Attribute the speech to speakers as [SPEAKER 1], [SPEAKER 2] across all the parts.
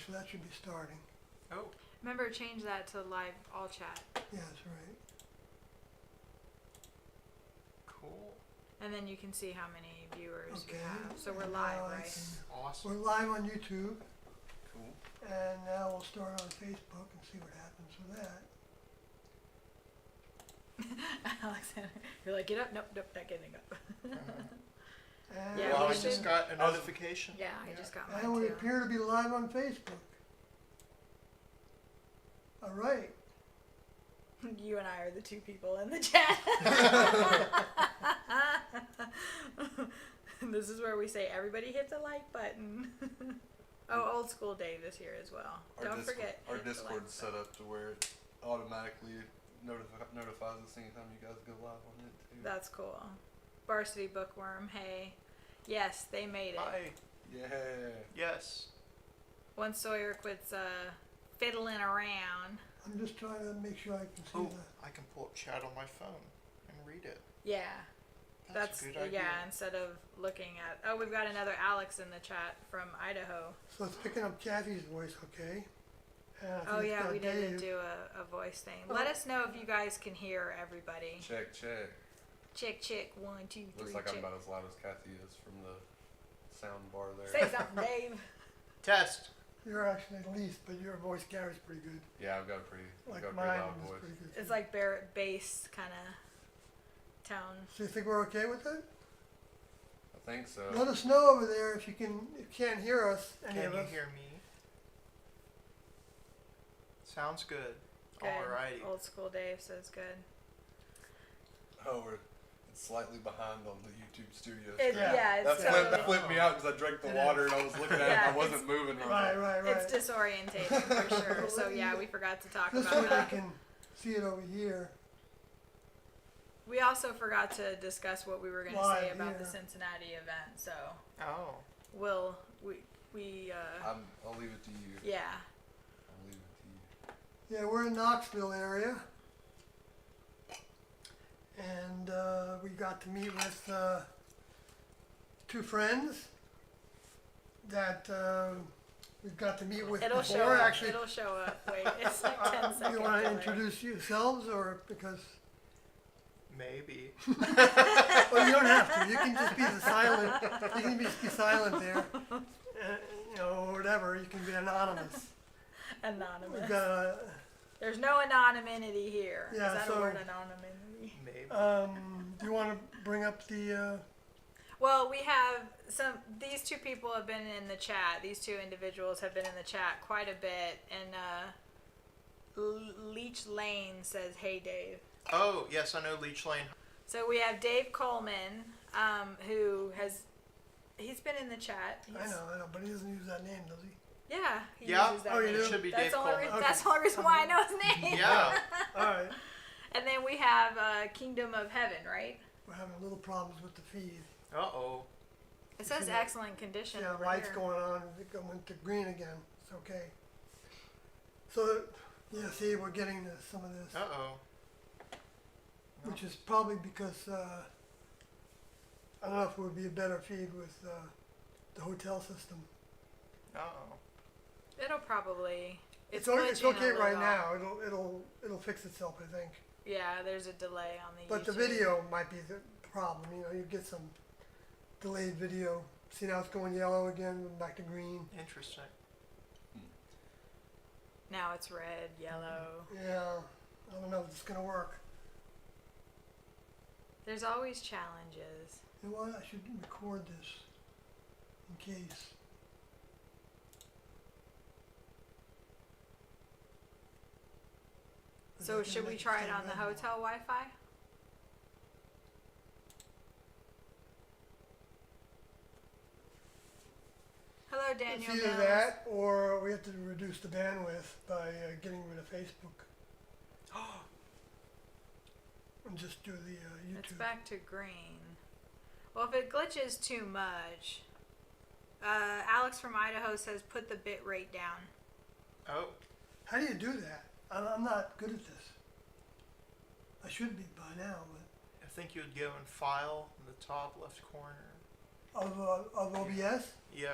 [SPEAKER 1] so that should be starting.
[SPEAKER 2] Oh.
[SPEAKER 3] Remember, change that to live all chat.
[SPEAKER 1] Yeah, that's right.
[SPEAKER 2] Cool.
[SPEAKER 3] And then you can see how many viewers we
[SPEAKER 1] Okay.
[SPEAKER 3] have. So we're
[SPEAKER 1] And
[SPEAKER 3] live,
[SPEAKER 1] now I
[SPEAKER 3] right?
[SPEAKER 1] can-
[SPEAKER 2] Awesome.
[SPEAKER 1] We're live on YouTube,
[SPEAKER 2] Cool.
[SPEAKER 1] and now we'll start on Facebook and see what happens with that.
[SPEAKER 3] Alexander, you're like, get up? Nope, not getting up.
[SPEAKER 1] And,
[SPEAKER 3] Yeah,
[SPEAKER 2] well,
[SPEAKER 3] we
[SPEAKER 2] I just
[SPEAKER 3] should-
[SPEAKER 2] got a notification.
[SPEAKER 3] Yeah, I just got mine
[SPEAKER 1] and we
[SPEAKER 3] too.
[SPEAKER 1] appear to be live on Facebook. All right.
[SPEAKER 3] You and I are the two people in the chat. This is where we say, everybody hit the like button. Oh, old school Dave is here as well. Don't forget.
[SPEAKER 4] Our
[SPEAKER 3] hit the
[SPEAKER 4] Discord's
[SPEAKER 3] like
[SPEAKER 4] set
[SPEAKER 3] button.
[SPEAKER 4] up to where it automatically notifies us anytime you guys go live on it too.
[SPEAKER 3] That's cool. Varsity Bookworm, hey. Yes, they made it.
[SPEAKER 2] Hi.
[SPEAKER 4] Yeah.
[SPEAKER 2] Yes.
[SPEAKER 3] Once Sawyer quits fiddling around.
[SPEAKER 1] I'm just trying to make sure I can see
[SPEAKER 2] Oh,
[SPEAKER 1] the.
[SPEAKER 2] I can pull up chat on my phone and read it.
[SPEAKER 3] Yeah.
[SPEAKER 2] That's a good idea.
[SPEAKER 3] Yeah, instead of looking at, oh, we've got another Alex in the chat from Idaho.
[SPEAKER 1] So it's picking up Kathy's voice, okay? And I think
[SPEAKER 3] Oh
[SPEAKER 1] it's
[SPEAKER 3] yeah,
[SPEAKER 1] got
[SPEAKER 3] we didn't
[SPEAKER 1] Dave.
[SPEAKER 3] do a voice thing.
[SPEAKER 1] Oh.
[SPEAKER 3] Let us know if you guys can hear everybody.
[SPEAKER 4] Check.
[SPEAKER 3] Check, check, 1, 2, 3,
[SPEAKER 4] Looks like
[SPEAKER 3] check.
[SPEAKER 4] I'm about as loud as Kathy is from the sound bar there.
[SPEAKER 3] Say something, Dave.
[SPEAKER 2] Test.
[SPEAKER 1] You're actually least, but your voice carries pretty good.
[SPEAKER 4] Yeah, I've got a pretty,
[SPEAKER 1] Like
[SPEAKER 4] got a pretty
[SPEAKER 1] mine
[SPEAKER 4] loud
[SPEAKER 1] is
[SPEAKER 4] voice.
[SPEAKER 1] pretty good.
[SPEAKER 3] It's like bass kind of tone.
[SPEAKER 1] So you think we're okay with it?
[SPEAKER 4] I think so.
[SPEAKER 1] Let us know over there if you can't hear us. Any
[SPEAKER 2] Can
[SPEAKER 1] of
[SPEAKER 2] you
[SPEAKER 1] us.
[SPEAKER 2] hear me? Sounds good.
[SPEAKER 3] Good.
[SPEAKER 2] Alrighty.
[SPEAKER 3] Old school Dave says good.
[SPEAKER 4] Oh, it's slightly behind on the YouTube studio.
[SPEAKER 3] It,
[SPEAKER 4] screen.
[SPEAKER 3] yeah, it's
[SPEAKER 4] That
[SPEAKER 3] totally,
[SPEAKER 4] flipped me out because I drank the
[SPEAKER 1] It
[SPEAKER 4] water and I was looking at
[SPEAKER 3] Yeah,
[SPEAKER 4] it and I wasn't moving
[SPEAKER 1] Right,
[SPEAKER 4] right.
[SPEAKER 1] right.
[SPEAKER 3] it's disorientating for sure. So yeah, we forgot to talk
[SPEAKER 1] This way
[SPEAKER 3] about
[SPEAKER 1] we
[SPEAKER 3] that.
[SPEAKER 1] can see it over here.
[SPEAKER 3] We also forgot to discuss what we were going to
[SPEAKER 1] Live
[SPEAKER 3] say about the
[SPEAKER 1] here.
[SPEAKER 3] Cincinnati event. So
[SPEAKER 2] Oh.
[SPEAKER 3] we
[SPEAKER 4] I'll leave it to you.
[SPEAKER 3] yeah.
[SPEAKER 4] I'll leave it to you.
[SPEAKER 1] Yeah, we're in Knoxville area. And we got to meet with two friends that we've got to meet with
[SPEAKER 3] It'll
[SPEAKER 1] before.
[SPEAKER 3] show up.
[SPEAKER 1] Actually,
[SPEAKER 3] It'll show up. Wait, it's like 10 seconds.
[SPEAKER 1] you want to
[SPEAKER 3] delay.
[SPEAKER 1] introduce yourselves, or because?
[SPEAKER 2] Maybe.
[SPEAKER 1] Well, you don't have to. You can just be the silent. You can just be silent there. You know, or whatever. You can be anonymous. We've
[SPEAKER 3] Anonymous.
[SPEAKER 1] got
[SPEAKER 3] There's no anonymity here.
[SPEAKER 1] Yeah,
[SPEAKER 3] Is that
[SPEAKER 1] so-
[SPEAKER 3] a word, anonymity?
[SPEAKER 2] Maybe.
[SPEAKER 1] do you want to bring up the?
[SPEAKER 3] Well, we have these two people have been in the chat. These two individuals have been in the chat quite a bit. And Leech Lane says, hey, Dave.
[SPEAKER 2] Oh, yes, I know Leech Lane.
[SPEAKER 3] So we have Dave Coleman, he's been in the chat.
[SPEAKER 1] I know, but he doesn't use that name, does he?
[SPEAKER 3] Yeah, he
[SPEAKER 2] Yeah.
[SPEAKER 3] uses that
[SPEAKER 1] Oh, you
[SPEAKER 3] name.
[SPEAKER 1] do?
[SPEAKER 2] It should be
[SPEAKER 3] That's
[SPEAKER 2] Dave
[SPEAKER 3] the only
[SPEAKER 2] Coleman.
[SPEAKER 1] Okay.
[SPEAKER 3] That's the only reason why I know his name.
[SPEAKER 2] Yeah.
[SPEAKER 1] All right.
[SPEAKER 3] And then we have Kingdom of Heaven, right?
[SPEAKER 1] We're having little problems with the feed.
[SPEAKER 2] Uh-oh.
[SPEAKER 3] It says
[SPEAKER 1] See that?
[SPEAKER 3] excellent condition
[SPEAKER 1] Yeah,
[SPEAKER 3] over
[SPEAKER 1] lights
[SPEAKER 3] here.
[SPEAKER 1] going on. It went to green again. It's okay. So, yeah, see, we're getting some of this,
[SPEAKER 2] Uh-oh.
[SPEAKER 1] which is probably because I don't know if it would be a better feed with the hotel system.
[SPEAKER 2] Uh-oh.
[SPEAKER 3] It'll probably. It's
[SPEAKER 1] It's
[SPEAKER 3] glitching
[SPEAKER 1] okay
[SPEAKER 3] a
[SPEAKER 1] right
[SPEAKER 3] little.
[SPEAKER 1] now. It'll fix itself, I think.
[SPEAKER 3] Yeah, there's a delay on the
[SPEAKER 1] But the
[SPEAKER 3] YouTube.
[SPEAKER 1] video might be the problem. You know, you get some delayed video. See now it's going yellow again, back to green.
[SPEAKER 2] Interesting.
[SPEAKER 3] Now it's red, yellow.
[SPEAKER 1] Yeah, I don't know if it's gonna work.
[SPEAKER 3] There's always challenges.
[SPEAKER 1] You know what? I should record this in case.
[SPEAKER 3] So should we try it on the hotel Wi-Fi? Hello,
[SPEAKER 1] It's
[SPEAKER 3] Daniel.
[SPEAKER 1] either
[SPEAKER 3] Mills.
[SPEAKER 1] that, or we have to reduce the bandwidth by getting rid of Facebook and just do the
[SPEAKER 3] It's
[SPEAKER 1] YouTube.
[SPEAKER 3] back to green. Well, if it glitches too much, Alex from Idaho says put the bit rate down.
[SPEAKER 2] Oh.
[SPEAKER 1] How do you do that? I'm not good at this. I should be by now,
[SPEAKER 2] I think you would go in File in the top left corner.
[SPEAKER 1] but of OBS.
[SPEAKER 2] Yeah.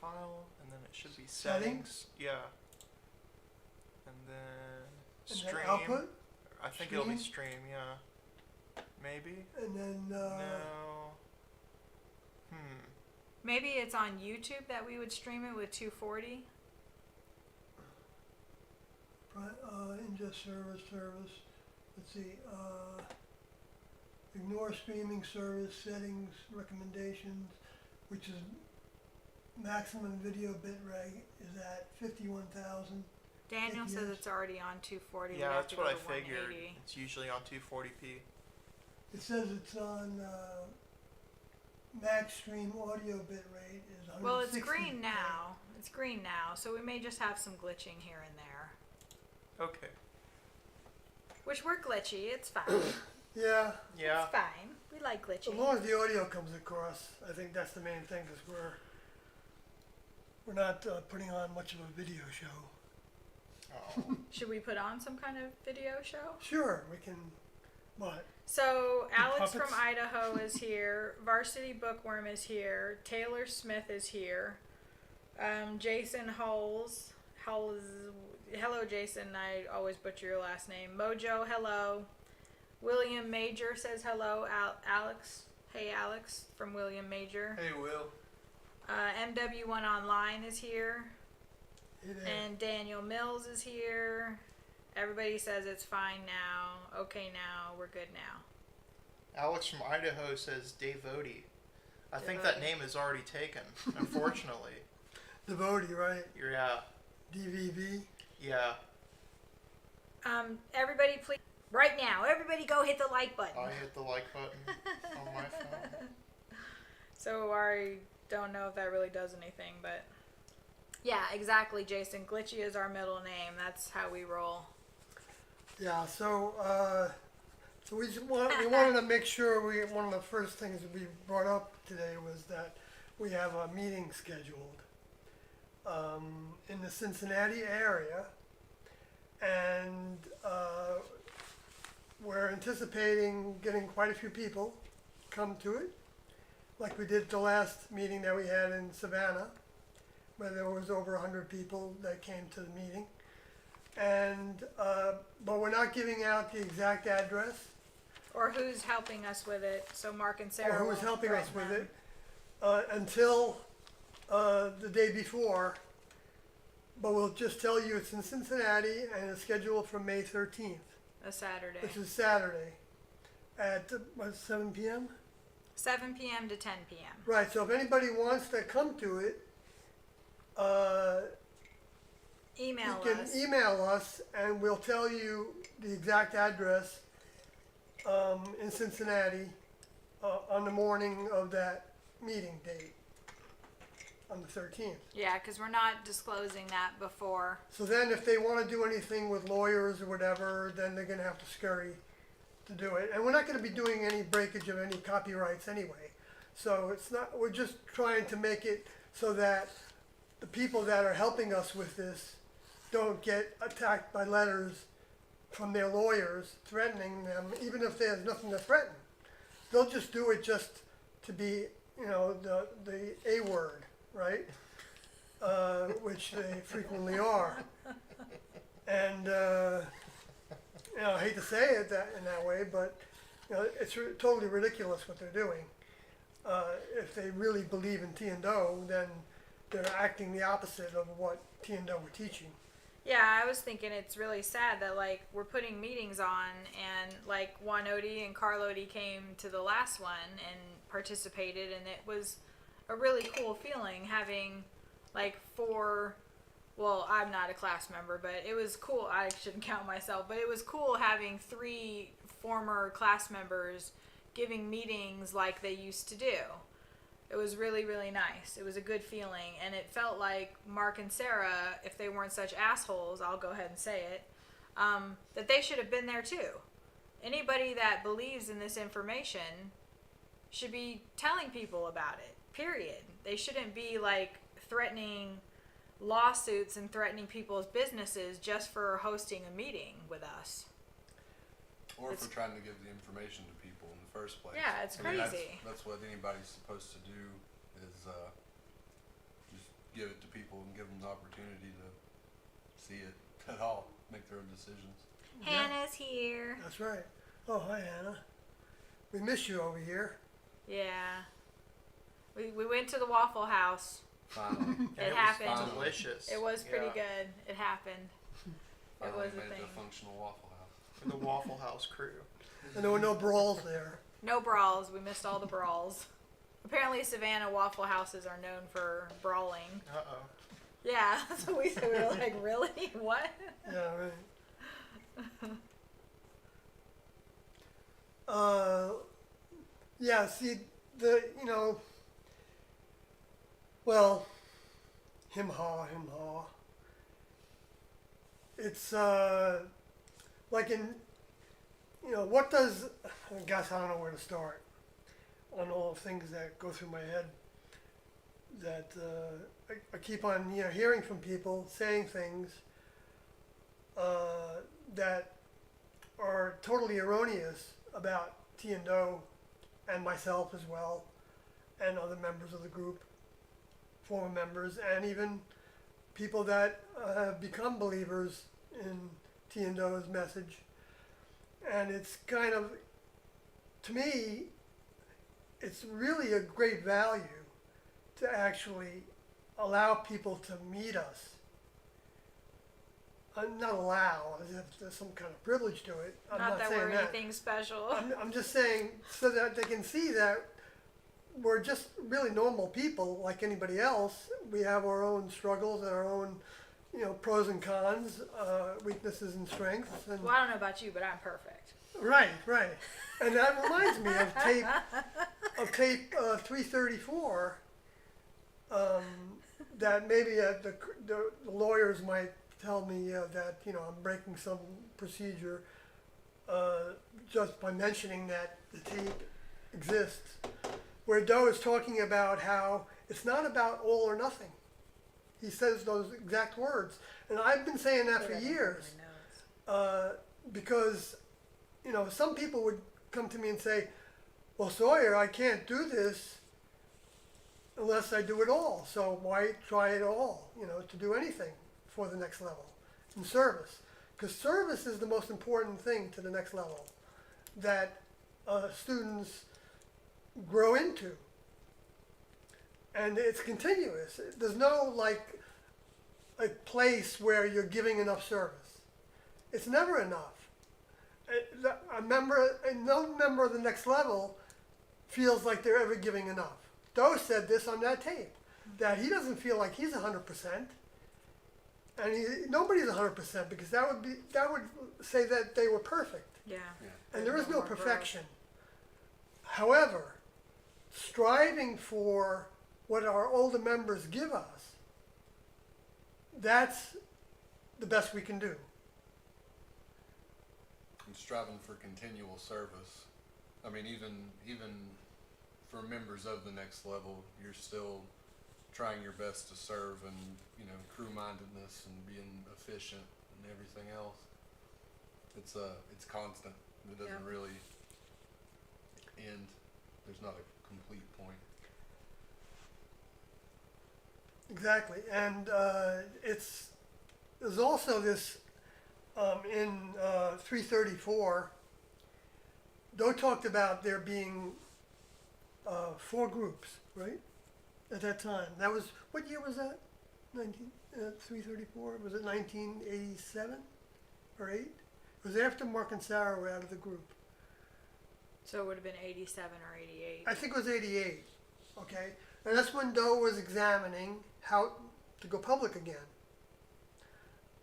[SPEAKER 2] File. file, and then it should be
[SPEAKER 1] Settings?
[SPEAKER 2] Yeah. And then
[SPEAKER 1] And
[SPEAKER 2] stream.
[SPEAKER 1] then output,
[SPEAKER 2] I think it'll be
[SPEAKER 1] stream?
[SPEAKER 2] stream, yeah. Maybe?
[SPEAKER 1] and then
[SPEAKER 2] No.
[SPEAKER 3] Maybe it's on YouTube that we would stream it with 240.
[SPEAKER 1] ingest service. Let's see. Ignore streaming service settings recommendations, which is maximum video bit rate is at 51,000.
[SPEAKER 3] Daniel says
[SPEAKER 1] Yes.
[SPEAKER 3] it's already on 240.
[SPEAKER 2] Yeah,
[SPEAKER 3] we have
[SPEAKER 2] that's
[SPEAKER 3] to go
[SPEAKER 2] what I
[SPEAKER 3] to
[SPEAKER 2] figured.
[SPEAKER 3] 180.
[SPEAKER 2] It's usually on 240p.
[SPEAKER 1] It says it's on max stream audio bit rate is 160.
[SPEAKER 3] Well, it's green now. It's green now, so we may just have some glitching here and there.
[SPEAKER 2] Okay.
[SPEAKER 3] Which we're glitchy. It's fine.
[SPEAKER 1] Yeah.
[SPEAKER 2] Yeah.
[SPEAKER 3] It's fine. We like
[SPEAKER 1] As
[SPEAKER 3] glitching.
[SPEAKER 1] long as the audio comes across, I think that's the main thing, because we're not putting on much of a video show.
[SPEAKER 2] Oh.
[SPEAKER 3] Should we put on some kind of video show?
[SPEAKER 1] Sure, we can. What?
[SPEAKER 3] So Alex
[SPEAKER 1] puppets?
[SPEAKER 3] from Idaho is here. Varsity Bookworm is here. Taylor Smith is here. Jason Hulls. Hello, Jason. I always butcher your last name. Mojo, hello. William Major says hello. Alex. Hey, Alex from William Major.
[SPEAKER 2] Hey, Will.
[SPEAKER 3] MW1 Online is here.
[SPEAKER 1] Hey there.
[SPEAKER 3] And Daniel Mills is here. Everybody says it's fine now. Okay now. We're good now.
[SPEAKER 2] Alex from Idaho says Davodi. I think
[SPEAKER 3] Davodi.
[SPEAKER 2] that name is already taken, unfortunately.
[SPEAKER 1] Devotee, right?
[SPEAKER 2] Yeah.
[SPEAKER 1] DVB.
[SPEAKER 2] Yeah.
[SPEAKER 3] Everybody please, right now, everybody go hit the like button.
[SPEAKER 2] I hit the like button on my phone.
[SPEAKER 3] So I don't know if that really does anything, but yeah, exactly, Jason. Glitchy is our middle name. That's how we roll.
[SPEAKER 1] Yeah. So we wanted to make sure one of the first things we brought up today was that we have a meeting scheduled in the Cincinnati area, and we're anticipating getting quite a few people come to it, like we did the last meeting that we had in Savannah, where there was over 100 people that came to the meeting. And but we're not giving out the exact address
[SPEAKER 3] Or who's helping us with it. So Mark and Sarah.
[SPEAKER 1] or who's
[SPEAKER 3] will
[SPEAKER 1] helping us
[SPEAKER 3] threaten
[SPEAKER 1] with
[SPEAKER 3] them.
[SPEAKER 1] it until the day before. But we'll just tell you it's in Cincinnati and it's scheduled for May 13th,
[SPEAKER 3] A Saturday.
[SPEAKER 1] which is Saturday at 7 p.m.
[SPEAKER 3] 7 p.m. to 10 p.m.
[SPEAKER 1] Right. So if anybody wants to come to it,
[SPEAKER 3] Email
[SPEAKER 1] you can
[SPEAKER 3] us.
[SPEAKER 1] email us and we'll tell you the exact address in Cincinnati on the morning of that meeting date on the 13th.
[SPEAKER 3] Yeah, because we're not disclosing that before.
[SPEAKER 1] So then if they want to do anything with lawyers or whatever, then they're going to have to scurry to do it. And we're not going to be doing any breakage of any copyrights anyway. So it's not, we're just trying to make it so that the people that are helping us with this don't get attacked by letters from their lawyers threatening them, even if there's nothing to threaten. They'll just do it just to be, the A word, right? Which they frequently are. And, I hate to say it in that way, but, it's totally ridiculous what they're doing. If they really believe in T&O, then they're acting the opposite of what T&O were teaching.
[SPEAKER 3] Yeah, I was thinking it's really sad that we're putting meetings on and Juan Odie and Carl Odie came to the last one and participated, and it was a really cool feeling having four. Well, I'm not a class member, but it was cool. I shouldn't count myself, but it was cool having 3 former class members giving meetings like they used to do. It was really, really nice. It was a good feeling, and it felt like Mark and Sarah, if they weren't such assholes, I'll go ahead and say it, that they should have been there too. Anybody that believes in this information should be telling people about it, period. They shouldn't be threatening lawsuits and threatening people's businesses just for hosting a meeting with us.
[SPEAKER 4] Or if we're trying to give the information to people in the first place.
[SPEAKER 3] Yeah, it's
[SPEAKER 4] I mean,
[SPEAKER 3] crazy.
[SPEAKER 4] that's what anybody's supposed to do is just give it to people and give them the opportunity to see it at all, make their own decisions.
[SPEAKER 1] Yeah.
[SPEAKER 3] Hannah's here.
[SPEAKER 1] That's right. Oh, hi, Hannah. We miss you over here.
[SPEAKER 3] Yeah. We went to the Waffle House.
[SPEAKER 4] Finally.
[SPEAKER 2] And
[SPEAKER 3] It
[SPEAKER 2] was
[SPEAKER 3] happened.
[SPEAKER 2] delicious.
[SPEAKER 3] It was pretty
[SPEAKER 2] Yeah.
[SPEAKER 3] good. It happened.
[SPEAKER 4] Finally
[SPEAKER 3] was a
[SPEAKER 4] made it
[SPEAKER 3] thing.
[SPEAKER 4] a functional Waffle House.
[SPEAKER 2] For the Waffle House crew.
[SPEAKER 1] And there were no brawls there.
[SPEAKER 3] No brawls. We missed all the brawls. Apparently, Savannah Waffle Houses are known for brawling.
[SPEAKER 2] Uh-oh.
[SPEAKER 3] Yeah, so we were like, really? What?
[SPEAKER 1] Yeah, right. Yeah, see, well, him haw. It's, like in, what does, I guess I don't know where to start on all the things that go through my head that I keep on, hearing from people saying things that are totally erroneous about T and Do and myself as well, and other members of the group, former members, and even people that have become believers in T and Do's message. And it's kind of, to me, it's really a great value to actually allow people to meet us. Not allow, as if there's some kind of privilege to it. I'm
[SPEAKER 3] Not
[SPEAKER 1] not
[SPEAKER 3] that
[SPEAKER 1] saying
[SPEAKER 3] we're
[SPEAKER 1] that.
[SPEAKER 3] anything special.
[SPEAKER 1] I'm just saying so that they can see that we're just really normal people like anybody else. We have our own struggles and our own, pros and cons, weaknesses and strengths. And
[SPEAKER 3] Well, I don't know about you, but I'm perfect.
[SPEAKER 1] right. And that reminds me of tape 334. That maybe the lawyers might tell me that I'm breaking some procedure just by mentioning that the tape exists, where Doe is talking about how it's not about all or nothing. He says those exact words, and I've been saying that for years because some people would come to me and say, "Well, Sawyer, I can't do this unless I do it all. So why try it all? To do anything for the next level in service, because service is the most important thing to the next level that students grow into, and it's continuous. There's no a place where you're giving enough service. It's never enough. No member of the next level feels like they're ever giving enough. Doe said this on that tape, that he doesn't feel like he's 100%. And nobody's 100% because that would say that they were perfect.
[SPEAKER 3] Yeah.
[SPEAKER 1] And there is no
[SPEAKER 3] more growth.
[SPEAKER 1] perfection. However, striving for what our older members give us, that's the best we can do.
[SPEAKER 4] And striving for continual service. I mean, even for members of the next level, you're still trying your best to serve and, crew-mindedness and being efficient and everything else. It's constant. It doesn't really end. There's not a complete point.
[SPEAKER 1] Exactly, and there's also this in 334. Doe talked about there being 4 groups, right? At that time, that was what year was that? 334. Was it 1987 or 8? It was after Mark and Sarah were out of the group.
[SPEAKER 3] So it would have been 87 or 88.
[SPEAKER 1] I think it was 88. Okay, and that's when Doe was examining how to go public again,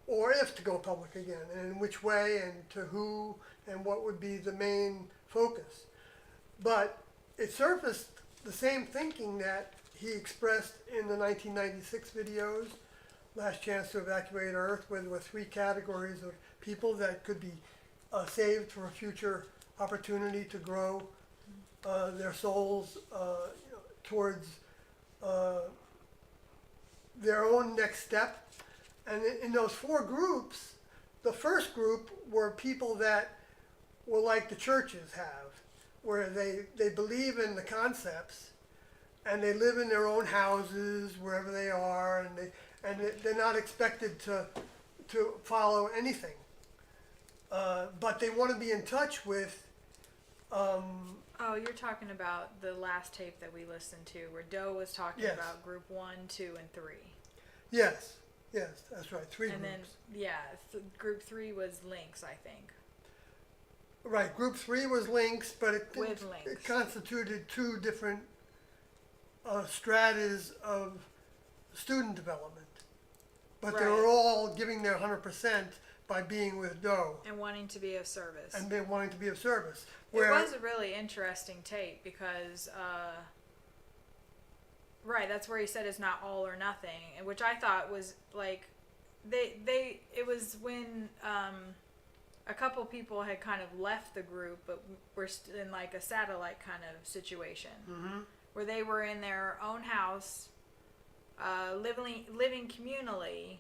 [SPEAKER 1] or if to go public again, and in which way, and to who, and what would be the main focus. But it surfaced the same thinking that he expressed in the 1996 videos, Last Chance to Evacuate Earth, where there were 3 categories of people that could be saved for a future opportunity to grow their souls towards their own next step. And in those 4 groups, the first group were people that were like the churches have, where they believe in the concepts and they live in their own houses wherever they are, and they're not expected to follow anything. But they want to be in touch with.
[SPEAKER 3] Oh, you're talking about the last tape that we listened to, where Doe was talking
[SPEAKER 1] Yes.
[SPEAKER 3] about group 1, 2, and 3.
[SPEAKER 1] Yes, that's right. Three
[SPEAKER 3] And then,
[SPEAKER 1] groups.
[SPEAKER 3] group 3 was Lynx, I think.
[SPEAKER 1] Right. Group 3 was Lynx, but it
[SPEAKER 3] With Lynx.
[SPEAKER 1] it constituted two different stratas of student development. But they
[SPEAKER 3] Right.
[SPEAKER 1] were all giving their 100% by being with Doe
[SPEAKER 3] And wanting to be of service.
[SPEAKER 1] and they wanting to be of service.
[SPEAKER 3] It was a really interesting tape because, right, that's where he said it's not all or nothing, and which I thought was like, it was when a couple people had kind of left the group, but were in like a satellite kind of situation, where they were in their own house, living communally,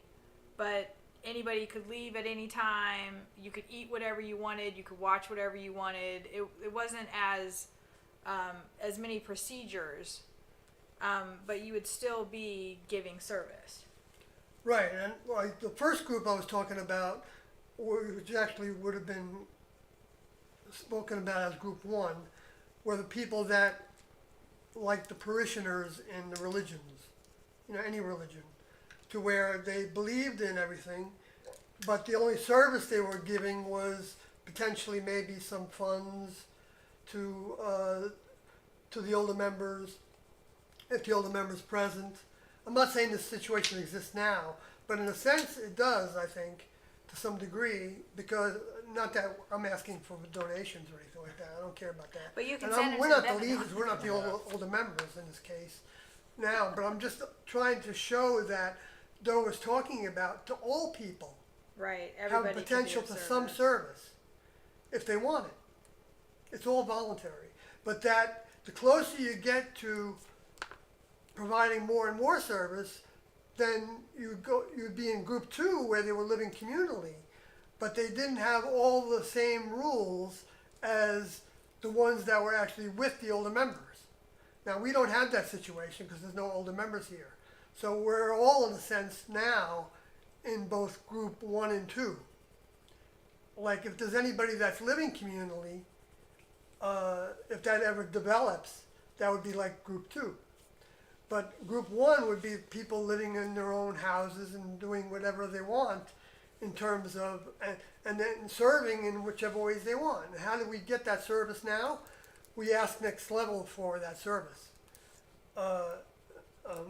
[SPEAKER 3] but anybody could leave at any time. You could eat whatever you wanted. You could watch whatever you wanted. It wasn't as many procedures, but you would still be giving service.
[SPEAKER 1] Right, and like the first group I was talking about, which actually would have been spoken about as group 1, were the people that, like the parishioners in the religions, any religion, to where they believed in everything, but the only service they were giving was potentially maybe some funds to the older members, if the older members present. I'm not saying this situation exists now, but in a sense it does, I think, to some degree, because not that I'm asking for donations or anything like that. I don't care about that.
[SPEAKER 3] But you can
[SPEAKER 1] And
[SPEAKER 3] send it
[SPEAKER 1] we're
[SPEAKER 3] to
[SPEAKER 1] not
[SPEAKER 3] them
[SPEAKER 1] the
[SPEAKER 3] if you
[SPEAKER 1] leaders,
[SPEAKER 3] want.
[SPEAKER 1] we're not the older members in this case now, but I'm just trying to show that Doe was talking about to all people
[SPEAKER 3] Right.
[SPEAKER 1] have
[SPEAKER 3] Everybody could be
[SPEAKER 1] potential
[SPEAKER 3] of
[SPEAKER 1] to some
[SPEAKER 3] service.
[SPEAKER 1] service if they want it. It's all voluntary. But that the closer you get to providing more and more service, then you'd be in group 2 where they were living communally, but they didn't have all the same rules as the ones that were actually with the older members. Now we don't have that situation because there's no older members here. So we're all in a sense now in both group 1 and 2. Like if there's anybody that's living communally, if that ever develops, that would be like group 2. But group 1 would be people living in their own houses and doing whatever they want in terms of, and then serving in whichever ways they want. And how do we get that service now? We ask Next Level for that service.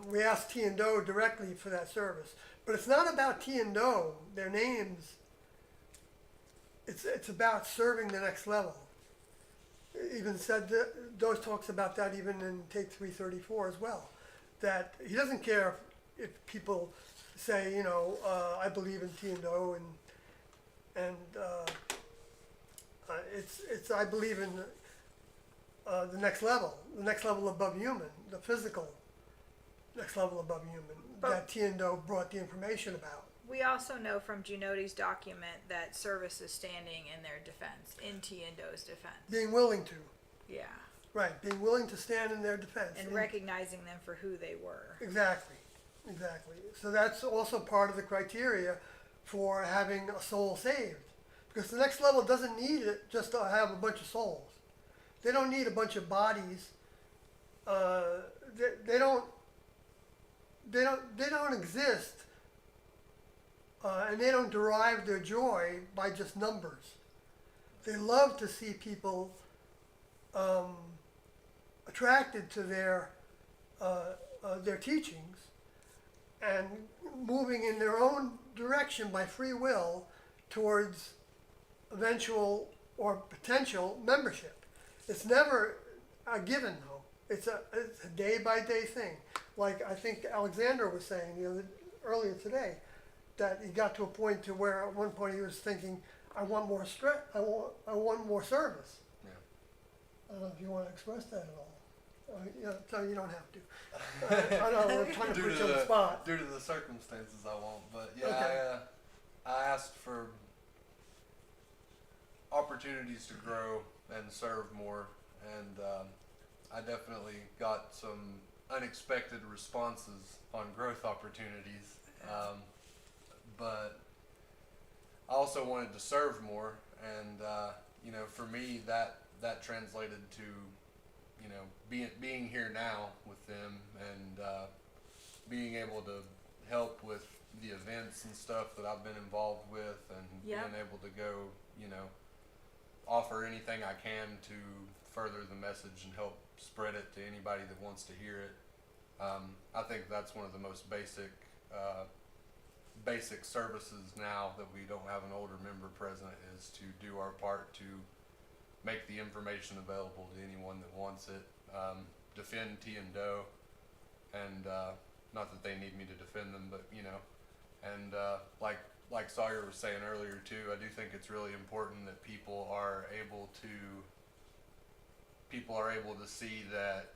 [SPEAKER 1] We ask T and Doe directly for that service. But it's not about T and Doe, their names. It's about serving the next level. Even said, Doe talks about that even in Take 334 as well. That he doesn't care if people say, I believe in T and Doe, and it's I believe in the next level above human, the physical next level above human that T and Doe brought the information about.
[SPEAKER 3] We also know from Ginotti's document that service is standing in their defense, in T and Doe's defense.
[SPEAKER 1] Being willing to,
[SPEAKER 3] Yeah.
[SPEAKER 1] right? Being willing to stand in their defense
[SPEAKER 3] And recognizing them for who they were.
[SPEAKER 1] Exactly. So that's also part of the criteria for having a soul saved, because the next level doesn't need it just to have a bunch of souls. They don't need a bunch of bodies. They don't exist, and they don't derive their joy by just numbers. They love to see people attracted to their teachings and moving in their own direction by free will towards eventual or potential membership. It's never a given though. It's a day by day thing. Like I think Alexander was saying earlier today, that he got to a point to where at one point he was thinking, I want more I want more service.
[SPEAKER 4] Yeah.
[SPEAKER 1] I don't know if you want to express that at all. So you don't have to. I know we're trying to put you on the spot.
[SPEAKER 4] Due to the circumstances, I won't. But yeah,
[SPEAKER 1] Okay.
[SPEAKER 4] I asked for opportunities to grow and serve more, and I definitely got some unexpected responses on growth opportunities. But I also wanted to serve more, and for me that translated to being here now with them, and being able to help with the events and stuff that I've been involved with, and
[SPEAKER 3] Yep.
[SPEAKER 4] being able to go offer anything I can to further the message and help spread it to anybody that wants to hear it. I think that's one of the most basic services now that we don't have an older member present, is to do our part to make the information available to anyone that wants it. Defend T and Doe, and not that they need me to defend them, but and like Sawyer was saying earlier too, I do think it's really important that people are able to see that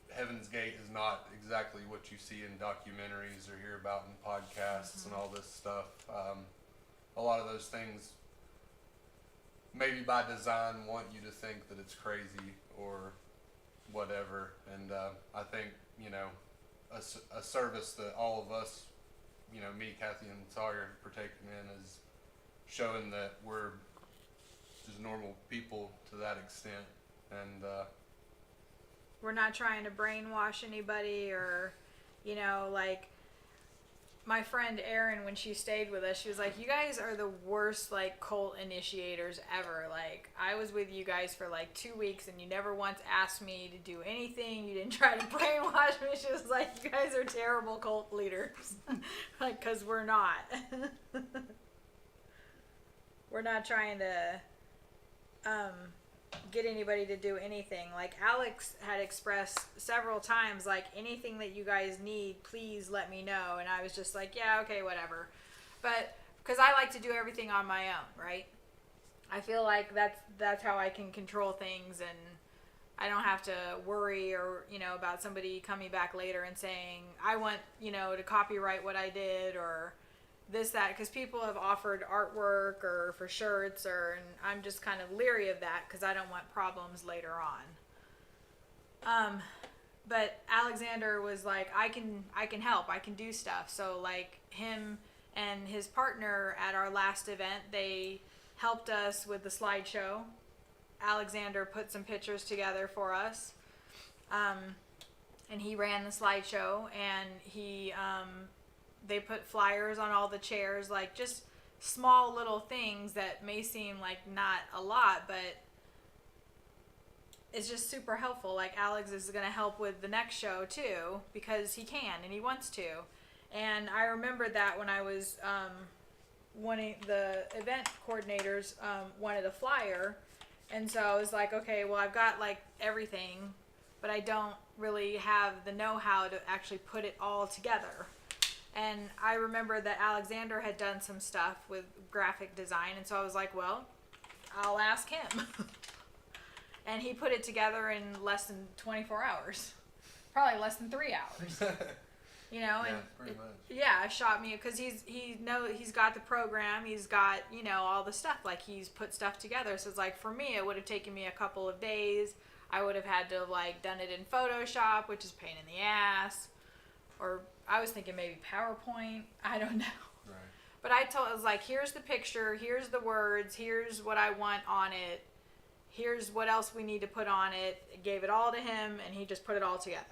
[SPEAKER 4] Heaven's Gate is not exactly what you see in documentaries or hear about in podcasts and all this stuff. A lot of those things, maybe by design, want you to think that it's crazy or whatever. And I think a service that all of us, me, Kathy, and Sawyer, partaking in, is showing that we're just normal people to that extent, and
[SPEAKER 3] We're not trying to brainwash anybody, or, like my friend Erin, when she stayed with us, she was like, you guys are the worst, like, cult initiators ever. Like, I was with you guys for like 2 weeks and you never once asked me to do anything. You didn't try to brainwash me. She was like, you guys are terrible cult leaders. Like, 'cause we're not. We're not trying to get anybody to do anything. Like, Alex had expressed several times, like, anything that you guys need, please let me know. And I was just like, yeah, okay, whatever. But because I like to do everything on my own, right? I feel like that's how I can control things, and I don't have to worry or about somebody coming back later and saying, I want to copyright what I did, or this, that, because people have offered artwork or for shirts, and I'm just kind of leery of that because I don't want problems later on. But Alexander was like, I can help, I can do stuff. So like him and his partner at our last event, they helped us with the slideshow. Alexander put some pictures together for us, and he ran the slideshow, and they put flyers on all the chairs, like just small little things that may seem like not a lot, but it's just super helpful. Like, Alex is going to help with the next show too, because he can and he wants to. And I remembered that when I was wanting, the event coordinators wanted a flyer, and so I was like, okay, well, I've got like everything, but I don't really have the know-how to actually put it all together. And I remember that Alexander had done some stuff with graphic design, and so I was like, well, I'll ask him. And he put it together in less than 24 hours. Probably less than 3 hours.
[SPEAKER 4] yeah,
[SPEAKER 3] And
[SPEAKER 4] pretty much.
[SPEAKER 3] yeah, shot me, because he's got the program, he's got, all the stuff, like he's put stuff together. So it's like, for me, it would have taken me a couple of days. I would have had to have like done it in Photoshop, which is a pain in the ass. Or I was thinking maybe PowerPoint. I don't know.
[SPEAKER 4] Right.
[SPEAKER 3] But I was like, here's the picture, here's the words, here's what I want on it, here's what else we need to put on it. I gave it all to him, and he just put it all together.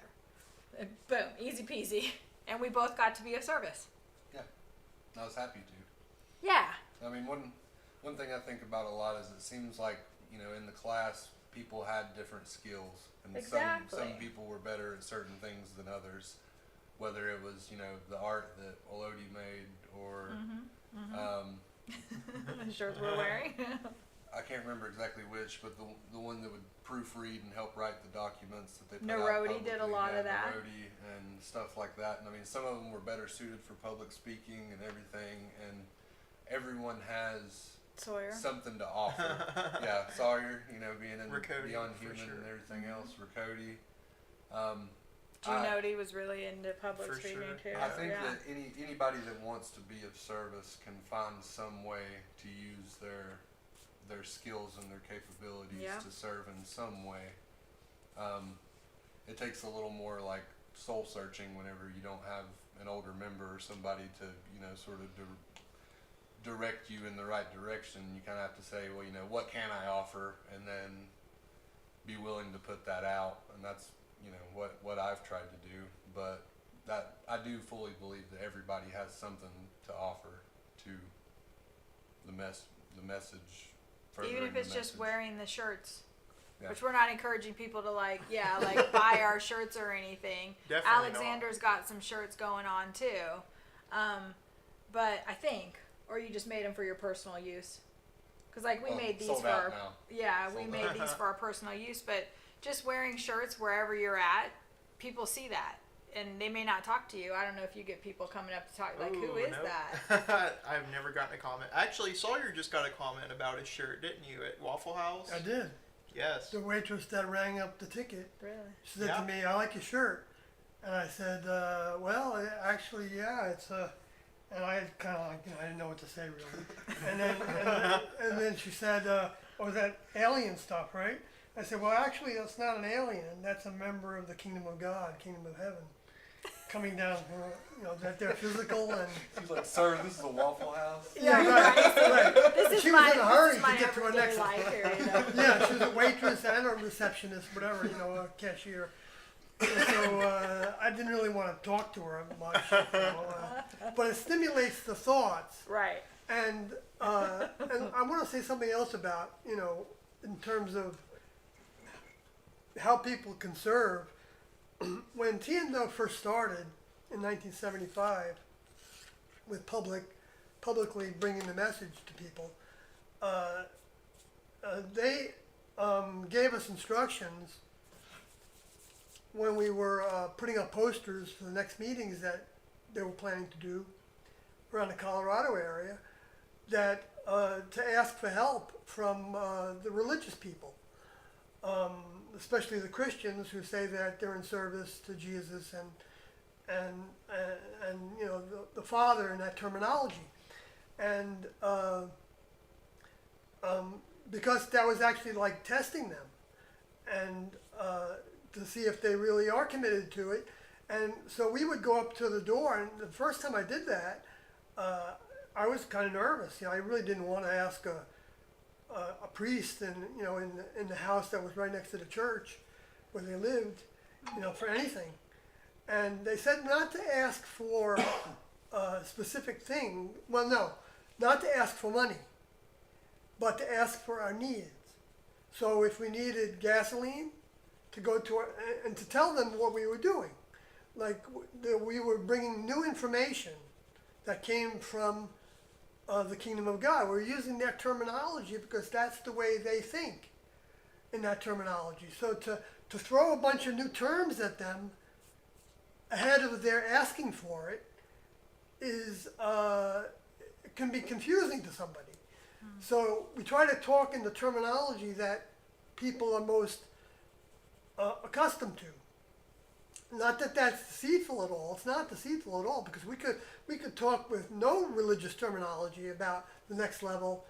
[SPEAKER 3] And boom, easy peasy. And we both got to be of service.
[SPEAKER 4] Yeah, I was happy to.
[SPEAKER 3] Yeah.
[SPEAKER 4] I mean, one thing I think about a lot is it seems like, in the class, people had different skills. And
[SPEAKER 3] Exactly.
[SPEAKER 4] some people were better at certain things than others. Whether it was, the art that Elodie made, or
[SPEAKER 3] The shirts we're wearing.
[SPEAKER 4] I can't remember exactly which, but the one that would proofread and help write the documents that they put
[SPEAKER 3] Nerodi
[SPEAKER 4] out
[SPEAKER 3] did a
[SPEAKER 4] publicly.
[SPEAKER 3] lot
[SPEAKER 4] Yeah,
[SPEAKER 3] of that.
[SPEAKER 4] Nerodi and stuff like that. And I mean, some of them were better suited for public speaking and everything, and everyone has
[SPEAKER 3] Sawyer.
[SPEAKER 4] something to offer. Yeah, Sawyer, being in
[SPEAKER 2] Riccotti,
[SPEAKER 4] Beyond
[SPEAKER 2] for
[SPEAKER 4] Human
[SPEAKER 2] sure.
[SPEAKER 4] and everything else, Riccotti.
[SPEAKER 3] Ginodi was really into public
[SPEAKER 2] For
[SPEAKER 3] speaking
[SPEAKER 2] sure.
[SPEAKER 3] too.
[SPEAKER 4] I think
[SPEAKER 3] yeah.
[SPEAKER 4] that anybody that wants to be of service can find some way to use their skills and their capabilities
[SPEAKER 3] Yeah.
[SPEAKER 4] to serve in some way. it takes a little more like soul searching whenever you don't have an older member or somebody to, sort of direct you in the right direction. You kind of have to say, well, what can I offer, and then be willing to put that out. And that's, what I've tried to do. But that I do fully believe that everybody has something to offer to the message.
[SPEAKER 3] Even if
[SPEAKER 4] furthering
[SPEAKER 3] it's
[SPEAKER 4] the
[SPEAKER 3] just
[SPEAKER 4] message.
[SPEAKER 3] wearing the shirts.
[SPEAKER 4] Yeah.
[SPEAKER 3] Which we're not encouraging people to buy our shirts or anything.
[SPEAKER 2] Definitely
[SPEAKER 3] Alexander's got some shirts going on too. But I think, or you just made them for your personal use. Cause we made these
[SPEAKER 4] sold
[SPEAKER 3] for
[SPEAKER 4] out
[SPEAKER 3] our,
[SPEAKER 4] now.
[SPEAKER 3] we
[SPEAKER 4] Sold
[SPEAKER 3] made these for our personal use, but just wearing shirts wherever you're at, people see that. And they may not talk to you. I don't know if you get people coming up to talk,
[SPEAKER 2] Ooh,
[SPEAKER 3] who is
[SPEAKER 2] no.
[SPEAKER 3] that?
[SPEAKER 2] I've never gotten a comment. Actually, Sawyer just got a comment about his shirt, didn't you, at Waffle House?
[SPEAKER 1] I did.
[SPEAKER 2] Yes.
[SPEAKER 1] The waitress that rang up the ticket,
[SPEAKER 3] Really?
[SPEAKER 1] she said
[SPEAKER 2] Yeah.
[SPEAKER 1] to me, "I like your shirt," and I said, "Well, actually, yeah, it's and I kind of I didn't know what to say really, and then she said, "Oh, is that alien stuff, right?" I said, "Well, actually, that's not an alien. That's a member of the kingdom of God, kingdom of heaven, coming down from that they're physical and."
[SPEAKER 4] He's like, "Sir, this is a Waffle House."
[SPEAKER 3] Yeah, right.
[SPEAKER 1] Right.
[SPEAKER 3] This
[SPEAKER 1] She
[SPEAKER 3] is
[SPEAKER 1] was
[SPEAKER 3] my,
[SPEAKER 1] in a hurry
[SPEAKER 3] this is
[SPEAKER 1] to
[SPEAKER 3] my
[SPEAKER 1] get to her
[SPEAKER 3] everyday
[SPEAKER 1] next
[SPEAKER 3] life area.
[SPEAKER 1] Yeah, she was a waitress and a receptionist, whatever, a cashier. And so I didn't really want to talk to her much, but it stimulates the thoughts.
[SPEAKER 3] Right.
[SPEAKER 1] And I want to say something else about, in terms of how people can serve. When TNO first started in 1975 with publicly bringing the message to people, they gave us instructions when we were putting up posters for the next meetings that they were planning to do around the Colorado area, that to ask for help from the religious people, especially the Christians who say that they're in service to Jesus and the Father in that terminology, and because that was actually like testing them, and to see if they really are committed to it. And so we would go up to the door, and the first time I did that, I was kind of nervous. I really didn't want to ask a priest in the house that was right next to the church where they lived, for anything. And they said not to ask for a specific thing. Well, no, not to ask for money, but to ask for our needs. So if we needed gasoline, to go to and to tell them what we were doing, like we were bringing new information that came from the kingdom of God. We're using their terminology because that's the way they think in that terminology. So to throw a bunch of new terms at them ahead of their asking for it is it can be confusing to somebody. So we try to talk in the terminology that people are most accustomed to. Not that that's deceitful at all. It's not deceitful at all, because we could talk with no religious terminology about the next level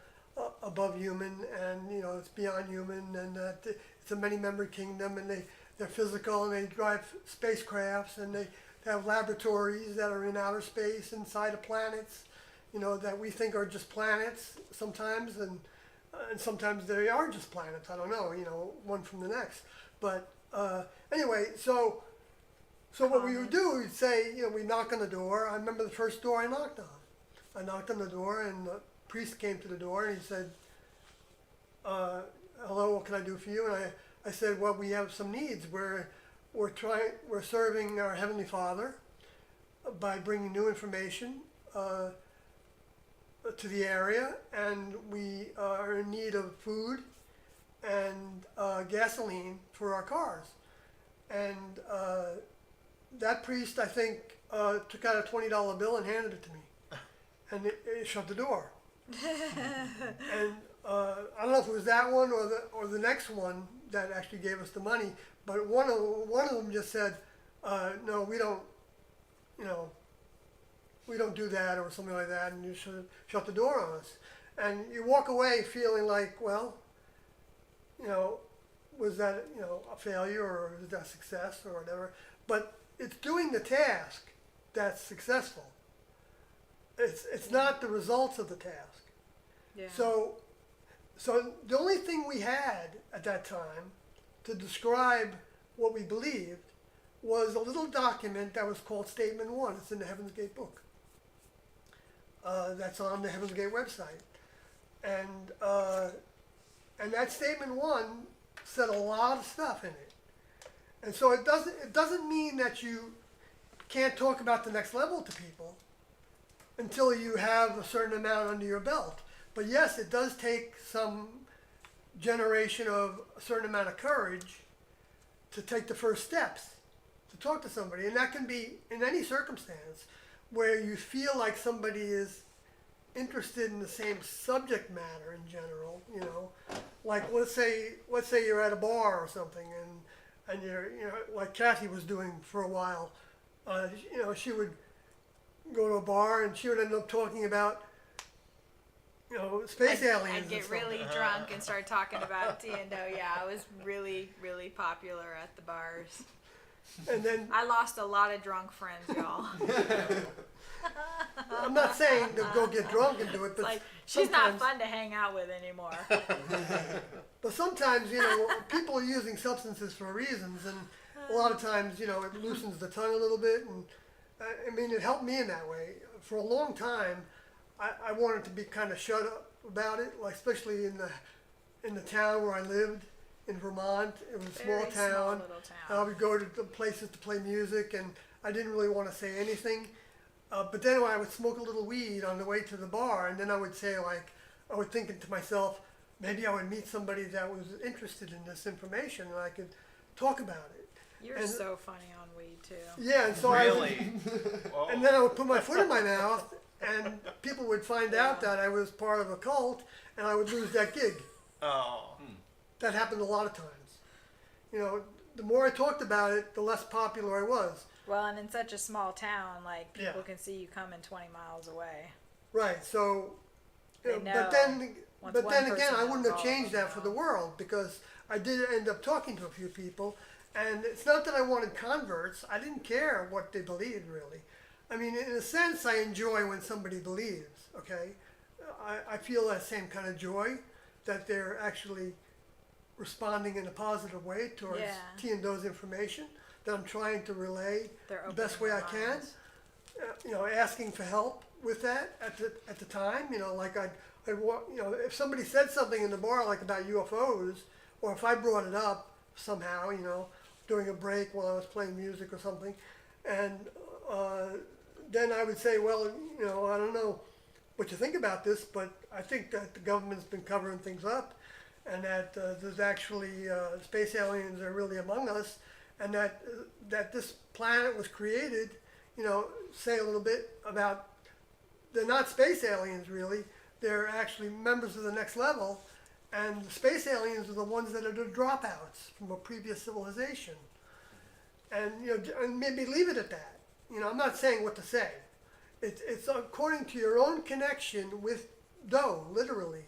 [SPEAKER 1] above human, and it's beyond human, and it's a many-membered kingdom, and they're physical, and they drive spacecrafts, and they have laboratories that are in outer space inside of planets, that we think are just planets sometimes, and sometimes they are just planets. I don't know, one from the next. But anyway, so what we would do, we'd say, we knock on the door. I remember the first door I knocked on. I knocked on the door, and the priest came to the door, and he said, "Hello, what can I do for you?" And I said, "Well, we have some needs. We're serving our Heavenly Father by bringing new information to the area, and we are in need of food and gasoline for our cars." And that priest, I think, took out a $20 bill and handed it to me, and it shut the door. And I don't know if it was that one or the next one that actually gave us the money, but one of them just said, "No, we don't do that," or something like that, and you should shut the door on us. And you walk away feeling like, well, was that, you know, a failure or was that success or whatever? But it's doing the task that's successful. It's not the results of the task.
[SPEAKER 3] Yeah.
[SPEAKER 1] So the only thing we had at that time to describe what we believed was a little document that was called Statement 1. It's in the Heaven's Gate book. That's on the Heaven's Gate website. And that Statement 1 said a lot of stuff in it. And so it doesn't mean that you can't talk about the next level to people until you have a certain amount under your belt. But yes, it does take some generation of a certain amount of courage to take the first steps to talk to somebody. And that can be in any circumstance where you feel like somebody is interested in the same subject matter in general, you know. Like let's say you're at a bar or something and you're, you know, like Kathy was doing for a while. You know, she would go to a bar and she would end up talking about, you know, space aliens.
[SPEAKER 3] I'd
[SPEAKER 1] and
[SPEAKER 3] get
[SPEAKER 1] stuff.
[SPEAKER 3] really drunk and start talking about T&O. Yeah, I was really, really popular at the bars.
[SPEAKER 1] And then
[SPEAKER 3] I lost a lot of drunk friends, y'all.
[SPEAKER 1] I'm not saying to go get drunk and do it, but
[SPEAKER 3] Like, she's not
[SPEAKER 1] sometimes-
[SPEAKER 3] fun to hang out with anymore.
[SPEAKER 1] But sometimes, you know, people are using substances for reasons, and a lot of times, you know, it loosens the tongue a little bit, and I mean, it helped me in that way. For a long time, I wanted to be kind of shut up about it, like especially in the town where I lived in Vermont. It was a small
[SPEAKER 3] Very
[SPEAKER 1] town.
[SPEAKER 3] small little
[SPEAKER 1] I
[SPEAKER 3] town.
[SPEAKER 1] would go to the places to play music, and I didn't really want to say anything. But then I would smoke a little weed on the way to the bar, and then I would say, like, I would think to myself, maybe I would meet somebody that was interested in this information, and I could talk about it.
[SPEAKER 3] You're
[SPEAKER 1] and-
[SPEAKER 3] so funny on weed, too.
[SPEAKER 1] Yeah, and so
[SPEAKER 2] Really?
[SPEAKER 1] and then I would put my foot in my mouth, and people would find out
[SPEAKER 3] Yeah.
[SPEAKER 1] that I was part of a cult, and I would lose that gig.
[SPEAKER 2] Oh.
[SPEAKER 1] That happened a lot of times. You know, the more I talked about it, the less popular I was.
[SPEAKER 3] Well, and in such a small town, like, people
[SPEAKER 1] Yeah.
[SPEAKER 3] can see you coming 20 miles away.
[SPEAKER 1] Right. So, you
[SPEAKER 3] They
[SPEAKER 1] know, but then,
[SPEAKER 3] Once
[SPEAKER 1] but
[SPEAKER 3] one
[SPEAKER 1] then again,
[SPEAKER 3] person
[SPEAKER 1] I wouldn't
[SPEAKER 3] knows,
[SPEAKER 1] have
[SPEAKER 3] all
[SPEAKER 1] changed
[SPEAKER 3] of them
[SPEAKER 1] that for the
[SPEAKER 3] know.
[SPEAKER 1] world because I did end up talking to a few people, and it's not that I wanted converts. I didn't care what they believed really. I mean, in a sense, I enjoy when somebody believes. Okay, I feel that same kind of joy that they're actually responding in a positive way towards
[SPEAKER 3] Yeah.
[SPEAKER 1] T&O's information that I'm trying to relay
[SPEAKER 3] They're
[SPEAKER 1] the best
[SPEAKER 3] opening
[SPEAKER 1] way I
[SPEAKER 3] their
[SPEAKER 1] can.
[SPEAKER 3] minds.
[SPEAKER 1] You know, asking for help with that at the time. You know, like you know, if somebody said something in the bar like about UFOs, or if I brought it up somehow, you know, during a break while I was playing music or something, and then I would say, well, you know, I don't know what you think about this, but I think that the government's been covering things up, and that there's actually space aliens are really among us, and that this planet was created. You know, say a little bit about they're not space aliens really. They're actually members of the next level, and the space aliens are the ones that are the dropouts from a previous civilization. And you know, and maybe leave it at that. You know, I'm not saying what to say. It's according to your own connection with Doe, literally.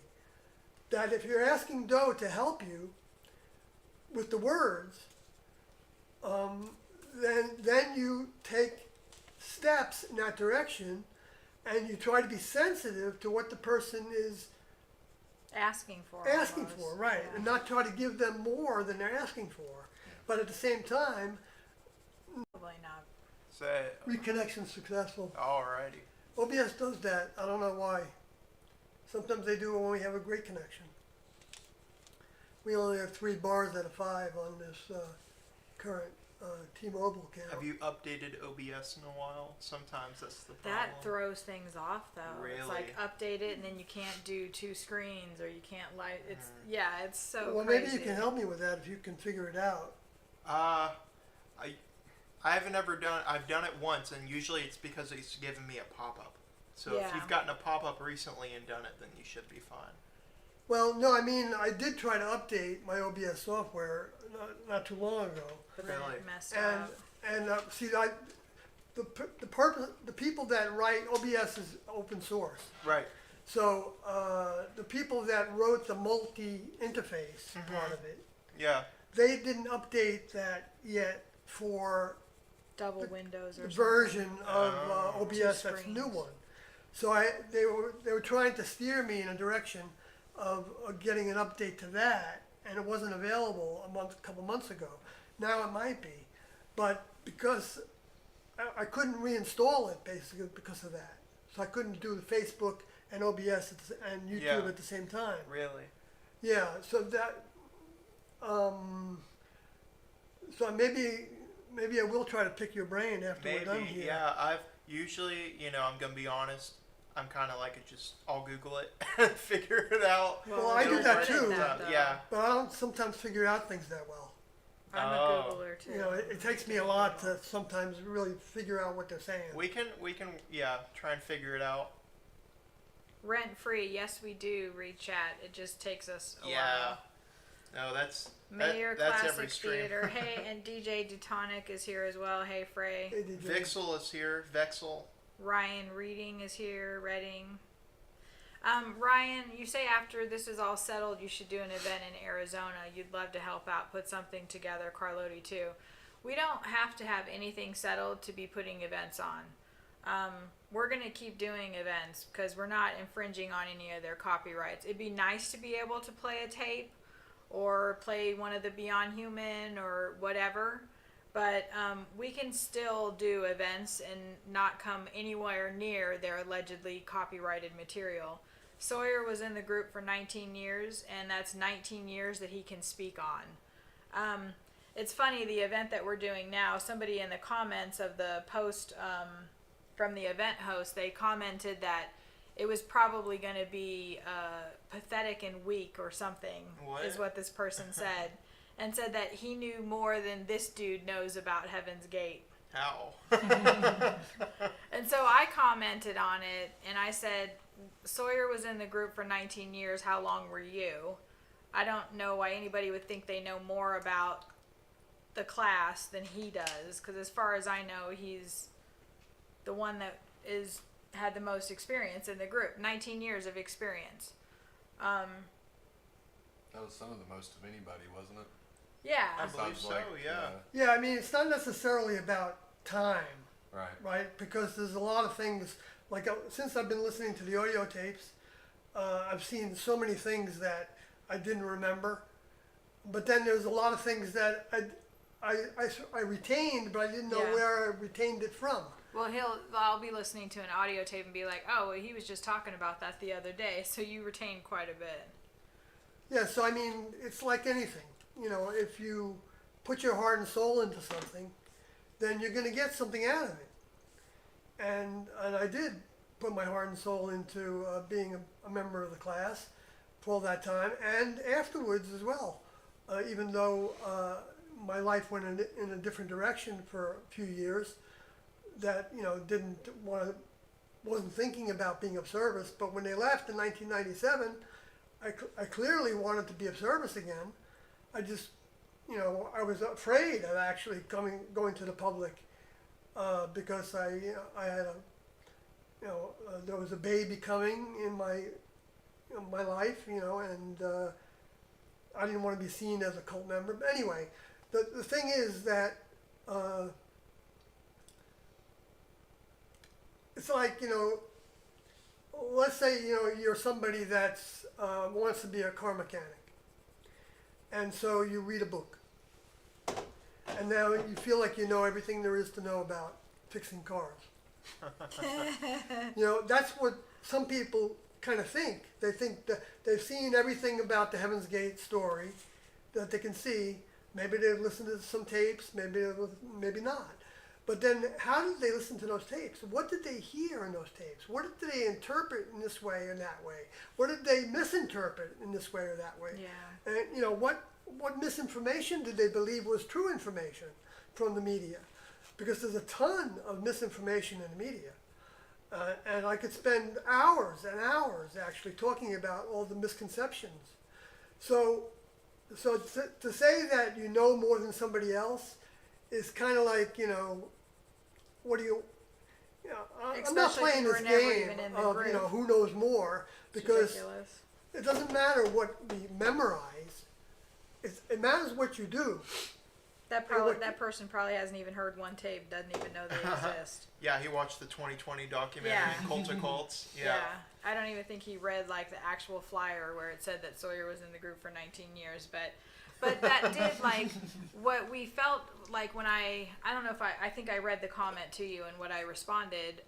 [SPEAKER 1] That if you're asking Doe to help you with the words, then you take steps in that direction, and you try to be sensitive to what the person is
[SPEAKER 3] Asking for.
[SPEAKER 1] asking
[SPEAKER 3] almost.
[SPEAKER 1] for, right?
[SPEAKER 3] Yeah.
[SPEAKER 1] And not try to give them more than they're asking for. But at the same time,
[SPEAKER 3] Probably not.
[SPEAKER 2] So,
[SPEAKER 1] reconnection's successful.
[SPEAKER 2] alrighty.
[SPEAKER 1] OBS does that. I don't know why. Sometimes they do it when we have a great connection. We only have 3 bars out of 5 on this current T-Mobile account.
[SPEAKER 2] Have you updated OBS in a while? Sometimes that's the problem.
[SPEAKER 3] That throws things off, though. It's like
[SPEAKER 2] Really?
[SPEAKER 3] update it, and then you can't do 2 screens, or you can't it's yeah, it's so
[SPEAKER 1] Well,
[SPEAKER 3] crazy.
[SPEAKER 1] maybe you can help me with that if you can figure it out.
[SPEAKER 2] I haven't ever done. I've done it once, and usually it's because it's given me a pop-up. So if
[SPEAKER 3] Yeah.
[SPEAKER 2] you've gotten a pop-up recently and done it, then you should be fine.
[SPEAKER 1] Well, no, I mean, I did try to update my OBS software not too long ago.
[SPEAKER 3] But then
[SPEAKER 2] Really?
[SPEAKER 3] it messed
[SPEAKER 1] And
[SPEAKER 3] up.
[SPEAKER 1] see, the people that write OBS is open source.
[SPEAKER 2] Right.
[SPEAKER 1] So the people that wrote the multi-interface part of it,
[SPEAKER 2] Yeah.
[SPEAKER 1] they didn't update that yet for
[SPEAKER 3] Double windows or
[SPEAKER 1] the
[SPEAKER 3] something.
[SPEAKER 1] version of
[SPEAKER 2] Oh.
[SPEAKER 1] OBS
[SPEAKER 3] Two
[SPEAKER 1] that's the new
[SPEAKER 3] screens.
[SPEAKER 1] one. So they were trying to steer me in a direction of getting an update to that, and it wasn't available a couple months ago. Now it might be, but because I couldn't reinstall it basically because of that, so I couldn't do the Facebook and OBS and YouTube
[SPEAKER 2] Yeah.
[SPEAKER 1] at the same time.
[SPEAKER 2] Really?
[SPEAKER 1] Yeah, so that, so maybe I will try to pick your brain after we're done
[SPEAKER 2] Maybe.
[SPEAKER 1] here.
[SPEAKER 2] Yeah. I've usually, I'm gonna be honest. I'm kind of like I'll Google it and figure it out.
[SPEAKER 1] Well, I do
[SPEAKER 2] It'll
[SPEAKER 1] that
[SPEAKER 2] work
[SPEAKER 1] too.
[SPEAKER 2] out. Yeah.
[SPEAKER 1] But I don't sometimes figure out things that well.
[SPEAKER 3] I'm
[SPEAKER 2] Oh.
[SPEAKER 3] a Googler too.
[SPEAKER 1] You know, it takes me a lot to sometimes really figure out what they're saying.
[SPEAKER 2] We can, try and figure it out.
[SPEAKER 3] Rent free, yes we do read chat. It just takes us a
[SPEAKER 2] Yeah.
[SPEAKER 3] while.
[SPEAKER 2] No, that's
[SPEAKER 3] Mayor
[SPEAKER 2] that's every
[SPEAKER 3] Classic
[SPEAKER 2] stream.
[SPEAKER 3] Theater. Hey, and DJ Dutonic is here as well. Hey, Frey.
[SPEAKER 1] Hey, DJ.
[SPEAKER 2] Vixel is here. Vexel.
[SPEAKER 3] Ryan Reading is here. Reading. Ryan, you say after this is all settled, you should do an event in Arizona. You'd love to help out, put something together. Carlotti too. We don't have to have anything settled to be putting events on. We're gonna keep doing events because we're not infringing on any of their copyrights. It'd be nice to be able to play a tape or play one of the Beyond Human or whatever, but we can still do events and not come anywhere near their allegedly copyrighted material. Sawyer was in the group for 19 years, and that's 19 years that he can speak on. It's funny, the event that we're doing now, somebody in the comments of the post from the event host, they commented that it was probably going to be pathetic and weak or something,
[SPEAKER 2] What?
[SPEAKER 3] is what this person said. And said that he knew more than this dude knows about Heaven's Gate.
[SPEAKER 2] How?
[SPEAKER 3] And so I commented on it, and I said, Sawyer was in the group for 19 years. How long were you? I don't know why anybody would think they know more about the class than he does, because as far as I know, he's the one that had the most experience in the group. 19 years of experience.
[SPEAKER 4] That was some of the most of anybody, wasn't it?
[SPEAKER 3] Yeah.
[SPEAKER 2] I believe
[SPEAKER 4] Sounds
[SPEAKER 2] so,
[SPEAKER 4] like,
[SPEAKER 2] yeah.
[SPEAKER 1] Yeah, I mean, it's not necessarily about time,
[SPEAKER 4] Right.
[SPEAKER 1] right? Because there's a lot of things, like since I've been listening to the audio tapes, I've seen so many things that I didn't remember. But then there's a lot of things that I retained, but I didn't know
[SPEAKER 3] Yeah.
[SPEAKER 1] where I retained it from.
[SPEAKER 3] Well, I'll be listening to an audio tape and be like, oh, well, he was just talking about that the other day, so you retained quite a bit.
[SPEAKER 1] Yeah, so I mean, it's like anything. You know, if you put your heart and soul into something, then you're going to get something out of it. And I did put my heart and soul into being a member of the class for all that time, and afterwards as well. Even though my life went in a different direction for a few years, that wasn't thinking about being of service. But when they left in 1997, I clearly wanted to be of service again. I just, I was afraid of actually going to the public because I had there was a baby coming in my life, and I didn't want to be seen as a cult member. But anyway, the thing is that it's like, let's say, you're somebody that's wants to be a car mechanic. And so you read a book. And now you feel like you know everything there is to know about fixing cars. That's what some people kind of think. They think that they've seen everything about the Heaven's Gate story that they can see. Maybe they've listened to some tapes, maybe not. But then how did they listen to those tapes? What did they hear in those tapes? What did they interpret in this way or that way? What did they misinterpret in this way or that way?
[SPEAKER 3] Yeah.
[SPEAKER 1] And what misinformation did they believe was true information from the media? Because there's a ton of misinformation in the media. And I could spend hours and hours actually talking about all the misconceptions. So to say that you know more than somebody else is kind of like, what do you, I'm not
[SPEAKER 3] Especially if
[SPEAKER 1] playing
[SPEAKER 3] you were
[SPEAKER 1] this
[SPEAKER 3] never
[SPEAKER 1] game
[SPEAKER 3] even in the
[SPEAKER 1] of,
[SPEAKER 3] group.
[SPEAKER 1] who knows more,
[SPEAKER 3] It's
[SPEAKER 1] because
[SPEAKER 3] ridiculous.
[SPEAKER 1] it doesn't matter what we memorize. it matters what you do.
[SPEAKER 3] That person probably hasn't even heard one tape, doesn't even know they exist.
[SPEAKER 2] Yeah, he watched the 2020 documentary,
[SPEAKER 3] Yeah.
[SPEAKER 2] Cult of Cults. Yeah.
[SPEAKER 3] I don't even think he read like the actual flyer where it said that Sawyer was in the group for 19 years, but that did like what we felt like when I don't know if I think I read the comment to you and what I responded.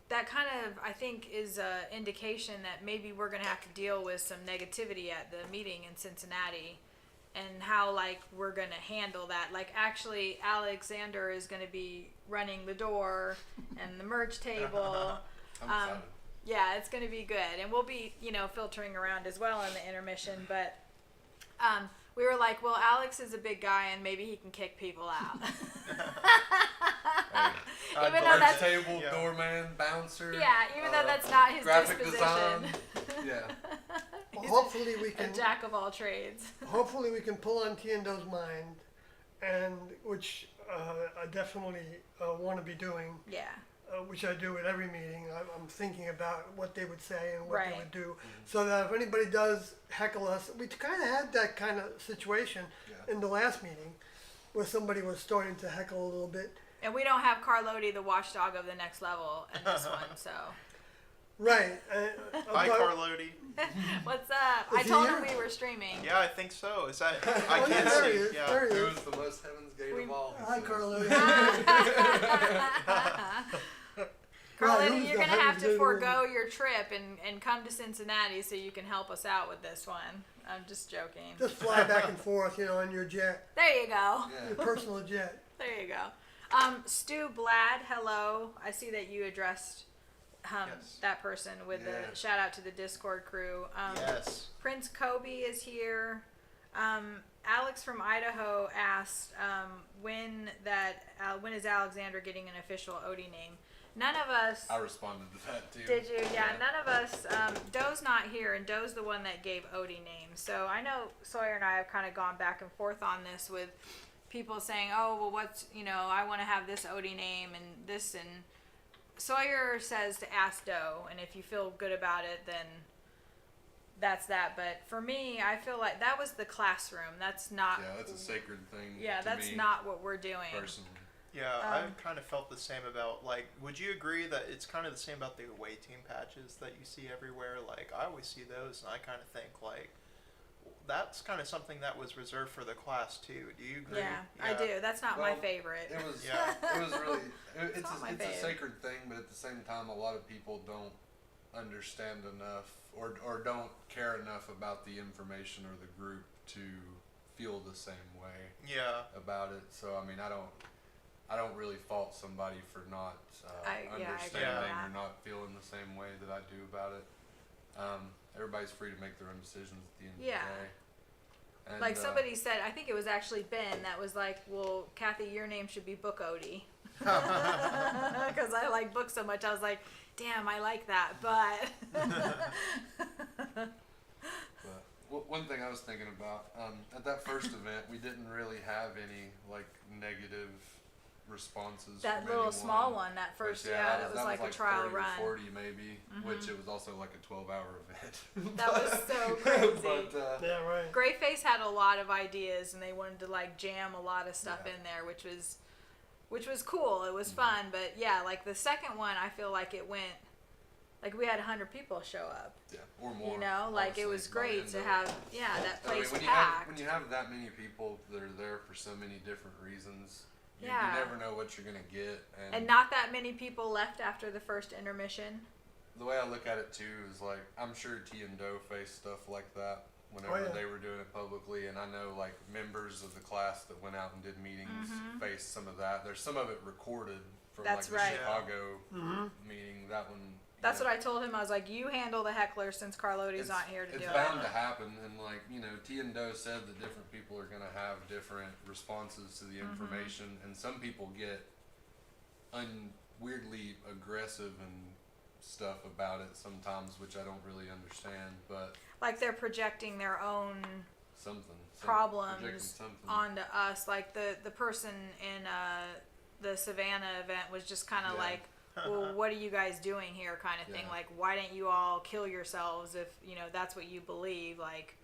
[SPEAKER 3] That kind of I think is a indication that maybe we're gonna have to deal with some negativity at the meeting in Cincinnati. And how like we're gonna handle that. Like actually, Alexander is gonna be running the door and the merch table.
[SPEAKER 4] I'm excited.
[SPEAKER 3] Yeah, it's gonna be good, and we'll be filtering around as well in the intermission. But we were like, well, Alex is a big guy, and maybe he can kick people out.
[SPEAKER 4] Hey,
[SPEAKER 3] Even though
[SPEAKER 4] merch
[SPEAKER 3] that's
[SPEAKER 4] table, doorman, bouncer.
[SPEAKER 3] even though that's not his
[SPEAKER 4] graphic
[SPEAKER 3] disposition.
[SPEAKER 4] design. Yeah.
[SPEAKER 1] Well, hopefully we
[SPEAKER 3] A
[SPEAKER 1] can.
[SPEAKER 3] jack of all trades.
[SPEAKER 1] Hopefully we can pull on Tiendo's mind, and which I definitely want to be doing.
[SPEAKER 3] Yeah.
[SPEAKER 1] Which I do at every meeting. I'm thinking about what they would say and what
[SPEAKER 3] Right.
[SPEAKER 1] they would do, so that if anybody does heckle us, we kind of had that kind of situation in the last meeting, where somebody was starting to heckle a little bit.
[SPEAKER 3] And we don't have Carlotti, the watchdog of the next level, in this one. So,
[SPEAKER 1] Right.
[SPEAKER 2] Hi,
[SPEAKER 1] but-
[SPEAKER 2] Carlotti.
[SPEAKER 3] what's up?
[SPEAKER 1] Is
[SPEAKER 3] I
[SPEAKER 1] he
[SPEAKER 3] told
[SPEAKER 1] here?
[SPEAKER 3] him we were streaming.
[SPEAKER 2] Yeah, I think so. Is that? I
[SPEAKER 1] Oh, yeah,
[SPEAKER 2] can't
[SPEAKER 1] there he
[SPEAKER 2] see.
[SPEAKER 1] is.
[SPEAKER 2] Yeah.
[SPEAKER 1] There he
[SPEAKER 4] It
[SPEAKER 1] is.
[SPEAKER 4] was the most Heaven's Gate
[SPEAKER 3] We-
[SPEAKER 4] of all.
[SPEAKER 1] Hi, Carlo.
[SPEAKER 3] Carlotti,
[SPEAKER 1] who's
[SPEAKER 3] you're
[SPEAKER 1] the
[SPEAKER 3] gonna have
[SPEAKER 1] Heaven's
[SPEAKER 3] to
[SPEAKER 1] Gate
[SPEAKER 3] forego your trip and come to Cincinnati so you can help us out with this one. I'm just joking.
[SPEAKER 1] Just fly back and forth, on your jet,
[SPEAKER 3] There you go.
[SPEAKER 4] Yeah.
[SPEAKER 1] your personal jet.
[SPEAKER 3] There you go. Stu Blad, hello. I see that you addressed
[SPEAKER 2] Yes.
[SPEAKER 3] that person with
[SPEAKER 4] Yeah.
[SPEAKER 3] the shout out to the Discord crew.
[SPEAKER 2] Yes.
[SPEAKER 3] Prince Kobe is here. Alex from Idaho asked when is Alexander getting an official Odie name? None of us.
[SPEAKER 4] I responded to that too.
[SPEAKER 3] Did you? Yeah, none of us. Doe's not here, and Doe's the one that gave Odie names. So I know Sawyer and I have kind of gone back and forth on this with people saying, "Oh, well, what's I want to have this Odie name and this," and Sawyer says to ask Doe, and if you feel good about it, then that's that. But for me, I feel like that was the classroom. That's not.
[SPEAKER 4] Yeah, that's a sacred thing.
[SPEAKER 3] Yeah,
[SPEAKER 4] to
[SPEAKER 3] that's
[SPEAKER 4] me,
[SPEAKER 3] not what we're doing.
[SPEAKER 4] personally.
[SPEAKER 2] Yeah, I kind of felt the same about, would you agree that it's kind of the same about the away team patches that you see everywhere? Like, I always see those, and I kind of think, that's kind of something that was reserved for the class, too. Do you agree?
[SPEAKER 3] Yeah, I do. That's not my
[SPEAKER 4] Well,
[SPEAKER 3] favorite.
[SPEAKER 4] It was.
[SPEAKER 2] Yeah.
[SPEAKER 4] It was really. It's
[SPEAKER 3] not my
[SPEAKER 4] a
[SPEAKER 3] fave.
[SPEAKER 4] sacred thing, but at the same time, a lot of people don't understand enough or don't care enough about the information or the group to feel the same way
[SPEAKER 2] Yeah.
[SPEAKER 4] about it. So I mean, I don't really fault somebody for not
[SPEAKER 3] I agree with
[SPEAKER 4] understanding
[SPEAKER 3] that.
[SPEAKER 4] or not feeling the same way that I do about it. Everybody's free to make their own decisions at the end
[SPEAKER 3] Yeah.
[SPEAKER 4] of the day. And,
[SPEAKER 3] Like somebody said, I think it was actually Ben that was like, "Well, Kathy, your name should be Book Odie," because I like books so much. I was like, "Damn, I like that," but
[SPEAKER 4] But one thing I was thinking about at that first event, we didn't really have any negative responses.
[SPEAKER 3] that
[SPEAKER 4] from
[SPEAKER 3] little
[SPEAKER 4] anyone.
[SPEAKER 3] small one, that first,
[SPEAKER 4] Which,
[SPEAKER 3] that was like a trial
[SPEAKER 4] 30 or
[SPEAKER 3] run.
[SPEAKER 4] 40 maybe, which it was also like a 12-hour event.
[SPEAKER 3] That was so crazy.
[SPEAKER 4] But,
[SPEAKER 1] Yeah, right.
[SPEAKER 3] Greyface had a lot of ideas, and they wanted to jam a lot of stuff
[SPEAKER 4] Yeah.
[SPEAKER 3] in there, which was cool. It was fun, but yeah, the second one, I feel like it went. We had 100 people show up.
[SPEAKER 4] yeah, or more.
[SPEAKER 3] It was
[SPEAKER 4] honestly, by the
[SPEAKER 3] great
[SPEAKER 4] end
[SPEAKER 3] to
[SPEAKER 4] of it.
[SPEAKER 3] have, that
[SPEAKER 4] I mean,
[SPEAKER 3] place
[SPEAKER 4] when
[SPEAKER 3] packed.
[SPEAKER 4] you have that many people that are there for so many different reasons, you
[SPEAKER 3] Yeah.
[SPEAKER 4] never know what you're gonna get.
[SPEAKER 3] And not that many people left after the first intermission.
[SPEAKER 4] The way I look at it too is I'm sure T and Doe faced stuff like that whenever
[SPEAKER 1] yeah.
[SPEAKER 4] they were doing it publicly, and I know members of the class that went out and did meetings faced some of that. There's some of it recorded from
[SPEAKER 3] That's
[SPEAKER 4] the
[SPEAKER 3] right.
[SPEAKER 4] Chicago
[SPEAKER 1] Mm-hmm.
[SPEAKER 4] meeting. That one.
[SPEAKER 3] That's what I told him. I was like, "You handle the heckler since Carlotti's not here to do
[SPEAKER 4] It's
[SPEAKER 3] it."
[SPEAKER 4] bound to happen, and T and Doe said that different people are gonna have different responses to the information, and some people get weirdly aggressive and stuff about it sometimes, which I don't really understand, but
[SPEAKER 3] Like they're projecting their own
[SPEAKER 4] something projecting
[SPEAKER 3] problems
[SPEAKER 4] something.
[SPEAKER 3] onto us. Like the person in the Savannah event was just kind of
[SPEAKER 4] Yeah.
[SPEAKER 3] like, "Well, what are you guys doing here?" kind of thing.
[SPEAKER 4] Yeah.
[SPEAKER 3] Like, why didn't you all kill yourselves if that's what you believe? Like,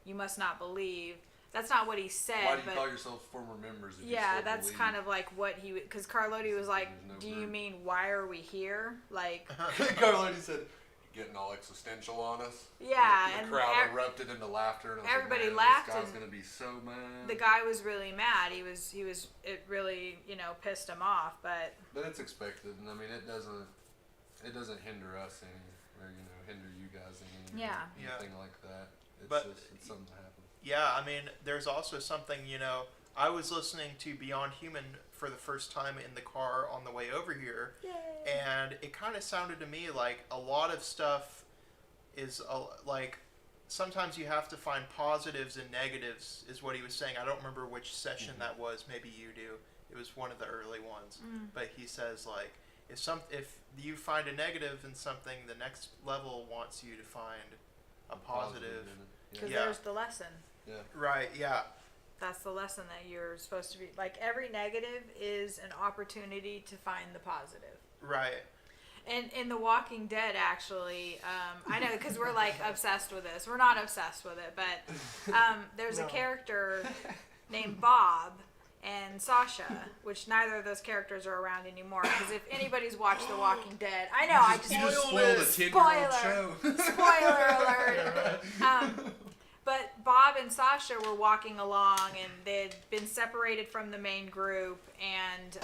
[SPEAKER 3] you must not believe. That's not what he said.
[SPEAKER 4] Why do you
[SPEAKER 3] but
[SPEAKER 4] call yourselves former members if you
[SPEAKER 3] yeah,
[SPEAKER 4] still
[SPEAKER 3] that's
[SPEAKER 4] believe?
[SPEAKER 3] kind of like what he, because Carlotti was like,
[SPEAKER 4] There's no
[SPEAKER 3] "Do you
[SPEAKER 4] group."
[SPEAKER 3] mean why are we here?" Like,
[SPEAKER 4] Carlotti said, getting all existential on us.
[SPEAKER 3] yeah,
[SPEAKER 4] The
[SPEAKER 3] and
[SPEAKER 4] crowd erupted into laughter, and I was
[SPEAKER 3] everybody
[SPEAKER 4] like, man,
[SPEAKER 3] laughed,
[SPEAKER 4] This guy's
[SPEAKER 3] and
[SPEAKER 4] gonna be so mad.
[SPEAKER 3] the guy was really mad. He was. It really, pissed him off. But
[SPEAKER 4] But it's expected, and I mean, it doesn't hinder us any, or hinder you guys any,
[SPEAKER 3] Yeah.
[SPEAKER 4] anything like that. It's
[SPEAKER 2] But-
[SPEAKER 4] just it's something that happens.
[SPEAKER 2] Yeah, I mean, there's also something, I was listening to Beyond Human for the first time in the car on the way over here, and it kind of sounded to me like a lot of stuff is like sometimes you have to find positives and negatives, is what he was saying. I don't remember which session that was. Maybe you do. It was one of the early ones. But he says like if you find a negative in something, the next level wants you to find a positive.
[SPEAKER 4] in it.
[SPEAKER 3] because
[SPEAKER 2] Yeah.
[SPEAKER 3] there's the lesson.
[SPEAKER 4] Yeah.
[SPEAKER 2] Right. Yeah.
[SPEAKER 3] That's the lesson that you're supposed to be. Like, every negative is an opportunity to find the positive.
[SPEAKER 2] Right.
[SPEAKER 3] And in The Walking Dead, actually, I know because we're like obsessed with this. We're not obsessed with it, but there's a
[SPEAKER 1] No.
[SPEAKER 3] character named Bob and Sasha, which neither of those characters are around anymore. Because if anybody's watched The Walking Dead, I know I just
[SPEAKER 4] You just
[SPEAKER 2] Spoiled
[SPEAKER 4] spoiled a
[SPEAKER 2] it.
[SPEAKER 4] 10-year-old
[SPEAKER 3] Spoiler.
[SPEAKER 4] show.
[SPEAKER 3] Spoiler alert. But Bob and Sasha were walking along, and they'd been separated from the main group, and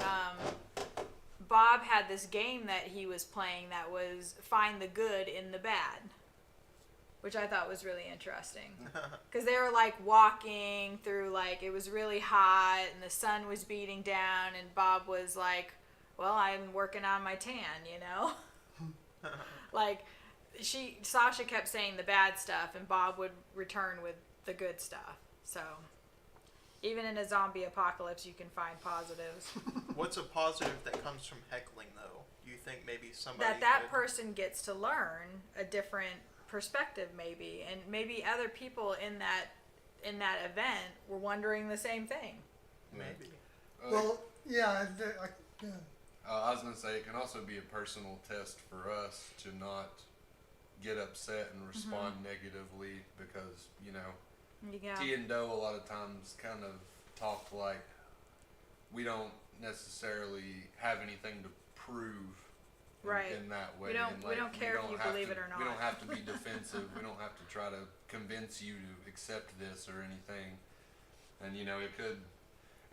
[SPEAKER 3] Bob had this game that he was playing that was find the good in the bad, which I thought was really interesting. Because they were like walking through, like, it was really hot and the sun was beating down, and Bob was like, well, I'm working on my tan, like, Sasha kept saying the bad stuff, and Bob would return with the good stuff. So even in a zombie apocalypse, you can find positives.
[SPEAKER 2] What's a positive that comes from heckling, though? Do you think maybe somebody
[SPEAKER 3] that
[SPEAKER 2] could-
[SPEAKER 3] person gets to learn a different perspective, maybe, and maybe other people in that event were wondering the same thing.
[SPEAKER 2] maybe?
[SPEAKER 1] Well, yeah, yeah.
[SPEAKER 4] I was gonna say it can also be a personal test for us to not get upset and respond negatively because
[SPEAKER 3] Yeah.
[SPEAKER 4] T and Doe a lot of times kind of talk like we don't necessarily have anything to prove
[SPEAKER 3] Right.
[SPEAKER 4] in that way.
[SPEAKER 3] We don't-
[SPEAKER 4] and,
[SPEAKER 3] we don't care if you
[SPEAKER 4] have
[SPEAKER 3] believe
[SPEAKER 4] to-
[SPEAKER 3] it or
[SPEAKER 4] We
[SPEAKER 3] not.
[SPEAKER 4] don't have to be defensive. We don't have to try to convince you to accept this or anything. And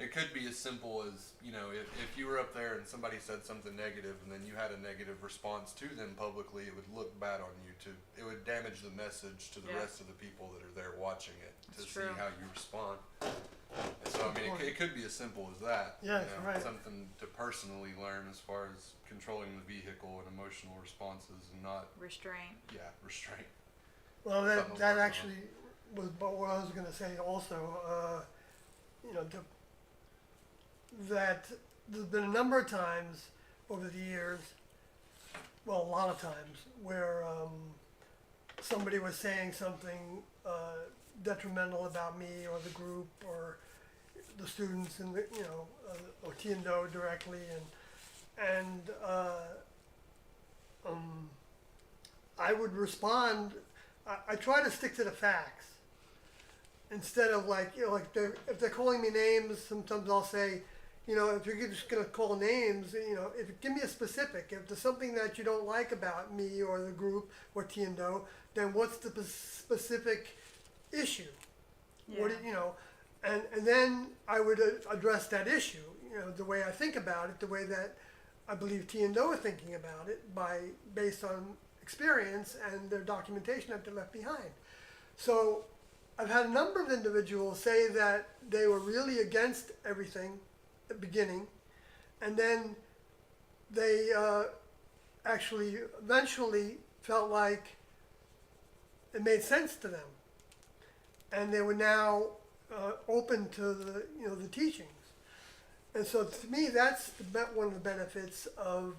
[SPEAKER 4] it could be as simple as if you were up there and somebody said something negative and then you had a negative response to them publicly, it would look bad on you. It would damage the message to the
[SPEAKER 3] Yeah.
[SPEAKER 4] rest of the people that are there watching it to
[SPEAKER 3] That's
[SPEAKER 4] see
[SPEAKER 3] true.
[SPEAKER 4] how you respond. And so I mean, it could be as simple as that.
[SPEAKER 1] Yes, right.
[SPEAKER 4] Something to personally learn as far as controlling the vehicle and emotional responses and not
[SPEAKER 3] Restraint.
[SPEAKER 4] restraint.
[SPEAKER 1] Well,
[SPEAKER 4] Something to
[SPEAKER 1] that
[SPEAKER 4] work on.
[SPEAKER 1] actually was what I was going to say also. That there's been a number of times over the years, well, a lot of times, where somebody was saying something detrimental about me or the group or the students and or T and Do directly, and I would respond. I try to stick to the facts instead of if they're calling me names. Sometimes I'll say, if you're just gonna call names, give me a specific. If there's something that you don't like about me or the group or T and Do, then what's the specific issue? What and then I would address that issue. The way I think about it, the way that I believe T and Do are thinking about it, based on experience and their documentation that they left behind. So I've had a number of individuals say that they were really against everything at the beginning, and then they actually eventually felt like it made sense to them, and they were now open to the teachings. And so to me, that's one of the benefits of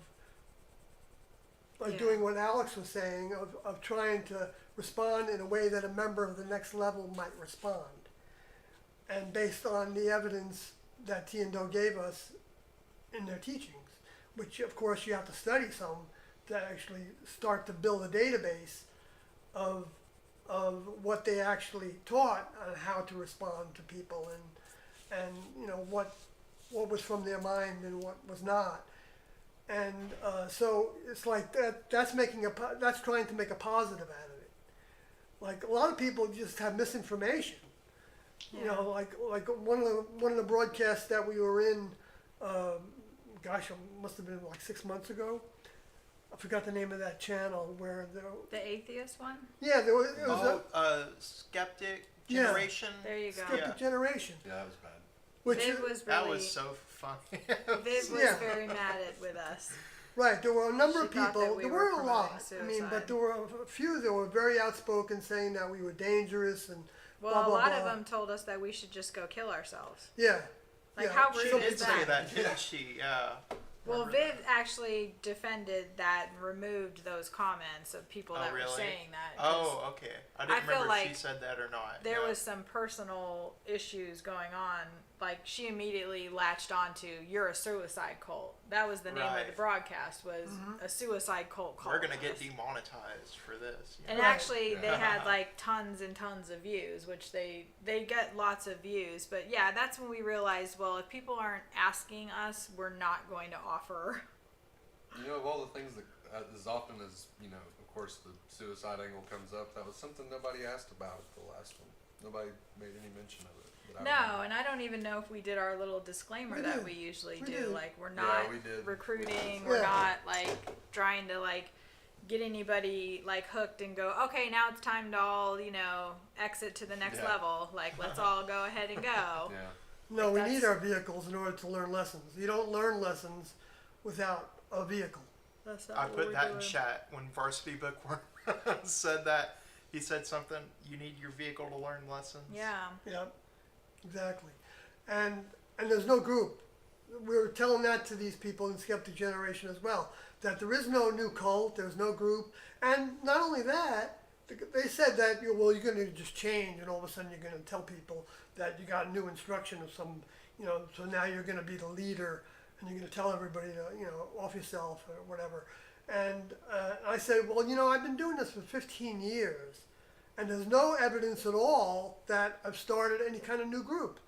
[SPEAKER 1] doing what Alex was saying, of trying to respond in a way that a member of the next level might respond. And based on the evidence that T and Do gave us in their teachings, which of course you have to study some to actually start to build a database of of what they actually taught on how to respond to people and you know what was from their mind and what was not. And so it's like that's trying to make a positive out of it. Like a lot of people just have misinformation. You know, like one of the broadcasts that we were in, gosh, it must have been like 6 months ago. I forgot the name of that channel where
[SPEAKER 3] The atheist one?
[SPEAKER 1] yeah, it was
[SPEAKER 2] Skeptic
[SPEAKER 1] Yeah.
[SPEAKER 2] Generation.
[SPEAKER 3] There you go.
[SPEAKER 1] Skeptic Generation,
[SPEAKER 4] Yeah, that was bad.
[SPEAKER 1] which
[SPEAKER 3] Viv was
[SPEAKER 2] That
[SPEAKER 3] really,
[SPEAKER 2] was so funny.
[SPEAKER 3] Viv was
[SPEAKER 1] Yeah.
[SPEAKER 3] very mad with us.
[SPEAKER 1] right. There were a number of
[SPEAKER 3] She thought that
[SPEAKER 1] people.
[SPEAKER 3] we
[SPEAKER 1] There
[SPEAKER 3] were
[SPEAKER 1] weren't a lot.
[SPEAKER 3] promoting
[SPEAKER 1] I mean,
[SPEAKER 3] suicide.
[SPEAKER 1] but there were a few that were very outspoken, saying that we were dangerous and
[SPEAKER 3] Well,
[SPEAKER 1] blah
[SPEAKER 3] a
[SPEAKER 1] blah
[SPEAKER 3] lot
[SPEAKER 1] blah.
[SPEAKER 3] of them told us that we should just go kill ourselves.
[SPEAKER 1] Yeah.
[SPEAKER 3] Like,
[SPEAKER 1] yeah.
[SPEAKER 3] how
[SPEAKER 2] She
[SPEAKER 3] rude
[SPEAKER 2] did
[SPEAKER 3] is
[SPEAKER 2] say
[SPEAKER 3] that?
[SPEAKER 2] that, didn't she? Yeah.
[SPEAKER 3] Well,
[SPEAKER 2] Remember
[SPEAKER 3] Viv actually defended that and removed those comments of people
[SPEAKER 2] Oh,
[SPEAKER 3] that
[SPEAKER 2] really?
[SPEAKER 3] were saying that. 'cause
[SPEAKER 2] Oh, okay. I didn't
[SPEAKER 3] I feel
[SPEAKER 2] remember if she
[SPEAKER 3] like
[SPEAKER 2] said that or not.
[SPEAKER 3] there
[SPEAKER 2] yeah.
[SPEAKER 3] was some personal issues going on. Like, she immediately latched onto, "You're a suicide cult." That was the name of the
[SPEAKER 2] Right.
[SPEAKER 3] broadcast, was a suicide cult call.
[SPEAKER 2] We're gonna get demonetized for this. you
[SPEAKER 3] And
[SPEAKER 2] know?
[SPEAKER 1] Right.
[SPEAKER 3] actually, they had like tons and tons of views, which they get lots of views. But yeah, that's when we realized, well, if people aren't asking us, we're not going to offer.
[SPEAKER 4] You know, of all the things that, as often as, you know, of course the suicide angle comes up, that was something nobody asked about at the last one. Nobody made any mention of it. that I
[SPEAKER 3] No,
[SPEAKER 4] remember.
[SPEAKER 3] and I don't even know if we did our little disclaimer
[SPEAKER 1] We
[SPEAKER 3] that
[SPEAKER 1] did.
[SPEAKER 3] we usually
[SPEAKER 1] We
[SPEAKER 3] do.
[SPEAKER 1] did.
[SPEAKER 3] Like, we're
[SPEAKER 4] Yeah,
[SPEAKER 3] not
[SPEAKER 4] we did.
[SPEAKER 3] recruiting.
[SPEAKER 1] Yeah.
[SPEAKER 3] We're not like trying to like get anybody like hooked and go, okay, now it's time to all, you know, exit to the next
[SPEAKER 4] Yeah.
[SPEAKER 3] level. Like, let's all go ahead and go.
[SPEAKER 4] Yeah.
[SPEAKER 1] No,
[SPEAKER 3] Like,
[SPEAKER 1] we
[SPEAKER 3] that's-
[SPEAKER 1] need our vehicles in order to learn lessons. You don't learn lessons without a vehicle.
[SPEAKER 3] That's not
[SPEAKER 2] I
[SPEAKER 3] what
[SPEAKER 2] put
[SPEAKER 3] we're
[SPEAKER 2] that in
[SPEAKER 3] doing.
[SPEAKER 2] chat when Varsity Bookworm said that. He said something. You need your vehicle to learn lessons.
[SPEAKER 3] Yeah.
[SPEAKER 1] Yeah, exactly. And there's no group. We were telling that to these people in Skeptic Generation as well, that there is no new cult, there's no group. And not only that, they said that, well, you're going to just change and all of a sudden you're going to tell people that you got new instruction of some, you know, so now you're going to be the leader and you're going to tell everybody to, you know, off yourself or whatever. And I said, well, you know, I've been doing this for 15 years and there's no evidence at all that I've started any kind of new group.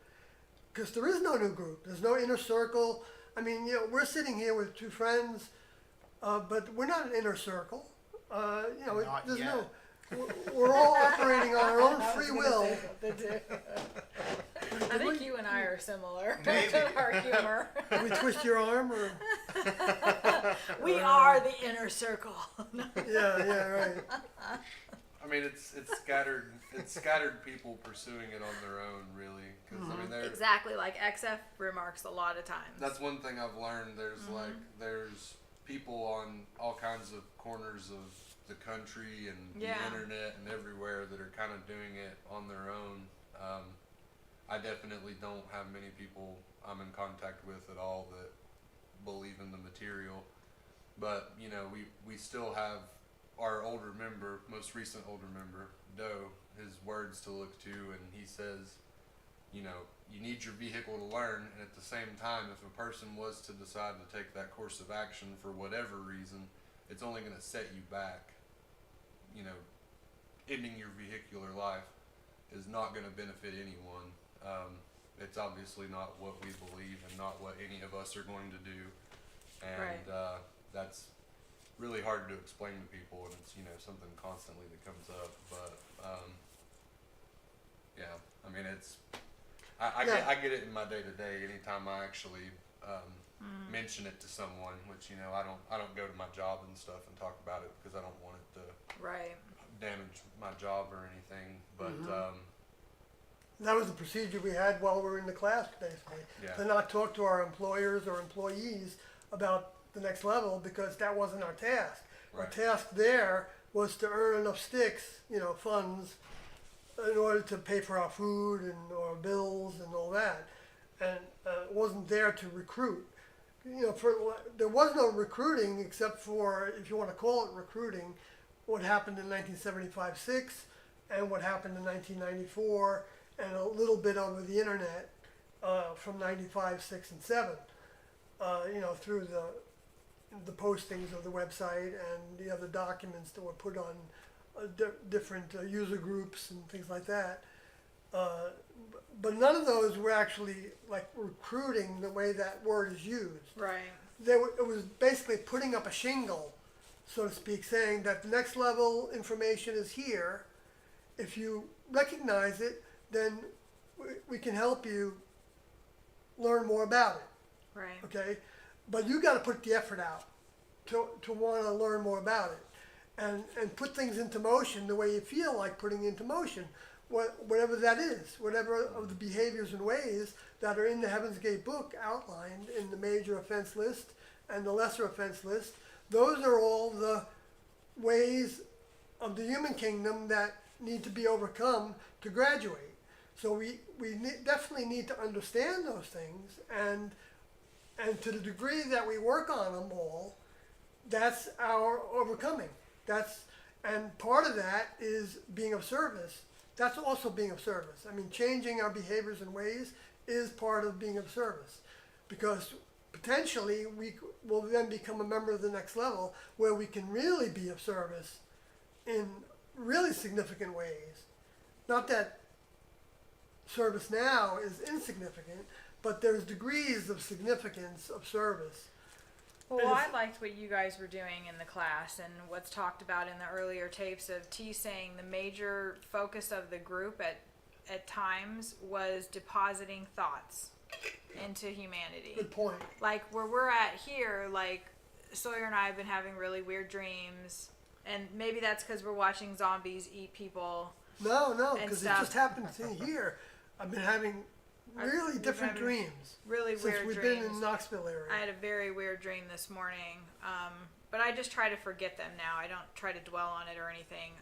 [SPEAKER 1] Because there is no new group. There's no inner circle. I mean, you know, we're sitting here with two friends, but we're not an inner circle. You know,
[SPEAKER 2] Not
[SPEAKER 1] there's
[SPEAKER 2] yet.
[SPEAKER 1] no. We're all operating on our own free will.
[SPEAKER 3] I think you and I are similar
[SPEAKER 2] Maybe.
[SPEAKER 3] in our humor.
[SPEAKER 1] We twist your arm, or
[SPEAKER 3] We are the inner circle.
[SPEAKER 1] yeah, right.
[SPEAKER 4] I mean, it's scattered people pursuing it on their own, really. Because I mean,
[SPEAKER 3] Exactly, like XF remarks a lot of times.
[SPEAKER 4] that's one thing I've learned. There's people on all kinds of corners of the country and
[SPEAKER 3] Yeah.
[SPEAKER 4] the internet and everywhere that are kind of doing it on their own. I definitely don't have many people I'm in contact with at all that believe in the material, but you know, we still have our older member, most recent older member, Doe, his words to look to, and he says, you know, you need your vehicle to learn, and at the same time, if a person was to decide to take that course of action for whatever reason, it's only going to set you back. You know, ending your vehicular life is not going to benefit anyone. It's obviously not what we believe and not what any of us are going to do, and
[SPEAKER 3] Right.
[SPEAKER 4] That's really hard to explain to people, and it's, you know, something constantly that comes up. But yeah, I mean, it's I get it in my day to day. Anytime I actually mention it to someone, which, you know, I don't go to my job and stuff and talk about it because I don't want it to
[SPEAKER 3] Right.
[SPEAKER 4] damage my job or anything. But
[SPEAKER 1] That was the procedure we had while we were in the class, basically.
[SPEAKER 4] Yeah.
[SPEAKER 1] To not talk to our employers or employees about the next level because that wasn't our task. Our
[SPEAKER 4] Right.
[SPEAKER 1] task there was to earn enough sticks, you know, funds, in order to pay for our food and our bills and all that. And it wasn't there to recruit. You know, there was no recruiting except for, if you want to call it recruiting, what happened in 1975-6 and what happened in 1994 and a little bit over the internet from 95, 6, and 7. You know, through the postings of the website and the other documents that were put on different user groups and things like that. But none of those were actually like recruiting the way that word is used.
[SPEAKER 3] Right.
[SPEAKER 1] It was basically putting up a shingle, so to speak, saying that the next level information is here. If you recognize it, then we can help you learn more about it.
[SPEAKER 3] Right.
[SPEAKER 1] Okay, but you got to put the effort out to want to learn more about it, and put things into motion the way you feel like putting into motion, whatever that is, whatever of the behaviors and ways that are in the Heaven's Gate book outlined in the major offense list and the lesser offense list. Those are all the ways of the human kingdom that need to be overcome to graduate. So we definitely need to understand those things, and to the degree that we work on them all, that's our overcoming. And part of that is being of service. That's also being of service. I mean, changing our behaviors and ways is part of being of service, because potentially we will then become a member of the next level where we can really be of service in really significant ways. Not that service now is insignificant, but there's degrees of significance of service.
[SPEAKER 3] Well, I liked what you guys were doing in the class and what's talked about in the earlier tapes of T saying the major focus of the group at times was depositing thoughts into humanity.
[SPEAKER 1] Good point.
[SPEAKER 3] Like where we're at here, like Sawyer and I have been having really weird dreams, and maybe that's because we're watching zombies eat people.
[SPEAKER 1] No,
[SPEAKER 3] and
[SPEAKER 1] because it
[SPEAKER 3] stuff.
[SPEAKER 1] just happened to here. I've been having really
[SPEAKER 3] We've
[SPEAKER 1] different
[SPEAKER 3] having
[SPEAKER 1] dreams
[SPEAKER 3] Really
[SPEAKER 1] since
[SPEAKER 3] weird
[SPEAKER 1] we've
[SPEAKER 3] dreams.
[SPEAKER 1] been in the Knoxville area.
[SPEAKER 3] I had a very weird dream this morning, but I just try to forget them now. I don't try to dwell on it or anything.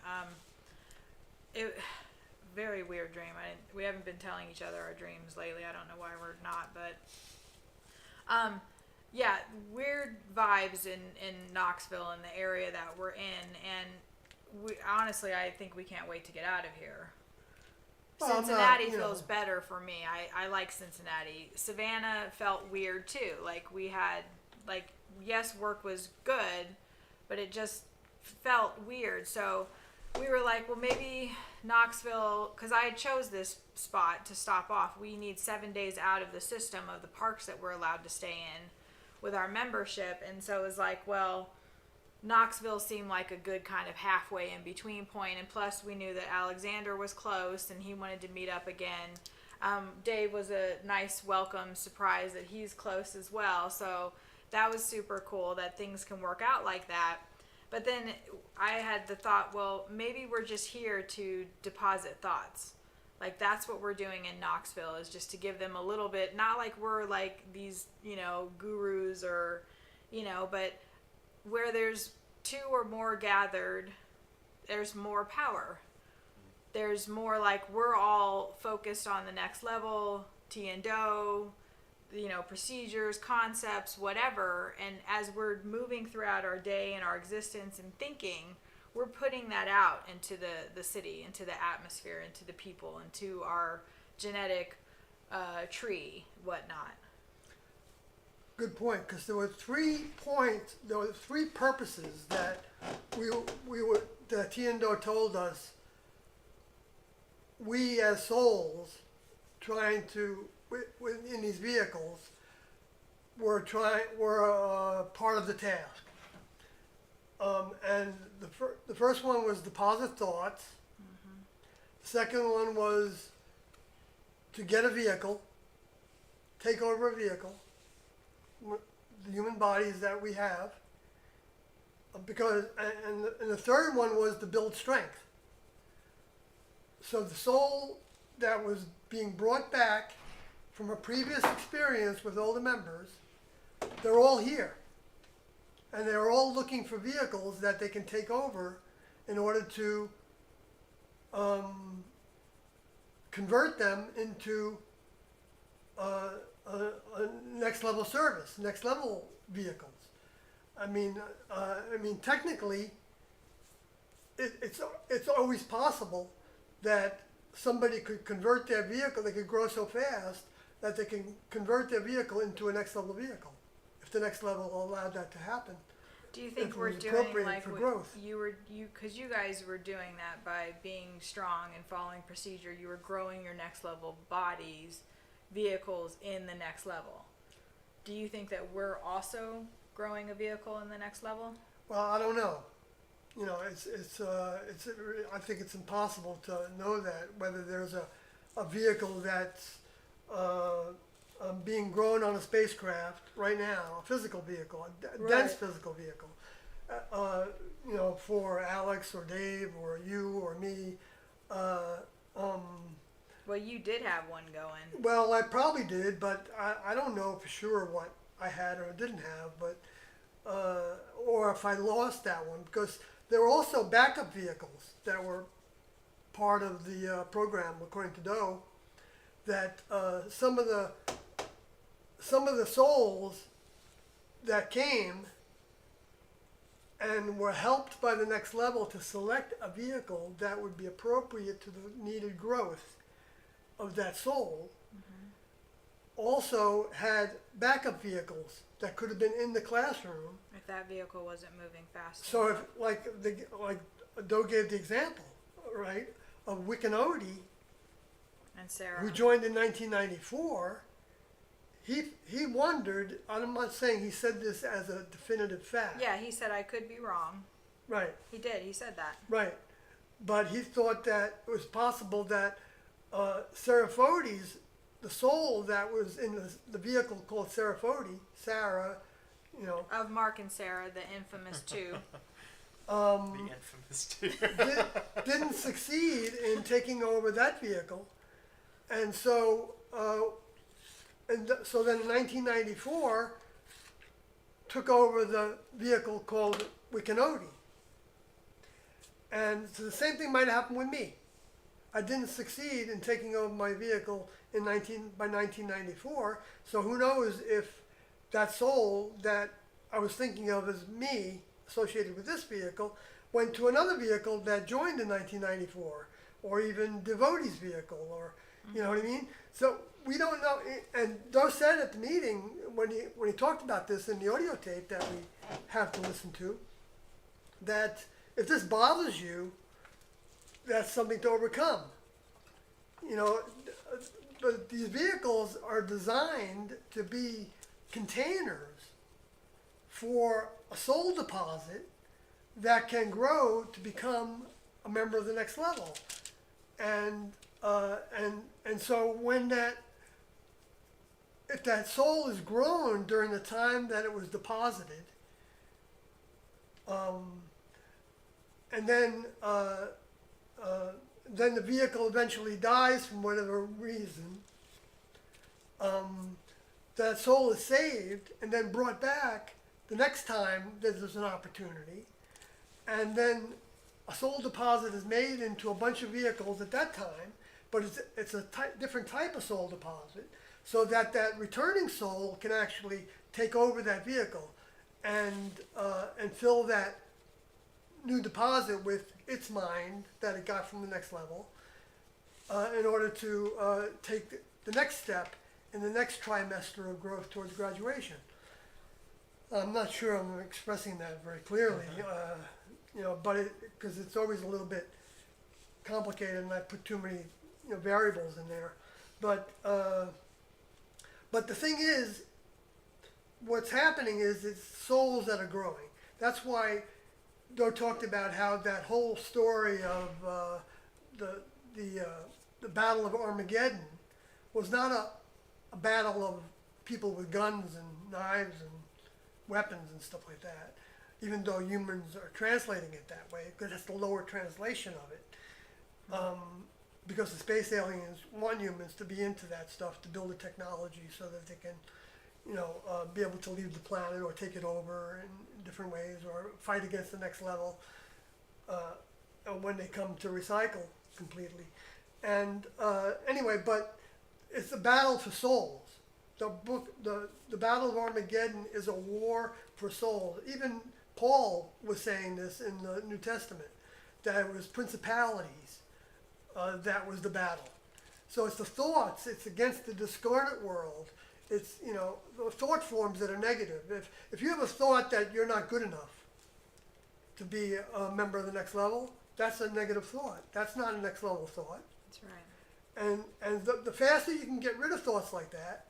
[SPEAKER 3] Very weird dream. We haven't been telling each other our dreams lately. I don't know why we're not, but yeah, weird vibes in Knoxville and the area that we're in, and honestly, I think we can't wait to get out of here.
[SPEAKER 1] Well,
[SPEAKER 3] Cincinnati
[SPEAKER 1] no,
[SPEAKER 3] feels better for me. I like Cincinnati. Savannah felt weird too. Like we had, yes, work was good, but it just felt weird. So we were like, well, maybe Knoxville, because I chose this spot to stop off. We need 7 days out of the system of the parks that we're allowed to stay in with our membership. And so it was like, well, Knoxville seemed like a good kind of halfway in between point, and plus we knew that Alexander was close and he wanted to meet up again. Dave was a nice welcome surprise that he's close as well, so that was super cool that things can work out like that. But then I had the thought, well, maybe we're just here to deposit thoughts. Like that's what we're doing in Knoxville, is just to give them a little bit, not like we're like these, gurus or, but where there's two or more gathered, there's more power. There's more like we're all focused on the next level, T and Do, procedures, concepts, whatever. And as we're moving throughout our day and our existence and thinking, we're putting that out into the city, into the atmosphere, into the people, into our genetic tree, whatnot.
[SPEAKER 1] Good point, because there were 3 purposes that that Tiendo told us. We as souls, trying to in these vehicles, were part of the task. And the first one was deposit thoughts. Mm-hmm. The second one was to get a vehicle, take over a vehicle. The human bodies that we have, because and the third one was to build strength. So the soul that was being brought back from a previous experience with all the members, they're all here, and they're all looking for vehicles that they can take over in order to convert them into next level service, next level vehicles. I mean, technically, it's always possible that somebody could convert their vehicle. They could grow so fast that they can convert their vehicle into a next level vehicle, if the next level allowed that to happen.
[SPEAKER 3] Do you think
[SPEAKER 1] if it
[SPEAKER 3] we're
[SPEAKER 1] was
[SPEAKER 3] doing
[SPEAKER 1] appropriate
[SPEAKER 3] like
[SPEAKER 1] for
[SPEAKER 3] what
[SPEAKER 1] growth.
[SPEAKER 3] because you guys were doing that by being strong and following procedure? You were growing your next level bodies, vehicles in the next level. Do you think that we're also growing a vehicle in the next level?
[SPEAKER 1] Well, I don't know. You know, I think it's impossible to know that, whether there's a vehicle that's being grown on a spacecraft right now, a physical vehicle, a dense
[SPEAKER 3] Right.
[SPEAKER 1] physical vehicle. You know, for Alex or Dave or you or me.
[SPEAKER 3] Well, you did have one going.
[SPEAKER 1] Well, I probably did, but I don't know for sure what I had or didn't have, but or if I lost that one, because there were also backup vehicles that were part of the program, according to Doe, that some of the souls that came and were helped by the next level to select a vehicle that would be appropriate to the needed growth of that soul, also had backup vehicles that could have been in the classroom.
[SPEAKER 3] If that vehicle wasn't moving fast.
[SPEAKER 1] So if like Doe gave the example, right, of Wicanodi,
[SPEAKER 3] And Sarah.
[SPEAKER 1] who joined in 1994, he wondered. I'm not saying he said this as a definitive fact.
[SPEAKER 3] Yeah, he said I could be wrong.
[SPEAKER 1] Right.
[SPEAKER 3] He did. He said that.
[SPEAKER 1] Right. But he thought that it was possible that Seraphotes, the soul that was in the vehicle called Seraphote, Sarah, you know,
[SPEAKER 3] Of Mark and Sarah, the infamous two.
[SPEAKER 2] The infamous two.
[SPEAKER 1] didn't succeed in taking over that vehicle. And so, so then in 1994, took over the vehicle called Wicanodi. And so the same thing might happen with me. I didn't succeed in taking over my vehicle by 1994. So who knows if that soul that I was thinking of as me, associated with this vehicle, went to another vehicle that joined in 1994, or even Devotee's vehicle, or you know what I mean. So we don't know. And Doe said at the meeting when he talked about this in the audio tape that we have to listen to, that if this bothers you, that's something to overcome. You know, but these vehicles are designed to be containers for a soul deposit that can grow to become a member of the next level. And so when if that soul is grown during the time that it was deposited, and then the vehicle eventually dies from whatever reason, that soul is saved and then brought back the next time that there's an opportunity, and then a soul deposit is made into a bunch of vehicles at that time, but it's a different type of soul deposit, so that returning soul can actually take over that vehicle and fill that new deposit with its mind that it got from the next level, in order to take the next step in the next trimester of growth towards graduation. I'm not sure I'm expressing that very clearly, you know, but because it's always a little bit complicated and I put too many variables in there. But the thing is, what's happening is it's souls that are growing. That's why Doe talked about how that whole story of the Battle of Armageddon was not a battle of people with guns and knives and weapons and stuff like that, even though humans are translating it that way, because that's the lower translation of it. Because the space aliens want humans to be into that stuff, to build a technology so that they can, be able to leave the planet or take it over in different ways, or fight against the next level when they come to recycle completely. And anyway, but it's a battle for souls. The Battle of Armageddon is a war for souls. Even Paul was saying this in the New Testament, that it was principalities that was the battle. So it's the thoughts. It's against the discordant world. It's the thought forms that are negative. If you have a thought that you're not good enough, to be a member of the next level, that's a negative thought. That's not a next level thought.
[SPEAKER 3] That's right.
[SPEAKER 1] And the faster you can get rid of thoughts like that,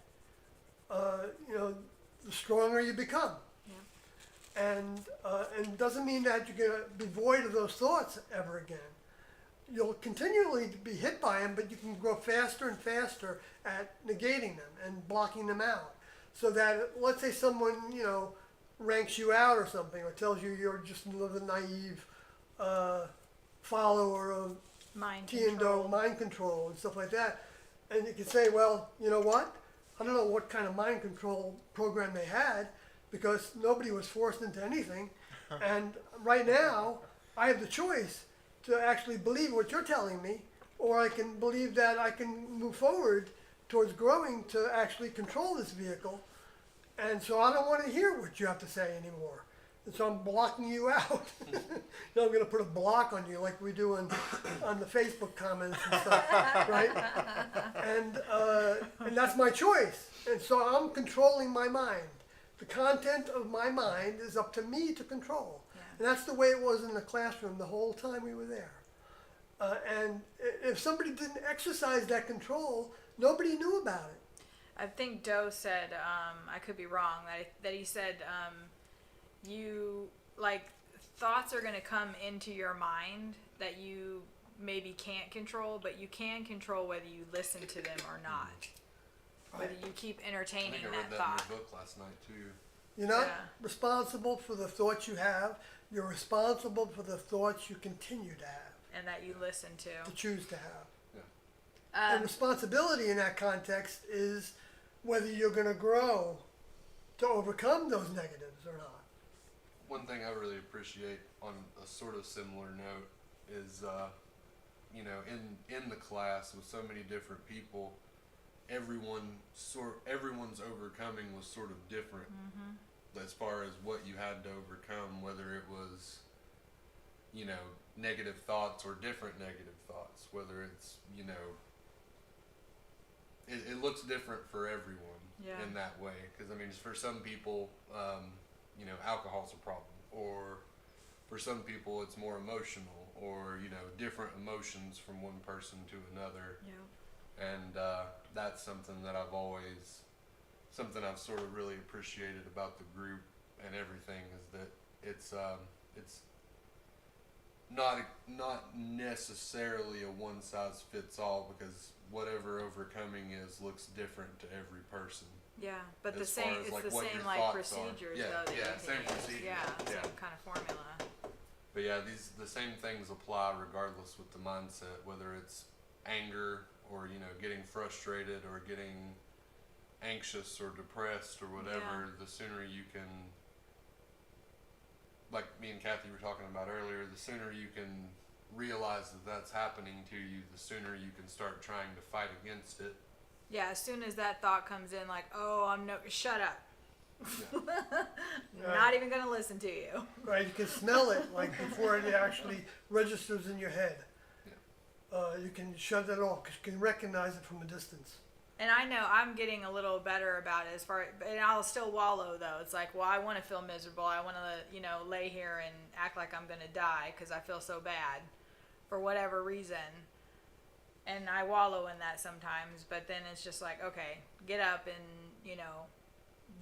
[SPEAKER 1] you know, the stronger you become.
[SPEAKER 3] Yeah.
[SPEAKER 1] And doesn't mean that you're gonna be void of those thoughts ever again. You'll continually be hit by them, but you can grow faster and faster at negating them and blocking them out. So that, let's say someone, you know, ranks you out or something, or tells you you're just another naive follower of
[SPEAKER 3] Mind
[SPEAKER 1] T&O
[SPEAKER 3] control.
[SPEAKER 1] mind control and stuff like that. And you can say, well, you know what? I don't know what kind of mind control program they had, because nobody was forced into anything. And right now, I have the choice to actually believe what you're telling me, or I can believe that I can move forward towards growing to actually control this vehicle. And so I don't want to hear what you have to say anymore. And so I'm blocking you out. So I'm going to put a block on you like we do on the Facebook comments and stuff, right? And that's my choice. And so I'm controlling my mind. The content of my mind is up to me to control.
[SPEAKER 3] Yeah.
[SPEAKER 1] And that's the way it was in the classroom the whole time we were there. And if somebody didn't exercise that control, nobody knew about it.
[SPEAKER 3] I think Doe said, I could be wrong, that he said, you, like, thoughts are going to come into your mind that you maybe can't control, but you can control whether you listen to them or not. Whether you keep
[SPEAKER 4] I
[SPEAKER 3] entertaining
[SPEAKER 4] think I read
[SPEAKER 3] that
[SPEAKER 4] that
[SPEAKER 3] thought.
[SPEAKER 4] in your book last night too.
[SPEAKER 1] You're not
[SPEAKER 3] Yeah.
[SPEAKER 1] responsible for the thoughts you have. You're responsible for the thoughts you continue to have,
[SPEAKER 3] And that you listen
[SPEAKER 1] to
[SPEAKER 3] to.
[SPEAKER 1] choose to have. And
[SPEAKER 3] Um,
[SPEAKER 1] responsibility in that context is whether you're going to grow to overcome those negatives or not.
[SPEAKER 4] One thing I really appreciate on a sort of similar note is, you know, in the class with so many different people, everyone's overcoming was sort of different as far as what you had to overcome, whether it was, you know, negative thoughts or different negative thoughts, whether it's, you know, it looks different for everyone
[SPEAKER 3] Yeah.
[SPEAKER 4] in that way. Because, I mean, for some people, you know, alcohol's a problem. Or for some people, it's more emotional, or, you know, different emotions from one person to another.
[SPEAKER 3] yeah.
[SPEAKER 4] And that's something that I've sort of really appreciated about the group and everything, is that it's not necessarily a one size fits all, because whatever overcoming is looks different to every person.
[SPEAKER 3] Yeah, but the
[SPEAKER 4] As far
[SPEAKER 3] same,
[SPEAKER 4] as,
[SPEAKER 3] it's
[SPEAKER 4] like,
[SPEAKER 3] the
[SPEAKER 4] what
[SPEAKER 3] same
[SPEAKER 4] your
[SPEAKER 3] like
[SPEAKER 4] thoughts are.
[SPEAKER 3] procedures
[SPEAKER 4] Yeah,
[SPEAKER 3] though that
[SPEAKER 4] yeah,
[SPEAKER 3] you
[SPEAKER 4] same
[SPEAKER 3] can use.
[SPEAKER 4] procedure,
[SPEAKER 3] Yeah,
[SPEAKER 4] yeah.
[SPEAKER 3] same kind of formula.
[SPEAKER 4] But yeah, the same things apply regardless with the mindset, whether it's anger or, you know, getting frustrated or getting anxious or depressed or whatever.
[SPEAKER 3] Yeah.
[SPEAKER 4] The sooner you can, like me and Kathy were talking about earlier, the sooner you can realize that that's happening to you, the sooner you can start trying to fight against it.
[SPEAKER 3] Yeah, as soon as that thought comes in, like, oh, shut up.
[SPEAKER 1] Yeah.
[SPEAKER 3] Not even gonna listen to you.
[SPEAKER 1] Right? You can smell it like before it actually registers in your head. You can shut that off because you can recognize it from a distance.
[SPEAKER 3] And I know I'm getting a little better about it and I'll still wallow though. It's like, well, I want to feel miserable. I want to, you know, lay here and act like I'm going to die because I feel so bad for whatever reason. And I wallow in that sometimes, but then it's just like, okay, get up and, you know,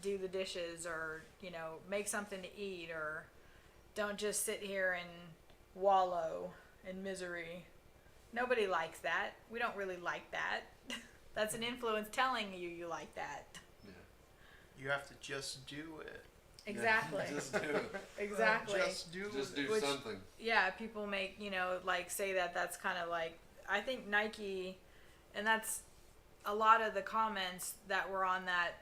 [SPEAKER 3] do the dishes, or, you know, make something to eat, or don't just sit here and wallow in misery. Nobody likes that. We don't really like that. That's an influence telling you like that.
[SPEAKER 4] Yeah.
[SPEAKER 2] You have to just do it.
[SPEAKER 3] Exactly.
[SPEAKER 4] Just do it.
[SPEAKER 3] Exactly.
[SPEAKER 2] Just do
[SPEAKER 4] Just
[SPEAKER 2] it.
[SPEAKER 4] do
[SPEAKER 3] Which-
[SPEAKER 4] something.
[SPEAKER 3] Yeah, people make, you know, like say that's kind of like, I think Nike, and that's a lot of the comments that were on that,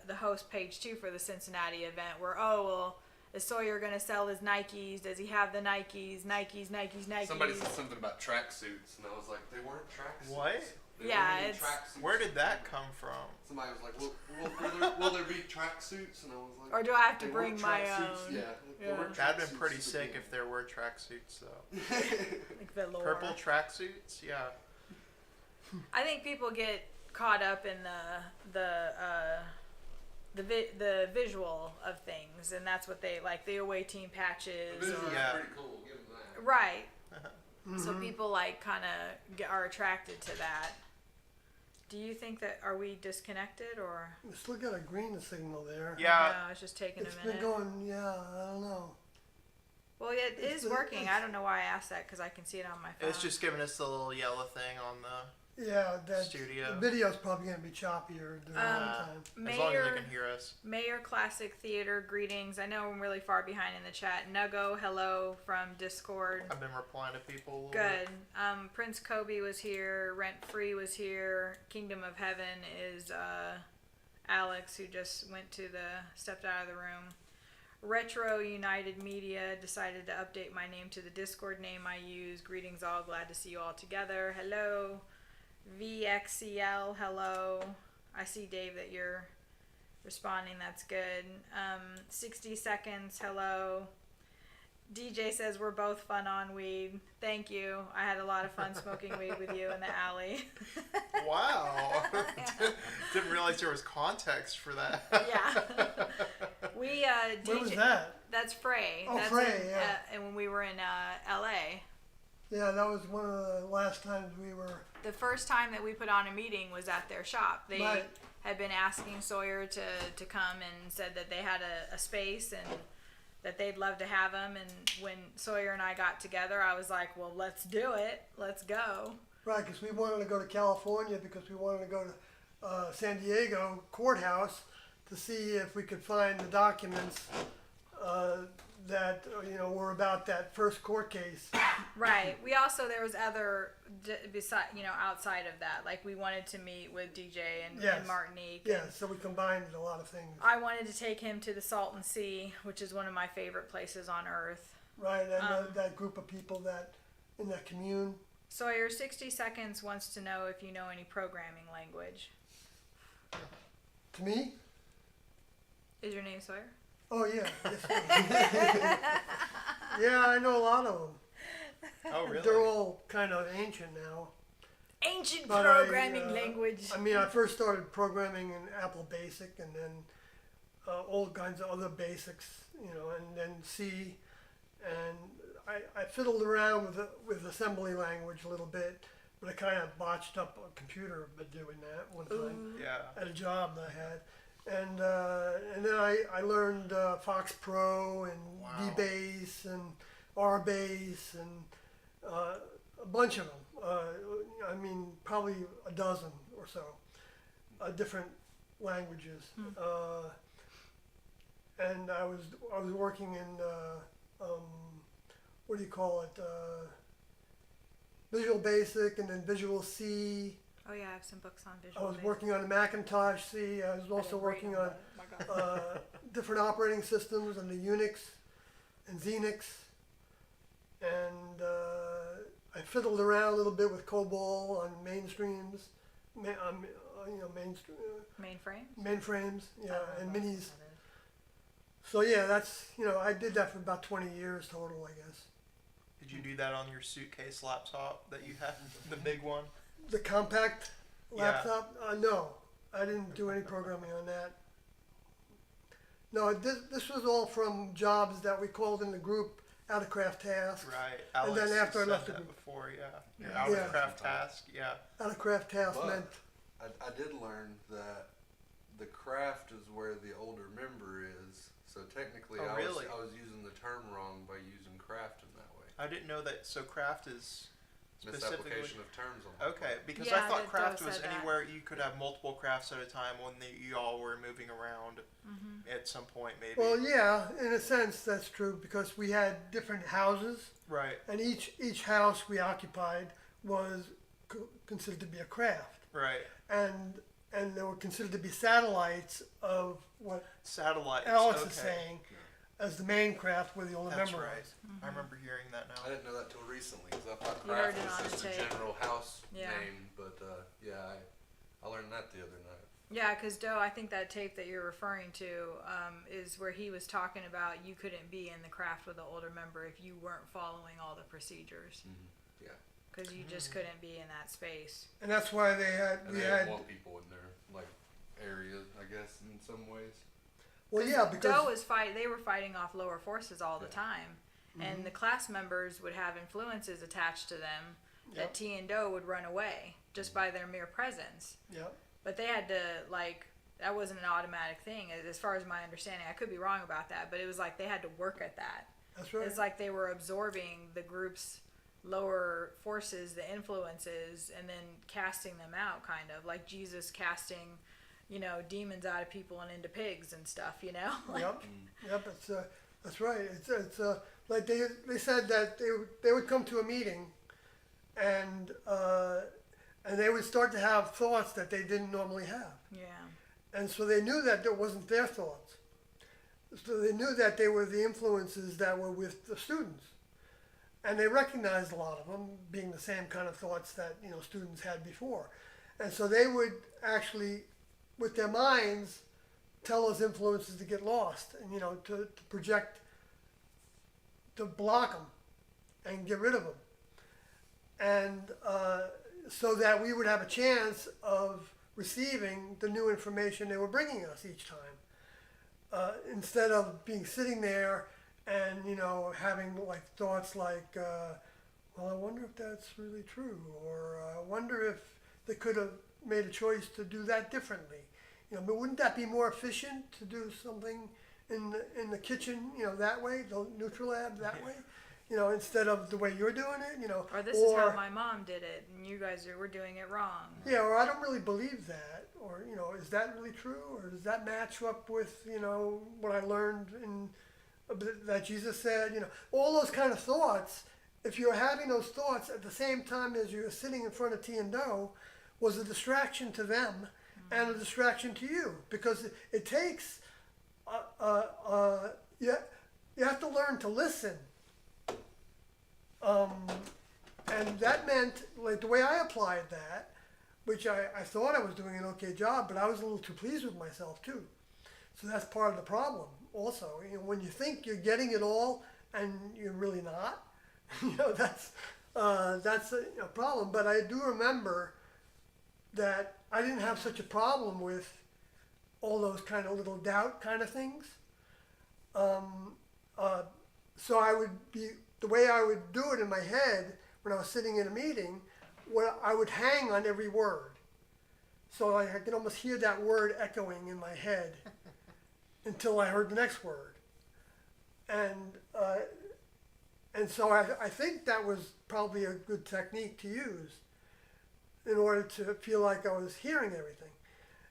[SPEAKER 3] the host page too for the Cincinnati event were, oh, well, is Sawyer going to sell his Nikes? Does he have the Nikes? Nikes.
[SPEAKER 4] Somebody said something about tracksuits, and I was like, they weren't tracksuits.
[SPEAKER 2] What?
[SPEAKER 4] They
[SPEAKER 3] Yeah,
[SPEAKER 4] weren't even
[SPEAKER 3] it's-
[SPEAKER 4] tracksuits.
[SPEAKER 2] Where did that come from?
[SPEAKER 4] Somebody was like, will there be tracksuits? And I was like,
[SPEAKER 3] Or do I have to
[SPEAKER 4] they
[SPEAKER 3] bring
[SPEAKER 4] weren't
[SPEAKER 3] my
[SPEAKER 4] tracksuits.
[SPEAKER 3] own?
[SPEAKER 4] Yeah.
[SPEAKER 3] Yeah.
[SPEAKER 4] They weren't
[SPEAKER 2] That'd been
[SPEAKER 4] tracksuits
[SPEAKER 2] pretty
[SPEAKER 4] to
[SPEAKER 2] sick
[SPEAKER 4] begin
[SPEAKER 2] if there were tracksuits, though.
[SPEAKER 3] Like velour.
[SPEAKER 2] Purple tracksuits? Yeah.
[SPEAKER 3] I think people get caught up in the the visual of things, and that's what they like, the away team patches.
[SPEAKER 4] The visual
[SPEAKER 3] Or,
[SPEAKER 4] is
[SPEAKER 2] Yeah.
[SPEAKER 4] pretty cool. Give them that.
[SPEAKER 3] right.
[SPEAKER 1] Mm-hmm.
[SPEAKER 3] So people like kind of are attracted to that. Do you think that are we disconnected or?
[SPEAKER 1] We still got a green signal there.
[SPEAKER 2] Yeah.
[SPEAKER 3] No, it's just taking
[SPEAKER 1] It's
[SPEAKER 3] a
[SPEAKER 1] been
[SPEAKER 3] minute.
[SPEAKER 1] going, yeah, I don't know.
[SPEAKER 3] Well, it
[SPEAKER 1] it's
[SPEAKER 3] is
[SPEAKER 1] the-
[SPEAKER 3] working.
[SPEAKER 1] it's-
[SPEAKER 3] I don't know why I asked that because I can see it on my phone.
[SPEAKER 2] It's just giving us the little yellow thing on the
[SPEAKER 1] Yeah, that
[SPEAKER 2] studio.
[SPEAKER 1] the video's probably going to be choppier during the time.
[SPEAKER 2] as long as they can hear us.
[SPEAKER 3] Mayor Classic Theater greetings. I know I'm really far behind in the chat. Nuggo, hello from Discord.
[SPEAKER 2] I've been replying to people a little
[SPEAKER 3] Good.
[SPEAKER 2] bit.
[SPEAKER 3] Prince Kobe was here. Rent Free was here. Kingdom of Heaven is Alex, who just stepped out of the room. Retro United Media decided to update my name to the Discord name I use. Greetings all. Glad to see you all together. Hello. VXCL, hello. I see, Dave, that you're responding. That's good. 60 seconds, hello. DJ says we're both fun on weed. Thank you. I had a lot of fun smoking weed with you in the alley.
[SPEAKER 2] Wow. Didn't realize there was context for that.
[SPEAKER 3] Yeah. We DJ.
[SPEAKER 1] Where was that?
[SPEAKER 3] That's Frey.
[SPEAKER 1] Oh,
[SPEAKER 3] That's
[SPEAKER 1] Frey,
[SPEAKER 3] in,
[SPEAKER 1] yeah.
[SPEAKER 3] and when we were in LA.
[SPEAKER 1] Yeah, that was one of the last times we were.
[SPEAKER 3] The first time that we put on a meeting was at their shop. They
[SPEAKER 1] Right.
[SPEAKER 3] had been asking Sawyer to come and said that they had a space and that they'd love to have him. And when Sawyer and I got together, I was like, well, let's do it. Let's go.
[SPEAKER 1] Right, because we wanted to go to California because we wanted to go to San Diego courthouse to see if we could find the documents that were about that first court case.
[SPEAKER 3] Right. We also, there was other, outside of that. Like we wanted to meet with DJ and,
[SPEAKER 1] Yes.
[SPEAKER 3] and Martinique.
[SPEAKER 1] Yeah, so we combined a lot of things.
[SPEAKER 3] I wanted to take him to the Salton Sea, which is one of my favorite places on earth.
[SPEAKER 1] Right, and that group of people that in that commune.
[SPEAKER 3] Sawyer, 60 seconds wants to know if you know any programming language.
[SPEAKER 1] To me?
[SPEAKER 3] Is your name Sawyer?
[SPEAKER 1] Oh yeah. Yes, yeah, I know a lot of them.
[SPEAKER 2] Oh, really?
[SPEAKER 1] They're all kind of ancient now.
[SPEAKER 3] Ancient
[SPEAKER 1] But
[SPEAKER 3] programming language.
[SPEAKER 1] I mean, I first started programming in Apple Basic, and then all kinds of other basics, and then C, and I fiddled around with assembly language a little bit, but I kind of botched up a computer by doing that one time
[SPEAKER 2] Yeah.
[SPEAKER 1] at a job that I had. And then I learned Fox Pro and
[SPEAKER 2] Wow.
[SPEAKER 1] D-Bass and R-Bass and a bunch of them. I mean, probably a dozen or so different languages. And I was working in what do you call it? Visual Basic and then Visual C.
[SPEAKER 3] Oh yeah, I have some books on
[SPEAKER 1] I
[SPEAKER 3] visual.
[SPEAKER 1] was
[SPEAKER 3] Basic.
[SPEAKER 1] working on the Macintosh C. I was
[SPEAKER 3] I
[SPEAKER 1] also
[SPEAKER 3] didn't read
[SPEAKER 1] working
[SPEAKER 3] them,
[SPEAKER 1] on
[SPEAKER 3] but, oh my God.
[SPEAKER 1] different operating systems and the Unix and Xenix, and I fiddled around a little bit with COBOL on mainstreams,
[SPEAKER 3] Mainframe.
[SPEAKER 1] mainframes, yeah,
[SPEAKER 3] I don't
[SPEAKER 1] and
[SPEAKER 3] know what
[SPEAKER 1] minis.
[SPEAKER 3] that is.
[SPEAKER 1] So yeah, that's I did that for about 20 years total, I guess.
[SPEAKER 2] Did you do that on your suitcase laptop that you had, the big one?
[SPEAKER 1] The compact
[SPEAKER 2] Yeah.
[SPEAKER 1] laptop, no, I didn't do any programming on that. No, this was all from jobs that we called in the group out of craft tasks.
[SPEAKER 2] Right.
[SPEAKER 1] And
[SPEAKER 2] Alex
[SPEAKER 1] then after I
[SPEAKER 2] said
[SPEAKER 1] left the
[SPEAKER 2] that
[SPEAKER 1] group.
[SPEAKER 2] before, yeah. Your
[SPEAKER 4] Yeah.
[SPEAKER 2] out of
[SPEAKER 1] Yeah.
[SPEAKER 2] craft task, yeah.
[SPEAKER 1] Out of craft tasks
[SPEAKER 4] But
[SPEAKER 1] meant
[SPEAKER 4] I did learn that the craft is where the older member is. So technically,
[SPEAKER 2] Oh, really?
[SPEAKER 4] I was using the term wrong by using craft in that way.
[SPEAKER 2] I didn't know that. So craft is specifically.
[SPEAKER 4] Misapplication of terms on my
[SPEAKER 2] Okay,
[SPEAKER 4] part.
[SPEAKER 2] because
[SPEAKER 3] Yeah,
[SPEAKER 2] I thought
[SPEAKER 3] that
[SPEAKER 2] craft
[SPEAKER 3] Joe
[SPEAKER 2] was
[SPEAKER 3] said that.
[SPEAKER 2] anywhere you could have multiple crafts at a time when you all were moving around at some point, maybe.
[SPEAKER 1] well, yeah, in a sense that's true because we had different houses,
[SPEAKER 2] Right,
[SPEAKER 1] and each house we occupied was considered to be a craft,
[SPEAKER 2] right.
[SPEAKER 1] and they were considered to be satellites of what
[SPEAKER 2] Satellites.
[SPEAKER 1] Alex
[SPEAKER 2] okay.
[SPEAKER 1] is saying as the main craft where the older
[SPEAKER 2] That's
[SPEAKER 1] member
[SPEAKER 2] right.
[SPEAKER 1] was.
[SPEAKER 2] I remember hearing that
[SPEAKER 4] I
[SPEAKER 2] now.
[SPEAKER 4] didn't know that till recently because I thought
[SPEAKER 3] You heard
[SPEAKER 4] craft
[SPEAKER 3] it on
[SPEAKER 4] was just
[SPEAKER 3] the
[SPEAKER 4] a
[SPEAKER 3] tape.
[SPEAKER 4] general house
[SPEAKER 3] Yeah.
[SPEAKER 4] name. But yeah, I learned that the other night.
[SPEAKER 3] Yeah, because Doe, I think that tape that you're referring to is where he was talking about you couldn't be in the craft with an older member if you weren't following all the procedures.
[SPEAKER 4] Yeah,
[SPEAKER 3] Because you just couldn't be in that space.
[SPEAKER 1] And that's why we
[SPEAKER 4] and they
[SPEAKER 1] had
[SPEAKER 4] didn't want people in there like area, I guess, in some ways.
[SPEAKER 1] Well, yeah, because
[SPEAKER 3] Doe was they were fighting off lower forces all the
[SPEAKER 4] Yeah.
[SPEAKER 3] time, and the class members would have influences attached to them
[SPEAKER 1] Yep.
[SPEAKER 3] that T and Doe would run away just by their mere presence.
[SPEAKER 1] yeah,
[SPEAKER 3] But they had to, like, that wasn't an automatic thing, as far as my understanding. I could be wrong about that, but it was like they had to work at that.
[SPEAKER 1] that's right.
[SPEAKER 3] It's like they were absorbing the group's lower forces, the influences, and then casting them out, kind of like Jesus casting, demons out of people and into pigs and stuff. Like,
[SPEAKER 1] Yep, yep. That's right. It's like they said that they would come to a meeting, and they would start to have thoughts that they didn't normally have,
[SPEAKER 3] yeah,
[SPEAKER 1] and so they knew that it wasn't their thoughts. So they knew that they were the influences that were with the students, and they recognized a lot of them being the same kind of thoughts that students had before, and so they would actually, with their minds, tell those influences to get lost and to project, to block them and get rid of them, and so that we would have a chance of receiving the new information they were bringing us each time, instead of being sitting there and having like thoughts like, well, I wonder if that's really true, or I wonder if they could have made a choice to do that differently. But wouldn't that be more efficient to do something in the kitchen, that way, the Nutrilab that way, instead of the way you're doing it,
[SPEAKER 3] or this is how my mom did it, and you guys were doing it wrong.
[SPEAKER 1] Yeah, or I don't really believe that, or is that really true, or does that match up with what I learned in that Jesus said, all those kind of thoughts. If you're having those thoughts at the same time as you're sitting in front of T and Doe, was a distraction to them and a distraction to you, because it takes you have to learn to listen, and that meant, like, the way I applied that, which I thought I was doing an okay job, but I was a little too pleased with myself too. So that's part of the problem also. When you think you're getting it all and you're really not, that's a problem. But I do remember that I didn't have such a problem with all those kind of little doubt kind of things. So I would be, the way I would do it in my head when I was sitting in a meeting, I would hang on every word. So I could almost hear that word echoing in my head until I heard the next word. And so I think that was probably a good technique to use in order to feel like I was hearing everything.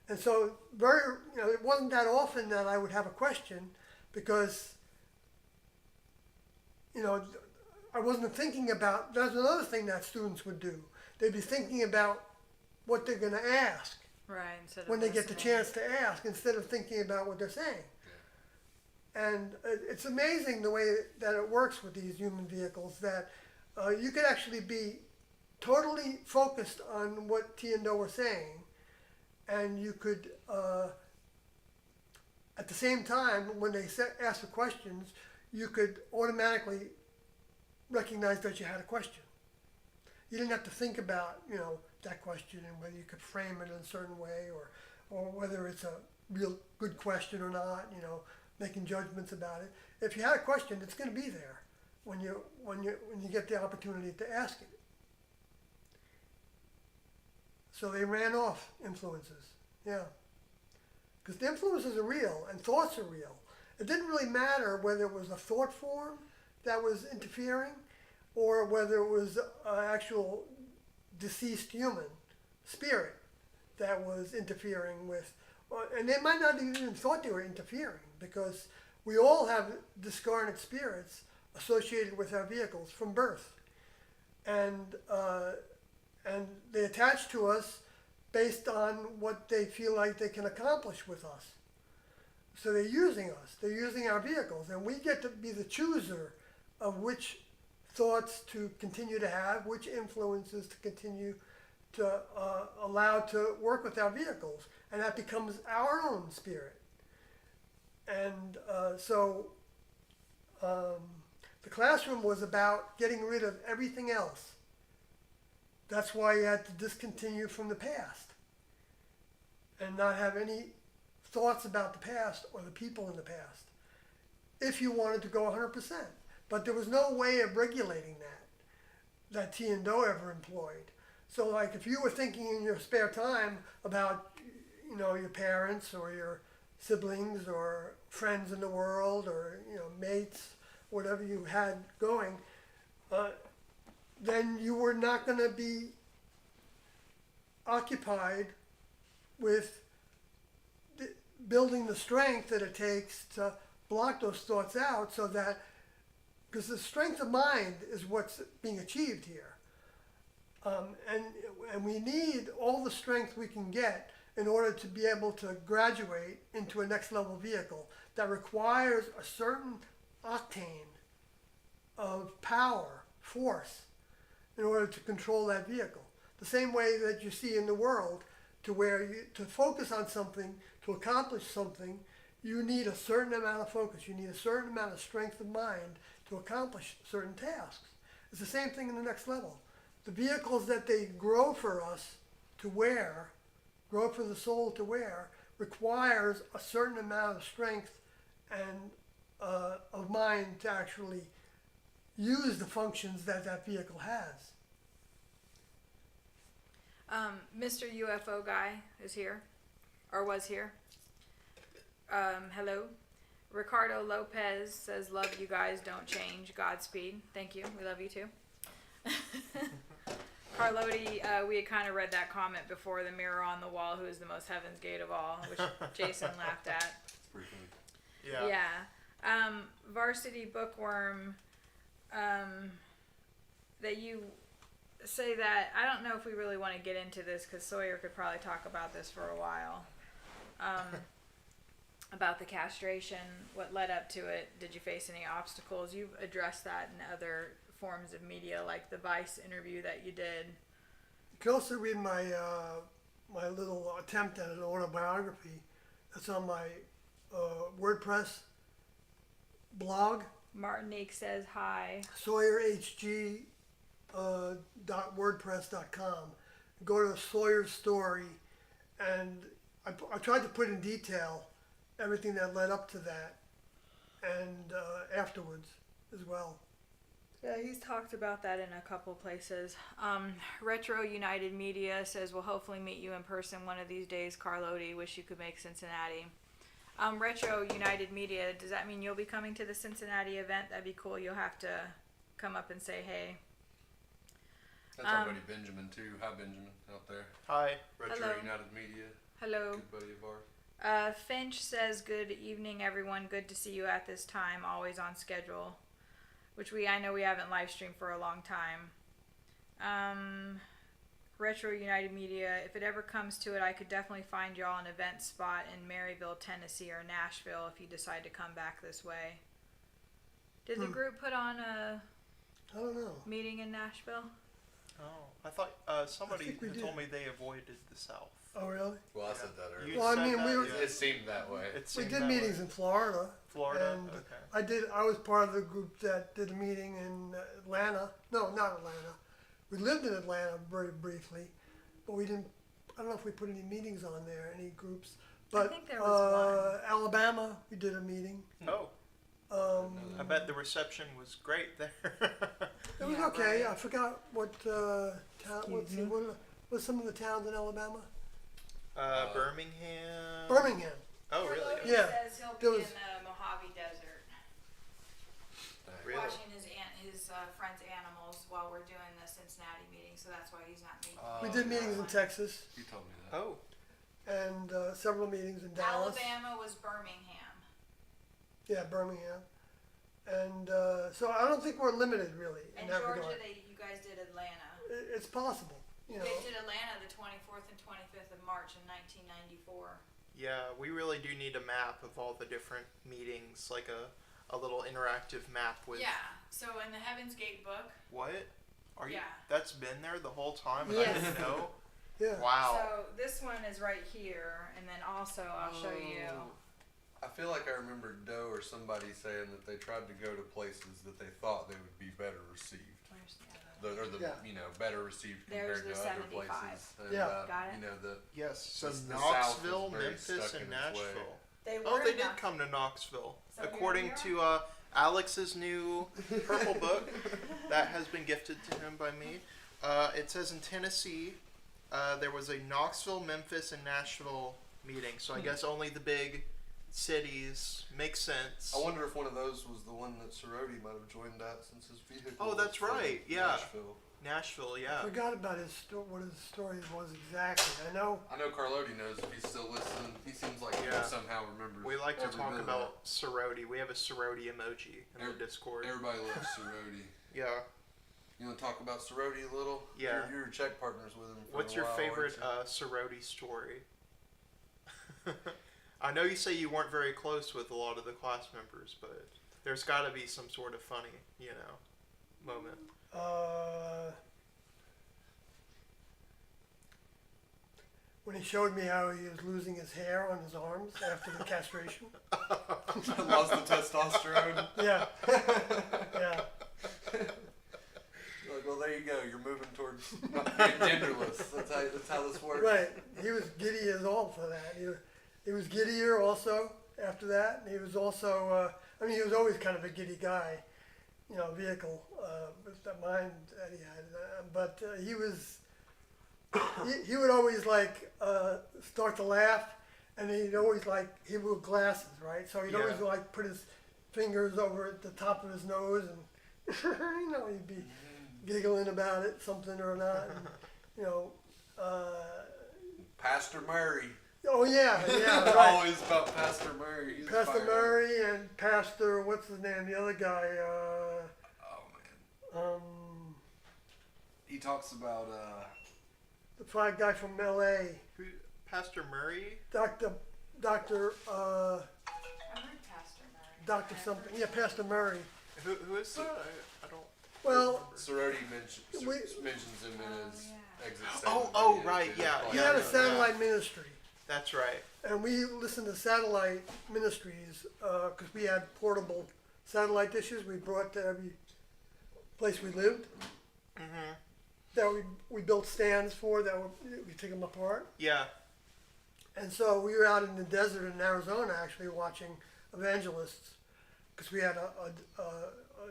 [SPEAKER 1] And so it wasn't that often that I would have a question, because I wasn't thinking about, that's another thing that students would do. They'd be thinking about what they're going to ask
[SPEAKER 3] Right. Instead of
[SPEAKER 1] when they get the
[SPEAKER 3] listening.
[SPEAKER 1] chance to ask, instead of thinking about what they're saying. And it's amazing the way that it works with these human vehicles, that you could actually be totally focused on what T and Doe were saying, and you could, at the same time, when they ask the questions, you could automatically recognize that you had a question. You didn't have to think about, that question and whether you could frame it in a certain way, or whether it's a real good question or not, making judgments about it. If you had a question, it's going to be there when you get the opportunity to ask it. So they ran off influences, yeah. Because the influences are real and thoughts are real. It didn't really matter whether it was a thought form that was interfering, or whether it was an actual deceased human spirit that was interfering with, and they might not even thought they were interfering, because we all have discarnate spirits associated with our vehicles from birth, and they attach to us based on what they feel like they can accomplish with us. So they're using us. They're using our vehicles, and we get to be the chooser of which thoughts to continue to have, which influences to continue to allow to work with our vehicles, and that becomes our own spirit. And so the classroom was about getting rid of everything else. That's why you had to discontinue from the past. and not have any thoughts about the past or the people in the past. If you wanted to go 100%, but there was no way of regulating that T and Doe ever employed. So, like, if you were thinking in your spare time about, your parents or your siblings or friends in the world or mates, whatever you had going, then you were not going to be occupied with building the strength that it takes to block those thoughts out, so that, because the strength of mind is what's being achieved here, and we need all the strength we can get in order to be able to graduate into a next level vehicle that requires a certain octane of power, force, in order to control that vehicle. The same way that you see in the world, to focus on something, to accomplish something, you need a certain amount of focus. You need a certain amount of strength of mind to accomplish certain tasks. It's the same thing in the next level. The vehicles that they grow for us to wear, grow for the soul to wear, requires a certain amount of strength and of mind to actually use the functions that vehicle has.
[SPEAKER 3] Mr. UFO guy is here, or was here. Hello. Ricardo Lopez says, love you guys, don't change. Godspeed. Thank you. We love you too. Carlotti, we had kind of read that comment before, the mirror on the wall, who is the most Heaven's Gate of all, which Jason laughed at.
[SPEAKER 2] Yeah.
[SPEAKER 3] Yeah. Varsity Bookworm, that you say that, I don't know if we really want to get into this, because Sawyer could probably talk about this for a while. About the castration, what led up to it, did you face any obstacles? You've addressed that in other forms of media, like the Vice interview that you did.
[SPEAKER 1] You can also read my my little attempt at an autobiography that's on my WordPress blog.
[SPEAKER 3] Martinique says hi.
[SPEAKER 1] SawyerHG.wordpress.com. Go to Sawyer's story, and I tried to put in detail everything that led up to that, and afterwards as well.
[SPEAKER 3] Yeah, he's talked about that in a couple places. Retro United Media says, we'll hopefully meet you in person one of these days, Carlotti. Wish you could make Cincinnati. Retro United Media, does that mean you'll be coming to the Cincinnati event? That'd be cool. You'll have to come up and say hey.
[SPEAKER 4] That's our buddy Benjamin too. Hi Benjamin out there.
[SPEAKER 2] Hi.
[SPEAKER 4] Retro
[SPEAKER 3] Hello.
[SPEAKER 4] United Media.
[SPEAKER 3] Hello.
[SPEAKER 4] Good buddy of ours.
[SPEAKER 3] Finch says, good evening, everyone. Good to see you at this time. Always on schedule. Which I know we haven't live streamed for a long time. Retro United Media, if it ever comes to it, I could definitely find y'all an event spot in Maryville, Tennessee or Nashville if you decide to come back this way. Did the group put on a
[SPEAKER 1] I don't know.
[SPEAKER 3] meeting in Nashville?
[SPEAKER 2] Oh, I thought somebody
[SPEAKER 1] think we did.
[SPEAKER 2] told me they avoided the South.
[SPEAKER 1] Oh, really?
[SPEAKER 4] Well, I said that earlier.
[SPEAKER 2] You
[SPEAKER 1] Well, I
[SPEAKER 2] said
[SPEAKER 1] mean,
[SPEAKER 2] that,
[SPEAKER 1] we were-
[SPEAKER 2] yeah.
[SPEAKER 4] It seemed that way.
[SPEAKER 2] It
[SPEAKER 1] We
[SPEAKER 2] seemed
[SPEAKER 1] did
[SPEAKER 2] that
[SPEAKER 1] meetings
[SPEAKER 2] way.
[SPEAKER 1] in Florida.
[SPEAKER 2] Florida.
[SPEAKER 1] And
[SPEAKER 2] Okay.
[SPEAKER 1] I was part of the group that did a meeting in Atlanta. No, not Atlanta. We lived in Atlanta very briefly, but we didn't. I don't know if we put any meetings on there, any groups. But
[SPEAKER 3] think there was one.
[SPEAKER 1] Alabama, we did a meeting.
[SPEAKER 2] Oh,
[SPEAKER 1] Um,
[SPEAKER 2] I bet the reception was great there.
[SPEAKER 1] it was
[SPEAKER 3] Yeah,
[SPEAKER 1] okay.
[SPEAKER 3] right.
[SPEAKER 1] I forgot what town. What's some of the towns in Alabama?
[SPEAKER 2] Birmingham.
[SPEAKER 1] Birmingham.
[SPEAKER 2] Oh, really?
[SPEAKER 3] Carlotti
[SPEAKER 1] Yeah.
[SPEAKER 3] says he'll
[SPEAKER 1] There
[SPEAKER 3] be
[SPEAKER 1] was-
[SPEAKER 3] in the Mojave Desert.
[SPEAKER 2] Really?
[SPEAKER 3] Watching his friend's animals while we're doing the Cincinnati meeting, so that's why he's not meeting.
[SPEAKER 1] We did meetings in Texas
[SPEAKER 4] You told me that.
[SPEAKER 2] Oh,
[SPEAKER 1] and several meetings in Dallas.
[SPEAKER 3] Alabama was Birmingham.
[SPEAKER 1] Yeah, Birmingham. And so I don't think we're limited really in
[SPEAKER 3] And
[SPEAKER 1] that
[SPEAKER 3] Georgia,
[SPEAKER 1] regard.
[SPEAKER 3] you guys did Atlanta.
[SPEAKER 1] It's possible, you know.
[SPEAKER 3] You guys did Atlanta the 24th and 25th of March in 1994.
[SPEAKER 2] yeah. We really do need a map of all the different meetings, like a little interactive map with.
[SPEAKER 3] Yeah, so in the Heaven's Gate book.
[SPEAKER 2] What? Are you?
[SPEAKER 3] Yeah.
[SPEAKER 2] That's been there the whole time, and
[SPEAKER 3] Yes.
[SPEAKER 2] I didn't know.
[SPEAKER 1] Yeah.
[SPEAKER 2] Wow.
[SPEAKER 3] So this one is right here, and then also I'll show you.
[SPEAKER 4] I feel like I remember Doe or somebody saying that they tried to go to places that they thought they would be better received.
[SPEAKER 3] Where's the other
[SPEAKER 1] Yeah.
[SPEAKER 4] better received
[SPEAKER 3] There's
[SPEAKER 4] compared
[SPEAKER 3] the
[SPEAKER 4] to other
[SPEAKER 3] 75.
[SPEAKER 4] places. And,
[SPEAKER 1] Yeah.
[SPEAKER 3] Got it.
[SPEAKER 2] Yes. So
[SPEAKER 4] the South
[SPEAKER 2] Knoxville,
[SPEAKER 4] is very
[SPEAKER 2] Memphis,
[SPEAKER 4] stuck
[SPEAKER 2] and
[SPEAKER 4] in its way.
[SPEAKER 2] Nashville.
[SPEAKER 3] They were
[SPEAKER 2] Oh, they
[SPEAKER 3] in
[SPEAKER 2] did
[SPEAKER 3] Knoxville.
[SPEAKER 2] come to Knoxville,
[SPEAKER 3] So here
[SPEAKER 2] according
[SPEAKER 3] we
[SPEAKER 2] to Alex's new purple book that has been gifted to him by me. It says in Tennessee, there was a Knoxville, Memphis, and Nashville meeting. So I guess only the big cities make sense.
[SPEAKER 4] I wonder if one of those was the one that Cerrone might have joined at since his vehicle.
[SPEAKER 2] Oh, that's
[SPEAKER 4] was from
[SPEAKER 2] right, yeah.
[SPEAKER 4] Nashville.
[SPEAKER 2] Yeah.
[SPEAKER 1] I forgot about what his story was exactly. I know.
[SPEAKER 4] Carlotti knows if he's still listening. He seems like
[SPEAKER 2] Yeah.
[SPEAKER 4] he somehow remembers.
[SPEAKER 2] We like to
[SPEAKER 4] every
[SPEAKER 2] talk
[SPEAKER 4] bit of
[SPEAKER 2] about Cerrone. We have a Cerrone emoji in the Discord.
[SPEAKER 4] Everybody loves Cerrone.
[SPEAKER 2] Yeah.
[SPEAKER 4] You want to talk about Cerrone a little?
[SPEAKER 2] Yeah.
[SPEAKER 4] You're check partners with him. For
[SPEAKER 2] What's
[SPEAKER 4] a
[SPEAKER 2] your
[SPEAKER 4] while,
[SPEAKER 2] favorite
[SPEAKER 4] aren't
[SPEAKER 2] Cerrone story? I know you say you weren't very close with a lot of the class members, but there's got to be some sort of funny, moment.
[SPEAKER 1] When he showed me how he was losing his hair on his arms after the castration.
[SPEAKER 4] you? Lost the testosterone.
[SPEAKER 1] Yeah. Yeah.
[SPEAKER 4] Like, well, there you go. You're moving towards not being genderless. That's how this works.
[SPEAKER 1] Right. He was giddy as all for that. He was giddier also after that. And he was also, he was always kind of a giddy guy, vehicle, with the mind that he had. But he was, he would always start to laugh, and he'd always he wore glasses, right? So he'd always put his fingers over at the top of his nose, and he'd be giggling about it, something or not. And,
[SPEAKER 4] Pastor Murray.
[SPEAKER 1] oh yeah, right.
[SPEAKER 4] Always about Pastor Murray. He's
[SPEAKER 1] Pastor
[SPEAKER 4] fire.
[SPEAKER 1] Murray and Pastor, what's his name? The other guy.
[SPEAKER 4] Oh man. He talks about
[SPEAKER 1] The flag guy from L.A.
[SPEAKER 2] Who, Pastor Murray?
[SPEAKER 1] Doctor.
[SPEAKER 3] I heard Pastor Murray.
[SPEAKER 1] Doctor something. Yeah, Pastor Murray.
[SPEAKER 2] Who is that? I don't.
[SPEAKER 1] Well,
[SPEAKER 4] Cerrone mentions him in his exit statement.
[SPEAKER 2] Oh, right, yeah,
[SPEAKER 1] he
[SPEAKER 2] yeah.
[SPEAKER 1] had a satellite ministry,
[SPEAKER 2] That's right.
[SPEAKER 1] and we listened to satellite ministries because we had portable satellite dishes we brought to every place we lived.
[SPEAKER 2] Mm-hmm.
[SPEAKER 1] That we built stands for. That we take them apart.
[SPEAKER 2] Yeah.
[SPEAKER 1] And so we were out in the desert in Arizona actually watching evangelists because we had a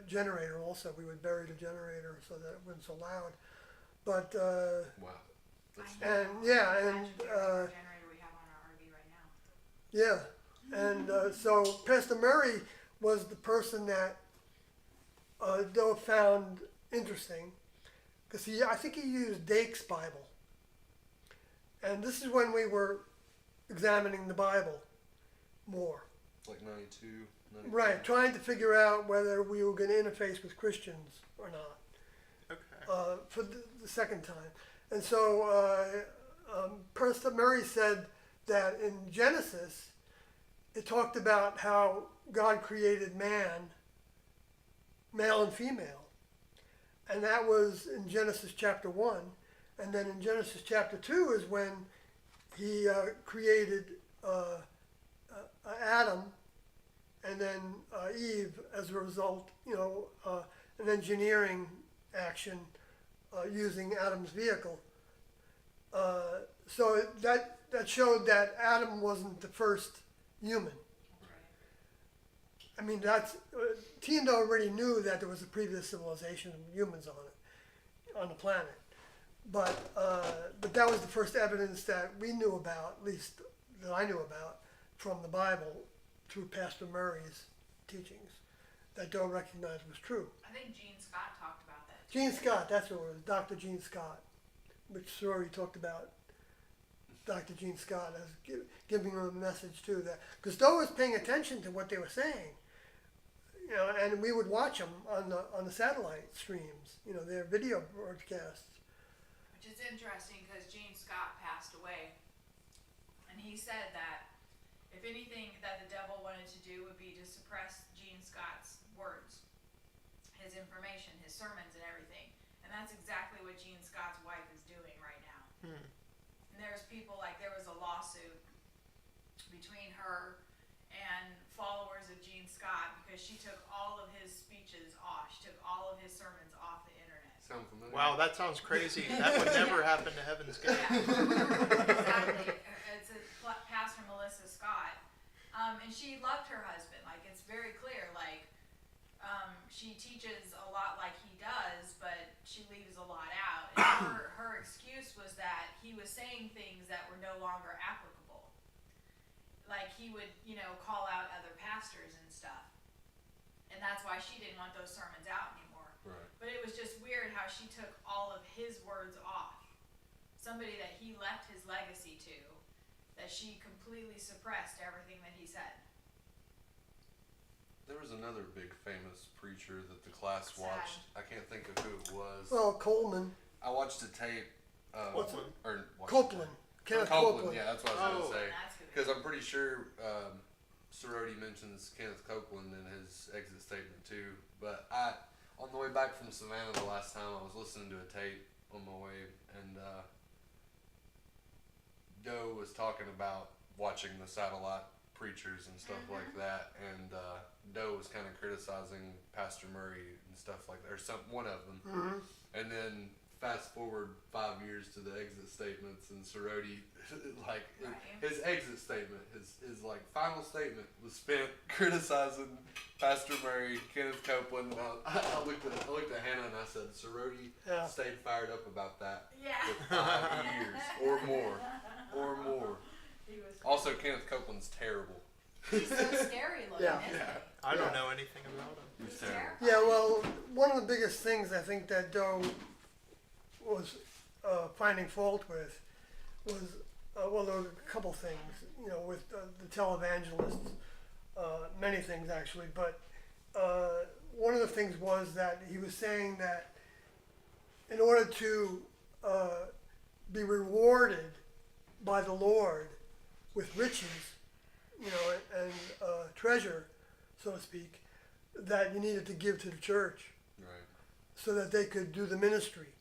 [SPEAKER 1] generator also. We would bury the generator so that it wasn't so loud. But,
[SPEAKER 4] Wow.
[SPEAKER 1] and yeah, and,
[SPEAKER 3] generator we have on our RV right now.
[SPEAKER 1] yeah. And so Pastor Murray was the person that Doe found interesting because I think he used Dake's Bible. And this is when we were examining the Bible more.
[SPEAKER 4] Like 92.
[SPEAKER 1] Right, trying to figure out whether we were going to interface with Christians or not
[SPEAKER 2] Okay.
[SPEAKER 1] for the second time. And so Pastor Murray said that in Genesis, it talked about how God created man, male and female. And that was in Genesis chapter 1. And then in Genesis chapter 2 is when he created Adam and then Eve as a result, an engineering action using Adam's vehicle. So that showed that Adam wasn't the first human. I mean, Tiendo already knew that there was a previous civilization of humans on the planet, but that was the first evidence that we knew about, at least that I knew about, from the Bible through Pastor Murray's teachings that Doe recognized was true.
[SPEAKER 3] I think Gene Scott talked about that.
[SPEAKER 1] Gene Scott, that's what it was, Dr. Gene Scott, which Sorry talked about. Dr. Gene Scott as giving them a message too, that because Doe was paying attention to what they were saying, and we would watch them on the satellite streams, their video broadcasts.
[SPEAKER 3] Which is interesting because Gene Scott passed away, and he said that if anything that the devil wanted to do would be to suppress Gene Scott's words, his information, his sermons, and everything. And that's exactly what Gene Scott's wife is doing right now. And there's people there was a lawsuit between her and followers of Gene Scott because she took all of his speeches off. She took all of his sermons off the internet.
[SPEAKER 4] Sound familiar?
[SPEAKER 2] Wow, that sounds crazy. That would never happen to Heaven's Gate.
[SPEAKER 3] Exactly. It's Pastor Melissa Scott, and she loved her husband. Like, it's very clear. Like, she teaches a lot like he does, but she leaves a lot out. And her excuse was that he was saying things that were no longer applicable. Like, he would, call out other pastors and stuff, and that's why she didn't want those sermons out anymore.
[SPEAKER 4] Right.
[SPEAKER 3] But it was just weird how she took all of his words off. Somebody that he left his legacy to, that she completely suppressed everything that he said.
[SPEAKER 4] There was another big famous preacher that the class
[SPEAKER 3] Sad.
[SPEAKER 4] watched. I can't think of who it was.
[SPEAKER 1] Well, Coleman.
[SPEAKER 4] I watched a tape.
[SPEAKER 1] What's it?
[SPEAKER 4] Or watched
[SPEAKER 1] Copeland. Kenneth
[SPEAKER 4] Copeland.
[SPEAKER 1] Copeland.
[SPEAKER 4] Yeah, that's what I was
[SPEAKER 2] Oh.
[SPEAKER 4] going to say.
[SPEAKER 3] That's who.
[SPEAKER 4] Because I'm pretty sure Sorority mentions Kenneth Copeland in his exit statement too. But on the way back from Savannah the last time, I was listening to a tape on my way, and Doe was talking about watching the satellite preachers and stuff like that, and Doe was kind of criticizing Pastor Murray and stuff like that, or one of them.
[SPEAKER 1] Mm-hmm.
[SPEAKER 4] And then fast forward 5 years to the exit statements, and Sorority, like
[SPEAKER 3] Right.
[SPEAKER 4] his exit statement, his like final statement was spent criticizing Pastor Murray, Kenneth Copeland. And I looked at Hannah and I said, Sorority
[SPEAKER 1] Yeah.
[SPEAKER 4] stayed fired up about that
[SPEAKER 3] Yeah.
[SPEAKER 4] for 5 years or more.
[SPEAKER 3] He was
[SPEAKER 4] Also, Kenneth Copeland's terrible.
[SPEAKER 3] He's so scary looking,
[SPEAKER 1] Yeah.
[SPEAKER 3] isn't he?
[SPEAKER 2] I don't
[SPEAKER 1] Yeah.
[SPEAKER 2] know anything about him.
[SPEAKER 4] He was
[SPEAKER 3] He's
[SPEAKER 4] terrible.
[SPEAKER 1] Yeah, well, one of the biggest things I think that Doe was finding fault with was, well, there were a couple things, with the televangelists, many things actually, but one of the things was that he was saying that in order to be rewarded by the Lord with riches, and treasure, so to speak, that you needed to give to the church
[SPEAKER 4] Right.
[SPEAKER 1] so that they could do the ministry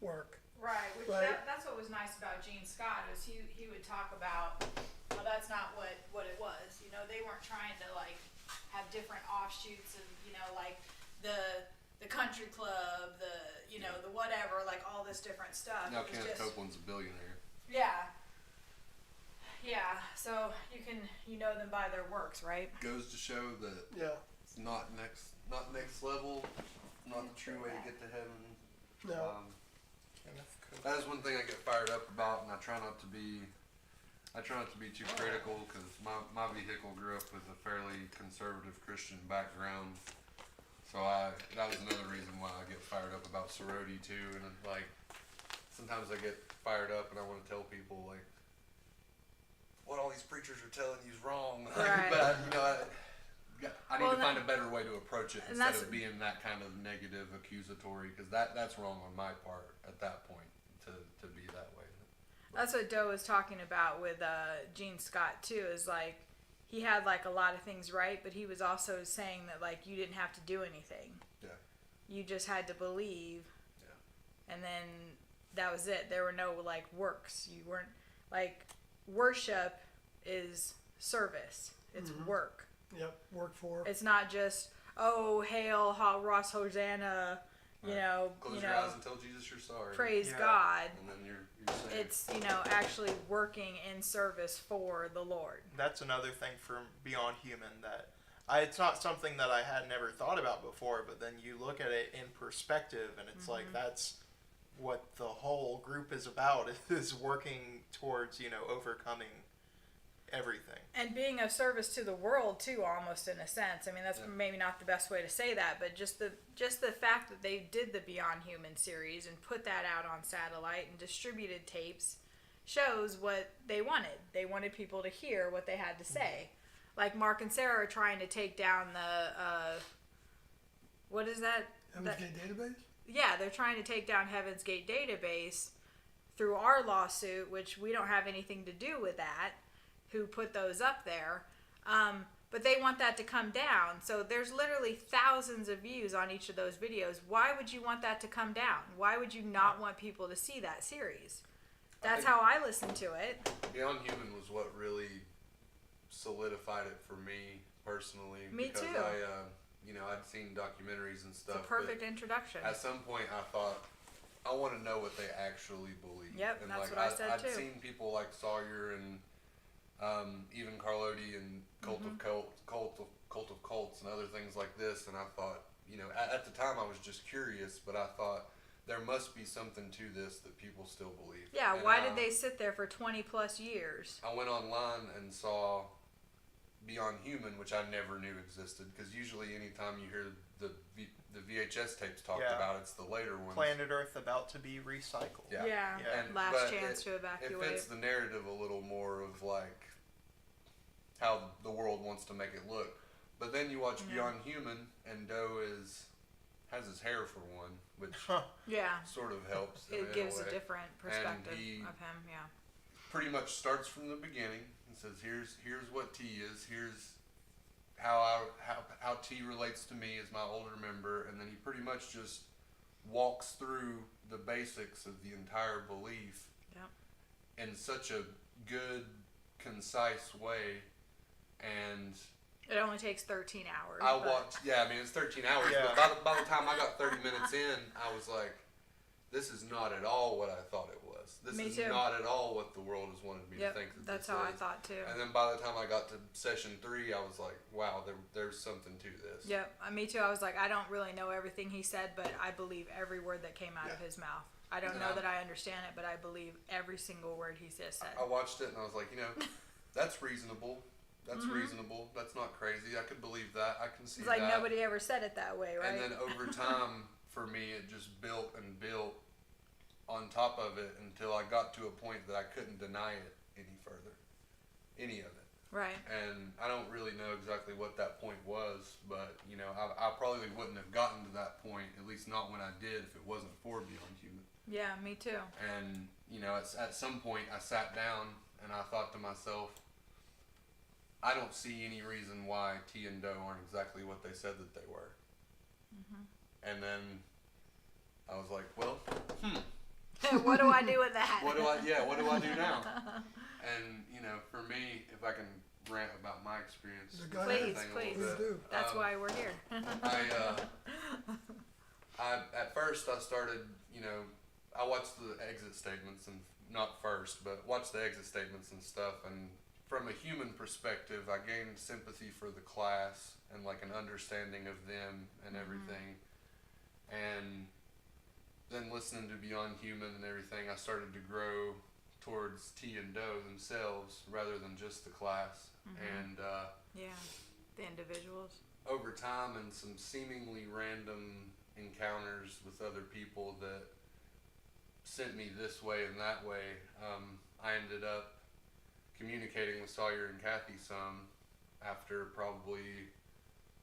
[SPEAKER 1] work.
[SPEAKER 3] Right, which
[SPEAKER 1] Right.
[SPEAKER 3] That's what was nice about Gene Scott is he would talk about, well, that's not what it was. They weren't trying to like have different offshoots of like the country club, the whatever, like all this different stuff.
[SPEAKER 4] Now
[SPEAKER 3] It was
[SPEAKER 4] Kenneth
[SPEAKER 3] just-
[SPEAKER 4] Copeland's a billionaire.
[SPEAKER 3] Yeah, so you can know them by their works, right?
[SPEAKER 4] Goes to show that
[SPEAKER 1] Yeah,
[SPEAKER 4] it's not next level, not the true way to get to heaven.
[SPEAKER 1] no,
[SPEAKER 2] Kenneth Copeland.
[SPEAKER 4] That is one thing I get fired up about, and I try not to be too critical, because my vehicle grew up with a fairly conservative Christian background. So that was another reason why I get fired up about sorority too, and like sometimes I get fired up and I want to tell people like what all these preachers are telling you is wrong.
[SPEAKER 3] Right.
[SPEAKER 4] But I need
[SPEAKER 3] Well,
[SPEAKER 4] to find a better way to approach it
[SPEAKER 3] and
[SPEAKER 4] instead
[SPEAKER 3] that's-
[SPEAKER 4] of being that kind of negative, accusatory, because that's wrong on my part at that point to be that way.
[SPEAKER 3] That's what Doe was talking about with Gene Scott too. Is like he had like a lot of things right, but he was also saying that like you didn't have to do anything.
[SPEAKER 4] Yeah.
[SPEAKER 3] You just had to believe.
[SPEAKER 4] Yeah.
[SPEAKER 3] And then that was it. There were no like works. You weren't like worship is service. It's work.
[SPEAKER 1] yep, work for.
[SPEAKER 3] It's not just hail, Ross Hosanna.
[SPEAKER 4] Right. Close your eyes and tell Jesus you're sorry.
[SPEAKER 3] Praise
[SPEAKER 2] Yeah.
[SPEAKER 3] God.
[SPEAKER 4] And then you're saved.
[SPEAKER 3] It's actually working in service for the Lord.
[SPEAKER 2] That's another thing from Beyond Human that it's not something that I had never thought about before, but then you look at it in perspective and it's like that's what the whole group is about, is working towards, overcoming everything.
[SPEAKER 3] And being of service to the world too, almost in a sense. I mean, that's
[SPEAKER 4] Yeah.
[SPEAKER 3] maybe not the best way to say that, but just the fact that they did the Beyond Human series and put that out on satellite and distributed tapes shows what they wanted. They wanted people to hear what they had to say. Like Mark and Sarah are trying to take down the what is that?
[SPEAKER 1] Heaven's Gate database?
[SPEAKER 3] Yeah, they're trying to take down Heaven's Gate database through our lawsuit, which we don't have anything to do with that, who put those up there. But they want that to come down. So there's literally thousands of views on each of those videos. Why would you want that to come down? Why would you not want people to see that series? That's how I listen to it.
[SPEAKER 4] Beyond Human was what really solidified it for me personally.
[SPEAKER 3] Me
[SPEAKER 4] because
[SPEAKER 3] too.
[SPEAKER 4] I'd seen documentaries and stuff.
[SPEAKER 3] It's a perfect introduction.
[SPEAKER 4] But at some point, I thought I want to know what they actually believe.
[SPEAKER 3] Yep,
[SPEAKER 4] and
[SPEAKER 3] that's
[SPEAKER 4] like
[SPEAKER 3] what I said
[SPEAKER 4] I'd
[SPEAKER 3] too.
[SPEAKER 4] seen people like Sawyer and even Carlodi and Cult of Cults and other things like this, and I thought, at the time I was just curious, but I thought there must be something to this that people still believe.
[SPEAKER 3] Yeah,
[SPEAKER 4] And
[SPEAKER 3] why did they sit there for 20 plus years?
[SPEAKER 4] I went online and saw Beyond Human, which I never knew existed, because usually anytime you hear the VHS tapes talked
[SPEAKER 2] Yeah.
[SPEAKER 4] about, it's the later ones.
[SPEAKER 2] Planet Earth about to be recycled.
[SPEAKER 4] Yeah.
[SPEAKER 3] Yeah,
[SPEAKER 2] And-
[SPEAKER 3] last
[SPEAKER 4] but
[SPEAKER 3] chance to
[SPEAKER 4] It
[SPEAKER 3] evacuate.
[SPEAKER 4] fits the narrative a little more of like how the world wants to make it look. But then you watch
[SPEAKER 3] Yeah.
[SPEAKER 4] Beyond Human, and Doe has his hair for one, which
[SPEAKER 3] Yeah,
[SPEAKER 4] sort of helps. in
[SPEAKER 3] it gives a
[SPEAKER 4] way.
[SPEAKER 3] different perspective
[SPEAKER 4] he-
[SPEAKER 3] of him. Yeah.
[SPEAKER 4] Pretty much starts from the beginning and says, "Here's what T is. Here's how T relates to me as my older member," and then he pretty much just walks through the basics of the entire belief
[SPEAKER 3] Yep.
[SPEAKER 4] in such a good, concise way. And
[SPEAKER 3] It only takes 13 hours.
[SPEAKER 4] I
[SPEAKER 3] but-
[SPEAKER 4] watched, it's 13 hours,
[SPEAKER 2] Yeah.
[SPEAKER 4] but by the time I got 30 minutes in, I was like, this is not at all what I thought it was. This
[SPEAKER 3] Me
[SPEAKER 4] is
[SPEAKER 3] too.
[SPEAKER 4] not at all what the world has wanted me
[SPEAKER 3] Yep,
[SPEAKER 4] to think that
[SPEAKER 3] that's
[SPEAKER 4] this
[SPEAKER 3] how I
[SPEAKER 4] is.
[SPEAKER 3] thought too.
[SPEAKER 4] And then by the time I got to session 3, I was like, wow, there's something to this.
[SPEAKER 3] Yep, me too. I was like, I don't really know everything he said, but I believe every word that came out of
[SPEAKER 4] Yeah.
[SPEAKER 3] his mouth. I don't
[SPEAKER 4] And
[SPEAKER 3] know
[SPEAKER 4] I'm-
[SPEAKER 3] that I understand it, but I believe every single word he just said.
[SPEAKER 4] I watched it and I was like, that's reasonable. That's reasonable. That's not crazy. I could believe that. I can see
[SPEAKER 3] It's like
[SPEAKER 4] that.
[SPEAKER 3] nobody ever said it that way, right?
[SPEAKER 4] And then over time, for me, it just built and built on top of it until I got to a point that I couldn't deny it any further. Any of it.
[SPEAKER 3] Right.
[SPEAKER 4] And I don't really know exactly what that point was, but, I probably wouldn't have gotten to that point, at least not when I did, if it wasn't for Beyond Human.
[SPEAKER 3] Yeah, me too.
[SPEAKER 4] And, at some point I sat down and I thought to myself, I don't see any reason why T and Doe aren't exactly what they said that they were. And then I was like, well,
[SPEAKER 3] What do I do with that?
[SPEAKER 4] what do I do now? And, for me, if I can rant about my experience.
[SPEAKER 1] The gun-
[SPEAKER 4] with
[SPEAKER 3] Please,
[SPEAKER 4] everything a
[SPEAKER 3] please.
[SPEAKER 4] little bit.
[SPEAKER 1] do.
[SPEAKER 3] That's why we're here.
[SPEAKER 4] I at first I started, I watched the exit statements and not first, but watched the exit statements and stuff, and from a human perspective, I gained sympathy for the class and like an understanding of them and everything. And then listening to Beyond Human and everything, I started to grow towards T and Doe themselves rather than just the class. And
[SPEAKER 3] Yeah, the individuals.
[SPEAKER 4] over time and some seemingly random encounters with other people that sent me this way and that way, I ended up communicating with Sawyer and Kathy some after probably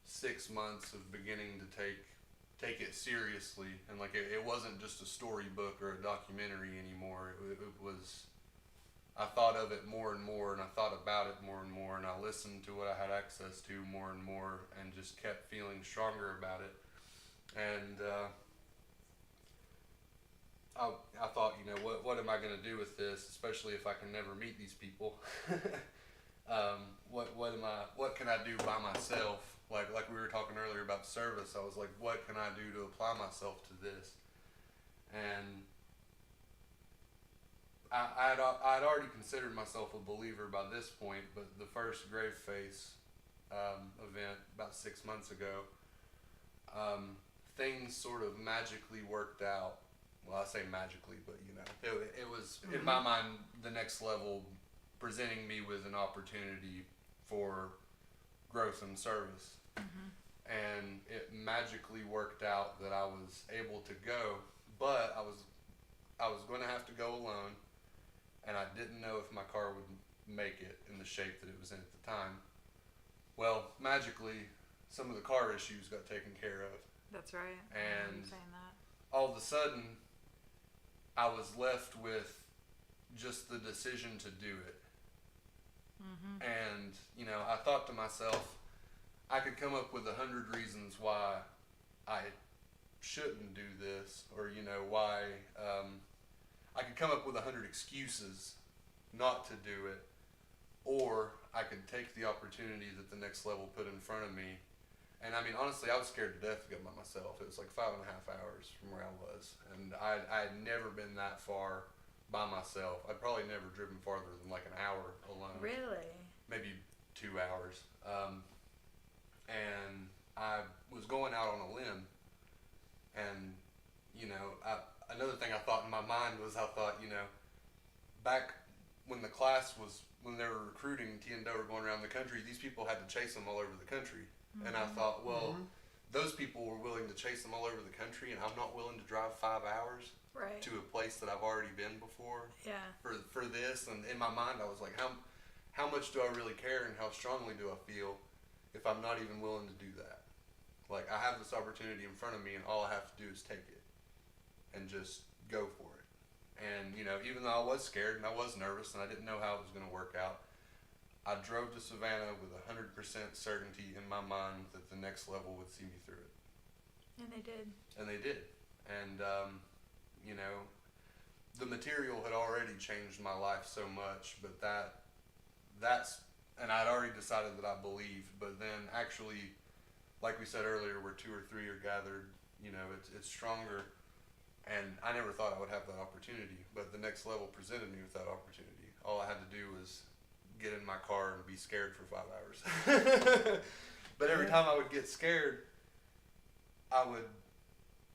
[SPEAKER 4] 6 months of beginning to take it seriously, and like it wasn't just a storybook or a documentary anymore. It was, I thought of it more and more, and I thought about it more and more, and I listened to what I had access to more and more, and just kept feeling stronger about it. And I thought, what am I going to do with this, especially if I can never meet these people? What can I do by myself? Like we were talking earlier about service, I was like, what can I do to apply myself to this? And I'd already considered myself a believer by this point, but the first Grave Face event about 6 months ago, things sort of magically worked out. Well, I say magically, but it was in my mind the next level, presenting me with an opportunity for growth and service. And it magically worked out that I was able to go, but I was going to have to go alone, and I didn't know if my car would make it in the shape that it was in at the time. Well, magically, some of the car issues got taken care of.
[SPEAKER 3] That's right. I remember you
[SPEAKER 4] And
[SPEAKER 3] saying that.
[SPEAKER 4] all of a sudden, I was left with just the decision to do it. And, I thought to myself, I could come up with 100 reasons why I shouldn't do this, or, why, I could come up with 100 excuses not to do it, or I could take the opportunity that the next level put in front of me And I mean, honestly, I was scared to death to go by myself. It was like 5.5 hours from where I was, and I had never been that far by myself. I'd probably never driven farther than like an hour alone.
[SPEAKER 3] Really?
[SPEAKER 4] Maybe 2 hours. And I was going out on a limb, and another thing I thought in my mind was I thought, back when the class was, when they were recruiting T and Doe were going around the country, these people had to chase them all over the country. And I thought, well, those people were willing to chase them all over the country, and I'm not willing to drive 5 hours
[SPEAKER 3] Right.
[SPEAKER 4] to a place that I've already been before
[SPEAKER 3] Yeah.
[SPEAKER 4] for this. And in my mind, I was like, how much do I really care, and how strongly do I feel if I'm not even willing to do that? Like, I have this opportunity in front of me, and all I have to do is take it and just go for it. And even though I was scared and I was nervous and I didn't know how it was going to work out, I drove to Savannah with 100% certainty in my mind that the next level would see me through it.
[SPEAKER 3] And they did.
[SPEAKER 4] And they did. And, the material had already changed my life so much, but that's, and I'd already decided that I believed, but then actually, like we said earlier, where 2 or 3 are gathered, it's stronger. And I never thought I would have that opportunity, but the next level presented me with that opportunity. All I had to do was get in my car and be scared for 5 hours. But every time I would get scared, I would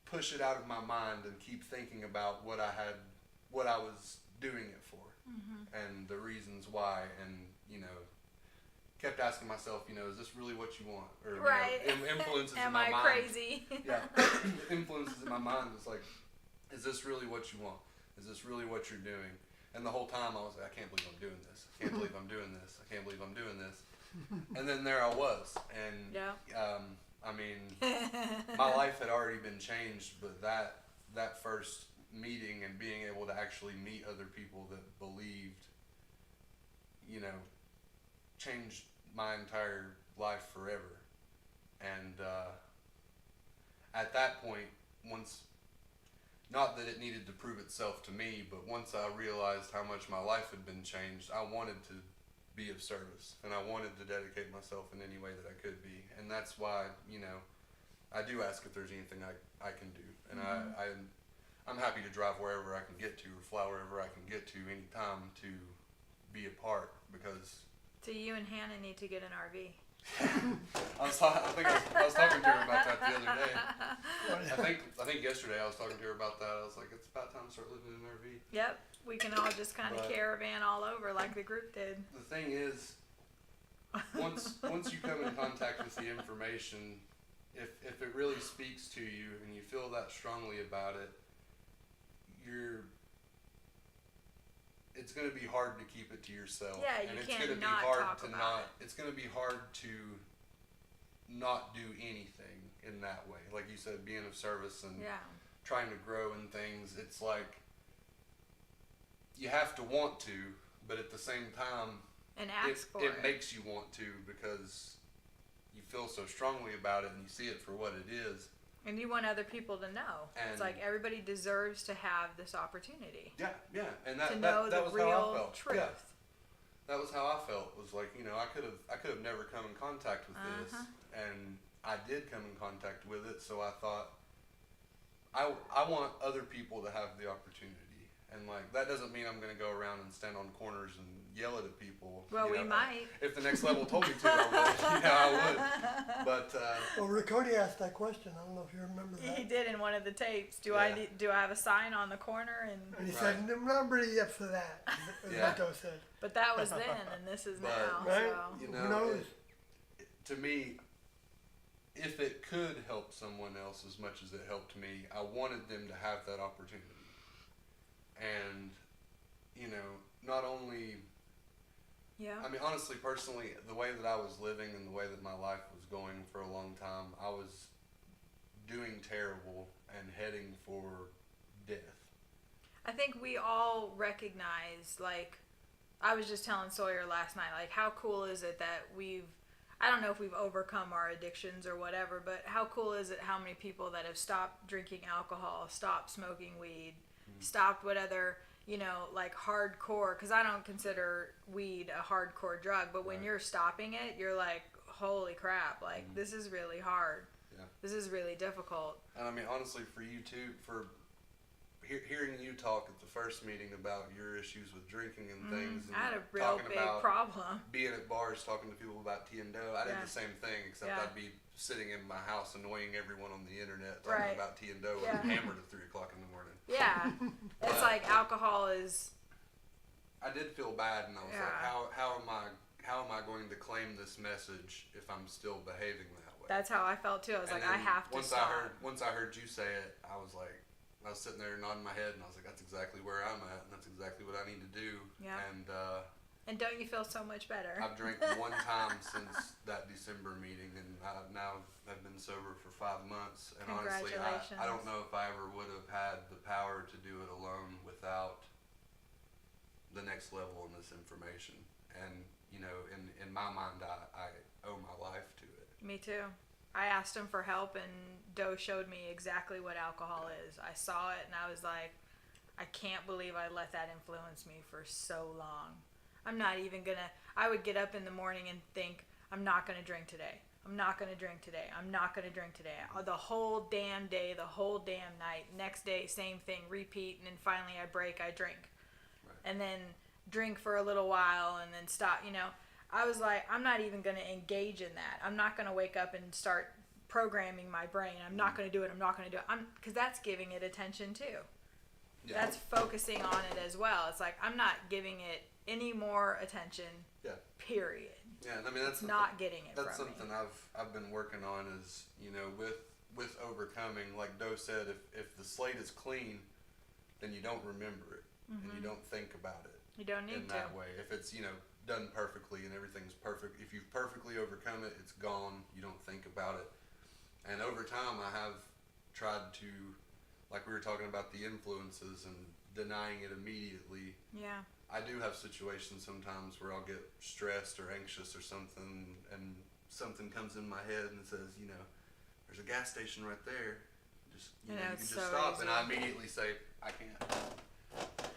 [SPEAKER 4] push it out of my mind and keep thinking about what I was doing it for, and the reasons why, and kept asking myself, is this really what you want? Or
[SPEAKER 3] Right.
[SPEAKER 4] Influences in
[SPEAKER 3] Am
[SPEAKER 4] my
[SPEAKER 3] I
[SPEAKER 4] mind.
[SPEAKER 3] crazy?
[SPEAKER 4] Yeah, influences in my mind was like, is this really what you want? Is this really what you're doing? And the whole time I was like, I can't believe I'm doing this. I can't believe I'm doing this. I can't believe I'm doing this. And then there I was, and I mean, my life had already been changed, but that first meeting and being able to actually meet other people that believed, changed my entire life forever. And at that point, not that it needed to prove itself to me, but once I realized how much my life had been changed, I wanted to be of service, and I wanted to dedicate myself in any way that I could be. And that's why, I do ask if there's anything I can do. And I'm happy to drive wherever I can get to, or fly wherever I can get to anytime to be a part, because
[SPEAKER 3] So you and Hannah need to get an RV.
[SPEAKER 4] I was talking to her about that the other day. I think yesterday I was talking to her about that. I was like, it's about time to start living in an RV.
[SPEAKER 3] Yep. We can all just kind of
[SPEAKER 4] But-
[SPEAKER 3] caravan all over like the group did.
[SPEAKER 4] The thing is, once you come in contact with the information, if it really speaks to you and you feel that strongly about it, it's going to be hard to keep it to yourself.
[SPEAKER 3] Yeah,
[SPEAKER 4] and
[SPEAKER 3] you
[SPEAKER 4] it's
[SPEAKER 3] can't
[SPEAKER 4] going to be
[SPEAKER 3] not
[SPEAKER 4] hard
[SPEAKER 3] talk
[SPEAKER 4] to
[SPEAKER 3] about
[SPEAKER 4] not.
[SPEAKER 3] it.
[SPEAKER 4] It's going to be hard to not do anything in that way. Like you said, being of service and
[SPEAKER 3] Yeah.
[SPEAKER 4] trying to grow in things. It's like you have to want to, but at the same time,
[SPEAKER 3] And ask for
[SPEAKER 4] it makes you want to, because you feel so strongly about it and you see it for what it is.
[SPEAKER 3] And you want other people to know. It's
[SPEAKER 4] And-
[SPEAKER 3] like everybody deserves to have this opportunity.
[SPEAKER 4] Yeah, and
[SPEAKER 3] To know
[SPEAKER 4] that
[SPEAKER 3] the
[SPEAKER 4] was how I
[SPEAKER 3] real
[SPEAKER 4] felt.
[SPEAKER 3] truth.
[SPEAKER 4] Yeah, that was how I felt. Was like, I could have never come in contact with this, and I did come in contact with it. So I thought, I want other people to have the opportunity, and like that doesn't mean I'm going to go around and stand on corners and yell at people.
[SPEAKER 3] Well, we might.
[SPEAKER 4] If the next level told me to, I would. I would. But
[SPEAKER 1] Well, Riccone asked that question. I don't know if you remember that.
[SPEAKER 3] He did in one of the tapes. Do I have a sign on the corner?
[SPEAKER 1] And he
[SPEAKER 4] Right.
[SPEAKER 1] said, I'm not ready yet for that, as
[SPEAKER 4] Yeah.
[SPEAKER 1] Rico said.
[SPEAKER 3] But that was then, and this is
[SPEAKER 4] But-
[SPEAKER 3] now.
[SPEAKER 1] Right?
[SPEAKER 3] So.
[SPEAKER 1] Who knows?
[SPEAKER 4] to me, if it could help someone else as much as it helped me, I wanted them to have that opportunity. And, not only,
[SPEAKER 3] Yeah.
[SPEAKER 4] I mean, honestly, personally, the way that I was living and the way that my life was going for a long time, I was doing terrible and heading for death.
[SPEAKER 3] I think we all recognize, like, I was just telling Sawyer last night, like, how cool is it that I don't know if we've overcome our addictions or whatever, but how cool is it how many people that have stopped drinking alcohol, stopped smoking weed, stopped what other, like hardcore, because I don't consider weed a hardcore drug, but when
[SPEAKER 4] Right.
[SPEAKER 3] you're stopping it, you're like, holy crap, like this is really hard.
[SPEAKER 4] Yeah.
[SPEAKER 3] This is really difficult.
[SPEAKER 4] And I mean, honestly, for you too, for hearing you talk at the first meeting about your issues with drinking and things, and
[SPEAKER 3] I had a real
[SPEAKER 4] talking
[SPEAKER 3] big
[SPEAKER 4] about
[SPEAKER 3] problem.
[SPEAKER 4] being at bars talking to people about tea and dough, I did
[SPEAKER 3] Yeah.
[SPEAKER 4] the same thing, except
[SPEAKER 3] Yeah.
[SPEAKER 4] I'd be sitting in my house annoying everyone on the internet talking
[SPEAKER 3] Right.
[SPEAKER 4] about tea and dough
[SPEAKER 3] Yeah.
[SPEAKER 4] and hammered at 3 o'clock in the morning.
[SPEAKER 3] Yeah. It's like alcohol is,
[SPEAKER 4] I did feel bad, and I was like,
[SPEAKER 3] Yeah.
[SPEAKER 4] how am I going to claim this message if I'm still behaving that way?
[SPEAKER 3] that's how I felt too. I was
[SPEAKER 4] And
[SPEAKER 3] like, I
[SPEAKER 4] then
[SPEAKER 3] have to stop.
[SPEAKER 4] once I heard you say it, I was sitting there nodding my head, and I was like, that's exactly where I'm at, and that's exactly what I need to do.
[SPEAKER 3] Yeah.
[SPEAKER 4] And
[SPEAKER 3] And don't you feel so much better?
[SPEAKER 4] I've drank one time since that December meeting, and I've been sober for 5 months. And honestly,
[SPEAKER 3] Congratulations.
[SPEAKER 4] I don't know if I ever would have had the power to do it alone without the next level in this information. And you know, in my mind, I owe my life to it.
[SPEAKER 3] Me too. I asked him for help, and Doe showed me exactly what alcohol is. I saw it, and I was like, I can't believe I let that influence me for so long. I'm not even gonna. I would get up in the morning and think, I'm not gonna drink today. I'm not gonna drink today. I'm not gonna drink today. The whole damn day, the whole damn night. Next day, same thing, repeat, and then finally I break, I drink.
[SPEAKER 4] Right.
[SPEAKER 3] And then drink for a little while and then stop, you know. I was like, I'm not even going to engage in that. I'm not going to wake up and start programming my brain. I'm not going to do it. I'm not going to do it. Because that's giving it attention too.
[SPEAKER 4] Yeah.
[SPEAKER 3] That's focusing on it as well. It's like, I'm not giving it any more attention,
[SPEAKER 4] Yeah.
[SPEAKER 3] period.
[SPEAKER 4] Yeah, and I mean that's
[SPEAKER 3] Not getting it
[SPEAKER 4] that's
[SPEAKER 3] from
[SPEAKER 4] something
[SPEAKER 3] me.
[SPEAKER 4] I've been working on is, you know, with overcoming, like Doe said, if the slate is clean, then you don't remember it and you don't think about it
[SPEAKER 3] You don't need
[SPEAKER 4] in
[SPEAKER 3] to.
[SPEAKER 4] that way. If it's, you know, done perfectly and everything's perfect, if you've perfectly overcome it, it's gone. You don't think about it. And over time, I have tried to, like we were talking about the influences and denying it immediately.
[SPEAKER 3] Yeah.
[SPEAKER 4] I do have situations sometimes where I'll get stressed or anxious or something, and something comes in my head and says, you know, there's a gas station right there. Just, you know, you can
[SPEAKER 3] it's
[SPEAKER 4] just
[SPEAKER 3] so
[SPEAKER 4] stop.
[SPEAKER 3] easy.
[SPEAKER 4] And I immediately say, I can't.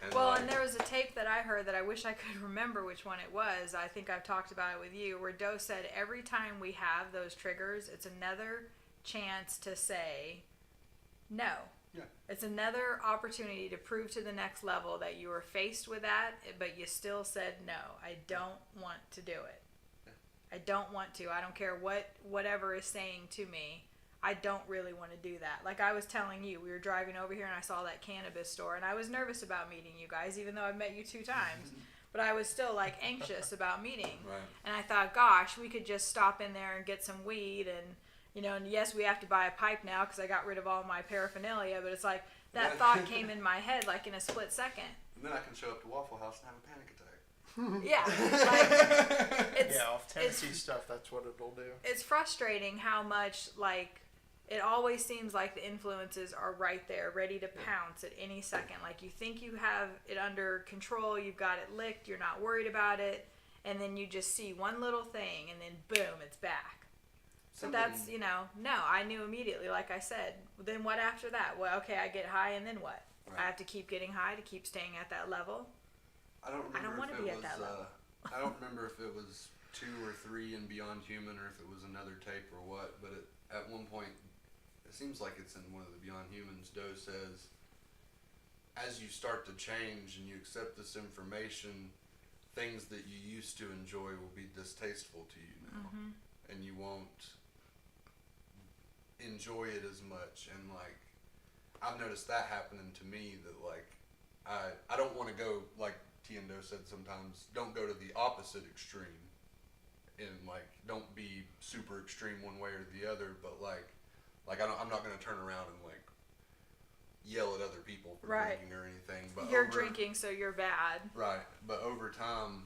[SPEAKER 4] And
[SPEAKER 3] Well,
[SPEAKER 4] like,
[SPEAKER 3] and there was a tape that I heard that I wish I could remember which one it was. I think I've talked about it with you, where Doe said every time we have those triggers, it's another chance to say no.
[SPEAKER 4] Yeah.
[SPEAKER 3] It's another opportunity to prove to the next level that you were faced with that, but you still said no. I don't want to do it.
[SPEAKER 4] Yeah.
[SPEAKER 3] I don't want to. I don't care whatever is saying to me. I don't really want to do that. Like I was telling you, we were driving over here and I saw that cannabis store, and I was nervous about meeting you guys, even though I've met you 2 times. But I was still like anxious about meeting.
[SPEAKER 4] Right.
[SPEAKER 3] And I thought, gosh, we could just stop in there and get some weed, and you know, and yes, we have to buy a pipe now because I got rid of all my paraphernalia. But it's like that
[SPEAKER 4] Yeah.
[SPEAKER 3] thought came in my head like in a split second.
[SPEAKER 4] And then I can show up to Waffle House and have a panic attack.
[SPEAKER 3] Yeah, like it's
[SPEAKER 2] Yeah, off Tennessee stuff, that's what it'll do.
[SPEAKER 3] it's frustrating how much like it always seems like the influences are right there, ready to pounce at any second. Like you think you have it under control, you've got it licked, you're not worried about it, and then you just see one little thing, and then boom, it's back. But that's, you know, no, I knew immediately, like I said. Then what after that? Well, okay, I get high, and then what?
[SPEAKER 4] Right.
[SPEAKER 3] I have to keep getting high to keep staying at that level.
[SPEAKER 4] I don't remember
[SPEAKER 3] wanna
[SPEAKER 4] if it
[SPEAKER 3] be at
[SPEAKER 4] was,
[SPEAKER 3] that level.
[SPEAKER 4] I don't remember if it was 2 or 3 in Beyond Human or if it was another tape or what, but at one point, it seems like it's in one of the Beyond Humans, Doe says, as you start to change and you accept this information, things that you used to enjoy will be distasteful to you now. And you won't enjoy it as much. And like, I've noticed that happening to me, that like, I don't want to go, like Tiendo said sometimes, don't go to the opposite extreme. And like, don't be super extreme one way or the other, but like I'm not going to turn around and like yell at other people for
[SPEAKER 3] Right.
[SPEAKER 4] drinking or anything. But
[SPEAKER 3] You're drinking, so you're bad.
[SPEAKER 4] Right, but over time,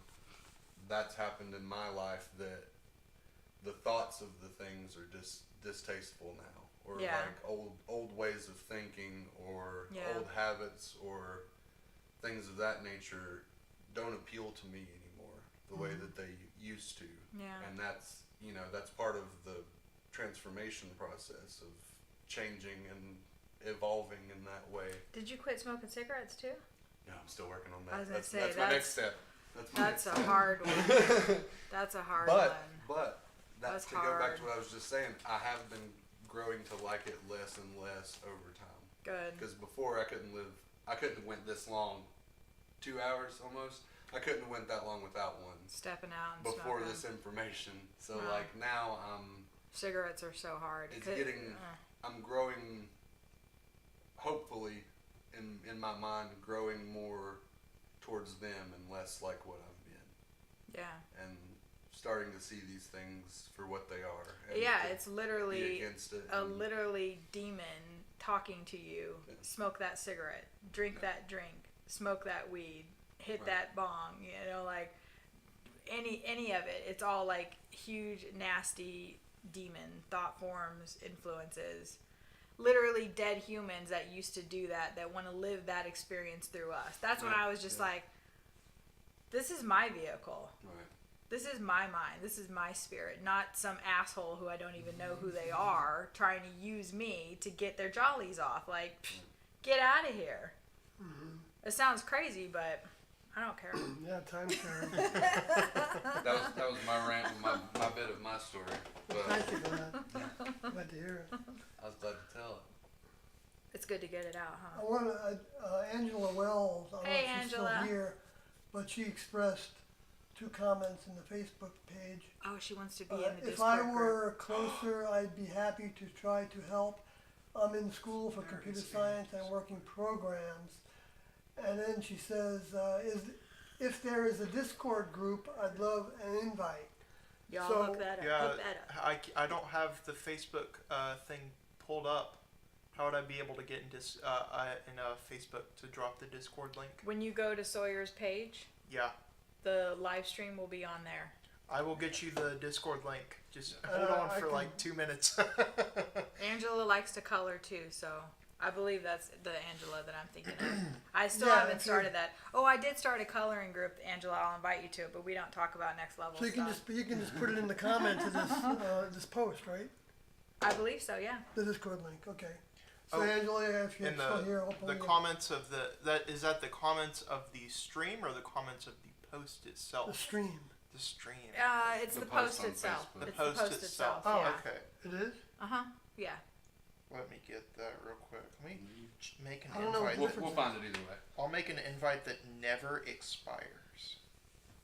[SPEAKER 4] that's happened in my life, that the thoughts of the things are just distasteful now, or
[SPEAKER 3] Yeah.
[SPEAKER 4] like old ways of thinking, or
[SPEAKER 3] Yeah.
[SPEAKER 4] old habits, or things of that nature don't appeal to me anymore the way that they used to.
[SPEAKER 3] Yeah.
[SPEAKER 4] And that's, you know, that's part of the transformation process of changing and evolving in that way.
[SPEAKER 3] Did you quit smoking cigarettes too?
[SPEAKER 4] No, I'm still working on that.
[SPEAKER 3] I was gonna
[SPEAKER 4] that's
[SPEAKER 3] say,
[SPEAKER 4] that's my next step. That's my
[SPEAKER 3] That's
[SPEAKER 4] next
[SPEAKER 3] a
[SPEAKER 4] step.
[SPEAKER 3] hard one. That's a hard one.
[SPEAKER 4] But
[SPEAKER 3] That was
[SPEAKER 4] to go back
[SPEAKER 3] hard.
[SPEAKER 4] to what I was just saying, I have been growing to like it less and less over time.
[SPEAKER 3] Good.
[SPEAKER 4] Because before I couldn't have went this long, 2 hours almost. I couldn't have went that long without one
[SPEAKER 3] Stepping out and
[SPEAKER 4] before
[SPEAKER 3] smoking.
[SPEAKER 4] this information. So
[SPEAKER 3] Wow.
[SPEAKER 4] like now
[SPEAKER 3] Cigarettes are so hard.
[SPEAKER 4] it's
[SPEAKER 3] 'Cause-
[SPEAKER 4] getting, I'm growing, hopefully, in my mind, growing more towards them and less like what I've been.
[SPEAKER 3] Yeah.
[SPEAKER 4] And starting to see these things for what they are. And
[SPEAKER 3] Yeah,
[SPEAKER 4] to
[SPEAKER 3] it's
[SPEAKER 4] be
[SPEAKER 3] literally
[SPEAKER 4] against it.
[SPEAKER 3] a
[SPEAKER 4] and-
[SPEAKER 3] literally demon talking to you.
[SPEAKER 4] Yeah.
[SPEAKER 3] Smoke that cigarette. Drink
[SPEAKER 4] Yeah.
[SPEAKER 3] that drink. Smoke that weed. Hit
[SPEAKER 4] Right.
[SPEAKER 3] that bong. You know, like any of it. It's all like huge, nasty demon thought forms, influences. Literally dead humans that used to do that want to live that experience through us. That's when
[SPEAKER 4] Right,
[SPEAKER 3] I was just
[SPEAKER 4] yeah.
[SPEAKER 3] like, this is my vehicle.
[SPEAKER 4] Right.
[SPEAKER 3] This is my mind. This is my spirit, not some asshole who I don't even know who they are trying to use me to get their jollies off. Like, psh, get out of here. It sounds crazy, but I don't care.
[SPEAKER 1] Yeah, time sharing.
[SPEAKER 4] That was my rant, and my bit of my story. But
[SPEAKER 1] Thank you for that. Glad to hear it.
[SPEAKER 4] I was glad to tell it.
[SPEAKER 3] It's good to get it out,
[SPEAKER 1] I
[SPEAKER 3] huh?
[SPEAKER 1] want to, Angela Wells, I don't know
[SPEAKER 3] Hey,
[SPEAKER 1] if she's
[SPEAKER 3] Angela.
[SPEAKER 1] still here, but she expressed 2 comments in the Facebook page.
[SPEAKER 3] Oh, she wants to be in the
[SPEAKER 1] If
[SPEAKER 3] Discord
[SPEAKER 1] I
[SPEAKER 3] group.
[SPEAKER 1] were closer, I'd be happy to try to help. I'm in school for computer science and working programs. And then she says, if there is a Discord group, I'd love an invite.
[SPEAKER 3] Y'all
[SPEAKER 1] so-
[SPEAKER 3] look that up.
[SPEAKER 2] Yeah,
[SPEAKER 3] Look that up.
[SPEAKER 2] I don't have the Facebook thing pulled up. How would I be able to get in Facebook to drop the Discord link?
[SPEAKER 3] When you go to Sawyer's page,
[SPEAKER 2] Yeah,
[SPEAKER 3] the live stream will be on there.
[SPEAKER 2] I will get you the Discord link. Just
[SPEAKER 1] Uh,
[SPEAKER 2] hold on
[SPEAKER 1] I
[SPEAKER 2] for
[SPEAKER 1] can-
[SPEAKER 2] like 2 minutes.
[SPEAKER 3] Angela likes to color too, so I believe that's the Angela that I'm thinking of. I still
[SPEAKER 1] Yeah,
[SPEAKER 3] haven't
[SPEAKER 1] if you-
[SPEAKER 3] started that. Oh, I did start a coloring group, Angela. I'll invite you to it, but we don't talk about next level
[SPEAKER 1] So you
[SPEAKER 3] stuff.
[SPEAKER 1] can just put it in the comments of this post, right?
[SPEAKER 3] I believe so, yeah.
[SPEAKER 1] The Discord link, okay. So
[SPEAKER 2] Oh,
[SPEAKER 1] Angela, if you're
[SPEAKER 2] In
[SPEAKER 1] still here,
[SPEAKER 2] the
[SPEAKER 1] hopefully.
[SPEAKER 2] comments of is that the comments of the stream or the comments of the post
[SPEAKER 1] The
[SPEAKER 2] itself?
[SPEAKER 1] stream.
[SPEAKER 2] The stream.
[SPEAKER 3] It's
[SPEAKER 4] The
[SPEAKER 3] the
[SPEAKER 4] post
[SPEAKER 3] post
[SPEAKER 4] on
[SPEAKER 3] itself.
[SPEAKER 4] Facebook.
[SPEAKER 3] It's
[SPEAKER 2] The post
[SPEAKER 3] the post
[SPEAKER 2] itself.
[SPEAKER 3] itself.
[SPEAKER 2] Oh,
[SPEAKER 3] yeah.
[SPEAKER 2] okay.
[SPEAKER 1] It is?
[SPEAKER 3] Yeah.
[SPEAKER 2] Let me get that real quick. Let me make an
[SPEAKER 1] I don't know what
[SPEAKER 2] invite.
[SPEAKER 4] We'll find it either way.
[SPEAKER 2] I'll make an invite that never expires,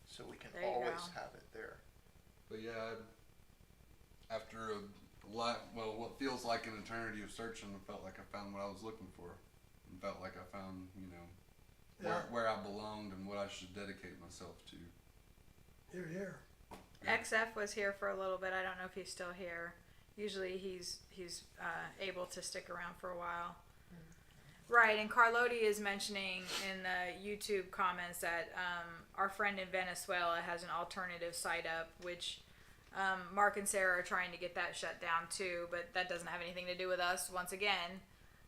[SPEAKER 2] so we can
[SPEAKER 3] There you
[SPEAKER 2] always
[SPEAKER 3] go.
[SPEAKER 2] have it there.
[SPEAKER 4] But yeah, after what feels like an eternity of searching, I felt like I found what I was looking for. And felt like I found,
[SPEAKER 1] Yeah.
[SPEAKER 4] where I belonged and what I should dedicate myself to.
[SPEAKER 1] Here.
[SPEAKER 3] XF was here for a little bit. I don't know if he's still here. Usually he's able to stick around for a while. Right, and Carloti is mentioning in the YouTube comments that our friend in Venezuela has an alternative site up, which Mark and Sarah are trying to get that shut down too, but that doesn't have anything to do with us once again.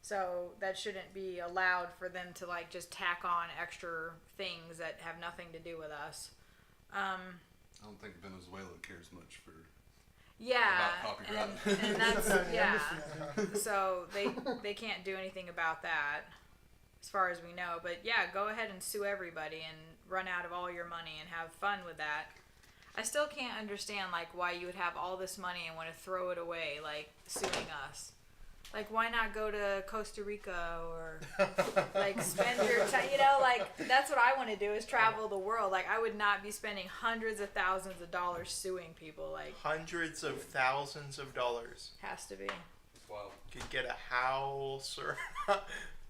[SPEAKER 3] So that shouldn't be allowed for them to like just tack on extra things that have nothing to do with us.
[SPEAKER 4] I don't think Venezuela cares much for
[SPEAKER 3] Yeah,
[SPEAKER 4] about copyright.
[SPEAKER 3] and that's
[SPEAKER 1] Yeah,
[SPEAKER 3] yeah. So they can't do anything about that, as far as we know. But yeah, go ahead and sue everybody and run out of all your money and have fun with that. I still can't understand like why you would have all this money and want to throw it away, like suing us. Like, why not go to Costa Rica or like spend your time? Like that's what I want to do is travel the world. Like I would not be spending hundreds of thousands of dollars suing people. Like
[SPEAKER 2] Hundreds of thousands of dollars.
[SPEAKER 3] has to be.
[SPEAKER 4] It's wild.
[SPEAKER 2] Could get a house or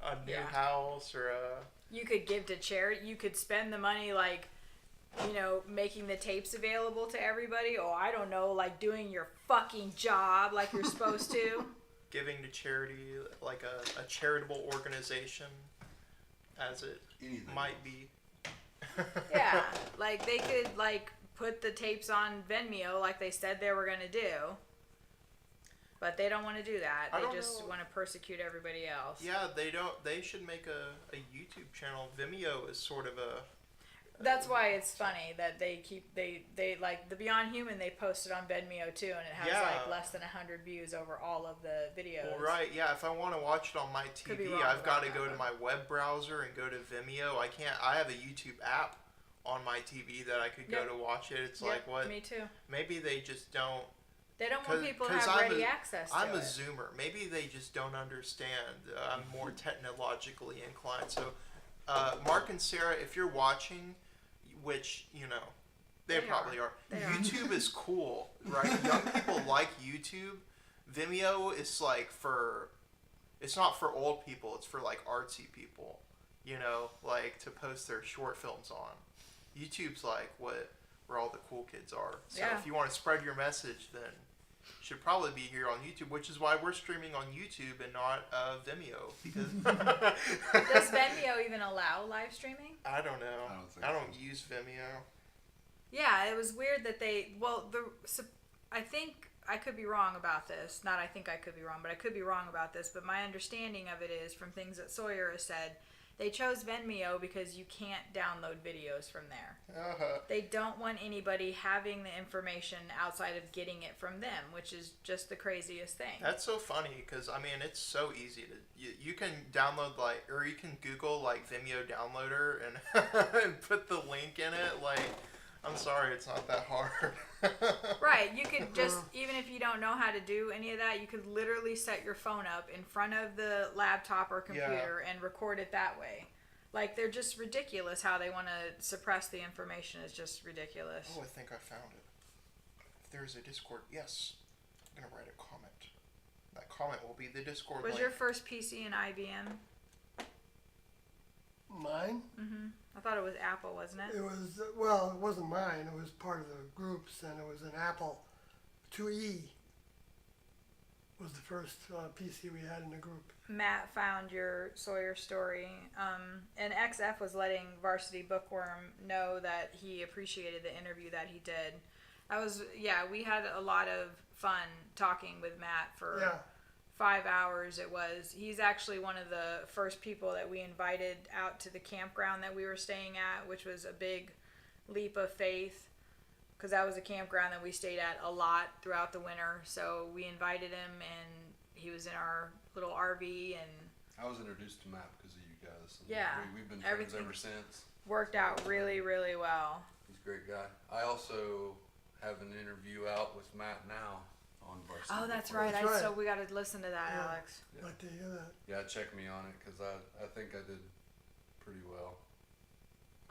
[SPEAKER 2] a new
[SPEAKER 3] Yeah.
[SPEAKER 2] house or a.
[SPEAKER 3] You could give to charity. You could spend the money like, making the tapes available to everybody. Oh, I don't know, like doing your fucking job like you're supposed to.
[SPEAKER 2] Giving to charity, like a charitable organization, as it
[SPEAKER 4] Anything
[SPEAKER 2] might
[SPEAKER 4] else.
[SPEAKER 2] be.
[SPEAKER 3] Yeah, like they could like put the tapes on Venmo like they said they were gonna do. But they don't want to do that.
[SPEAKER 2] I
[SPEAKER 3] They
[SPEAKER 2] don't
[SPEAKER 3] just
[SPEAKER 2] know.
[SPEAKER 3] want to persecute everybody else.
[SPEAKER 2] Yeah, they don't. They should make a YouTube channel. Vimeo is sort of a.
[SPEAKER 3] That's why it's funny that they like the Beyond Human they posted on Venmo too, and it has
[SPEAKER 2] Yeah.
[SPEAKER 3] like less than 100 views over all of the videos.
[SPEAKER 2] Well, right, yeah. If I want to watch it on my
[SPEAKER 3] Could be
[SPEAKER 2] TV,
[SPEAKER 3] wrong
[SPEAKER 2] I've got to
[SPEAKER 3] about
[SPEAKER 2] go
[SPEAKER 3] that,
[SPEAKER 2] to
[SPEAKER 3] but-
[SPEAKER 2] my web browser and go to Vimeo. I can't. I have a YouTube app on my TV that I could go
[SPEAKER 3] Yep.
[SPEAKER 2] to watch it. It's
[SPEAKER 3] Yep,
[SPEAKER 2] like what?
[SPEAKER 3] Me too.
[SPEAKER 2] Maybe they just don't
[SPEAKER 3] They don't want people to
[SPEAKER 2] 'cause
[SPEAKER 3] have
[SPEAKER 2] I'm
[SPEAKER 3] ready
[SPEAKER 2] a-
[SPEAKER 3] access to
[SPEAKER 2] I'm a
[SPEAKER 3] it.
[SPEAKER 2] Zoomer. Maybe they just don't understand. I'm more technologically inclined. So, Mark and Sarah, if you're watching, which, they
[SPEAKER 3] They
[SPEAKER 2] probably are.
[SPEAKER 3] They are.
[SPEAKER 2] YouTube is cool, right? Young people like YouTube. Vimeo is like it's not for old people. It's for like artsy people, like to post their short films on. YouTube's like where all the cool kids are. So
[SPEAKER 3] Yeah.
[SPEAKER 2] if you want to spread your message, then you should probably be here on YouTube, which is why we're streaming on YouTube and not Vimeo, because
[SPEAKER 3] Does Vimeo even allow live streaming?
[SPEAKER 2] I don't know.
[SPEAKER 4] I don't think
[SPEAKER 2] I don't
[SPEAKER 4] so.
[SPEAKER 2] use Vimeo.
[SPEAKER 3] Yeah, it was weird that I think I could be wrong about this. Not I think I could be wrong, but I could be wrong about this. But my understanding of it is from things that Sawyer has said, they chose Vimeo because you can't download videos from there.
[SPEAKER 2] Uh-huh.
[SPEAKER 3] They don't want anybody having the information outside of getting it from them, which is just the craziest thing.
[SPEAKER 2] That's so funny because it's so easy to you can download or you can Google Vimeo downloader and put the link in it. I'm sorry, it's not that hard.
[SPEAKER 3] Right, you could just, even if you don't know how to do any of that, you could literally set your phone up in front of the laptop or computer and record it that way. They're just ridiculous how they want to suppress the information. Is just ridiculous.
[SPEAKER 2] Oh, I think I found it. If there's a Discord, yes. I'm going to write a comment. That comment will be the Discord
[SPEAKER 3] Was
[SPEAKER 2] link.
[SPEAKER 3] your first PC an IBM?
[SPEAKER 1] Mine?
[SPEAKER 3] I thought it was Apple, wasn't it?
[SPEAKER 1] It was, well, it wasn't mine. It was part of the group's, and it was an Apple 2E. Was the first PC we had in the group.
[SPEAKER 3] Matt found your Sawyer story, and XF was letting Varsity Bookworm know that he appreciated the interview that he did. We had a lot of fun talking with Matt for
[SPEAKER 1] Yeah.
[SPEAKER 3] 5 hours. He's actually one of the first people that we invited out to the campground that we were staying at, which was a big leap of faith, because that was a campground that we stayed at a lot throughout the winter. So we invited him, and he was in our little RV, and
[SPEAKER 4] I was introduced to Matt because of you guys. And
[SPEAKER 3] Yeah,
[SPEAKER 4] we've been friends
[SPEAKER 3] everything
[SPEAKER 4] ever since.
[SPEAKER 3] worked out really, really well.
[SPEAKER 4] He's a great guy. I also have an interview out with Matt now on Varsity.
[SPEAKER 3] Oh, that's
[SPEAKER 4] Bookworm.
[SPEAKER 3] right.
[SPEAKER 1] That's right.
[SPEAKER 3] So we got to listen to that,
[SPEAKER 1] Yeah.
[SPEAKER 3] Alex.
[SPEAKER 4] Yeah.
[SPEAKER 1] Like to hear that.
[SPEAKER 4] Yeah, check me on it because I think I did pretty well.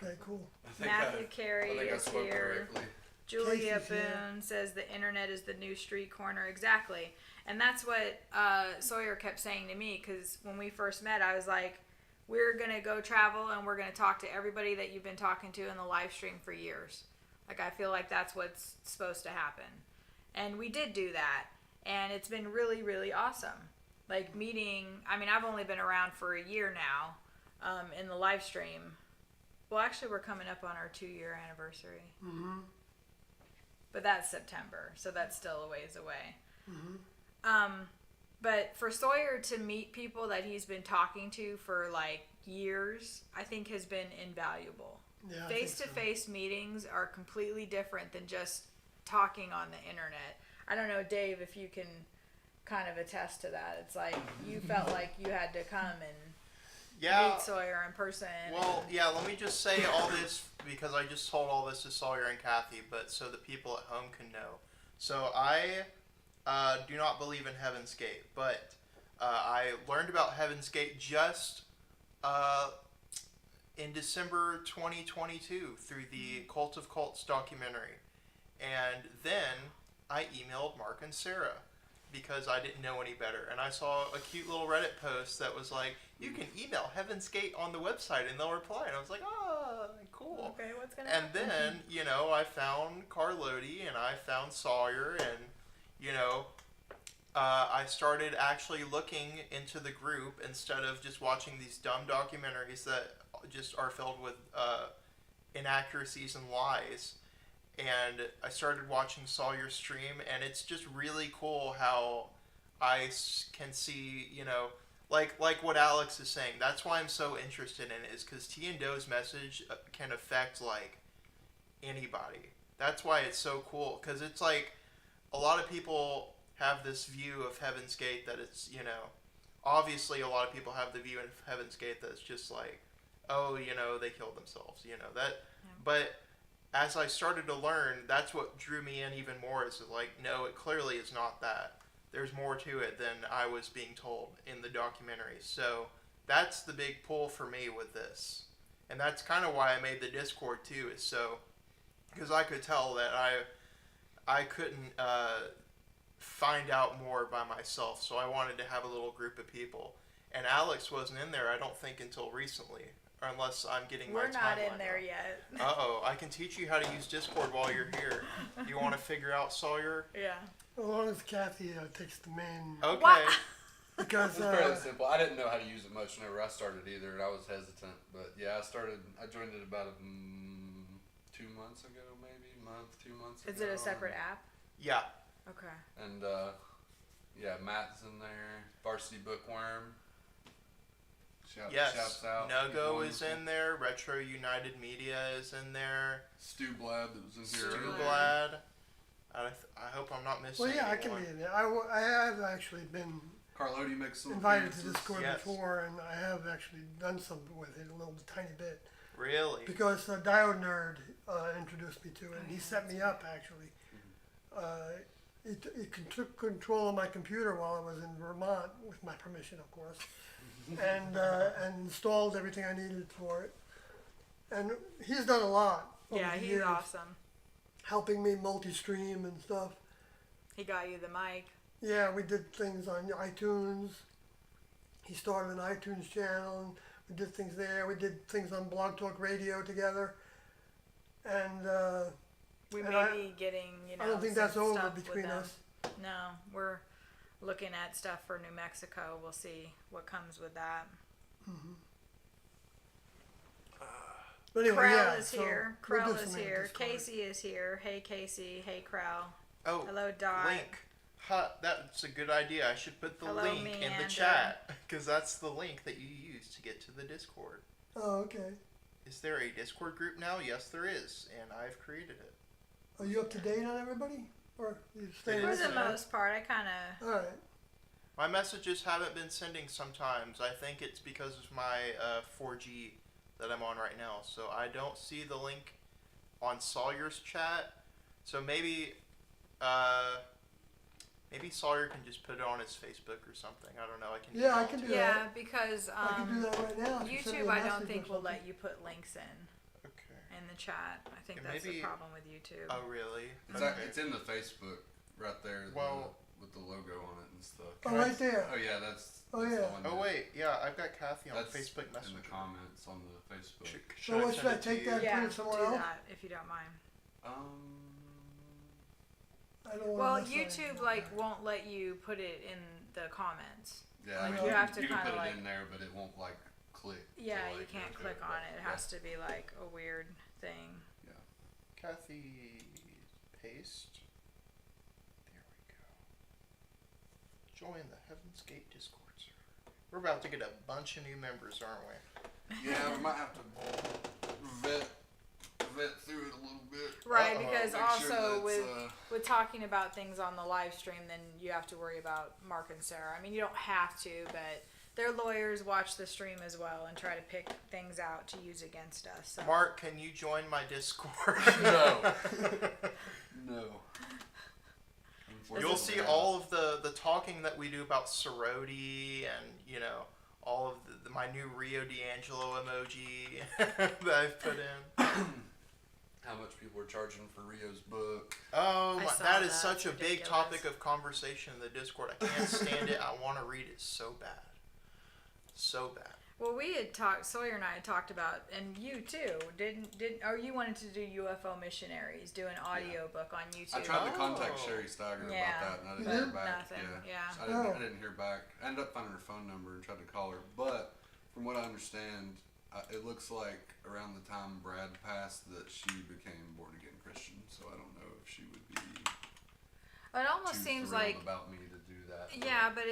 [SPEAKER 1] Okay, cool.
[SPEAKER 4] I think
[SPEAKER 3] Matthew
[SPEAKER 4] I
[SPEAKER 3] Carey
[SPEAKER 4] think I
[SPEAKER 3] is
[SPEAKER 4] spoke
[SPEAKER 3] here.
[SPEAKER 4] correctly.
[SPEAKER 3] Julia
[SPEAKER 1] Casey's here.
[SPEAKER 3] Boone says the internet is the new street corner. Exactly. And that's what Sawyer kept saying to me, because when we first met, I was like, we're going to go travel and we're going to talk to everybody that you've been talking to in the live stream for years. I feel like that's what's supposed to happen. And we did do that. And it's been really, really awesome. Meeting, I've only been around for a year now in the live stream. Well, actually, we're coming up on our 2-year anniversary.
[SPEAKER 1] Mm-hmm.
[SPEAKER 3] But that's September, so that's still a ways away.
[SPEAKER 1] Mm-hmm.
[SPEAKER 3] But for Sawyer to meet people that he's been talking to for years, I think has been invaluable.
[SPEAKER 1] Yeah, I think so.
[SPEAKER 3] Face-to-face meetings are completely different than just talking on the internet. I don't know, Dave, if you can kind of attest to that. It's you felt like you had to come and meet Sawyer in person.
[SPEAKER 2] Well, yeah, let me just say all this because I just told all this to Sawyer and Kathy, but so the people at home can know. So I do not believe in Heaven's Gate, but I learned about Heaven's Gate just in December 2022 through the Cult of Cults documentary. And then I emailed Mark and Sarah because I didn't know any better. And I saw a cute little Reddit post that was like, you can email Heaven's Gate on the website and they'll reply. And I was like, cool.
[SPEAKER 3] Okay, what's going to
[SPEAKER 2] And
[SPEAKER 3] happen?
[SPEAKER 2] then, I found Carloti and I found Sawyer and, I started actually looking into the group instead of just watching these dumb documentaries that just are filled with inaccuracies and lies. And I started watching Sawyer's stream, and it's just really cool how I can see, like what Alex is saying. That's why I'm so interested in it, is because T and Doe's message can affect anybody. That's why it's so cool, because it's a lot of people have this view of Heaven's Gate that it's, obviously a lot of people have the view of Heaven's Gate that's just they killed themselves, that, but as I started to learn, that's what drew me in even more. Is like, no, it clearly is not that. There's more to it than I was being told in the documentary. So that's the big pull for me with this, and that's kind of why I made the Discord too. Is so because I could tell that I couldn't find out more by myself, so I wanted to have a little group of people. And Alex wasn't in there, I don't think, until recently, unless I'm getting my
[SPEAKER 3] We're not
[SPEAKER 2] timeline
[SPEAKER 3] in there
[SPEAKER 2] wrong.
[SPEAKER 3] yet.
[SPEAKER 2] Uh-oh, I can teach you how to use Discord while you're here. You want to figure out Sawyer?
[SPEAKER 3] Yeah.
[SPEAKER 1] As long as Kathy takes the main,
[SPEAKER 2] Okay.
[SPEAKER 3] What?
[SPEAKER 1] because
[SPEAKER 4] It's fairly simple. I didn't know how to use it much whenever I started either, and I was hesitant. But yeah, I joined it about 2 months ago, maybe, 2 months ago.
[SPEAKER 3] Is it a separate app?
[SPEAKER 2] Yeah.
[SPEAKER 3] Okay.
[SPEAKER 4] And yeah, Matt's in there. Varsity Bookworm.
[SPEAKER 2] Yes.
[SPEAKER 4] Shouts out.
[SPEAKER 2] Nogo
[SPEAKER 4] Keep
[SPEAKER 2] is
[SPEAKER 4] going.
[SPEAKER 2] in there. Retro United Media is in there.
[SPEAKER 4] Stu Blab that was in here
[SPEAKER 3] Stu
[SPEAKER 4] earlier.
[SPEAKER 2] Stublad. I hope I'm not missing
[SPEAKER 1] well, yeah, I can
[SPEAKER 2] anyone.
[SPEAKER 1] be in there. I have actually been
[SPEAKER 4] Carloti makes some
[SPEAKER 1] invited to
[SPEAKER 4] appearances.
[SPEAKER 1] Discord
[SPEAKER 2] Yes.
[SPEAKER 1] before, and I have actually done something with it, a little tiny bit,
[SPEAKER 2] Really?
[SPEAKER 1] because Diode Nerd introduced me to it, and he set me up actually. It took control of my computer while I was in Vermont, with my permission, of course, and installed everything I needed for it. And he's done a lot over
[SPEAKER 3] Yeah,
[SPEAKER 1] the
[SPEAKER 3] he's
[SPEAKER 1] years,
[SPEAKER 3] awesome.
[SPEAKER 1] helping me multi-stream and stuff.
[SPEAKER 3] He got you the mic.
[SPEAKER 1] Yeah, we did things on iTunes. He started an iTunes channel, and we did things there. We did things on Blog Talk Radio together, and
[SPEAKER 3] We
[SPEAKER 1] And
[SPEAKER 3] may
[SPEAKER 1] I-
[SPEAKER 3] be getting,
[SPEAKER 1] I don't think
[SPEAKER 3] some
[SPEAKER 1] that's over
[SPEAKER 3] stuff with
[SPEAKER 1] between
[SPEAKER 3] them.
[SPEAKER 1] us.
[SPEAKER 3] No, we're looking at stuff for New Mexico. We'll see what comes with that.
[SPEAKER 1] But anyway,
[SPEAKER 3] Krell
[SPEAKER 1] yeah.
[SPEAKER 3] is
[SPEAKER 1] so
[SPEAKER 3] here.
[SPEAKER 1] we'll do
[SPEAKER 3] Krell is
[SPEAKER 1] some
[SPEAKER 3] here.
[SPEAKER 1] Discord.
[SPEAKER 3] Casey is here. Hey, Casey. Hey, Krell.
[SPEAKER 2] Oh,
[SPEAKER 3] Hello, Dot.
[SPEAKER 2] link. That's a good idea. I should put the
[SPEAKER 3] Hello,
[SPEAKER 2] link in
[SPEAKER 3] Meander.
[SPEAKER 2] the chat, because that's the link that you use to get to the Discord.
[SPEAKER 1] Oh, okay.
[SPEAKER 2] Is there a Discord group now? Yes, there is, and I've created it.
[SPEAKER 1] Are you up to date on everybody, or you staying
[SPEAKER 3] For
[SPEAKER 2] is,
[SPEAKER 3] the
[SPEAKER 1] with
[SPEAKER 2] yeah.
[SPEAKER 3] most part, I kind of.
[SPEAKER 1] All right.
[SPEAKER 2] My messages haven't been sending sometimes. I think it's because of my 4G that I'm on right now. So I don't see the link on Sawyer's chat. So maybe Sawyer can just put it on his Facebook or something. I don't know. I can.
[SPEAKER 1] Yeah, I
[SPEAKER 2] email
[SPEAKER 1] can
[SPEAKER 2] it
[SPEAKER 1] do
[SPEAKER 2] to you.
[SPEAKER 3] Yeah, because
[SPEAKER 1] I can do that right now. If you send me
[SPEAKER 3] YouTube,
[SPEAKER 1] a
[SPEAKER 3] I don't
[SPEAKER 1] message
[SPEAKER 3] think
[SPEAKER 1] or
[SPEAKER 3] will let
[SPEAKER 1] something.
[SPEAKER 3] you put links in
[SPEAKER 2] Okay.
[SPEAKER 3] the chat. I think
[SPEAKER 2] Yeah,
[SPEAKER 3] that's the
[SPEAKER 2] maybe-
[SPEAKER 3] problem with YouTube.
[SPEAKER 2] Oh really?
[SPEAKER 4] It's in the Facebook right there.
[SPEAKER 2] Well-
[SPEAKER 4] with the logo on it and stuff.
[SPEAKER 1] Oh, right there.
[SPEAKER 4] Oh yeah, that's.
[SPEAKER 1] Oh,
[SPEAKER 4] that's the
[SPEAKER 1] yeah.
[SPEAKER 4] one
[SPEAKER 2] Oh
[SPEAKER 4] that-
[SPEAKER 2] wait, yeah, I've got Kathy on
[SPEAKER 4] That's
[SPEAKER 2] Facebook
[SPEAKER 4] in
[SPEAKER 2] Messenger.
[SPEAKER 4] the comments on the Facebook.
[SPEAKER 1] So what, should I
[SPEAKER 2] send it to
[SPEAKER 1] take
[SPEAKER 2] you?
[SPEAKER 1] that?
[SPEAKER 3] Yeah,
[SPEAKER 1] put it
[SPEAKER 3] do
[SPEAKER 1] somewhere else?
[SPEAKER 3] that if you don't mind.
[SPEAKER 1] I don't
[SPEAKER 3] Well,
[SPEAKER 1] want to
[SPEAKER 3] YouTube won't let you put it in the comments.
[SPEAKER 4] Yeah,
[SPEAKER 1] Like,
[SPEAKER 4] I mean,
[SPEAKER 1] you
[SPEAKER 3] have to
[SPEAKER 4] you can
[SPEAKER 3] kinda
[SPEAKER 4] put
[SPEAKER 3] like-
[SPEAKER 4] it in there, but it won't like click. to,
[SPEAKER 3] Yeah,
[SPEAKER 4] like,
[SPEAKER 3] you can't
[SPEAKER 4] go
[SPEAKER 3] click
[SPEAKER 4] to
[SPEAKER 3] on
[SPEAKER 4] it.
[SPEAKER 3] it. It
[SPEAKER 4] Yeah.
[SPEAKER 3] has to be like a weird thing.
[SPEAKER 2] Kathy, paste. There we go. Join the Heaven's Gate Discord server. We're about to get a bunch of new members, aren't we?
[SPEAKER 4] Yeah, we might have to vet through it a little bit.
[SPEAKER 3] Right,
[SPEAKER 2] Uh-oh,
[SPEAKER 3] because
[SPEAKER 4] Make sure
[SPEAKER 3] also
[SPEAKER 4] that's,
[SPEAKER 3] with talking about things on the live stream, then you have to worry about Mark and Sarah. I mean, you don't have to, but their lawyers watch the stream as well and try to pick things out to use against us. So.
[SPEAKER 2] Mark, can you join my Discord?
[SPEAKER 4] No. No.
[SPEAKER 2] You'll see all of the talking that we do about sorority and, all of my new Rio D'Angelo emoji that I've put in.
[SPEAKER 4] how much people are charging for Rio's book.
[SPEAKER 2] Oh,
[SPEAKER 3] I saw
[SPEAKER 2] that is
[SPEAKER 3] that.
[SPEAKER 2] such a
[SPEAKER 3] It's
[SPEAKER 2] big
[SPEAKER 3] ridiculous.
[SPEAKER 2] topic of conversation in the Discord. I can't stand it. I want to read it so bad. So bad.
[SPEAKER 3] Well, we had talked. Sawyer and I had talked about, and you too. You wanted to do UFO missionaries, do an audio book on YouTube.
[SPEAKER 4] I tried to contact
[SPEAKER 2] Oh.
[SPEAKER 4] Sherry Steiger
[SPEAKER 3] Yeah.
[SPEAKER 4] about that, and I
[SPEAKER 1] You
[SPEAKER 4] didn't hear
[SPEAKER 1] did?
[SPEAKER 4] back.
[SPEAKER 3] Nothing, yeah.
[SPEAKER 4] I
[SPEAKER 1] Oh.
[SPEAKER 4] didn't hear back. I ended up finding her phone number and tried to call her, but from what I understand, it looks like around the time Brad passed that she became born again Christian. So I don't know if she would be
[SPEAKER 3] It almost
[SPEAKER 4] too
[SPEAKER 3] seems
[SPEAKER 4] thrilled
[SPEAKER 3] like,
[SPEAKER 4] about me to do that. but-
[SPEAKER 3] yeah, but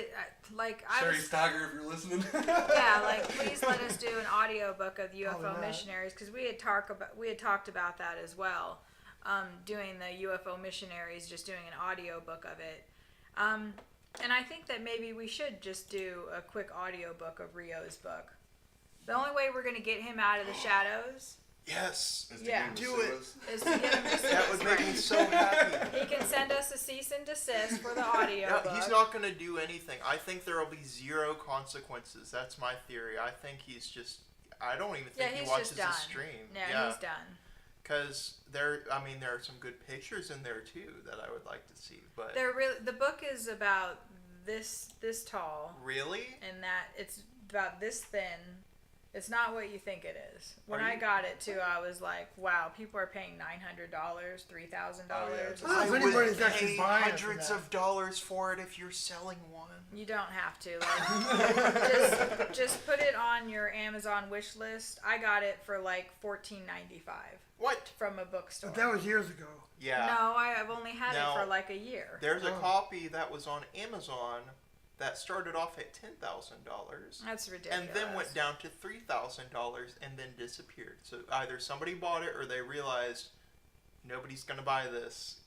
[SPEAKER 3] I
[SPEAKER 4] Sherry
[SPEAKER 3] was.
[SPEAKER 4] Steiger, if you're listening.
[SPEAKER 3] Yeah, like please let us do an audio book of
[SPEAKER 1] Probably
[SPEAKER 3] UFO
[SPEAKER 1] not.
[SPEAKER 3] missionaries because we had talked about that as well, doing the UFO missionaries, just doing an audio book of it, and I think that maybe we should just do a quick audio book of Rio's book. The only way we're gonna get him out of the shadows
[SPEAKER 2] Yes.
[SPEAKER 4] Is to
[SPEAKER 3] Yeah.
[SPEAKER 4] get him to
[SPEAKER 2] Do
[SPEAKER 4] sue
[SPEAKER 2] it.
[SPEAKER 4] us?
[SPEAKER 3] Is to get him to sue
[SPEAKER 2] That
[SPEAKER 3] us,
[SPEAKER 2] would make me
[SPEAKER 3] right.
[SPEAKER 2] so happy.
[SPEAKER 3] He can send us a cease and desist for the audio
[SPEAKER 2] No,
[SPEAKER 3] book.
[SPEAKER 2] he's not going to do anything. I think there will be zero consequences. That's my theory. I think he's just. I don't even
[SPEAKER 3] Yeah,
[SPEAKER 2] think he
[SPEAKER 3] he's
[SPEAKER 2] watches
[SPEAKER 3] just done.
[SPEAKER 2] the stream.
[SPEAKER 3] Yeah, he's done.
[SPEAKER 2] Because there are some good pictures in there too that I would like to see. But
[SPEAKER 3] They're really, the book is about this tall,
[SPEAKER 2] really,
[SPEAKER 3] and that it's about this thin. It's not what you think it is. When
[SPEAKER 2] Are
[SPEAKER 3] I
[SPEAKER 2] you-
[SPEAKER 3] got it too, I was like, wow, people are paying $900, $3,000.
[SPEAKER 4] Oh, yeah, it's
[SPEAKER 1] I don't know if
[SPEAKER 2] would
[SPEAKER 1] anybody's actually
[SPEAKER 2] pay
[SPEAKER 1] buying it for
[SPEAKER 2] hundreds
[SPEAKER 1] that.
[SPEAKER 2] of dollars for it if you're selling one.
[SPEAKER 3] You don't have to. Like, just put it on your Amazon wish list. I got it for like $14.95
[SPEAKER 2] What?
[SPEAKER 3] from a bookstore.
[SPEAKER 1] But that was years ago.
[SPEAKER 2] Yeah.
[SPEAKER 3] No, I've only had
[SPEAKER 2] Now,
[SPEAKER 3] it for like a year.
[SPEAKER 2] There's a
[SPEAKER 1] Oh.
[SPEAKER 2] copy that was on Amazon that started off at $10,000.
[SPEAKER 3] That's ridiculous.
[SPEAKER 2] And then went down to $3,000 and then disappeared. So either somebody bought it or they realized nobody's gonna buy this.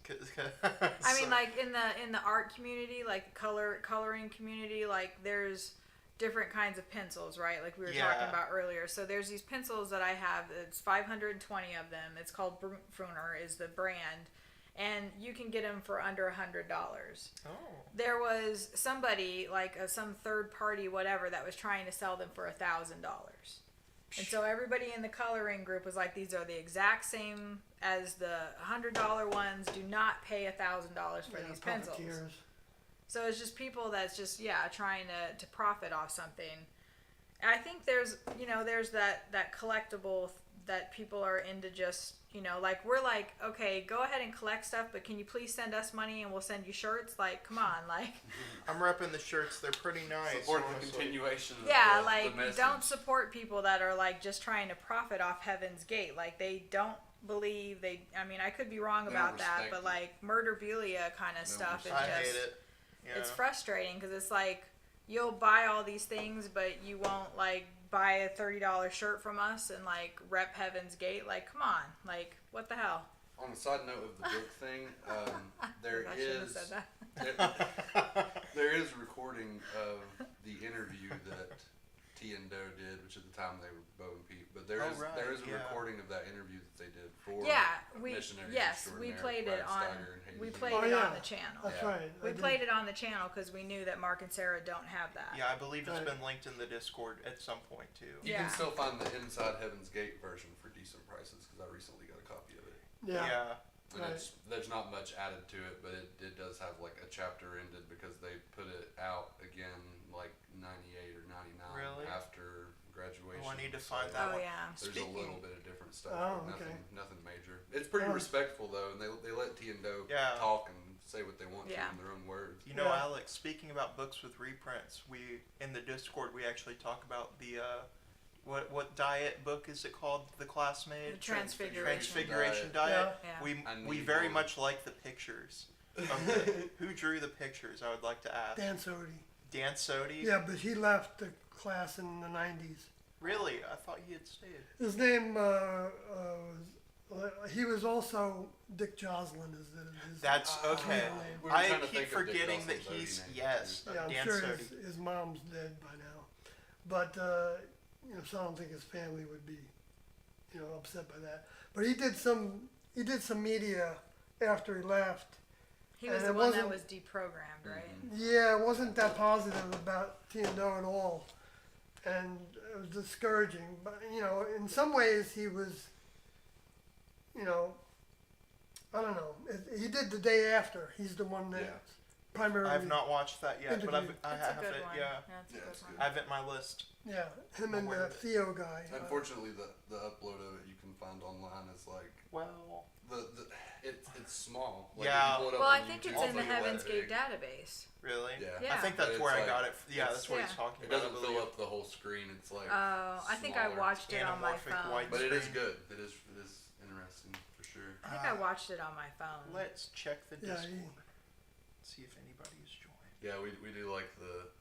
[SPEAKER 3] I mean, like in the art community, like coloring community, like there's different kinds of pencils, right? Like we were
[SPEAKER 2] Yeah.
[SPEAKER 3] talking about earlier. So there's these pencils that I have. It's 520 of them. It's called Bruner is the brand, and you can get them for under $100.
[SPEAKER 2] oh,
[SPEAKER 3] There was somebody like some third party whatever that was trying to sell them for $1,000. And so everybody in the coloring group was like, these are the exact same as the $100 ones. Do not pay $1,000 for these pencils.
[SPEAKER 1] Puppeteers.
[SPEAKER 3] So it's just people that's just trying to profit off something. And I think there's that collectible that people are into just like we're like, okay, go ahead and collect stuff, but can you please send us money and we'll send you shirts? Like, come on, like.
[SPEAKER 2] I'm repping the shirts. They're pretty nice.
[SPEAKER 4] Support the
[SPEAKER 2] honestly.
[SPEAKER 4] continuation of
[SPEAKER 3] Yeah,
[SPEAKER 4] the
[SPEAKER 3] like
[SPEAKER 4] message.
[SPEAKER 3] don't support people that are like just trying to profit off Heaven's Gate. Like they don't believe they. I mean, I could be wrong
[SPEAKER 4] They
[SPEAKER 3] about
[SPEAKER 4] don't
[SPEAKER 3] that,
[SPEAKER 4] respect
[SPEAKER 3] but
[SPEAKER 4] it.
[SPEAKER 3] like murderabilia kind of
[SPEAKER 4] They
[SPEAKER 3] stuff is
[SPEAKER 4] don't
[SPEAKER 2] I
[SPEAKER 3] just.
[SPEAKER 2] hate it. Yeah.
[SPEAKER 3] It's frustrating because it's like you'll buy all these things, but you won't like buy a $30 shirt from us and like rep Heaven's Gate. Like, come on, like what the hell?
[SPEAKER 4] On a side note of the book thing, there
[SPEAKER 3] I shouldn't have
[SPEAKER 4] is
[SPEAKER 3] said that.
[SPEAKER 4] there is recording of the interview that T and Doe did, which at the time they were Bo and Pete. But there
[SPEAKER 2] Oh,
[SPEAKER 4] is
[SPEAKER 2] right,
[SPEAKER 4] a
[SPEAKER 2] yeah.
[SPEAKER 4] recording of that interview that they did for
[SPEAKER 3] Yeah, we
[SPEAKER 4] Missionaries
[SPEAKER 3] we
[SPEAKER 4] Extraordinaire,
[SPEAKER 3] played it
[SPEAKER 4] Brad
[SPEAKER 3] on
[SPEAKER 4] Steiger and Haley
[SPEAKER 3] we
[SPEAKER 4] Lee.
[SPEAKER 3] played
[SPEAKER 1] Oh,
[SPEAKER 3] it
[SPEAKER 1] yeah.
[SPEAKER 3] on the channel.
[SPEAKER 1] That's
[SPEAKER 4] Yeah.
[SPEAKER 1] right.
[SPEAKER 3] We played it on the channel because we knew that Mark and Sarah don't have that.
[SPEAKER 2] Yeah, I believe it's
[SPEAKER 1] Right.
[SPEAKER 2] been linked in the Discord at some point too.
[SPEAKER 4] You
[SPEAKER 3] Yeah.
[SPEAKER 4] can still find the Inside Heaven's Gate version for decent prices because I recently got a copy of it.
[SPEAKER 1] Yeah.
[SPEAKER 4] And
[SPEAKER 1] Right.
[SPEAKER 4] there's not much added to it, but it does have like a chapter ended because they put it out again like 98 or 99
[SPEAKER 2] Really?
[SPEAKER 4] after graduation.
[SPEAKER 2] Oh, I need to
[SPEAKER 4] so
[SPEAKER 2] find that
[SPEAKER 3] Oh
[SPEAKER 2] one.
[SPEAKER 3] yeah.
[SPEAKER 4] There's
[SPEAKER 2] Speaking-
[SPEAKER 4] a little bit of different stuff,
[SPEAKER 1] Oh,
[SPEAKER 4] but
[SPEAKER 1] okay.
[SPEAKER 4] nothing major. It's pretty
[SPEAKER 1] Oh.
[SPEAKER 4] respectful though, and they let T and Doe
[SPEAKER 2] Yeah.
[SPEAKER 4] talk and say what they want
[SPEAKER 3] Yeah.
[SPEAKER 4] to in their own words.
[SPEAKER 2] You know,
[SPEAKER 1] Yeah.
[SPEAKER 2] Alex, speaking about books with reprints, we in the Discord we actually talk about the what diet book is it called? The classmate
[SPEAKER 3] The Transfiguration.
[SPEAKER 2] Transfiguration diet.
[SPEAKER 3] Yeah.
[SPEAKER 2] We
[SPEAKER 4] I
[SPEAKER 2] we
[SPEAKER 4] need
[SPEAKER 2] very
[SPEAKER 4] one.
[SPEAKER 2] much like the pictures. Who drew the pictures? I would like to ask.
[SPEAKER 1] Dan Sodi.
[SPEAKER 2] Dan Sodi.
[SPEAKER 1] Yeah, but he left the class in the 90s.
[SPEAKER 2] Really? I thought he had stayed.
[SPEAKER 1] His name, he was also Dick Joslin. Is his
[SPEAKER 2] That's okay.
[SPEAKER 1] real name.
[SPEAKER 4] We were
[SPEAKER 2] I
[SPEAKER 4] trying to
[SPEAKER 2] keep
[SPEAKER 4] think of Dick
[SPEAKER 2] forgetting that
[SPEAKER 4] Joslin,
[SPEAKER 2] he's
[SPEAKER 4] Sodi names,
[SPEAKER 2] yes,
[SPEAKER 4] too.
[SPEAKER 1] Yeah, I'm
[SPEAKER 2] Dan
[SPEAKER 1] sure
[SPEAKER 2] Sodi.
[SPEAKER 1] his mom's dead by now. But, so I don't think his family would be, upset by that. But he did some media after he left.
[SPEAKER 3] He was
[SPEAKER 1] And
[SPEAKER 3] the
[SPEAKER 1] it
[SPEAKER 3] one that
[SPEAKER 1] wasn't-
[SPEAKER 3] was deprogrammed, right?
[SPEAKER 1] Yeah, it wasn't that positive about T&O at all. And it was discouraging. But, in some ways he was, I don't know. He did the day after. He's the one that
[SPEAKER 4] Yeah.
[SPEAKER 1] primarily.
[SPEAKER 2] I've not watched that yet, but I
[SPEAKER 1] Interview.
[SPEAKER 2] have
[SPEAKER 3] That's a good
[SPEAKER 2] it.
[SPEAKER 3] one.
[SPEAKER 2] Yeah,
[SPEAKER 3] That's a
[SPEAKER 4] Yeah,
[SPEAKER 3] good
[SPEAKER 4] it's
[SPEAKER 3] one.
[SPEAKER 4] good.
[SPEAKER 2] I have it in my list.
[SPEAKER 1] Yeah, him
[SPEAKER 2] I'm
[SPEAKER 1] and
[SPEAKER 2] aware
[SPEAKER 1] the
[SPEAKER 2] of it.
[SPEAKER 1] Theo guy.
[SPEAKER 4] Unfortunately, the upload of it you can find online is like
[SPEAKER 2] Well,
[SPEAKER 4] it's small. Like,
[SPEAKER 2] Yeah.
[SPEAKER 4] if you pull it up
[SPEAKER 3] Well, I
[SPEAKER 4] on
[SPEAKER 3] think
[SPEAKER 4] YouTube,
[SPEAKER 3] it's in the
[SPEAKER 4] like a
[SPEAKER 3] Heaven's
[SPEAKER 4] web
[SPEAKER 3] Gate
[SPEAKER 4] page.
[SPEAKER 3] database.
[SPEAKER 2] really?
[SPEAKER 4] Yeah.
[SPEAKER 3] Yeah.
[SPEAKER 2] I think
[SPEAKER 4] But
[SPEAKER 2] that's
[SPEAKER 4] it's
[SPEAKER 2] where I
[SPEAKER 4] like-
[SPEAKER 2] got it. Yeah,
[SPEAKER 4] it's-
[SPEAKER 2] that's what he's
[SPEAKER 3] Yeah.
[SPEAKER 2] talking
[SPEAKER 4] It
[SPEAKER 2] about.
[SPEAKER 4] doesn't
[SPEAKER 2] I
[SPEAKER 4] fill
[SPEAKER 2] believe.
[SPEAKER 4] up the whole screen. It's like
[SPEAKER 3] Oh, I think I
[SPEAKER 4] smaller.
[SPEAKER 3] watched it on my
[SPEAKER 2] Anamorphic
[SPEAKER 3] phone.
[SPEAKER 2] white-
[SPEAKER 4] But it is
[SPEAKER 2] screen.
[SPEAKER 4] good. It is interesting for sure.
[SPEAKER 3] I think I watched it on my phone.
[SPEAKER 2] Let's check the
[SPEAKER 1] Yeah,
[SPEAKER 2] Discord. See if anybody's joined.
[SPEAKER 4] Yeah, we do like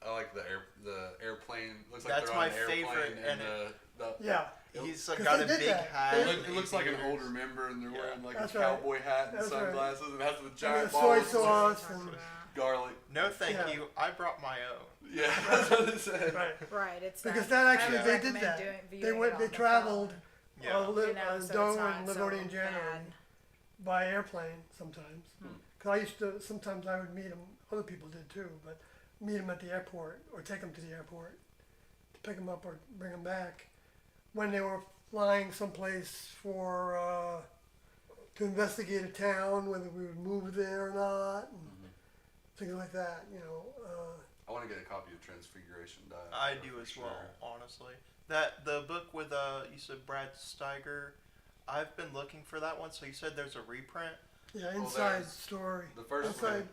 [SPEAKER 4] I like the airplane. Looks like
[SPEAKER 2] That's
[SPEAKER 4] they're
[SPEAKER 2] my
[SPEAKER 4] on an airplane
[SPEAKER 2] favorite,
[SPEAKER 4] and
[SPEAKER 2] and
[SPEAKER 1] Yeah,
[SPEAKER 2] He's
[SPEAKER 1] 'Cause
[SPEAKER 2] got
[SPEAKER 1] they
[SPEAKER 2] a
[SPEAKER 1] did
[SPEAKER 2] big
[SPEAKER 1] that.
[SPEAKER 2] hat.
[SPEAKER 1] They
[SPEAKER 4] it looks like an
[SPEAKER 2] aviators.
[SPEAKER 4] older member, and they're
[SPEAKER 2] Yeah.
[SPEAKER 4] wearing like
[SPEAKER 1] That's
[SPEAKER 4] a
[SPEAKER 1] right.
[SPEAKER 4] cowboy hat and
[SPEAKER 1] That's right.
[SPEAKER 4] sunglasses, and has the
[SPEAKER 1] and
[SPEAKER 4] giant
[SPEAKER 1] the soy
[SPEAKER 4] balls
[SPEAKER 1] sauce
[SPEAKER 3] Talking
[SPEAKER 1] and
[SPEAKER 3] about-
[SPEAKER 4] garlic.
[SPEAKER 2] No, thank
[SPEAKER 1] Yeah.
[SPEAKER 2] you. I brought my own.
[SPEAKER 4] Yeah, that's what it said.
[SPEAKER 1] right.
[SPEAKER 3] Right, it's
[SPEAKER 1] Because
[SPEAKER 3] that.
[SPEAKER 1] that actually
[SPEAKER 3] I would
[SPEAKER 1] they did
[SPEAKER 3] recommend
[SPEAKER 1] that.
[SPEAKER 3] doing-
[SPEAKER 1] They
[SPEAKER 3] viewing
[SPEAKER 1] went.
[SPEAKER 3] it
[SPEAKER 1] They
[SPEAKER 3] on the
[SPEAKER 1] traveled
[SPEAKER 3] phone.
[SPEAKER 2] Yeah.
[SPEAKER 1] I'll live,
[SPEAKER 3] so it's
[SPEAKER 1] go
[SPEAKER 3] not
[SPEAKER 1] and live
[SPEAKER 3] so
[SPEAKER 1] out in January
[SPEAKER 3] bad.
[SPEAKER 1] by airplane sometimes. Cause I used to, sometimes I would meet them, other people did too, but meet them at the airport or take them to the airport to pick them up or bring them back when they were flying someplace for, to investigate a town, whether we would move there or not, and things like that, you know.
[SPEAKER 4] I want to get a copy of Transfiguration Diet.
[SPEAKER 2] I do as well, honestly. That the book with you said Brad Steiger. I've been looking for that one. So you said there's a reprint.
[SPEAKER 1] Yeah,
[SPEAKER 4] Well,
[SPEAKER 1] inside
[SPEAKER 4] there's
[SPEAKER 1] story.
[SPEAKER 4] The first
[SPEAKER 1] Inside,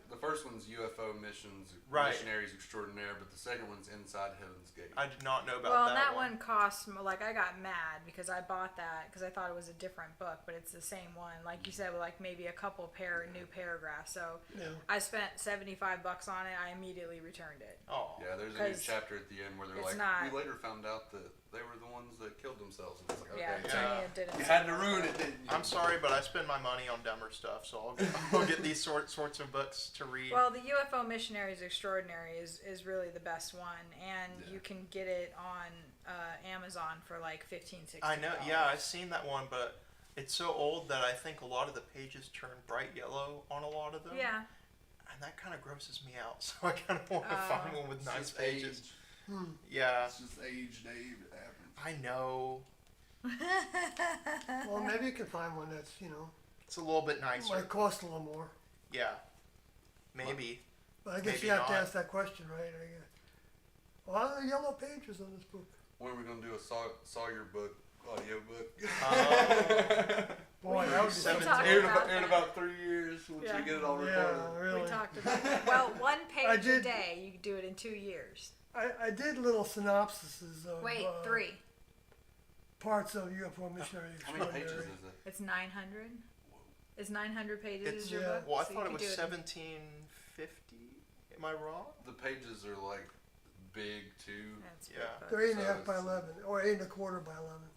[SPEAKER 4] one's UFO missions,
[SPEAKER 2] Right.
[SPEAKER 4] missionaries extraordinaire, but the second one's Inside Heaven's Gate.
[SPEAKER 2] I did not know about
[SPEAKER 3] Well,
[SPEAKER 2] that,
[SPEAKER 3] that one cost like I got mad because I bought that because I thought it was a different book, but it's the same one. Like you said, with like maybe a couple new paragraphs. So
[SPEAKER 1] yeah.
[SPEAKER 3] I spent $75 on it. I immediately returned it.
[SPEAKER 2] Oh.
[SPEAKER 4] Yeah, there's a new
[SPEAKER 3] 'Cause
[SPEAKER 4] chapter at the end where they're
[SPEAKER 3] it's
[SPEAKER 4] like,
[SPEAKER 3] not-
[SPEAKER 4] we later found out that they were the ones that killed themselves. And it's like,
[SPEAKER 3] Yeah,
[SPEAKER 4] okay,
[SPEAKER 3] to
[SPEAKER 2] Yeah.
[SPEAKER 3] me it didn't.
[SPEAKER 4] you
[SPEAKER 3] seem
[SPEAKER 4] had to
[SPEAKER 3] worth
[SPEAKER 4] ruin
[SPEAKER 3] it.
[SPEAKER 4] it, didn't you?
[SPEAKER 2] I'm sorry, but I spend my money on dumber stuff, so I'll get these sorts of books to read.
[SPEAKER 3] Well, the UFO Missionaries Extraordinary is really the best one, and
[SPEAKER 4] Yeah.
[SPEAKER 3] you can get it on Amazon for like $15-16.
[SPEAKER 2] I know, yeah, I've seen that one, but it's so old that I think a lot of the pages turn bright yellow on a lot of them.
[SPEAKER 3] Yeah.
[SPEAKER 2] And that kind of grosses me out, so I kind of want to find one with
[SPEAKER 4] It's
[SPEAKER 2] nice
[SPEAKER 4] just
[SPEAKER 2] pages.
[SPEAKER 4] age.
[SPEAKER 2] Yeah,
[SPEAKER 4] It's just age, Dave. It happens.
[SPEAKER 2] I know.
[SPEAKER 1] Well, maybe you can find one that's, you know,
[SPEAKER 2] It's a little bit nicer.
[SPEAKER 1] might cost a little more.
[SPEAKER 2] Yeah, maybe.
[SPEAKER 1] But I guess
[SPEAKER 2] Maybe
[SPEAKER 1] you have to
[SPEAKER 2] not.
[SPEAKER 1] ask that question, right? I guess. Well, are there yellow pages on this book?
[SPEAKER 4] When are we going to do a Sawyer book, audio book?
[SPEAKER 1] Boy, that would be
[SPEAKER 2] Seven-
[SPEAKER 1] something.
[SPEAKER 3] talked
[SPEAKER 4] in,
[SPEAKER 3] about
[SPEAKER 4] in
[SPEAKER 3] that.
[SPEAKER 4] about 3 years, once
[SPEAKER 3] Yeah.
[SPEAKER 4] you get it all
[SPEAKER 1] Yeah,
[SPEAKER 4] recorded.
[SPEAKER 1] really.
[SPEAKER 3] We talked about that. Well, one page
[SPEAKER 1] I
[SPEAKER 3] a
[SPEAKER 1] did-
[SPEAKER 3] day. You could do it in 2 years.
[SPEAKER 1] I did little synopsises of
[SPEAKER 3] Wait, 3.
[SPEAKER 1] parts of UFO Missionary
[SPEAKER 4] How many pages
[SPEAKER 1] Extraordinary.
[SPEAKER 4] is it?
[SPEAKER 3] It's 900. It's 900 pages.
[SPEAKER 2] It's
[SPEAKER 3] Is your
[SPEAKER 1] yeah.
[SPEAKER 3] book?
[SPEAKER 2] Well, I
[SPEAKER 3] So you
[SPEAKER 2] thought it
[SPEAKER 3] could
[SPEAKER 2] was
[SPEAKER 3] do in-
[SPEAKER 2] 1750. Am I wrong?
[SPEAKER 4] The pages are like big too.
[SPEAKER 3] That's
[SPEAKER 2] Yeah.
[SPEAKER 3] big
[SPEAKER 1] They're
[SPEAKER 3] book.
[SPEAKER 1] 8.5 by
[SPEAKER 4] So it's-
[SPEAKER 1] 11, or 8.25 by 11.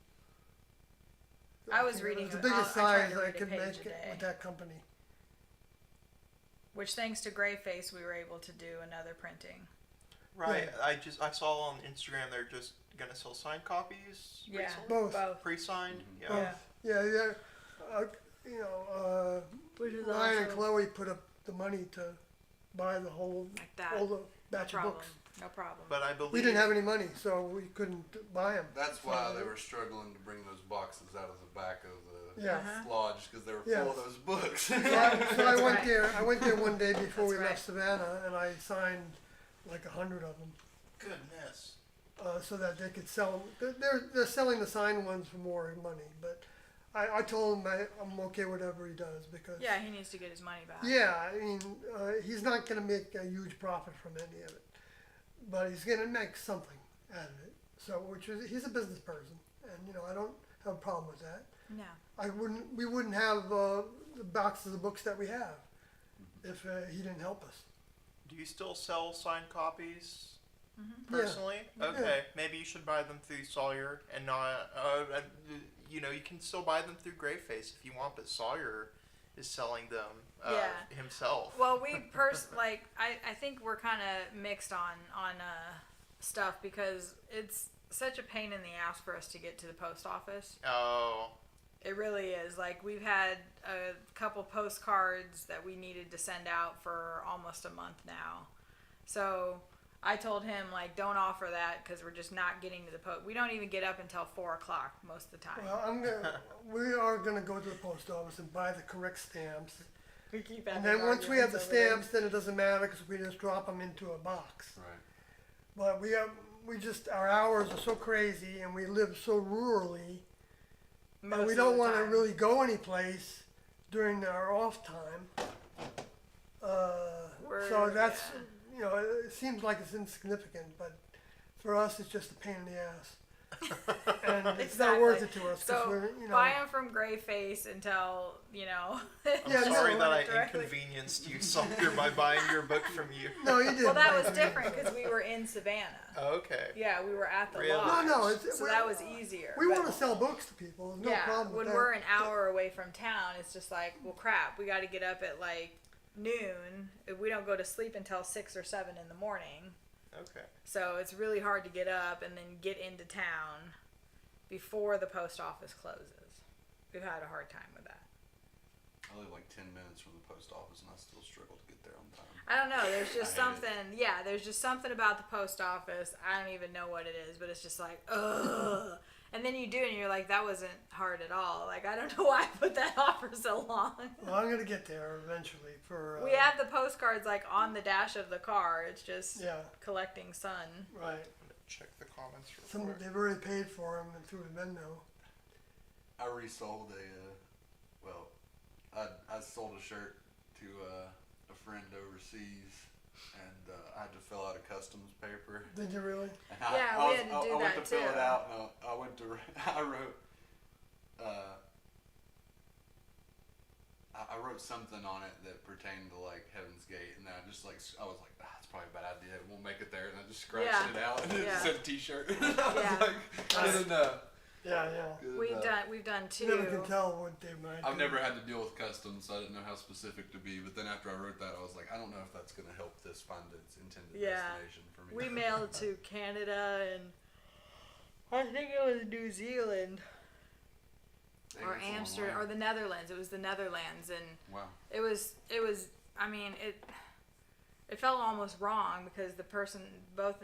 [SPEAKER 3] I was
[SPEAKER 1] think
[SPEAKER 3] reading
[SPEAKER 1] It was
[SPEAKER 3] it.
[SPEAKER 1] the biggest
[SPEAKER 3] I tried
[SPEAKER 1] size
[SPEAKER 3] to
[SPEAKER 1] I
[SPEAKER 3] read a
[SPEAKER 1] could
[SPEAKER 3] page
[SPEAKER 1] make
[SPEAKER 3] a
[SPEAKER 1] it
[SPEAKER 3] day.
[SPEAKER 1] with that company.
[SPEAKER 3] Which, thanks to Greyface, we were able to do another printing.
[SPEAKER 2] Right. I saw on Instagram they're just gonna sell signed copies.
[SPEAKER 3] Yeah,
[SPEAKER 2] recently?
[SPEAKER 1] Both.
[SPEAKER 2] Pre-signed.
[SPEAKER 4] Mhm.
[SPEAKER 2] Yeah.
[SPEAKER 3] Yeah.
[SPEAKER 1] Yeah. You know,
[SPEAKER 3] Which is
[SPEAKER 1] Ryan and
[SPEAKER 3] awesome.
[SPEAKER 1] Chloe put up the money to buy the whole
[SPEAKER 3] Like that.
[SPEAKER 1] all the
[SPEAKER 3] No
[SPEAKER 1] batch of
[SPEAKER 3] problem.
[SPEAKER 1] books.
[SPEAKER 3] No problem.
[SPEAKER 2] But I believe
[SPEAKER 1] We didn't have any money, so we couldn't buy them.
[SPEAKER 4] That's why they were struggling to bring those boxes out of the back of the
[SPEAKER 1] Yeah.
[SPEAKER 3] Uh-huh.
[SPEAKER 4] lodge because they were
[SPEAKER 1] Yeah.
[SPEAKER 4] full of those books.
[SPEAKER 1] So I
[SPEAKER 3] That's
[SPEAKER 1] went
[SPEAKER 3] right.
[SPEAKER 1] there. I went there one day before we
[SPEAKER 3] That's
[SPEAKER 1] left Savannah, and I signed like 100 of them,
[SPEAKER 2] Goodness.
[SPEAKER 1] so that they could sell them. They're selling the signed ones for more money, but I told him I'm okay whatever he does because
[SPEAKER 3] Yeah, he needs to get his money back.
[SPEAKER 1] yeah, I mean he's not going to make a huge profit from any of it, but he's going to make something out of it. So he's a business person, and you know I don't have a problem with that.
[SPEAKER 3] No.
[SPEAKER 1] We wouldn't have the boxes of books that we have if he didn't help us.
[SPEAKER 2] Do you still sell signed copies?
[SPEAKER 3] Mm-hmm.
[SPEAKER 1] Yeah.
[SPEAKER 2] Personally, okay. Maybe you should buy them through Sawyer and not. You know, you can still buy them through Greyface if you want, but Sawyer is selling them
[SPEAKER 3] Yeah.
[SPEAKER 2] himself.
[SPEAKER 3] Well, we I think we're kind of mixed on stuff because it's such a pain in the ass for us to get to the post office.
[SPEAKER 2] Oh,
[SPEAKER 3] It really is. Like, we've had a couple postcards that we needed to send out for almost a month now. So I told him, like, don't offer that because we're just not getting to the post. We don't even get up until 4 o'clock most of the time.
[SPEAKER 1] Well, we are gonna go to the post office and buy the correct stamps,
[SPEAKER 3] We keep
[SPEAKER 1] and then once we have the stamps, then it doesn't matter because we just drop them into a box.
[SPEAKER 4] Right.
[SPEAKER 1] But our hours are so crazy, and we live so rurally, and we don't want to really go anyplace during our off time. So that's you know, it seems like it's insignificant, but for us, it's just a pain in the ass. And it's not worth it to us because
[SPEAKER 3] So
[SPEAKER 1] we're, you know.
[SPEAKER 3] buy them from Greyface until, you know.
[SPEAKER 2] I'm
[SPEAKER 1] Yeah,
[SPEAKER 2] sorry
[SPEAKER 1] no,
[SPEAKER 2] that I
[SPEAKER 3] directly.
[SPEAKER 2] inconvenienced you, Sawyer, by buying your book from you.
[SPEAKER 1] No, you didn't.
[SPEAKER 3] Well, that was different because we were in Savannah.
[SPEAKER 2] Okay.
[SPEAKER 3] Yeah, we were at the
[SPEAKER 2] Really?
[SPEAKER 3] lodge.
[SPEAKER 1] No,
[SPEAKER 3] so that was easier.
[SPEAKER 1] We
[SPEAKER 3] but-
[SPEAKER 1] want to sell books to people. There's no
[SPEAKER 3] yeah,
[SPEAKER 1] problem
[SPEAKER 3] when
[SPEAKER 1] with
[SPEAKER 3] we're
[SPEAKER 1] that.
[SPEAKER 3] an hour away from town, it's just like, well, crap, we got to get up at like noon. If we don't go to sleep until 6 or 7 in the morning.
[SPEAKER 2] Okay.
[SPEAKER 3] So it's really hard to get up and then get into town. before the post office closes. We've had a hard time with that.
[SPEAKER 5] I live like 10 minutes from the post office and I still struggle to get there on time.
[SPEAKER 3] I don't know. There's just
[SPEAKER 5] I hate it.
[SPEAKER 3] something. Yeah, there's just something about the post office. I don't even know what it is, but it's just like, ugh. And then you do, and you're like, that wasn't hard at all. Like, I don't know why I put that off for so long.
[SPEAKER 1] Well, I'm gonna get there eventually.
[SPEAKER 3] We have the postcards like on the dash of the car. It's just
[SPEAKER 1] Yeah,
[SPEAKER 3] collecting sun.
[SPEAKER 1] right.
[SPEAKER 2] Check the comments real quick.
[SPEAKER 1] They've already paid for them and through the Venmo.
[SPEAKER 5] I resold I sold a shirt to a friend overseas, and I had to fill out a customs paper.
[SPEAKER 1] Did you really?
[SPEAKER 5] And
[SPEAKER 3] Yeah, we had to do
[SPEAKER 5] I went
[SPEAKER 3] that
[SPEAKER 5] to fill
[SPEAKER 3] too.
[SPEAKER 5] it out, and I went to I wrote I wrote something on it that pertained to like Heaven's Gate, and then I was like, that's probably a bad idea. It won't make it there, and I just scratched
[SPEAKER 3] Yeah.
[SPEAKER 5] it out, and it
[SPEAKER 3] Yeah.
[SPEAKER 5] said T-shirt. I
[SPEAKER 3] Yeah.
[SPEAKER 5] was like, good enough.
[SPEAKER 1] Yeah, yeah.
[SPEAKER 5] Good
[SPEAKER 3] We've
[SPEAKER 5] enough.
[SPEAKER 3] done
[SPEAKER 1] You never
[SPEAKER 3] two.
[SPEAKER 1] can tell what they might.
[SPEAKER 4] I've
[SPEAKER 1] do.
[SPEAKER 4] never had to deal with customs, so I didn't know how specific to be. But then after I wrote that, I was like, I don't know if that's going to help this find its intended
[SPEAKER 3] Yeah.
[SPEAKER 4] destination for me.
[SPEAKER 3] We mailed to Canada and I think it was New Zealand
[SPEAKER 5] Dang,
[SPEAKER 3] or
[SPEAKER 5] that's a long
[SPEAKER 3] Amsterdam
[SPEAKER 5] way.
[SPEAKER 3] or the Netherlands. It was the Netherlands, and
[SPEAKER 5] Wow.
[SPEAKER 3] it was. I mean, it felt almost wrong because the person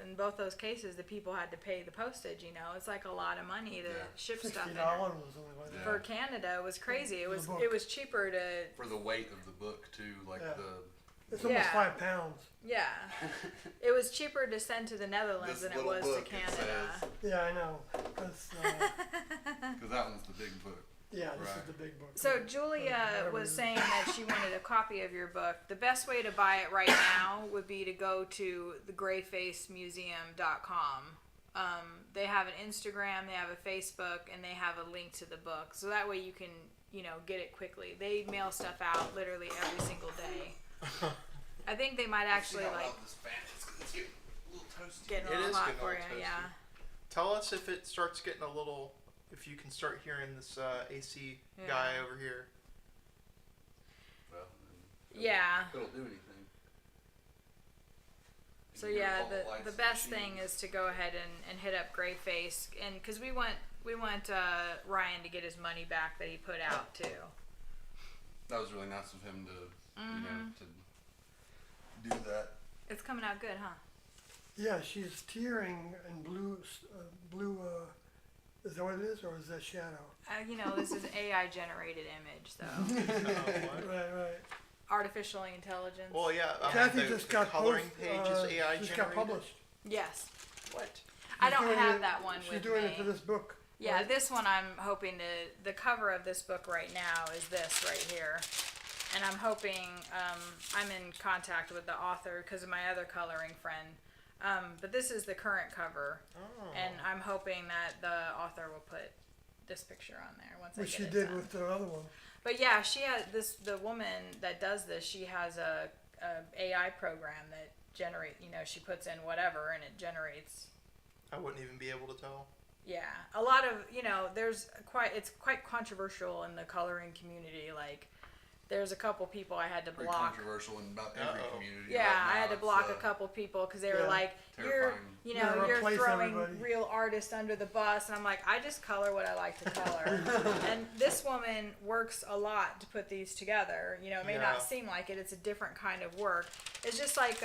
[SPEAKER 3] in both those cases, the people had to pay the postage. You know, it's like a lot of money to
[SPEAKER 5] Yeah.
[SPEAKER 3] ship stuff
[SPEAKER 1] $60
[SPEAKER 3] in.
[SPEAKER 1] or something like that.
[SPEAKER 3] For Canada, it was crazy. It
[SPEAKER 1] The
[SPEAKER 3] was
[SPEAKER 1] book.
[SPEAKER 3] cheaper to
[SPEAKER 4] For the weight of the book too, like
[SPEAKER 1] Yeah. It's
[SPEAKER 3] Yeah.
[SPEAKER 1] almost 5 pounds.
[SPEAKER 3] yeah. It was cheaper to send to the Netherlands
[SPEAKER 5] This
[SPEAKER 3] than it
[SPEAKER 5] little
[SPEAKER 3] was to
[SPEAKER 5] book, it
[SPEAKER 3] Canada.
[SPEAKER 5] says.
[SPEAKER 1] Yeah, I know. 'Cause,
[SPEAKER 4] because that one's the big book.
[SPEAKER 1] yeah, this is
[SPEAKER 4] Right.
[SPEAKER 1] the big book.
[SPEAKER 3] So Julia was saying that she wanted a copy of your book. The best way to buy it right now would be to go to thegrayfacemuseum.com. They have an Instagram, they have a Facebook, and they have a link to the book. So that way you can, get it quickly. They mail stuff out literally every single day. I think they might actually
[SPEAKER 5] This fan. It's getting a little toasty.
[SPEAKER 3] get a
[SPEAKER 2] It
[SPEAKER 3] little
[SPEAKER 2] is
[SPEAKER 3] hot
[SPEAKER 2] getting a
[SPEAKER 3] for you.
[SPEAKER 2] little
[SPEAKER 3] Yeah.
[SPEAKER 2] Tell us if it starts getting a little, if you can start hearing this AC
[SPEAKER 3] Yeah.
[SPEAKER 2] guy over here.
[SPEAKER 5] Well,
[SPEAKER 3] Yeah.
[SPEAKER 5] It'll do anything.
[SPEAKER 3] So
[SPEAKER 5] You can hear
[SPEAKER 3] yeah,
[SPEAKER 5] all the lights
[SPEAKER 3] the
[SPEAKER 5] and
[SPEAKER 3] best thing
[SPEAKER 5] machines.
[SPEAKER 3] is to go ahead and hit up Grayface, and because we want Ryan to get his money back that he put out too.
[SPEAKER 4] That was really nice of him to,
[SPEAKER 3] Mm-hmm.
[SPEAKER 4] to do that.
[SPEAKER 3] It's coming out good, huh?
[SPEAKER 1] Yeah, she's tearing in blue. Is that what it is, or is that shadow?
[SPEAKER 3] This is AI generated image, so
[SPEAKER 1] Right.
[SPEAKER 3] artificial intelligence.
[SPEAKER 2] Well, yeah.
[SPEAKER 1] Kathy
[SPEAKER 2] the,
[SPEAKER 1] just
[SPEAKER 2] the
[SPEAKER 1] got
[SPEAKER 2] coloring page is AI
[SPEAKER 1] just
[SPEAKER 2] generated.
[SPEAKER 1] got published.
[SPEAKER 3] Yes,
[SPEAKER 2] What?
[SPEAKER 3] I
[SPEAKER 1] She's
[SPEAKER 3] don't
[SPEAKER 1] doing
[SPEAKER 3] have
[SPEAKER 1] it-
[SPEAKER 3] that one
[SPEAKER 1] She's
[SPEAKER 3] with
[SPEAKER 1] doing
[SPEAKER 3] me.
[SPEAKER 1] it for this book.
[SPEAKER 3] Yeah,
[SPEAKER 1] right?
[SPEAKER 3] this one I'm hoping to. The cover of this book right now is this right here, and I'm hoping I'm in contact with the author because of my other coloring friend. But this is the current cover,
[SPEAKER 2] Oh.
[SPEAKER 3] and I'm hoping that the author will put this picture on there once I
[SPEAKER 1] Which
[SPEAKER 3] get
[SPEAKER 1] she
[SPEAKER 3] it
[SPEAKER 1] did
[SPEAKER 3] done.
[SPEAKER 1] with the other one.
[SPEAKER 3] But yeah, she has this. The woman that does this, she has a AI program that generate. She puts in whatever, and it generates.
[SPEAKER 2] I wouldn't even be able to tell.
[SPEAKER 3] Yeah, a lot of it's quite controversial in the coloring community. Like, there's a couple people I had to
[SPEAKER 4] Very
[SPEAKER 3] block.
[SPEAKER 4] controversial in about every
[SPEAKER 2] Uh-oh.
[SPEAKER 4] community.
[SPEAKER 3] Yeah,
[SPEAKER 4] right
[SPEAKER 3] I
[SPEAKER 4] now.
[SPEAKER 3] had to
[SPEAKER 4] It's,
[SPEAKER 3] block a couple people because they were
[SPEAKER 1] Yeah.
[SPEAKER 3] like,
[SPEAKER 4] terrifying.
[SPEAKER 3] you're
[SPEAKER 1] Gonna replace
[SPEAKER 3] throwing
[SPEAKER 1] everybody.
[SPEAKER 3] real artists under the bus, and I'm like, I just color what I like to color. And this woman works a lot to put these together. It may
[SPEAKER 2] Yeah.
[SPEAKER 3] not seem like it; it's a different kind of work. It's just like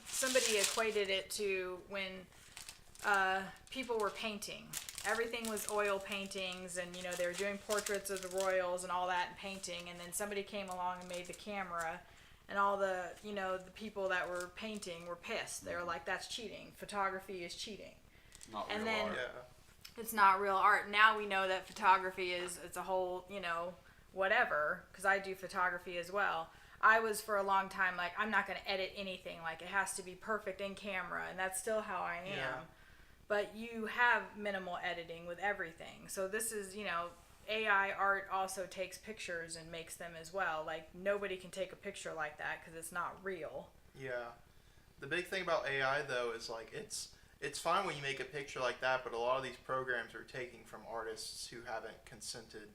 [SPEAKER 3] somebody equated it to when people were painting. Everything was oil paintings, and they were doing portraits of the royals and all that and painting. And then somebody came along and made the camera, and all the the people that were painting were pissed. They were like, "That's cheating. Photography is cheating.
[SPEAKER 5] Not
[SPEAKER 3] And
[SPEAKER 5] real
[SPEAKER 3] then-
[SPEAKER 5] art.
[SPEAKER 2] Yeah.
[SPEAKER 3] It's not real art." Now we know that photography it's a whole whatever. Because I do photography as well. I was for a long time like, I'm not going to edit anything. Like, it has to be perfect in camera, and that's still how I am.
[SPEAKER 2] Yeah.
[SPEAKER 3] But you have minimal editing with everything. So this is, AI art also takes pictures and makes them as well. Like, nobody can take a picture like that because it's not real.
[SPEAKER 2] Yeah. The big thing about AI though is like it's fine when you make a picture like that, but a lot of these programs are taking from artists who haven't consented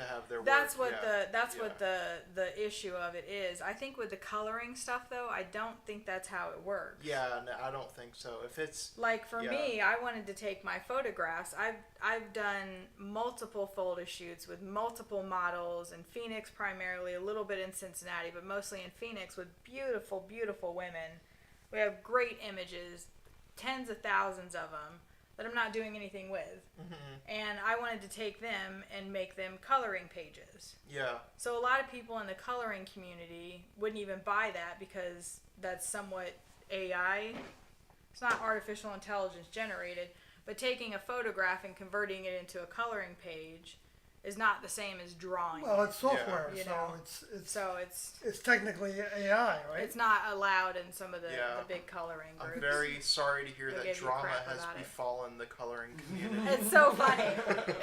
[SPEAKER 2] to have their
[SPEAKER 3] That's
[SPEAKER 2] work.
[SPEAKER 3] what the issue of it is. I think with the coloring stuff though, I don't think that's how it works.
[SPEAKER 2] Yeah, no, I don't think so. If it's
[SPEAKER 3] Like for me, I wanted to take my photographs. I've done multiple photo shoots with multiple models in Phoenix primarily, a little bit in Cincinnati, but mostly in Phoenix with beautiful, beautiful women. We have great images, tens of thousands of them that I'm not doing anything with. And I wanted to take them and make them coloring pages.
[SPEAKER 2] yeah,
[SPEAKER 3] So a lot of people in the coloring community wouldn't even buy that because that's somewhat AI. It's not artificial intelligence generated, but taking a photograph and converting it into a coloring page is not the same as drawing.
[SPEAKER 1] Well, it's software,
[SPEAKER 3] you
[SPEAKER 1] so
[SPEAKER 3] know.
[SPEAKER 1] it's
[SPEAKER 3] So it's
[SPEAKER 1] technically AI, right?
[SPEAKER 3] it's not allowed in some of the big coloring groups.
[SPEAKER 2] I'm very sorry to hear
[SPEAKER 3] They'll
[SPEAKER 2] that
[SPEAKER 3] give you
[SPEAKER 2] drama
[SPEAKER 3] crap
[SPEAKER 2] has
[SPEAKER 3] about it.
[SPEAKER 2] befallen the coloring community.
[SPEAKER 3] It's so funny.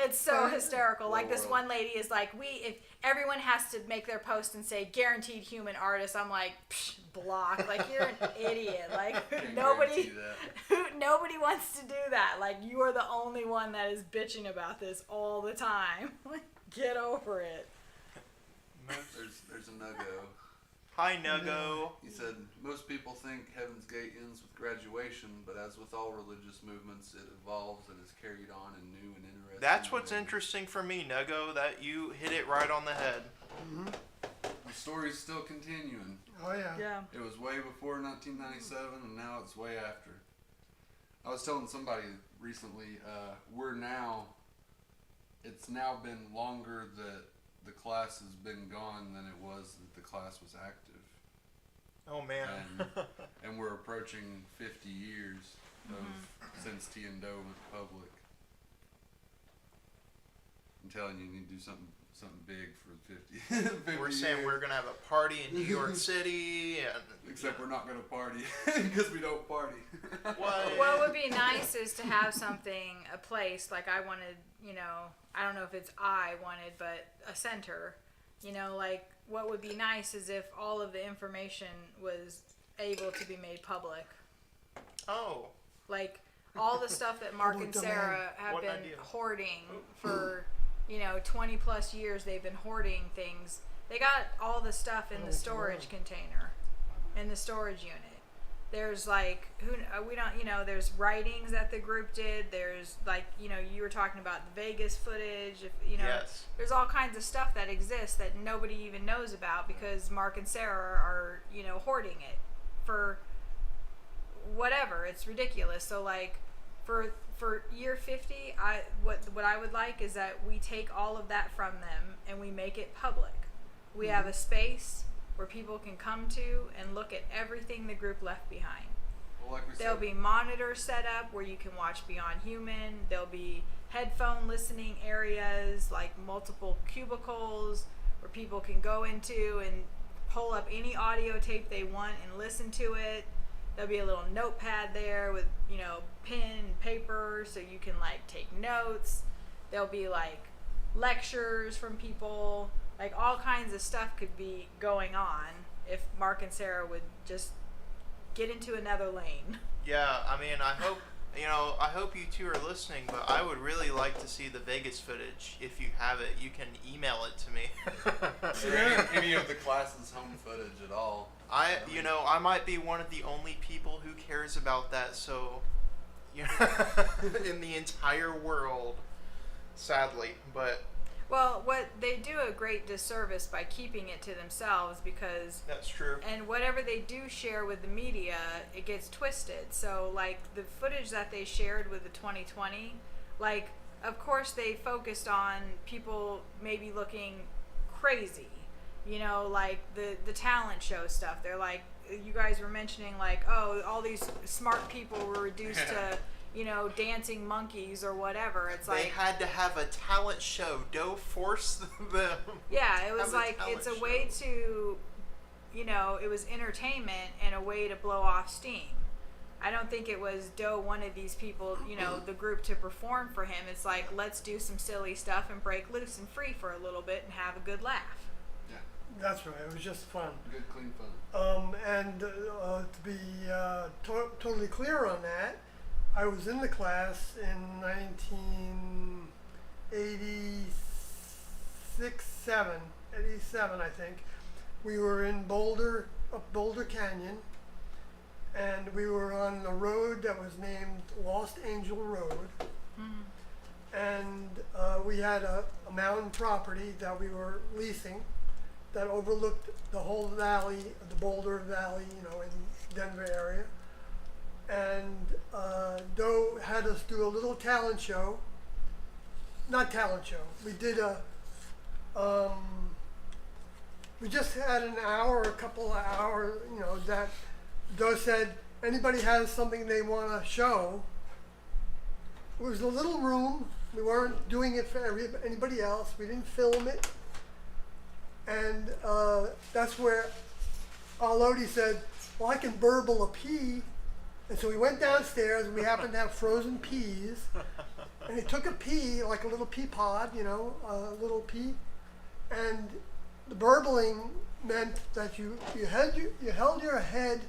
[SPEAKER 3] It's so hysterical. Like this one lady is like, if everyone has to make their post and say guaranteed human artist, I'm like, psh, block. Like you're an idiot. Like
[SPEAKER 5] Can't
[SPEAKER 3] nobody
[SPEAKER 5] guarantee that.
[SPEAKER 3] nobody wants to do that. Like you are the only one that is bitching about this all the time. Like get over it.
[SPEAKER 5] There's a no-go.
[SPEAKER 2] Hi, Nugo.
[SPEAKER 5] He said, most people think Heaven's Gate ends with graduation, but as with all religious movements, it evolves and is carried on in new and interesting
[SPEAKER 2] That's what's
[SPEAKER 5] ways.
[SPEAKER 2] interesting for me, Nugo, that you hit it right on the head.
[SPEAKER 5] The story's still continuing.
[SPEAKER 1] Oh yeah.
[SPEAKER 3] Yeah.
[SPEAKER 5] It was way before 1997, and now it's way after. I was telling somebody recently, it's now been longer that the class has been gone than it was that the class was active.
[SPEAKER 2] Oh, man.
[SPEAKER 5] And we're approaching 50 years since T and Doe went public. I'm telling you, you need to do something big for 50. 50
[SPEAKER 2] We're saying
[SPEAKER 5] years.
[SPEAKER 2] we're going to have a party in New York City. And
[SPEAKER 5] Except we're not going to party because we don't party.
[SPEAKER 3] What would be nice is to have something, a place, like I wanted, I don't know if it's but a center, like what would be nice is if all of the information was able to be made public.
[SPEAKER 2] Oh.
[SPEAKER 3] Like all the stuff that Mark and
[SPEAKER 1] Public
[SPEAKER 3] Sarah have
[SPEAKER 2] What
[SPEAKER 3] been
[SPEAKER 2] idea?
[SPEAKER 3] hoarding for, 20 plus years they've been hoarding things. They got all the stuff in the storage container, in the storage unit. There's like there's writings that the group did. There's like you were talking about the Vegas footage.
[SPEAKER 2] Yes.
[SPEAKER 3] There's all kinds of stuff that exists that nobody even knows about because Mark and Sarah are hoarding it for whatever. It's ridiculous. So like for year 50, what I would like is that we take all of that from them and we make it public. We have a space where people can come to and look at everything the group left behind.
[SPEAKER 5] Well, like we
[SPEAKER 3] There'll
[SPEAKER 5] said,
[SPEAKER 3] be monitors set up where you can watch Beyond Human. There'll be headphone listening areas, like multiple cubicles where people can go into and pull up any audio tape they want and listen to it. There'll be a little notepad there with, pen and paper so you can like take notes. There'll be like lectures from people. Like all kinds of stuff could be going on if Mark and Sarah would just get into another lane.
[SPEAKER 2] Yeah, I mean, I hope you two are listening, but I would really like to see the Vegas footage. If you have it, you can email it to me.
[SPEAKER 5] any of the class's home footage at all.
[SPEAKER 2] I might be one of the only people who cares about that, so, in the entire world, sadly, but
[SPEAKER 3] Well, what they do a great disservice by keeping it to themselves because
[SPEAKER 2] that's true.
[SPEAKER 3] and whatever they do share with the media, it gets twisted. So like the footage that they shared with the 2020, like of course they focused on people maybe looking crazy, like the talent show stuff. They're like, you guys were mentioning like, oh, all these smart people were reduced to dancing monkeys or whatever. It's
[SPEAKER 2] They
[SPEAKER 3] like
[SPEAKER 2] had to have a talent show. Don't force them.
[SPEAKER 3] yeah, it was
[SPEAKER 2] have a
[SPEAKER 3] like
[SPEAKER 2] talent
[SPEAKER 3] it's a
[SPEAKER 2] show.
[SPEAKER 3] way to, it was entertainment and a way to blow off steam. I don't think it was Doe wanted these people, the group to perform for him. It's like, let's do some silly stuff and break loose and free for a little bit and have a good laugh.
[SPEAKER 5] Yeah,
[SPEAKER 1] That's right. It was just fun.
[SPEAKER 5] good, clean fun.
[SPEAKER 1] And to be totally clear on that, I was in the class in 1986 '87, '87, I think. We were in Boulder, up Boulder Canyon, and we were on a road that was named Lost Angel Road. And we had a mountain property that we were leasing that overlooked the whole valley, the Boulder Valley, you know, in Denver area. And Doe had us do a little talent show. Not talent show. We did we just had an hour, a couple of hours, you know, that Doe said, anybody has something they want to show. It was a little room. We weren't doing it for anybody else. We didn't film it. And that's where Lodi said, well, I can burble a pea. And so we went downstairs, and we happened to have frozen peas. And he took a pea, like a little pea pod, you know, a little pea. And the burbling meant that you held your head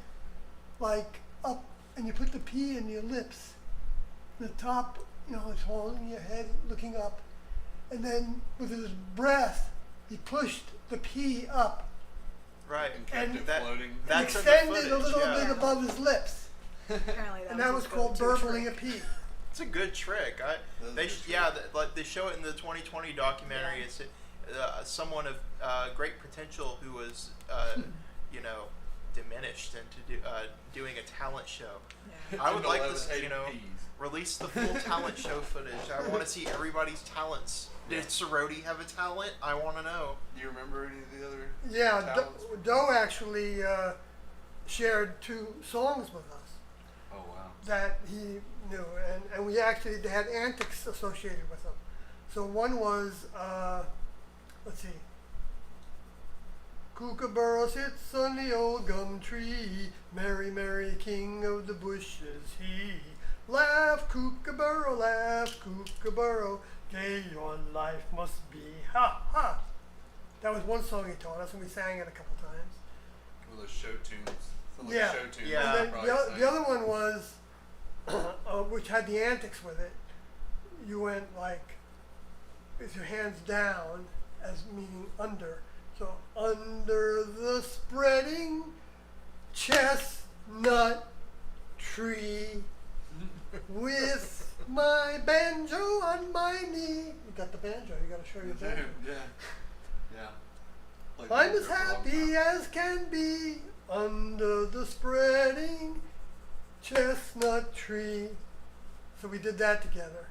[SPEAKER 1] like up, and you put the pea in your lips. The top, you know, is holding your head, looking up. And then with his breath, he pushed the pea up
[SPEAKER 2] Right.
[SPEAKER 4] And kept it floating.
[SPEAKER 1] and
[SPEAKER 2] That's in the
[SPEAKER 1] extended a
[SPEAKER 2] footage,
[SPEAKER 1] little
[SPEAKER 2] yeah.
[SPEAKER 1] bit above his lips.
[SPEAKER 3] Apparently
[SPEAKER 1] And that was
[SPEAKER 3] his
[SPEAKER 1] called
[SPEAKER 3] go-to
[SPEAKER 1] burbling
[SPEAKER 3] trick.
[SPEAKER 1] a pea.
[SPEAKER 2] It's a good trick.
[SPEAKER 4] That's a
[SPEAKER 2] They
[SPEAKER 4] good
[SPEAKER 2] sh-
[SPEAKER 4] trick.
[SPEAKER 2] yeah, like they show it in the 2020 documentary.
[SPEAKER 3] Yeah.
[SPEAKER 2] It's someone of great potential who was, you know, diminished into doing a talent show.
[SPEAKER 3] Yeah.
[SPEAKER 2] I would like to,
[SPEAKER 4] Levitate
[SPEAKER 2] you know,
[SPEAKER 4] peas.
[SPEAKER 2] release the full talent show footage. I want to see everybody's talents. Did Soroti have a talent? I want to know.
[SPEAKER 5] Do you remember any of the other
[SPEAKER 1] Yeah,
[SPEAKER 5] talents?
[SPEAKER 1] Doe actually shared 2 songs with us
[SPEAKER 5] Oh wow.
[SPEAKER 1] that he knew, and we actually, they had antics associated with them. So one was, let's see, Kookaburra sits on the old gum tree, merry, merry king of the bushes he. Laugh, Kookaburra, gay your life must be, ha, ha. That was one song he taught us, and we sang it a couple times.
[SPEAKER 5] One of those show tunes. Some
[SPEAKER 1] Yeah.
[SPEAKER 5] show tunes.
[SPEAKER 2] Yeah.
[SPEAKER 1] And then
[SPEAKER 5] probably
[SPEAKER 1] the
[SPEAKER 5] sang.
[SPEAKER 1] other one was, which had the antics with it. You went like, with your hands down, as meaning under. So, under the spreading chestnut tree, with my banjo on my knee. You got the banjo, you gotta show your banjo.
[SPEAKER 5] Yeah. Yeah. Played
[SPEAKER 1] I'm
[SPEAKER 5] banjo
[SPEAKER 1] as
[SPEAKER 5] for a long
[SPEAKER 1] happy
[SPEAKER 5] time.
[SPEAKER 1] as can be under the spreading chestnut tree. So we did that together.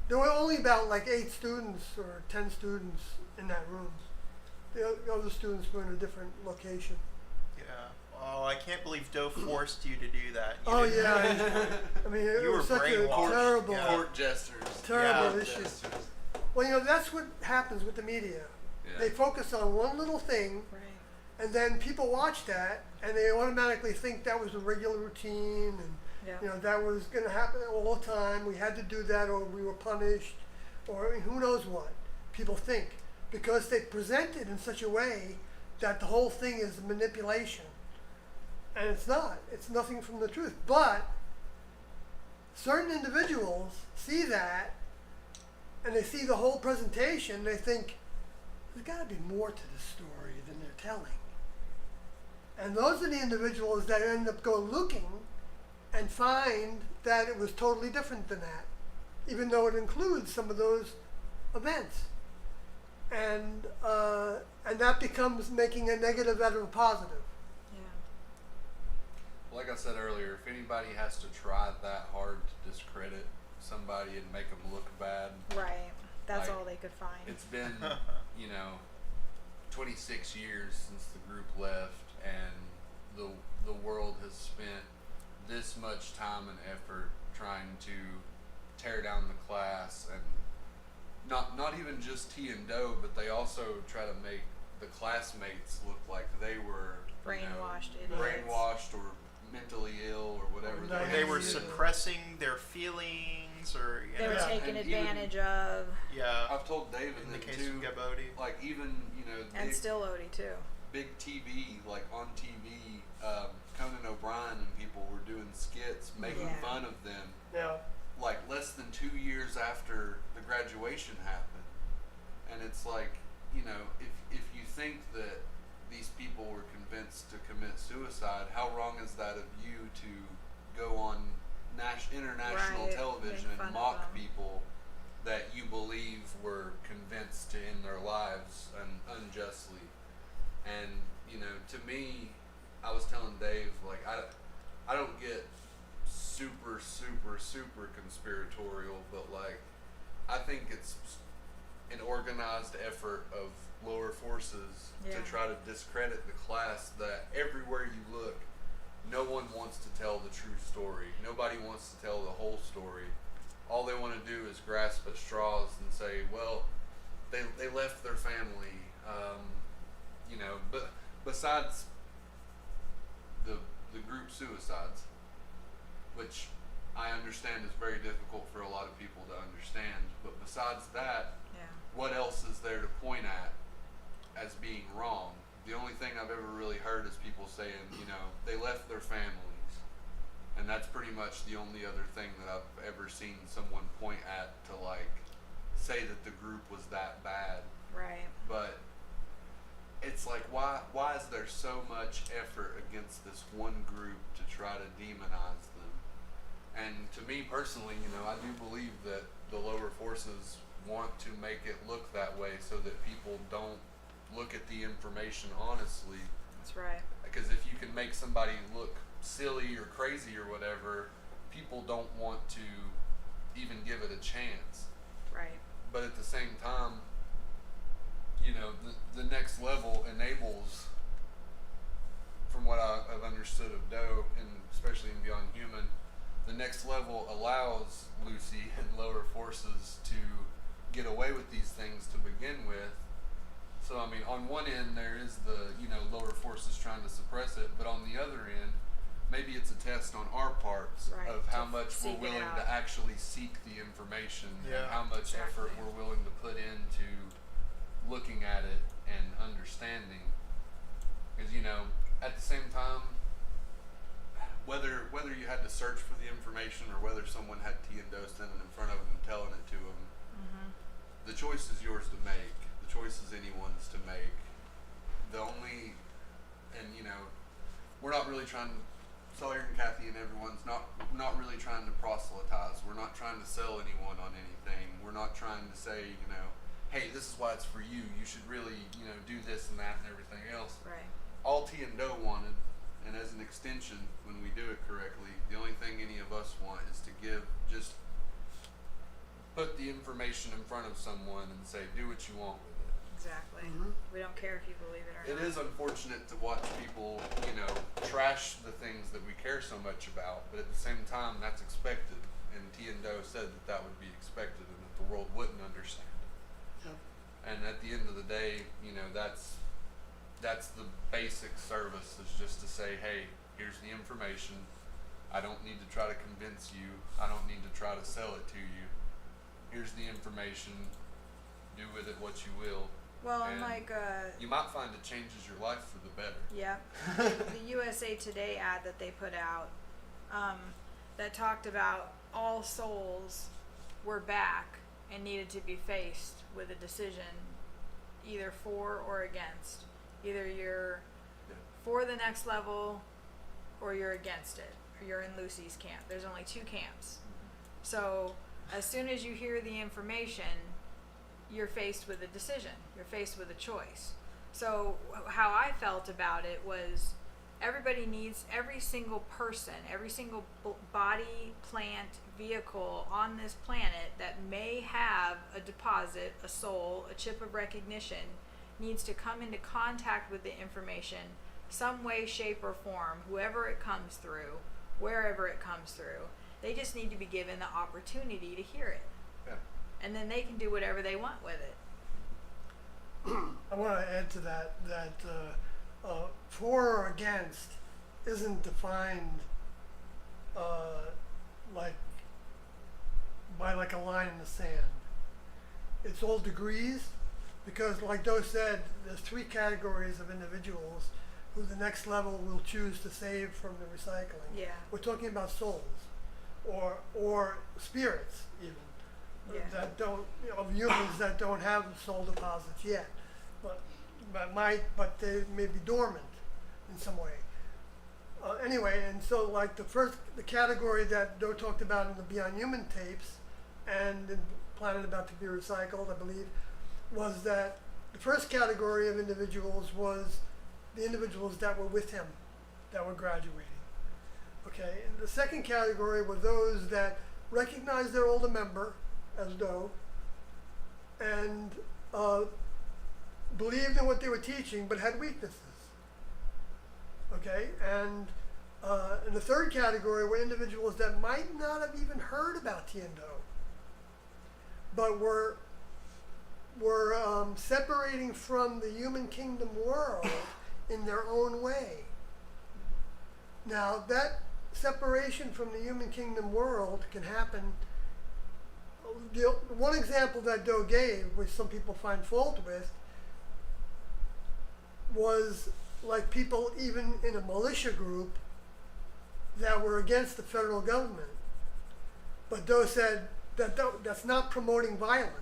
[SPEAKER 1] There were only about like 8 students or 10 students in that room. The other students were in a different location.
[SPEAKER 2] Yeah. Oh, I can't believe Doe forced you to do that. You
[SPEAKER 1] Oh
[SPEAKER 2] didn't-
[SPEAKER 1] yeah, I mean it
[SPEAKER 2] You
[SPEAKER 1] was
[SPEAKER 2] were
[SPEAKER 1] such a
[SPEAKER 2] brainwashed,
[SPEAKER 1] terrible,
[SPEAKER 2] yeah.
[SPEAKER 5] Court jesters.
[SPEAKER 1] terrible
[SPEAKER 2] Yeah.
[SPEAKER 1] issue.
[SPEAKER 5] Jesters.
[SPEAKER 1] Well, you know that's what happens with the media.
[SPEAKER 5] Yeah.
[SPEAKER 1] They focus on one little thing,
[SPEAKER 3] Right.
[SPEAKER 1] and then people watch that, and they automatically think that was a regular routine, and
[SPEAKER 3] Yeah.
[SPEAKER 1] you know that was going to happen all the time. We had to do that, or we were punished, or who knows what. People think because they present it in such a way that the whole thing is manipulation, and it's not. It's nothing from the truth. But certain individuals see that, and they see the whole presentation. They think there's got to be more to this story than they're telling. And those are the individuals that end up go looking and find that it was totally different than that, even though it includes some of those events. And that becomes making a negative out of a positive.
[SPEAKER 3] Yeah.
[SPEAKER 4] Like I said earlier, if anybody has to try that hard to discredit somebody and make them look bad,
[SPEAKER 3] Right. That's
[SPEAKER 4] Like,
[SPEAKER 3] all they could find.
[SPEAKER 4] it's been, 26 years since the group left, and the world has spent this much time and effort trying to tear down the class, and not even just T and Doe, but they also try to make the classmates look like they were
[SPEAKER 3] Brainwashed idiots.
[SPEAKER 4] brainwashed or mentally ill or whatever.
[SPEAKER 1] Or
[SPEAKER 2] They were
[SPEAKER 1] Yeah.
[SPEAKER 2] suppressing their feelings, or you
[SPEAKER 3] They
[SPEAKER 2] know,
[SPEAKER 3] were
[SPEAKER 1] Yeah.
[SPEAKER 3] taken
[SPEAKER 5] And even-
[SPEAKER 3] advantage of,
[SPEAKER 2] yeah.
[SPEAKER 5] I've told Dave
[SPEAKER 2] In
[SPEAKER 5] and
[SPEAKER 2] the
[SPEAKER 5] them
[SPEAKER 2] case
[SPEAKER 5] too.
[SPEAKER 2] of Gabodi.
[SPEAKER 5] Like even
[SPEAKER 3] and
[SPEAKER 5] big,
[SPEAKER 3] still Odie too.
[SPEAKER 5] big TV, like on TV, Conan O'Brien and people were doing skits making
[SPEAKER 3] Yeah.
[SPEAKER 5] fun of them.
[SPEAKER 1] Now,
[SPEAKER 5] Like less than 2 years after the graduation happened, and And it's like, you know, if you think that these people were convinced to commit suicide, how wrong is that of you to go on international
[SPEAKER 3] Right,
[SPEAKER 5] television
[SPEAKER 3] make fun
[SPEAKER 5] and
[SPEAKER 3] of
[SPEAKER 5] mock
[SPEAKER 3] them.
[SPEAKER 5] people that you believe were convinced to end their lives unjustly? And, you know, to me, I was telling Dave, like, I don't get super conspiratorial, but like, I think it's an organized effort of lower forces
[SPEAKER 3] Yeah.
[SPEAKER 5] to try to discredit the class, that everywhere you look, no one wants to tell the true story. Nobody wants to tell the whole story. All they want to do is grasp at straws and say, well, they left their family, you know, but besides the group suicides, which I understand is very difficult for a lot of people to understand, but besides that,
[SPEAKER 3] Yeah.
[SPEAKER 5] what else is there to point at as being wrong? The only thing I've ever really heard is people saying, you know, they left their families. And that's pretty much the only other thing that I've ever seen someone point at to like say that the group was that bad.
[SPEAKER 3] Right.
[SPEAKER 5] But it's like, why is there so much effort against this one group to try to demonize them? And to me personally, you know, I do believe that the lower forces want to make it look that way so that people don't look at the information honestly.
[SPEAKER 3] That's right.
[SPEAKER 5] Because if you can make somebody look silly or crazy or whatever, people don't want to even give it a chance.
[SPEAKER 3] Right.
[SPEAKER 5] But at the same time, you know, the next level enables, from what I've understood of Doe, and especially in Beyond Human, the next level allows Lucy and lower forces to get away with these things to begin with. So, I mean, on one end, there is the, you know, lower forces trying to suppress it, but on the other end, maybe it's a test on our parts
[SPEAKER 3] Right,
[SPEAKER 5] of how
[SPEAKER 3] to
[SPEAKER 5] much we're
[SPEAKER 3] seek it
[SPEAKER 5] willing
[SPEAKER 3] out.
[SPEAKER 5] to actually seek the information,
[SPEAKER 2] Yeah,
[SPEAKER 5] and how much effort
[SPEAKER 3] exactly.
[SPEAKER 5] we're willing to put into looking at it and understanding. Because, you know, at the same time, whether you had to search for the information or whether someone had tea and dough standing in front of them and telling it to them,
[SPEAKER 3] Mm-hmm.
[SPEAKER 5] the choice is yours to make. The choice is anyone's to make. The only, and you know, we're not really trying to, Sawyer and Kathy and everyone's not really trying to proselytize. We're not trying to sell anyone on anything. We're not trying to say, you know, hey, this is why it's for you. You should really, you know, do this and that and everything else.
[SPEAKER 3] Right.
[SPEAKER 5] All T and Doe wanted, and as an extension, when we do it correctly, the only thing any of us want is to just put the information in front of someone and say, do what you want with it.
[SPEAKER 3] Exactly.
[SPEAKER 1] Mhm.
[SPEAKER 3] We don't care if you believe it or
[SPEAKER 5] It
[SPEAKER 3] not.
[SPEAKER 5] is unfortunate to watch people, you know, trash the things that we care so much about, but at the same time, that's expected. And T and Doe said that that would be expected and that the world wouldn't understand.
[SPEAKER 1] Yep.
[SPEAKER 5] And at the end of the day, you know, that's the basic service, is just to say, hey, here's the information. I don't need to try to convince you. I don't need to try to sell it to you. Here's the information. Do with it what you will.
[SPEAKER 3] Well, and
[SPEAKER 5] And
[SPEAKER 3] like,
[SPEAKER 5] you might find it changes your life for the better.
[SPEAKER 3] yeah, the USA Today ad that they put out, that talked about all souls were back and needed to be faced with a decision, either for or against. Either you're
[SPEAKER 5] Yeah.
[SPEAKER 3] for the next level, or you're against it, or you're in Lucy's camp. There's only two camps. So as soon as you hear the information, you're faced with a decision. You're faced with a choice. So how I felt about it was, everybody needs, every single person, every single body, plant, vehicle on this planet that may have a deposit, a soul, a chip of recognition, needs to come into contact with the information some way, shape, or form, whoever it comes through, wherever it comes through. They just need to be given the opportunity to hear it.
[SPEAKER 5] Yeah.
[SPEAKER 3] And then they can do whatever they want with it.
[SPEAKER 1] I want to add to that for or against isn't defined like by like a line in the sand. It's all degrees, because like Doe said, there's 3 categories of individuals who the next level will choose to save from the recycling.
[SPEAKER 3] Yeah.
[SPEAKER 1] We're talking about souls or spirits even.
[SPEAKER 3] Yeah.
[SPEAKER 1] that don't, of humans that don't have soul deposits yet, but they may be dormant in some way. Anyway, and so like the category that Doe talked about in the Beyond Human tapes, and in Planet About to Be Recycled, I believe, was that the first category of individuals was the individuals that were with him, that were graduating. Okay, and the second category were those that recognized their older member as Doe and believed in what they were teaching but had weaknesses. Okay, and the third category were individuals that might not have even heard about Tiendo, but were separating from the human kingdom world in their own way. Now, that separation from the human kingdom world can happen. One example that Doe gave, which some people find fault with, was like people even in a militia group that were against the federal government. But Doe said that that's not promoting violence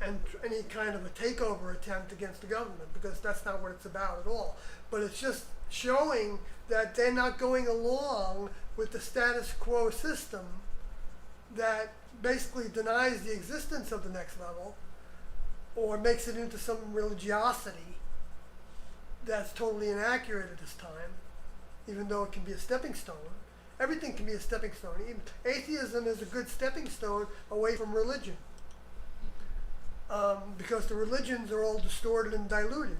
[SPEAKER 1] and any kind of a takeover attempt against the government, because that's not what it's about at all. But it's just showing that they're not going along with the status quo system that basically denies the existence of the next level or makes it into some religiosity that's totally inaccurate at this time, even though it can be a stepping stone. Everything can be a stepping stone. Even atheism is a good stepping stone away from religion, because the religions are all distorted and diluted.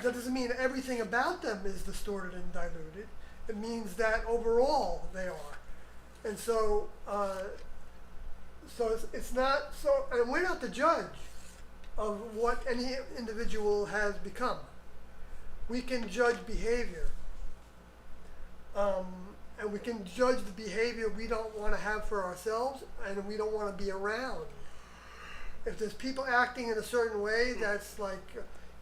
[SPEAKER 1] That doesn't mean everything about them is distorted and diluted. It means that overall they are. And so, it's not so, and we're not the judge of what any individual has become. We can judge behavior. And we can judge the behavior we don't want to have for ourselves and we don't want to be around. If there's people acting in a certain way that's like,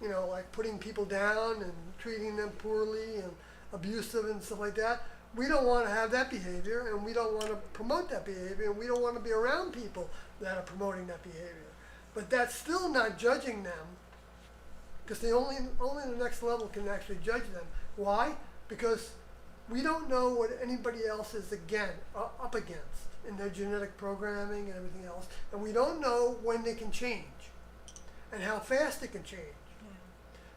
[SPEAKER 1] like putting people down and treating them poorly and abusive and stuff like that, we don't want to have that behavior, and we don't want to promote that behavior, and we don't want to be around people that are promoting that behavior. But that's still not judging them, because only the next level can actually judge them. Why? Because we don't know what anybody else is up against in their genetic programming and everything else, and we don't know when they can change and how fast they can change.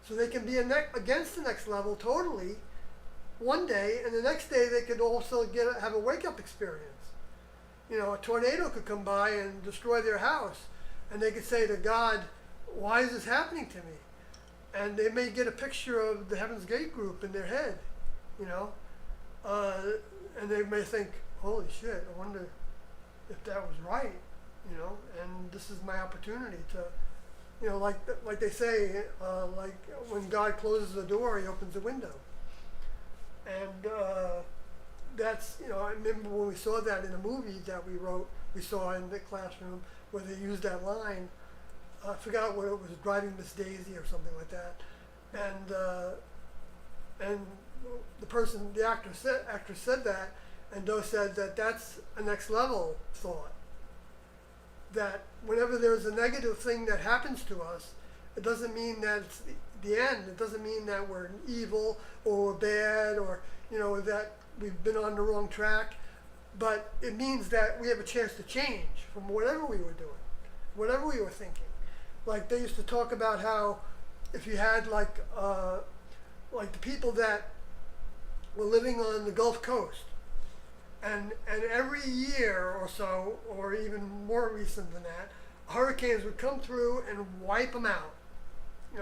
[SPEAKER 1] So they can be against the next level totally one day, and the next day they could also have a wake-up experience. A tornado could come by and destroy their house, and they could say to God, "Why is this happening to me?" And they may get a picture of the Heaven's Gate group in their head, and they may think, "Holy shit, I wonder if that was right," and this is my opportunity to, like they say, like when God closes the door, He opens the window. And that's, I remember when we saw that in a movie that we saw in the classroom where they used that line. I forgot what it was, Driving Miss Daisy or something like that. And the actor said that, and Doe said that that's a next level thought. That whenever there's a negative thing that happens to us, it doesn't mean that it's the end. It doesn't mean that we're evil or we're bad or that we've been on the wrong track, but it means that we have a chance to change from whatever we were doing, whatever we were thinking. Like they used to talk about how if you had like the people that were living on the Gulf Coast, and every year or so, or even more recent than that, hurricanes would come through and wipe them out.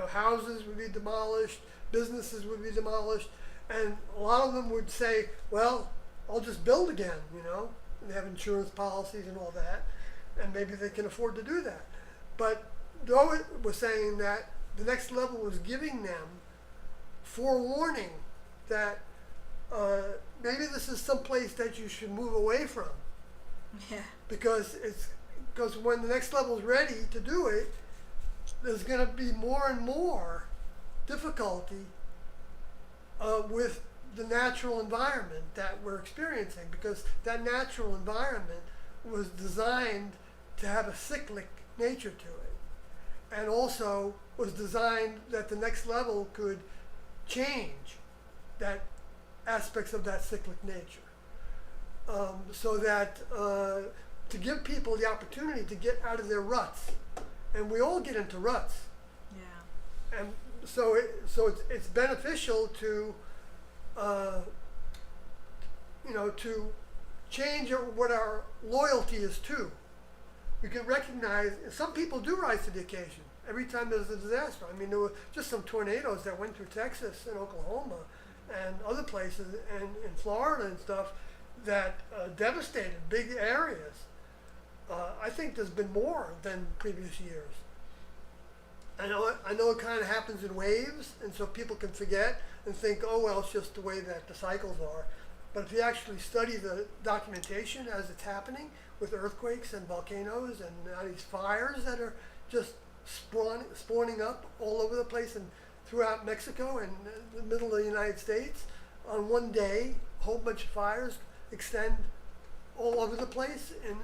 [SPEAKER 1] Houses would be demolished, businesses would be demolished, and a lot of them would say, "Well, I'll just build again," and they have insurance policies and all that, and maybe they can afford to do that. But Doe was saying that the next level was giving them forewarning that maybe this is some place that you should move away from.
[SPEAKER 3] Yeah.
[SPEAKER 1] Because when the next level is ready to do it, there's going to be more and more difficulty with the natural environment that we're experiencing, because that natural environment was designed to have a cyclic nature to it, and also was designed that the next level could change that aspects of that cyclic nature, so that to give people the opportunity to get out of their ruts, and we all get into ruts,
[SPEAKER 3] Yeah.
[SPEAKER 1] and so it's beneficial to to change what our loyalty is to. We can recognize some people do rise to the occasion every time there's a disaster. I mean, there were just some tornadoes that went through Texas and Oklahoma and other places and in Florida and stuff that devastated big areas. I think there's been more than previous years. I know it kind of happens in waves, and so people can forget and think, oh, well, it's just the way that the cycles are. But if you actually study the documentation as it's happening with earthquakes and volcanoes and now these fires that are just spawning up all over the place and throughout Mexico and the middle of the United States, on one day, a whole bunch of fires extend all over the place. And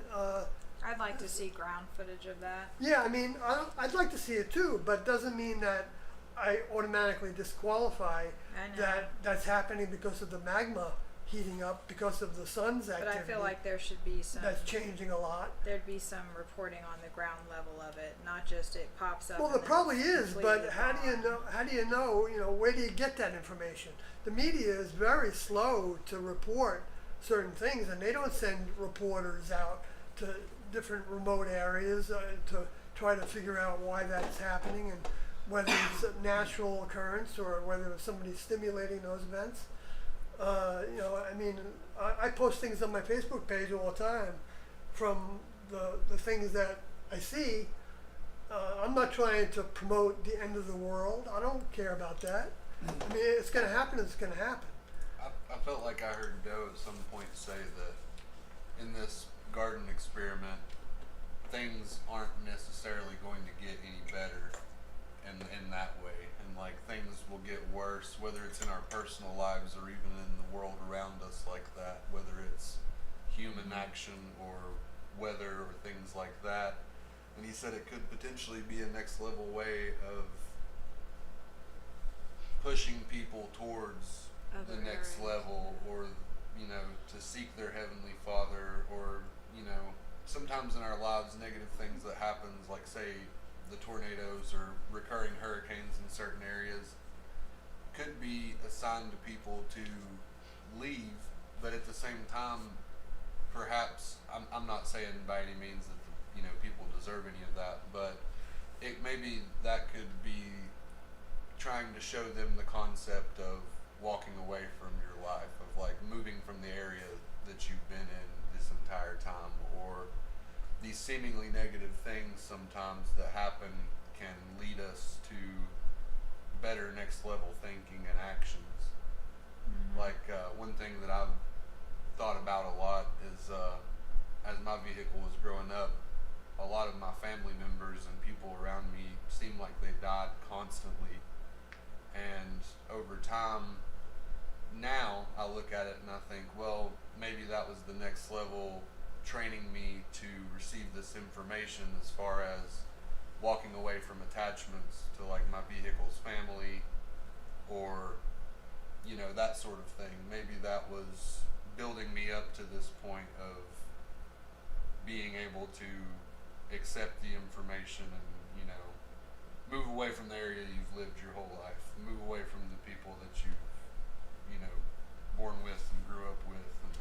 [SPEAKER 3] I'd like to see ground footage of that.
[SPEAKER 1] yeah, I mean, I'd like to see it too, but it doesn't mean that I automatically disqualify
[SPEAKER 3] I know.
[SPEAKER 1] that that's happening because of the magma heating up because of the sun's activity.
[SPEAKER 3] But I feel like there should be some.
[SPEAKER 1] that's changing a lot.
[SPEAKER 3] There'd be some reporting on the ground level of it, not just it pops up.
[SPEAKER 1] Well,
[SPEAKER 3] and
[SPEAKER 1] there
[SPEAKER 3] then
[SPEAKER 1] probably
[SPEAKER 3] it's
[SPEAKER 1] is, but
[SPEAKER 3] completely
[SPEAKER 1] how do you
[SPEAKER 3] gone.
[SPEAKER 1] know? How do you know? Where do you get that information? The media is very slow to report certain things, and they don't send reporters out to different remote areas to try to figure out why that's happening and whether it's a natural occurrence or whether somebody's stimulating those events. I mean, I post things on my Facebook page all the time from the things that I see. I'm not trying to promote the end of the world. I don't care about that. I mean, it's going to happen. It's going to happen.
[SPEAKER 5] I felt like I heard Doe at some point say that in this garden experiment, things aren't necessarily going to get any better in that way. And like things will get worse, whether it's in our personal lives or even in the world around us like that, whether it's human action or weather or things like that. And he said it could potentially be a next level way of pushing people towards
[SPEAKER 3] Other
[SPEAKER 5] the next
[SPEAKER 3] areas.
[SPEAKER 5] level, or to seek their heavenly Father, or sometimes in our lives negative things that happens, like say the tornadoes or recurring hurricanes in certain areas, could be a sign to people to leave. But at the same time, perhaps I'm not saying by any means that people deserve any of that, but it maybe that could be trying to show them the concept of walking away from your life, of like moving from the area that you've been in this entire time, or these seemingly negative things sometimes that happen can lead us to better next level thinking and actions. Like one thing that I've thought about a lot is as my vehicle was growing up, a lot of my family members and people around me seemed like they died constantly. And over time, now I look at it and I think, well, maybe that was the next level training me to receive this information as far as walking away from attachments to like my vehicle's family or that sort of thing. Maybe that was building me up to this point of being able to accept the information and move away from the area you've lived your whole life, move away from the people that you've born with and grew up with, and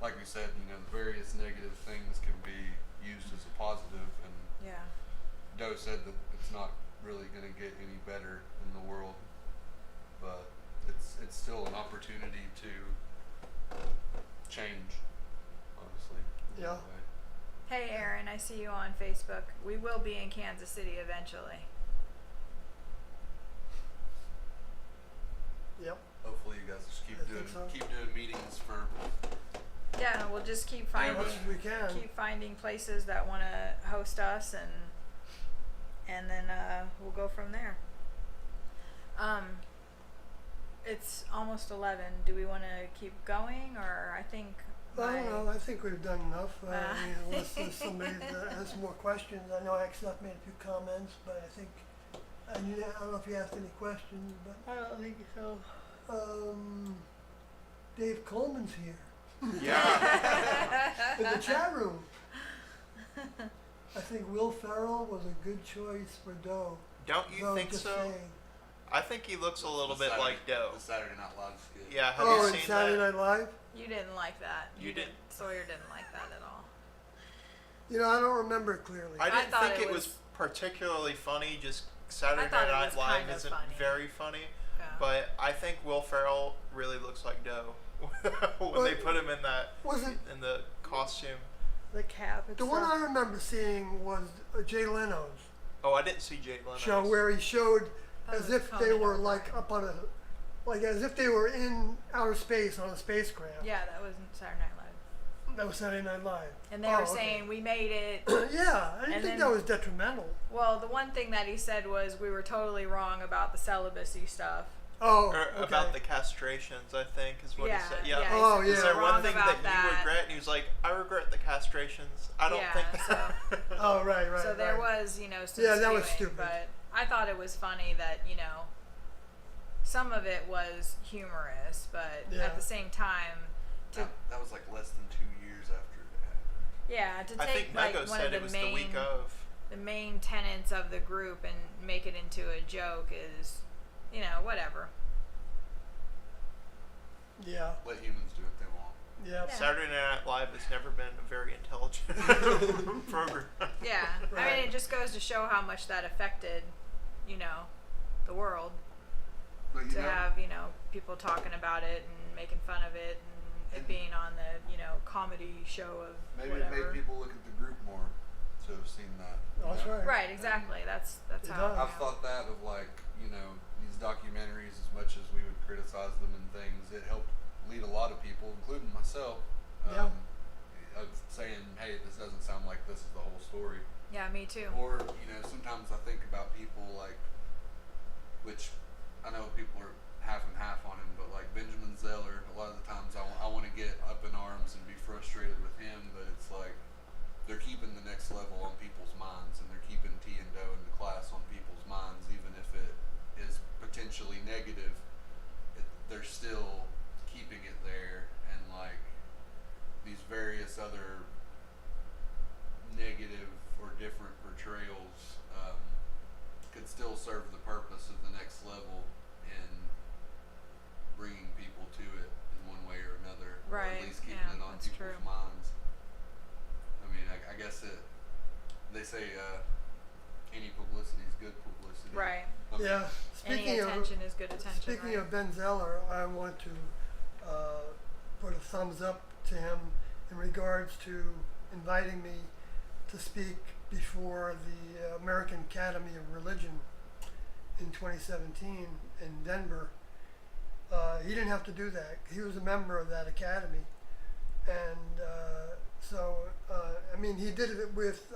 [SPEAKER 5] like we said, the various negative things can be used as a positive. And
[SPEAKER 3] Yeah.
[SPEAKER 5] Doe said that it's not really going to get any better in the world, but it's still an opportunity to change, honestly. in
[SPEAKER 1] Yeah.
[SPEAKER 5] that way.
[SPEAKER 3] Hey, Aaron, I see you on Facebook. We will be in Kansas City eventually.
[SPEAKER 1] Yep.
[SPEAKER 5] Hopefully you guys just
[SPEAKER 1] I think so.
[SPEAKER 5] keep doing meetings for
[SPEAKER 3] Yeah, and we'll just keep
[SPEAKER 1] As
[SPEAKER 3] finding
[SPEAKER 1] much as we can.
[SPEAKER 3] keep finding places that want to host us, and then we'll go from there. It's almost 11. Do we want to keep going, or I think
[SPEAKER 1] I don't know. I think we've done enough. I
[SPEAKER 3] Uh.
[SPEAKER 1] mean, unless there's somebody that has more questions. I know I made a few comments, but I think I don't know if you asked any questions, but
[SPEAKER 3] I don't think so.
[SPEAKER 1] Dave Coleman's here
[SPEAKER 2] Yeah.
[SPEAKER 1] in the chat room. I think Will Ferrell was a good choice for Doe.
[SPEAKER 2] Don't you
[SPEAKER 1] Though,
[SPEAKER 2] think
[SPEAKER 1] just
[SPEAKER 2] so?
[SPEAKER 1] saying.
[SPEAKER 2] I think he looks a little
[SPEAKER 5] The
[SPEAKER 2] bit
[SPEAKER 5] Saturday-
[SPEAKER 2] like Doe.
[SPEAKER 5] The Saturday Night Live skit.
[SPEAKER 2] Yeah, have
[SPEAKER 1] Oh,
[SPEAKER 2] you
[SPEAKER 1] and
[SPEAKER 2] seen
[SPEAKER 1] Saturday
[SPEAKER 2] that?
[SPEAKER 1] Night Live?
[SPEAKER 3] You didn't like that.
[SPEAKER 2] You didn't.
[SPEAKER 3] Sawyer didn't like that at all.
[SPEAKER 1] You know, I don't remember it clearly.
[SPEAKER 2] I didn't
[SPEAKER 3] thought
[SPEAKER 2] think
[SPEAKER 3] it
[SPEAKER 2] it was
[SPEAKER 3] was-
[SPEAKER 2] particularly funny. Just Saturday
[SPEAKER 3] I thought it
[SPEAKER 2] Night
[SPEAKER 3] was
[SPEAKER 2] Live
[SPEAKER 3] kind of
[SPEAKER 2] isn't
[SPEAKER 3] funny.
[SPEAKER 2] very funny,
[SPEAKER 3] Yeah.
[SPEAKER 2] but I think Will Ferrell really looks like Doe when they put him in
[SPEAKER 1] Was it
[SPEAKER 2] in the costume.
[SPEAKER 3] The cap.
[SPEAKER 1] the one I remember seeing was Jay Leno's
[SPEAKER 2] Oh, I didn't see Jay Leno.
[SPEAKER 1] show where he showed
[SPEAKER 3] That
[SPEAKER 1] as
[SPEAKER 3] was
[SPEAKER 1] if they
[SPEAKER 3] Conan
[SPEAKER 1] were
[SPEAKER 3] O'Brien.
[SPEAKER 1] like up on as if they were in outer space on a spacecraft.
[SPEAKER 3] Yeah, that was Saturday Night Live.
[SPEAKER 1] That was Saturday Night Live.
[SPEAKER 3] And they
[SPEAKER 1] Oh,
[SPEAKER 3] were
[SPEAKER 1] okay.
[SPEAKER 3] saying we made it.
[SPEAKER 1] Yeah, I didn't
[SPEAKER 3] And
[SPEAKER 1] think
[SPEAKER 3] then-
[SPEAKER 1] that was detrimental.
[SPEAKER 3] Well, the one thing that he said was we were totally wrong about the celibacy stuff.
[SPEAKER 1] Oh,
[SPEAKER 2] Or
[SPEAKER 1] okay.
[SPEAKER 2] about the castrations, I think, is what
[SPEAKER 3] Yeah,
[SPEAKER 2] he said.
[SPEAKER 3] yeah. he
[SPEAKER 1] Oh,
[SPEAKER 3] said
[SPEAKER 1] yeah.
[SPEAKER 3] we
[SPEAKER 2] Is
[SPEAKER 3] were
[SPEAKER 2] there
[SPEAKER 3] wrong
[SPEAKER 2] one thing that
[SPEAKER 3] about
[SPEAKER 2] you regret? And he was like, I regret the castrations. I don't
[SPEAKER 3] Yeah,
[SPEAKER 2] think
[SPEAKER 3] so-
[SPEAKER 2] that.
[SPEAKER 1] Oh, right.
[SPEAKER 3] So there
[SPEAKER 1] right.
[SPEAKER 3] was, some
[SPEAKER 1] Yeah, that was
[SPEAKER 3] skewing,
[SPEAKER 1] stupid.
[SPEAKER 3] But I thought it was funny that, some of it was humorous, but
[SPEAKER 1] Yeah.
[SPEAKER 3] at the same time,
[SPEAKER 5] That was like less than 2 years after it happened.
[SPEAKER 3] yeah, to
[SPEAKER 2] I
[SPEAKER 3] take
[SPEAKER 2] think
[SPEAKER 3] like
[SPEAKER 2] Nego
[SPEAKER 3] one
[SPEAKER 2] said
[SPEAKER 3] of
[SPEAKER 2] it
[SPEAKER 3] the
[SPEAKER 2] was
[SPEAKER 3] main
[SPEAKER 2] the week of.
[SPEAKER 3] the main tenets of the group and make it into a joke is, whatever.
[SPEAKER 1] Yeah,
[SPEAKER 5] Let humans do what they want.
[SPEAKER 1] yeah.
[SPEAKER 3] Yeah.
[SPEAKER 2] Saturday Night Live has never been a very intelligent program.
[SPEAKER 3] Yeah, I
[SPEAKER 1] Right.
[SPEAKER 3] mean, it just goes to show how much that affected, the world
[SPEAKER 5] But
[SPEAKER 3] to have, people talking about it and making fun of it and it
[SPEAKER 5] And-
[SPEAKER 3] being on the, comedy show of
[SPEAKER 5] maybe
[SPEAKER 3] whatever.
[SPEAKER 5] it made people look at the group more to have seen that. you
[SPEAKER 1] That's
[SPEAKER 5] know?
[SPEAKER 1] right.
[SPEAKER 3] Right, exactly. That's
[SPEAKER 1] It
[SPEAKER 3] how.
[SPEAKER 1] does.
[SPEAKER 5] I've thought that of these documentaries, as much as we would criticize them and things, it helped lead a lot of people, including myself,
[SPEAKER 1] Yeah.
[SPEAKER 5] of saying, hey, this doesn't sound like this is the whole story.
[SPEAKER 3] Yeah, me too.
[SPEAKER 5] Or, sometimes I think about people which I know people are half and half on him, but like Benjamin Zeller, a lot of the times I want to get up in arms and be frustrated with him, but it's like they're keeping the next level on people's minds and they're keeping T and Doe in the class on people's minds, even if it is potentially negative, they're still keeping it there, and like these various other negative or different portrayals could still serve the purpose of the next level in bringing people to it in one way or another, or
[SPEAKER 3] Right,
[SPEAKER 5] at least keeping
[SPEAKER 3] yeah,
[SPEAKER 5] it on
[SPEAKER 3] that's
[SPEAKER 5] people's
[SPEAKER 3] true.
[SPEAKER 5] minds. I mean, I guess they say any publicity is good publicity.
[SPEAKER 3] Right.
[SPEAKER 5] I mean,
[SPEAKER 1] Yeah.
[SPEAKER 3] Any
[SPEAKER 1] Speaking
[SPEAKER 3] attention is good attention.
[SPEAKER 1] Speaking
[SPEAKER 3] right?
[SPEAKER 1] of Ben Zeller, I want to put a thumbs up to him in regards to inviting me to speak before the American Academy of Religion in 2017 in Denver. He didn't have to do that. He was a member of that academy. And he did it with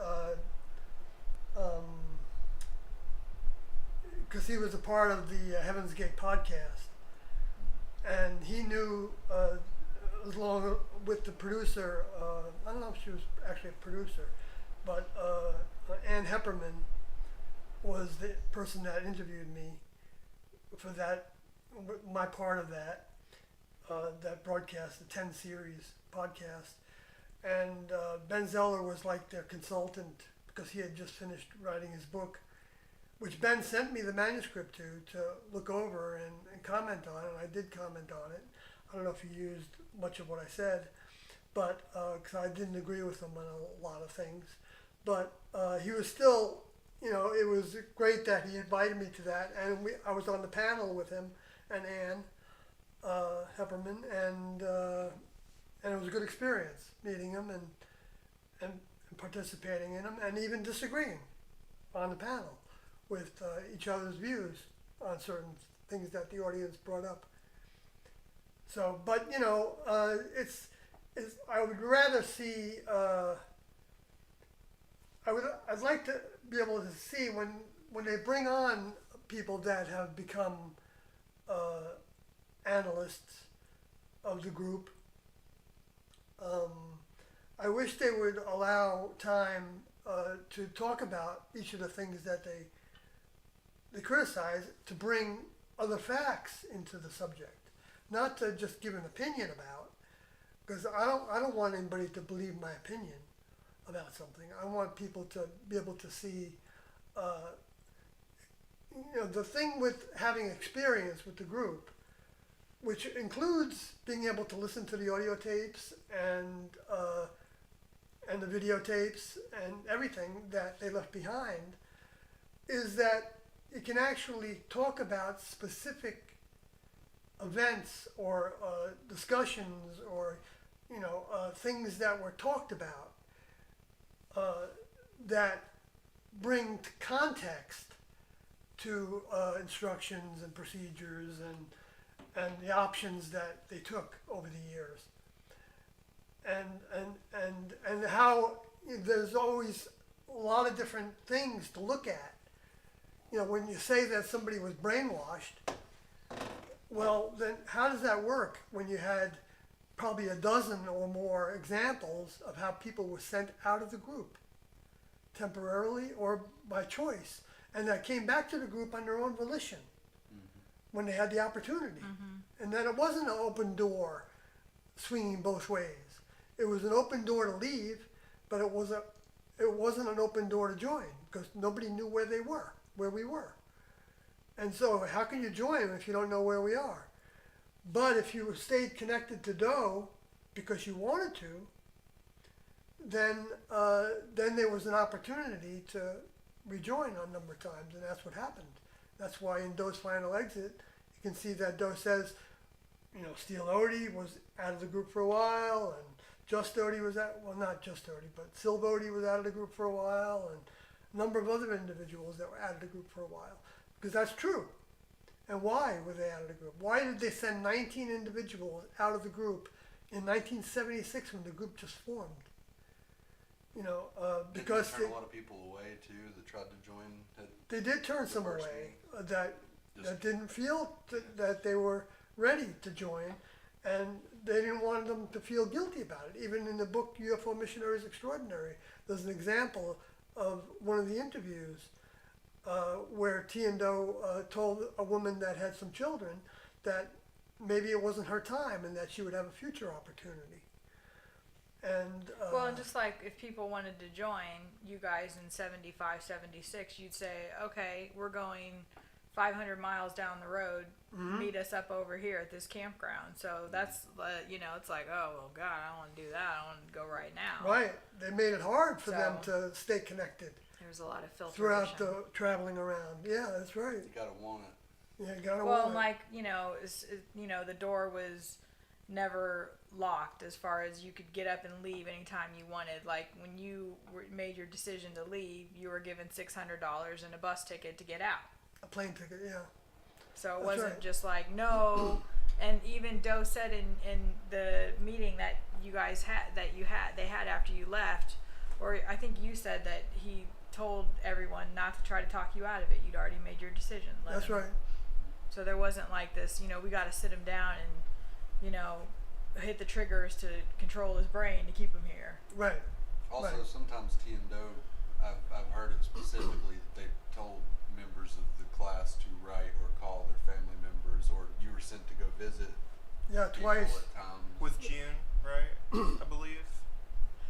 [SPEAKER 1] because he was a part of the Heaven's Gate podcast, and he knew along with the producer. I don't know if she was actually a producer, but Ann Hepperman was the person that interviewed me for that, my part of that broadcast, the 10 series podcast, and Ben Zeller was like their consultant because he had just finished writing his book, which Ben sent me the manuscript to look over and comment on, and I did comment on it. I don't know if he used much of what I said, but because I didn't agree with him on a lot of things, but he was still, it was great that he invited me to that, and I was on the panel with him and Ann Hepperman, and it was a good experience meeting him and participating in them, and even disagreeing on the panel with each other's views on certain things that the audience brought up. So, but it's I would rather see. I'd like to be able to see when they bring on people that have become analysts of the group, I wish they would allow time to talk about each of the things that they criticize, to bring other facts into the subject, not to just give an opinion about. Because I don't want anybody to believe my opinion about something. I want people to be able to see. The thing with having experience with the group, which includes being able to listen to the audio tapes and the videotapes and everything that they left behind, is that you can actually talk about specific events or discussions or things that were talked about that bring context to instructions and procedures and the options that they took over the years, and how there's always a lot of different things to look at. When you say that somebody was brainwashed, well, then how does that work when you had probably a dozen or more examples of how people were sent out of the group temporarily or by choice, and that came back to the group on their own volition when they had the opportunity. And that it wasn't an open door swinging both ways. It was an open door to leave, but it wasn't an open door to join, because nobody knew where we were. And so how can you join if you don't know where we are? But if you stayed connected to Doe because you wanted to, then there was an opportunity to rejoin a number of times, and that's what happened. That's why in Doe's final exit, you can see that Doe says, Steele Odie was out of the group for a while, and Just Odie was not Just Odie, but Silv Odie was out of the group for a while, and a number of other individuals that were out of the group for a while. Because that's true. And why were they out of the group? Why did they send 19 individuals out of the group in 1976 when the group just formed? Because
[SPEAKER 5] Didn't they turn a lot of people away too that tried to join.
[SPEAKER 1] They did turn
[SPEAKER 5] the
[SPEAKER 1] some
[SPEAKER 5] first
[SPEAKER 1] away
[SPEAKER 5] meeting.
[SPEAKER 1] that didn't feel that they were ready to join, and they didn't want them to feel guilty about it. Even in the book UFO Missionaries Extraordinary, there's an example of one of the interviews where T and Doe told a woman that had some children that maybe it wasn't her time and that she would have a future opportunity. And
[SPEAKER 3] and just like if people wanted to join you guys in 75, 76, you'd say, okay, we're going 500 miles down the road, meet us up over here at this campground. So that's, it's like, oh, well, God, I don't want to do that. I want to go right now.
[SPEAKER 1] Right. They made it hard for them to stay connected.
[SPEAKER 3] There's a lot of filtration.
[SPEAKER 1] Throughout the traveling around. Yeah, that's right.
[SPEAKER 5] You gotta want it.
[SPEAKER 1] Yeah, you gotta
[SPEAKER 3] Well,
[SPEAKER 1] want it.
[SPEAKER 3] the door was never locked as far as you could get up and leave anytime you wanted. Like when you made your decision to leave, you were given $600 and a bus ticket to get out.
[SPEAKER 1] A plane ticket, yeah.
[SPEAKER 3] So it
[SPEAKER 1] That's
[SPEAKER 3] wasn't
[SPEAKER 1] right.
[SPEAKER 3] just like, no. And even Doe said in the meeting that they had after you left, or I think you said that he told everyone not to try to talk you out of it. You'd already made your decision.
[SPEAKER 1] That's right.
[SPEAKER 3] So there wasn't like this, we got to sit him down and, hit the triggers to control his brain to keep him here.
[SPEAKER 1] Right.
[SPEAKER 5] Also,
[SPEAKER 1] Right.
[SPEAKER 5] sometimes T and Doe, I've heard it specifically that they told members of the class to write or call their family members, or you were sent to go visit
[SPEAKER 1] Yeah,
[SPEAKER 5] people
[SPEAKER 1] twice.
[SPEAKER 5] at times.
[SPEAKER 2] With June, right? I believe.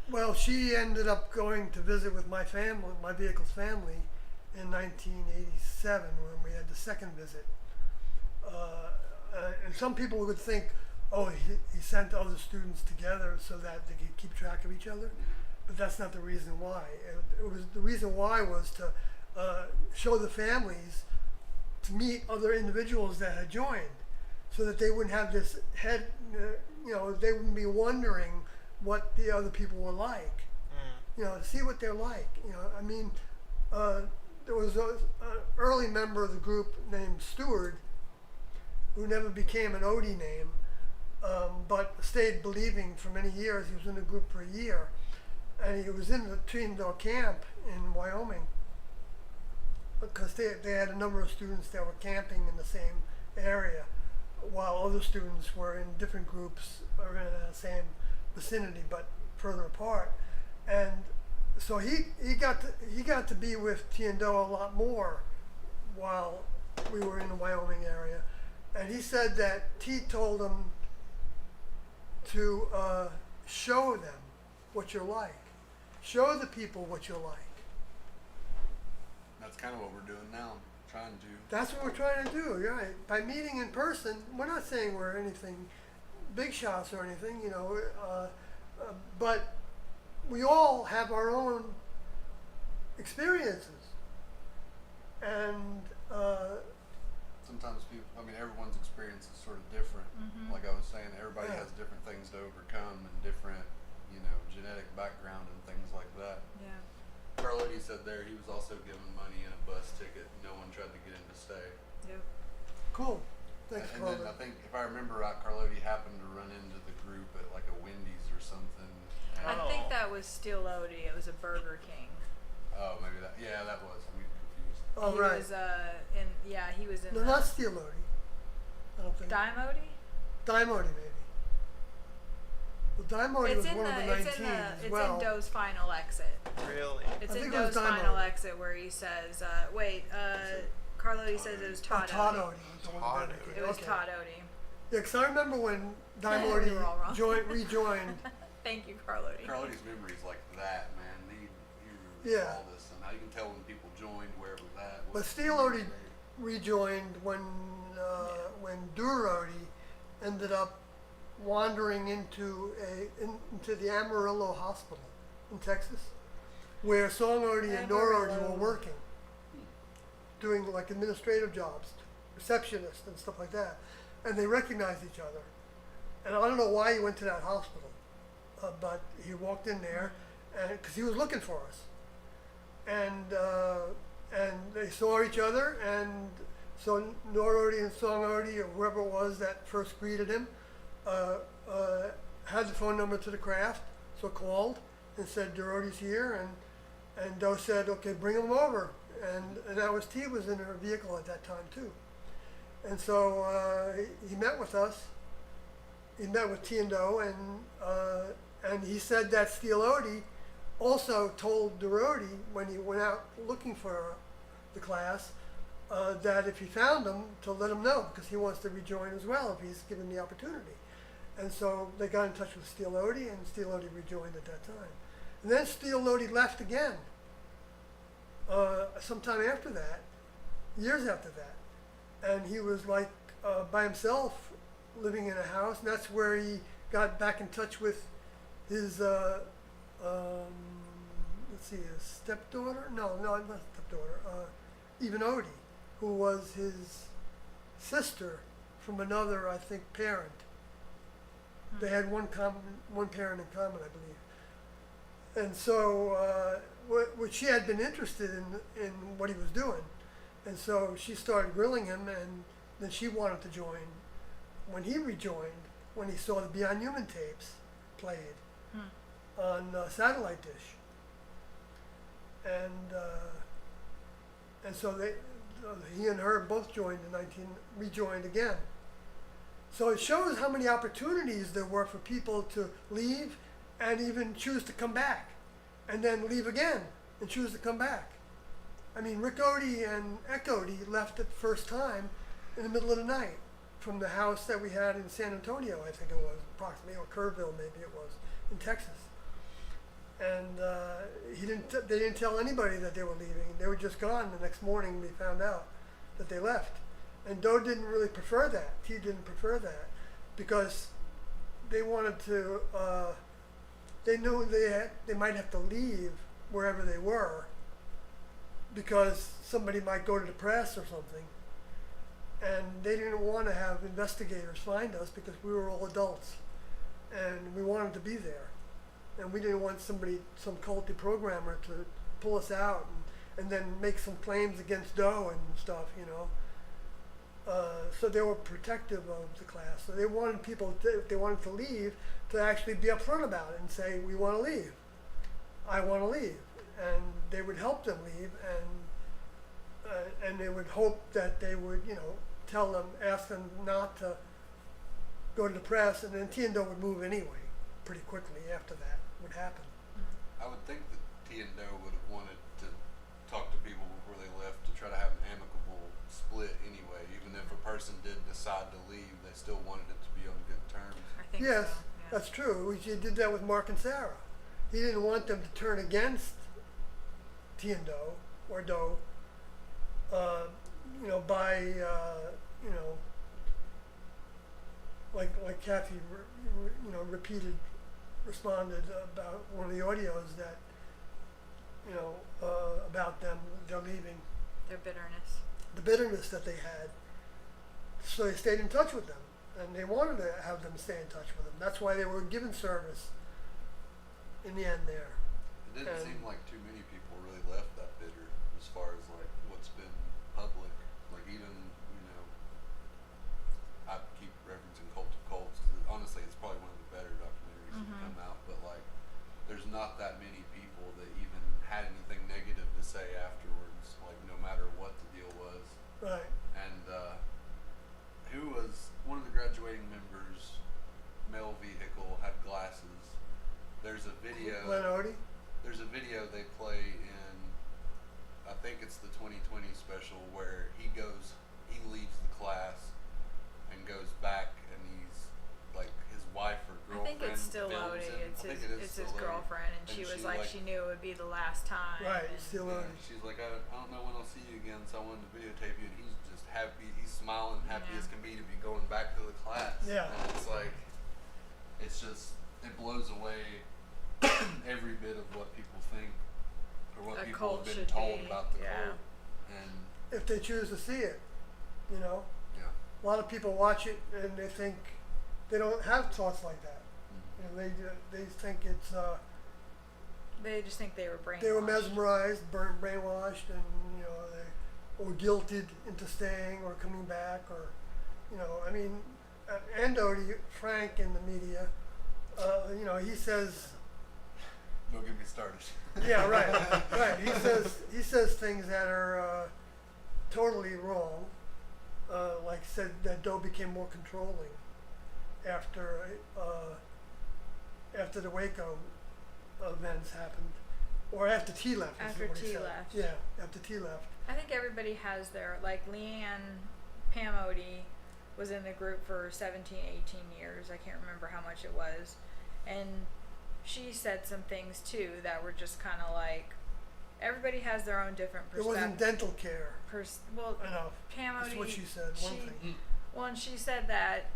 [SPEAKER 1] Well, she ended up going to visit with my family, my vehicle's family, in 1987 when we had the second visit. And some people would think, oh, he sent other students together so that they could keep track of each other. But that's not the reason why. The reason why was to show the families to meet other individuals that had joined, so that they wouldn't have this head, they wouldn't be wondering what the other people were like. To see what they're like. There was an early member of the group named Stewart, who never became an Odie name, but stayed believing for many years. He was in the group for a year, and he was in the Teendale camp in Wyoming, because they had a number of students that were camping in the same area, while other students were in different groups or in the same vicinity, but further apart. And so he got to be with Tiendo a lot more while we were in the Wyoming area. And he said that T told him to show them what you're like. Show the people what you're like.
[SPEAKER 4] That's kind of what we're doing now. Trying to.
[SPEAKER 1] That's what we're trying to do, you're right. By meeting in person, we're not saying we're anything big shots or anything, you know, but we all have our own experiences. And
[SPEAKER 4] Sometimes people, I mean, everyone's experience is sort of different.
[SPEAKER 3] Mhm.
[SPEAKER 4] Like I was saying, everybody
[SPEAKER 1] Yeah.
[SPEAKER 4] has different things to overcome and different, you know, genetic background and things like that.
[SPEAKER 3] Yeah.
[SPEAKER 5] Carlody said there he was also given money and a bus ticket. No one tried to get him to stay.
[SPEAKER 3] Yep.
[SPEAKER 1] cool. Thanks,
[SPEAKER 4] And
[SPEAKER 1] Carla.
[SPEAKER 4] then I think, if I remember right, Carlody happened to run into the group at like a Wendy's or something. And,
[SPEAKER 3] I think that was Steel Odie. It was a Burger King.
[SPEAKER 4] oh, maybe that. Yeah, that was. I'm getting confused.
[SPEAKER 1] Oh,
[SPEAKER 3] he
[SPEAKER 1] right.
[SPEAKER 3] was he was in
[SPEAKER 1] No,
[SPEAKER 3] the
[SPEAKER 1] not Steel Odie. I don't think.
[SPEAKER 3] Dime Odie?
[SPEAKER 1] Dime Odie, maybe. Well, Dime Odie was
[SPEAKER 3] It's in
[SPEAKER 1] one of the
[SPEAKER 3] the
[SPEAKER 1] 19
[SPEAKER 3] it's in the
[SPEAKER 1] as
[SPEAKER 3] it's
[SPEAKER 1] well.
[SPEAKER 3] in Doe's final exit.
[SPEAKER 2] Really?
[SPEAKER 3] It's
[SPEAKER 1] I
[SPEAKER 3] in
[SPEAKER 1] think it was
[SPEAKER 3] Doe's
[SPEAKER 1] Dime
[SPEAKER 3] final
[SPEAKER 1] Odie.
[SPEAKER 3] exit where he says, Carlody says it was Todd
[SPEAKER 1] Todd
[SPEAKER 3] Odie.
[SPEAKER 1] Odie was the one
[SPEAKER 2] Todd
[SPEAKER 1] dedicated.
[SPEAKER 2] Odie.
[SPEAKER 3] It was
[SPEAKER 1] Okay.
[SPEAKER 3] Todd Odie.
[SPEAKER 1] Yeah, because I remember when Dime
[SPEAKER 3] We
[SPEAKER 1] Odie
[SPEAKER 3] were all wrong.
[SPEAKER 1] rejoined.
[SPEAKER 3] Thank you, Carlody.
[SPEAKER 5] Carlody's memory's like that, man. He
[SPEAKER 1] Yeah.
[SPEAKER 5] remembers all this, and how you can tell when people joined, where it was at. what
[SPEAKER 1] But
[SPEAKER 5] it
[SPEAKER 1] Steel
[SPEAKER 5] was.
[SPEAKER 1] Odie rejoined when Dur Odie ended up wandering into the Amarillo Hospital in Texas, where Song Odie and Nor Odie
[SPEAKER 3] Amarillo.
[SPEAKER 1] were working, doing like administrative jobs, receptionist and stuff like that, and they recognized each other. And I don't know why he went to that hospital, but he walked in there, and because he was looking for us, and they saw each other, and so Nor Odie and Song Odie, or whoever it was that first greeted him, had the phone number to the craft, so called and said Dur Odie's here, and Doe said, okay, bring him over, and that was T was in her vehicle at that time too, and so he met with us. He met with T and Doe, and he said that Steel Odie also told Dur Odie when he went out looking for the class that if he found him to let him know because he wants to rejoin as well if he's given the opportunity. And so they got in touch with Steel Odie, and Steel Odie rejoined at that time. And then Steel Odie left again sometime after that, years after that. And he was like by himself living in a house, and that's where he got back in touch with his, let's see, his stepdaughter? No, not stepdaughter. Even Odie, who was his sister from another, I think, parent. They had one parent in common, I believe. And so, what she had been interested in what he was doing, and so she started grilling him, and then she wanted to join. When he rejoined, when he saw the Beyond Human tapes played on satellite dish, and so he and her both joined rejoined again. So it shows how many opportunities there were for people to leave and even choose to come back, and then leave again and choose to come back. I mean, Rick Odie and Eck Odie left at the first time in the middle of the night from the house that we had in San Antonio, I think it was, approximately, or Kerrville maybe it was, in Texas. And they didn't tell anybody that they were leaving. They were just gone. The next morning we found out that they left. And Doe didn't really prefer that. T didn't prefer that because they wanted to, they knew they might have to leave wherever they were because somebody might go to the press or something. And they didn't want to have investigators find us because we were all adults and we wanted to be there. And we didn't want some culty programmer to pull us out and then make some claims against Doe and stuff, you know. So they were protective of the class. So they wanted people, if they wanted to leave, to actually be upfront about it and say, we want to leave. I want to leave. And they would help them leave, and they would hope that they would, you know, ask them not to go to the press, and then T and Doe would move anyway. pretty quickly after that would happen.
[SPEAKER 5] I would think that T and Doe would have wanted to talk to people before they left to try to have an amicable split anyway. Even if a person did decide to leave, they still wanted it to be on good terms.
[SPEAKER 3] I think
[SPEAKER 1] Yes,
[SPEAKER 3] so. Yeah.
[SPEAKER 1] that's true. He did that with Mark and Sarah. He didn't want them to turn against T and Doe or Doe, by like Kathy, responded about one of the audios that, about them, they're leaving,
[SPEAKER 3] Their bitterness.
[SPEAKER 1] the bitterness that they had. So they stayed in touch with them, and they wanted to have them stay in touch with them. That's why they were given service in the end there.
[SPEAKER 5] It didn't
[SPEAKER 1] And-
[SPEAKER 5] seem like too many people really left that bitter as far as like what's been public. Like even, I keep referencing Cult of Cults 'cause honestly it's probably one of the better documentaries that have come out, but like there's not that many people that even had anything negative to say afterwards, like no matter what the deal was.
[SPEAKER 1] Right.
[SPEAKER 5] And who was one of the graduating members, male vehicle, had glasses. There's a video.
[SPEAKER 1] Glenn Odie?
[SPEAKER 5] There's a video they play in, I think it's the 2020 special, where he leaves the class and goes back, and he's like his wife or
[SPEAKER 3] I
[SPEAKER 5] girlfriend.
[SPEAKER 3] think it's still
[SPEAKER 5] films
[SPEAKER 3] Odie.
[SPEAKER 5] him.
[SPEAKER 3] It's
[SPEAKER 5] I think
[SPEAKER 3] his,
[SPEAKER 5] it is
[SPEAKER 3] it's
[SPEAKER 5] still
[SPEAKER 3] his
[SPEAKER 5] Odie.
[SPEAKER 3] girlfriend, and she was like, she knew it would be the last time.
[SPEAKER 1] Right,
[SPEAKER 3] and-
[SPEAKER 1] still
[SPEAKER 5] Yeah,
[SPEAKER 1] Odie.
[SPEAKER 5] she's like, I don't know when I'll see you again, so I wanted to videotape you, and he's just happy, he's smiling, happy
[SPEAKER 3] Yeah.
[SPEAKER 5] as can be to be going back to the class.
[SPEAKER 1] Yeah.
[SPEAKER 5] And it's like, it blows away every bit of what people think, or what
[SPEAKER 3] A
[SPEAKER 5] people
[SPEAKER 3] cult
[SPEAKER 5] have been
[SPEAKER 3] should
[SPEAKER 5] told
[SPEAKER 3] be,
[SPEAKER 5] about the
[SPEAKER 3] yeah.
[SPEAKER 5] cult. And,
[SPEAKER 1] If they choose to see it,
[SPEAKER 5] yeah.
[SPEAKER 1] A lot of people watch it and they think they don't have thoughts like that. They think it's
[SPEAKER 3] They just think they were brainwashed.
[SPEAKER 1] they were mesmerized, brainwashed, and they or guilted into staying or coming back, or and Odie, Frank in the media, he says,
[SPEAKER 5] Don't get me started.
[SPEAKER 1] yeah, right. He says things that are totally wrong. Like said that Doe became more controlling after the Waco events happened, or after T left. is
[SPEAKER 3] After
[SPEAKER 1] what he
[SPEAKER 3] T
[SPEAKER 1] said.
[SPEAKER 3] left.
[SPEAKER 1] Yeah, after T left.
[SPEAKER 3] I think everybody has their, like Leanne, Pam Odie was in the group for 17, 18 years. I can't remember how much it was. And she said some things too that were just kind of like, everybody has their own different
[SPEAKER 1] It wasn't
[SPEAKER 3] perspective.
[SPEAKER 1] dental care
[SPEAKER 3] Well,
[SPEAKER 1] enough.
[SPEAKER 3] Pam Odie.
[SPEAKER 1] That's what she said. One thing.
[SPEAKER 3] Well, and she said that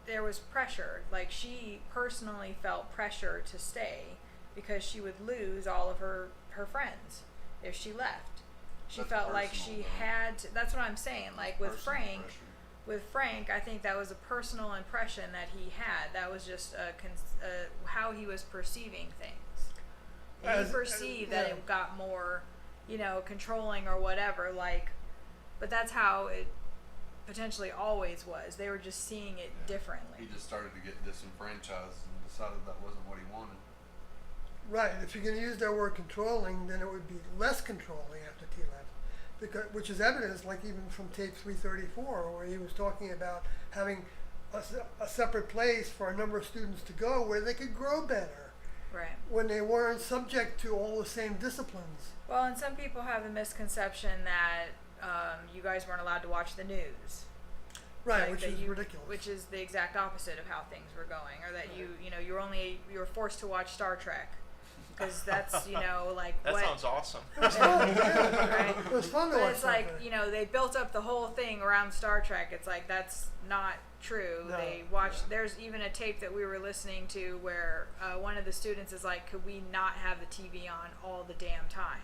[SPEAKER 3] there was pressure. Like, she personally felt pressure to stay because she would lose all of her friends if she left. She
[SPEAKER 5] That's
[SPEAKER 3] felt like
[SPEAKER 5] personal,
[SPEAKER 3] she
[SPEAKER 5] though.
[SPEAKER 3] had to. That's what I'm saying. Like with
[SPEAKER 5] Personal
[SPEAKER 3] Frank,
[SPEAKER 5] pressure.
[SPEAKER 3] I think that was a personal impression that he had. That was just how he was perceiving things. And he perceived that
[SPEAKER 1] yeah.
[SPEAKER 3] it got more, controlling or whatever. Like, but that's how it potentially always was. They were just seeing it differently.
[SPEAKER 5] He just started to get disenfranchised and decided that wasn't what he wanted.
[SPEAKER 1] Right. If you're going to use that word controlling, then it would be less controlling after T left, which is evidence, like even from tape 334, where he was talking about having a separate place for a number of students to go where they could grow better,
[SPEAKER 3] Right.
[SPEAKER 1] when they weren't subject to all the same disciplines.
[SPEAKER 3] Well, and some people have the misconception that you guys weren't allowed to watch the news.
[SPEAKER 1] Right,
[SPEAKER 3] Like
[SPEAKER 1] which
[SPEAKER 3] that
[SPEAKER 1] is
[SPEAKER 3] you-
[SPEAKER 1] ridiculous.
[SPEAKER 3] Which is the exact opposite of how things were going, or that you were forced to watch Star Trek, because that's like
[SPEAKER 2] That
[SPEAKER 3] what.
[SPEAKER 2] sounds awesome.
[SPEAKER 1] It was fun. Yeah.
[SPEAKER 3] Right.
[SPEAKER 1] It was fun to
[SPEAKER 3] But
[SPEAKER 1] watch.
[SPEAKER 3] it's like
[SPEAKER 1] something.
[SPEAKER 3] they built up the whole thing around Star Trek. It's like that's not true.
[SPEAKER 1] No.
[SPEAKER 3] They watched. There's even a tape that we were listening to where one of the students is like, "Could we not have the TV on all the damn time?"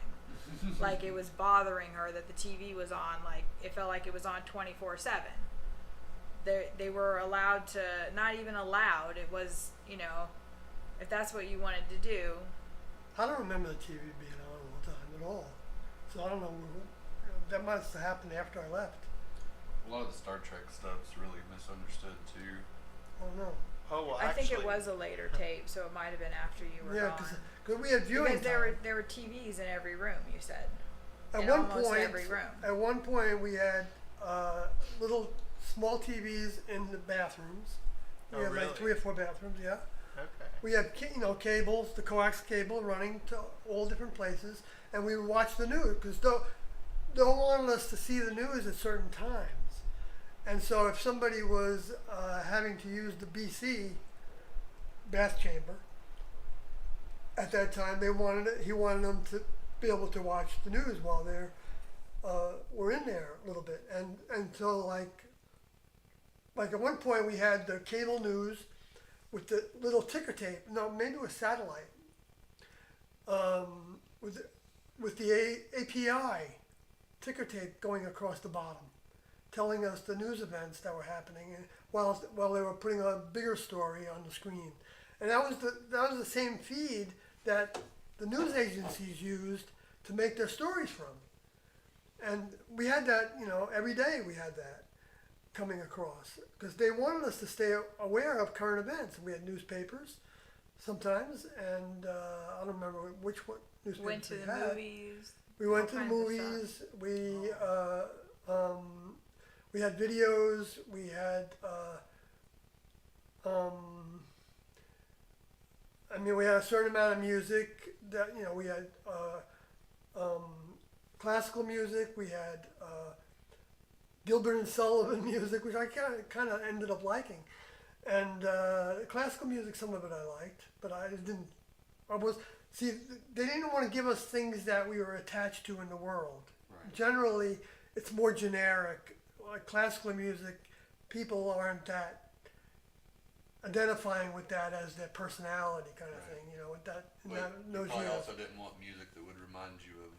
[SPEAKER 3] Like it was bothering her that the TV was on. Like it felt like it was on 24/7. They were allowed to, not even allowed. It was if that's what you wanted to do.
[SPEAKER 1] I don't remember the TV being on all the time at all. So I don't know. That must have happened after I left.
[SPEAKER 5] A lot of the Star Trek stuff's really misunderstood too.
[SPEAKER 1] I don't know.
[SPEAKER 2] Oh well,
[SPEAKER 3] I
[SPEAKER 2] actually,
[SPEAKER 3] think it was a later tape, so it might have been after you were
[SPEAKER 1] Yeah,
[SPEAKER 3] gone.
[SPEAKER 1] because we had viewing
[SPEAKER 3] Because
[SPEAKER 1] time.
[SPEAKER 3] there were TVs in every room. You said
[SPEAKER 1] At
[SPEAKER 3] in
[SPEAKER 1] one
[SPEAKER 3] almost
[SPEAKER 1] point,
[SPEAKER 3] every room.
[SPEAKER 1] At one point, we had little small TVs in the bathrooms. We
[SPEAKER 2] Oh,
[SPEAKER 1] had
[SPEAKER 2] really?
[SPEAKER 1] like 3 or 4 bathrooms, yeah.
[SPEAKER 2] Okay.
[SPEAKER 1] We had cables, the coax cable running to all different places, and we would watch the news because don't want us to see the news at certain times. And so if somebody was having to use the BC bath chamber at that time, he wanted them to be able to watch the news while they were in there a little bit. And until like at one point we had the cable news with the little ticker tape. No, maybe it was satellite. With the API ticker tape going across the bottom, telling us the news events that were happening, and while they were putting a bigger story on the screen. And that was the same feed that the news agencies used to make their stories from. And we had that, every day we had that coming across because they wanted us to stay aware of current events. We had newspapers sometimes, and I don't remember which one newspapers
[SPEAKER 3] Went to
[SPEAKER 1] we
[SPEAKER 3] the
[SPEAKER 1] had.
[SPEAKER 3] movies.
[SPEAKER 1] We went to
[SPEAKER 3] all
[SPEAKER 1] the
[SPEAKER 3] kinds of
[SPEAKER 1] movies. We had videos. We had. We had a certain amount of music that we had classical music. We had Gilbert and Sullivan music, which I kind of ended up liking, and classical music. Some of it I liked, but I didn't. They didn't want to give us things that we were attached to in the world.
[SPEAKER 5] Right.
[SPEAKER 1] Generally, it's more generic. Like classical music, people aren't that identifying with that as their personality kind of
[SPEAKER 5] Right.
[SPEAKER 1] thing. With that.
[SPEAKER 5] But
[SPEAKER 1] no
[SPEAKER 5] you probably
[SPEAKER 1] geos.
[SPEAKER 5] also didn't want music that would remind you of,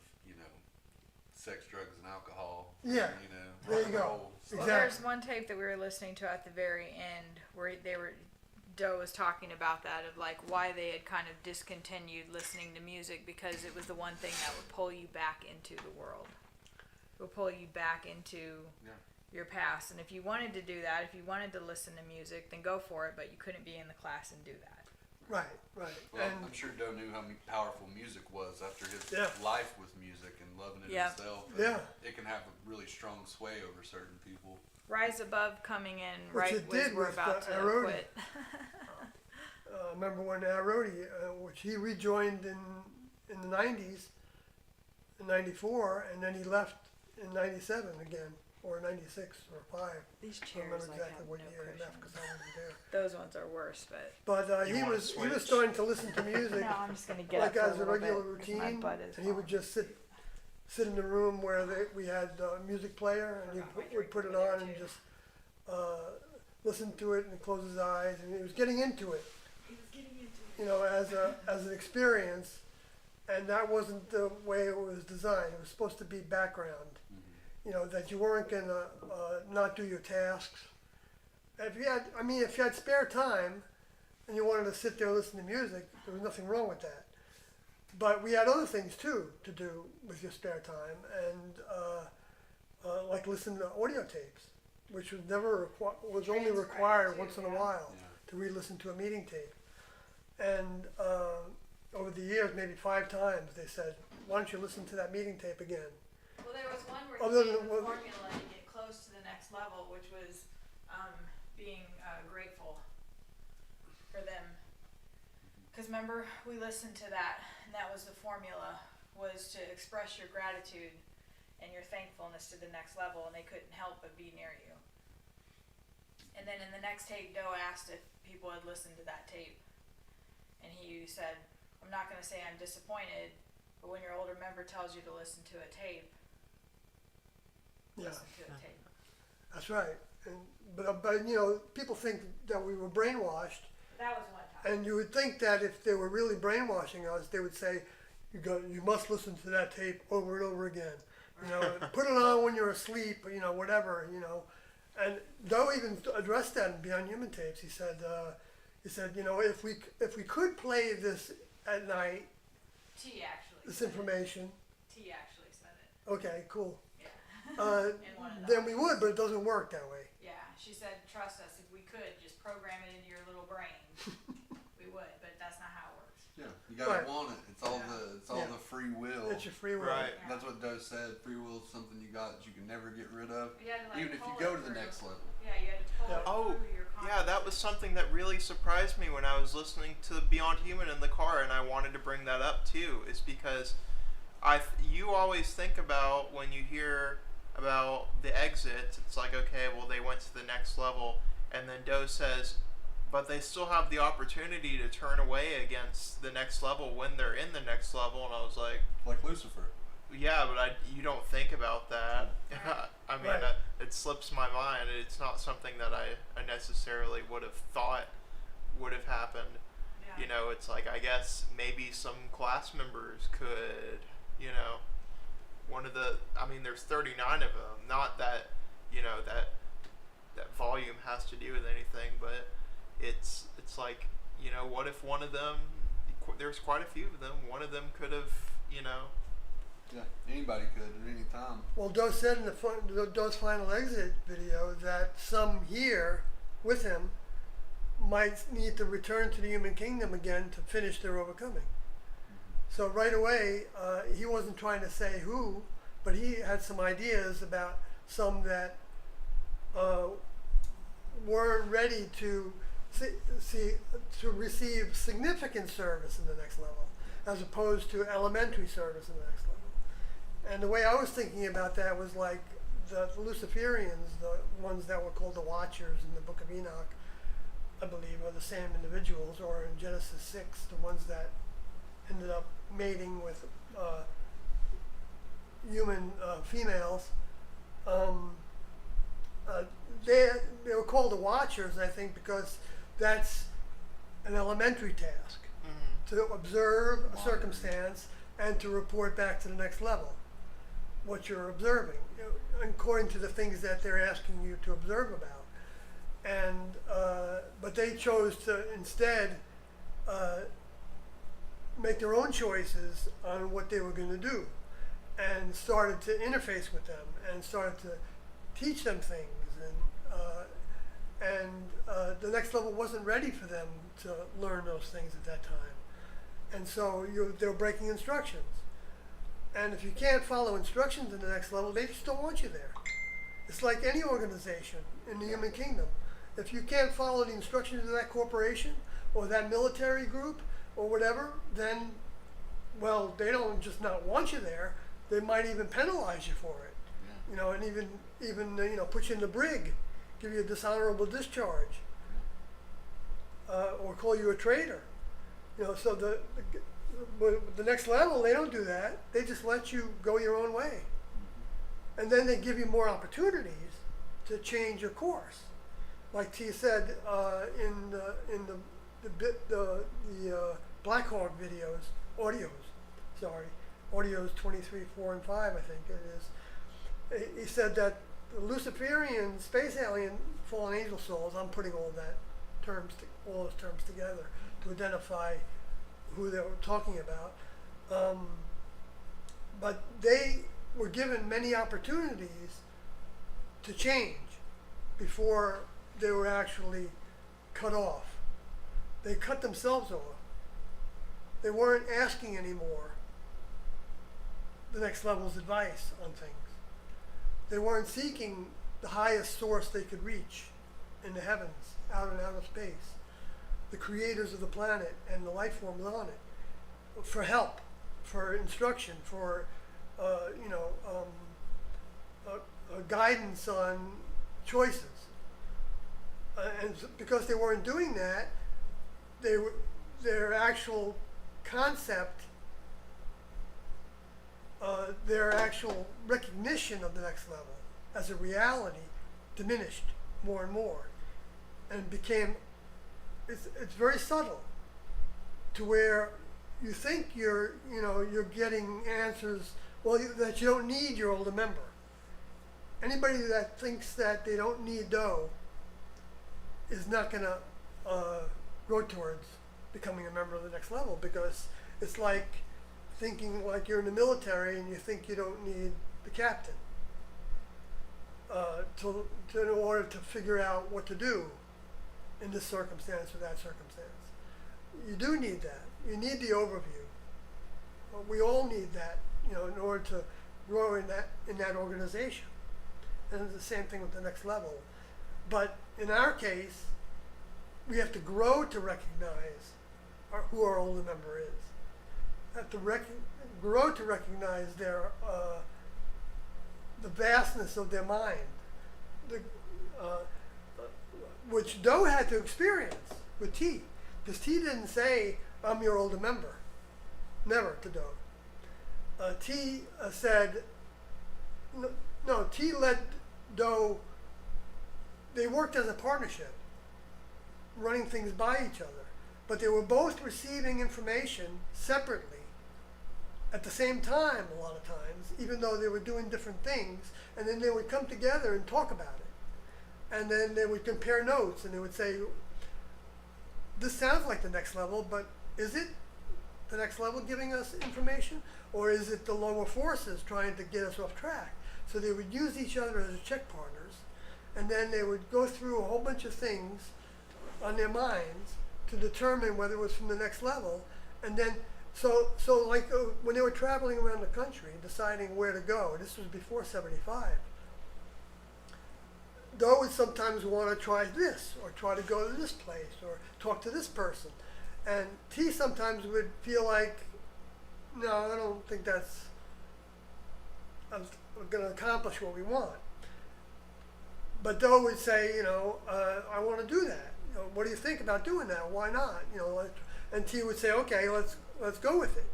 [SPEAKER 5] sex, drugs, and alcohol.
[SPEAKER 1] Yeah. There
[SPEAKER 5] rock
[SPEAKER 1] you
[SPEAKER 5] and
[SPEAKER 1] go.
[SPEAKER 5] roll.
[SPEAKER 3] Well,
[SPEAKER 1] Exactly.
[SPEAKER 3] there's one tape that we were listening to at the very end where Doe was talking about that, of like why they had kind of discontinued listening to music because it was the one thing that would pull you back into the world. It would pull you back into your past. And if you wanted to do that, if you wanted to listen to music, then go for it, but you couldn't be in the class and do that.
[SPEAKER 1] Right.
[SPEAKER 5] Well,
[SPEAKER 1] And
[SPEAKER 5] I'm sure Doe knew how powerful music was after his
[SPEAKER 1] Yeah.
[SPEAKER 5] life with music and loving it
[SPEAKER 3] Yeah.
[SPEAKER 5] himself. And
[SPEAKER 1] Yeah.
[SPEAKER 5] It can have a really strong sway over certain people.
[SPEAKER 3] Rise Above coming in
[SPEAKER 1] Which
[SPEAKER 3] right
[SPEAKER 1] it
[SPEAKER 3] as
[SPEAKER 1] did
[SPEAKER 3] we're
[SPEAKER 1] with,
[SPEAKER 3] about to
[SPEAKER 1] Arodi.
[SPEAKER 3] quit.
[SPEAKER 1] I remember when Arodi, which he rejoined in the 90s, in 94, and then he left in 97 again, or 96 or 5.
[SPEAKER 3] These
[SPEAKER 1] I don't
[SPEAKER 3] chairs
[SPEAKER 1] remember
[SPEAKER 3] like
[SPEAKER 1] exactly
[SPEAKER 3] have
[SPEAKER 1] what
[SPEAKER 3] no
[SPEAKER 1] year he left
[SPEAKER 3] cushion.
[SPEAKER 1] because I wasn't there.
[SPEAKER 3] Those ones are worse, but
[SPEAKER 1] But
[SPEAKER 2] You
[SPEAKER 1] he
[SPEAKER 2] wanna
[SPEAKER 1] was
[SPEAKER 2] switch?
[SPEAKER 1] starting to listen to music
[SPEAKER 3] no, I'm just gonna get
[SPEAKER 1] like
[SPEAKER 3] up for
[SPEAKER 1] as a
[SPEAKER 3] little
[SPEAKER 1] regular
[SPEAKER 3] bit 'cause my
[SPEAKER 1] routine,
[SPEAKER 3] butt is
[SPEAKER 1] and he would
[SPEAKER 3] falling.
[SPEAKER 1] just sit in the room where we had a music player, and he
[SPEAKER 3] Forgot my
[SPEAKER 1] would
[SPEAKER 3] drink
[SPEAKER 1] put it
[SPEAKER 3] over there,
[SPEAKER 1] on and
[SPEAKER 3] too.
[SPEAKER 1] just listen to it and close his eyes, and he was getting into it.
[SPEAKER 3] He was getting into it.
[SPEAKER 1] As an experience, and that wasn't the way it was designed. It was supposed to be background. That you weren't gonna not do your tasks. If you had spare time, and you wanted to sit there and listen to music, there was nothing wrong with that. But we had other things too to do with your spare time, and like listen to audio tapes, which was only required once in a while
[SPEAKER 5] Yeah.
[SPEAKER 1] to re-listen to a meeting tape. And over the years, maybe 5 times, they said, "Why don't you listen to that meeting tape again?"
[SPEAKER 3] Well, there was one where
[SPEAKER 1] Other
[SPEAKER 3] he gave
[SPEAKER 1] than
[SPEAKER 3] the
[SPEAKER 1] what-
[SPEAKER 3] formula to get close to the next level, which was being grateful for them. Because remember, we listened to that, and that was the formula, was to express your gratitude and your thankfulness to the next level, and they couldn't help but be near you. And then in the next tape, Doe asked if people had listened to that tape, and he said, "I'm not going to say I'm disappointed, but when your older member tells you to listen to a tape,
[SPEAKER 1] Yeah.
[SPEAKER 3] listen to a tape."
[SPEAKER 1] That's right. But people think that we were brainwashed,
[SPEAKER 3] That was one time.
[SPEAKER 1] and you would think that if they were really brainwashing us, they would say, you must listen to that tape over and over again. Put it on when you're asleep, whatever, And Doe even addressed that in Beyond Human Tapes. He said, if we could play this at night,
[SPEAKER 3] T actually.
[SPEAKER 1] this
[SPEAKER 3] said it.
[SPEAKER 1] information,
[SPEAKER 3] T actually said it.
[SPEAKER 1] okay, cool.
[SPEAKER 3] Yeah. In one of
[SPEAKER 1] Then
[SPEAKER 3] those.
[SPEAKER 1] we would, but it doesn't work that way.
[SPEAKER 3] Yeah, she said, "Trust us. If we could just program it into your little brain, we would." But that's not how it works.
[SPEAKER 4] Yeah, You gotta
[SPEAKER 1] Right.
[SPEAKER 4] want it. It's all
[SPEAKER 1] Yeah.
[SPEAKER 4] the free will.
[SPEAKER 1] It's your free will.
[SPEAKER 2] Right.
[SPEAKER 4] That's what Doe said. Free will is something you got that you can never get rid of,
[SPEAKER 3] You had to, like,
[SPEAKER 4] even if you
[SPEAKER 3] pull
[SPEAKER 4] go
[SPEAKER 3] it
[SPEAKER 4] to the
[SPEAKER 3] through.
[SPEAKER 4] next level.
[SPEAKER 3] Yeah, you had to pull
[SPEAKER 1] Yeah.
[SPEAKER 3] it
[SPEAKER 2] Oh,
[SPEAKER 3] through your
[SPEAKER 2] yeah, that was
[SPEAKER 3] consciousness.
[SPEAKER 2] something that really surprised me when I was listening to Beyond Human in the car, and I wanted to bring that up too. Is because you always think about when you hear about the exit, it's like, okay, well, they went to the next level, and then Doe says, but they still have the opportunity to turn away against the next level when they're in the next level, and I was like,
[SPEAKER 4] Like Lucifer.
[SPEAKER 2] yeah, but you don't think about that. I mean,
[SPEAKER 1] Right.
[SPEAKER 2] it slips my mind. It's not something that I necessarily would have thought would have happened.
[SPEAKER 3] Yeah.
[SPEAKER 2] You know, it's like, I guess maybe some class members could, you know, I mean, there's 39 of them. Not that, you know, that volume has to do with anything, but it's like, you know, what if one of them, there's quite a few of them, one of them could have, you know,
[SPEAKER 4] Yeah, anybody could at any time.
[SPEAKER 1] Well, Doe said in Doe's final exit video that some here with him might need to return to the human kingdom again to finish their overcoming. So right away, he wasn't trying to say who, but he had some ideas about some that weren't ready to to receive significant service in the next level, as opposed to elementary service in the next level. And the way I was thinking about that was like the Luciferians, the ones that were called the Watchers in the Book of Enoch, I believe, are the same individuals, or in Genesis 6, the ones that ended up mating with human females. They were called the Watchers, I think, because that's an elementary task, to observe a circumstance and to report back to the next level what you're observing, according to the things that they're asking you to observe about. And but they chose to instead make their own choices on what they were going to do, and started to interface with them and started to teach them things, and the next level wasn't ready for them to learn those things at that time, and so they were breaking instructions. And if you can't follow instructions in the next level, they just don't want you there. It's like any organization in the human kingdom. If you can't follow the instructions of that corporation or that military group or whatever, then, well, they don't just not want you there. They might even penalize you for it.
[SPEAKER 4] Yeah.
[SPEAKER 1] You know, and even you know, put you in the brig, give you a dishonorable discharge, or call you a traitor. You know, so the next level, they don't do that. They just let you go your own way, and then they give you more opportunities to change your course. Like T said in the Black Hawk audios 23, 4, and 5, I think it is. He said that the Luciferian space alien fallen angel souls, I'm putting all those terms together to identify who they were talking about, but they were given many opportunities to change before they were actually cut off. They cut themselves off. They weren't asking anymore the next level's advice on things. They weren't seeking the highest source they could reach in the heavens, out and out of space, the creators of the planet and the life forms on it, for help, for instruction, for guidance on choices. And because they weren't doing that, their actual concept, their actual recognition of the next level as a reality diminished more and more, and became, it's very subtle, to where you think you're getting answers, well, that you don't need your older member. Anybody that thinks that they don't need Doe is not going to go towards becoming a member of the next level, because it's like thinking like you're in the military and you think you don't need the captain in order to figure out what to do in this circumstance or that circumstance. You do need that. You need the overview. We all need that, in order to grow in that organization. And it's the same thing with the next level. But in our case, we have to grow to recognize who our older member is. Have to grow to recognize the vastness of their mind, which Doe had to experience with T, because T didn't say, "I'm your older member," never to Doe. T said, no, T let Doe, they worked as a partnership, running things by each other, but they were both receiving information separately at the same time a lot of times, even though they were doing different things, and then they would come together and talk about it. And then they would compare notes, and they would say, "This sounds like the next level, but is it the next level giving us information, or is it the lower forces trying to get us off track?" So they would use each other as check partners, and then they would go through a whole bunch of things on their minds to determine whether it was from the next level. And then, so like when they were traveling around the country deciding where to go, this was before 75, Doe would sometimes want to try this, or try to go to this place, or talk to this person. And T sometimes would feel like, "No, I don't think that's going to accomplish what we want." But Doe would say, "I want to do that. What do you think about doing that? Why not?" And T would say, "Okay, let's go with it."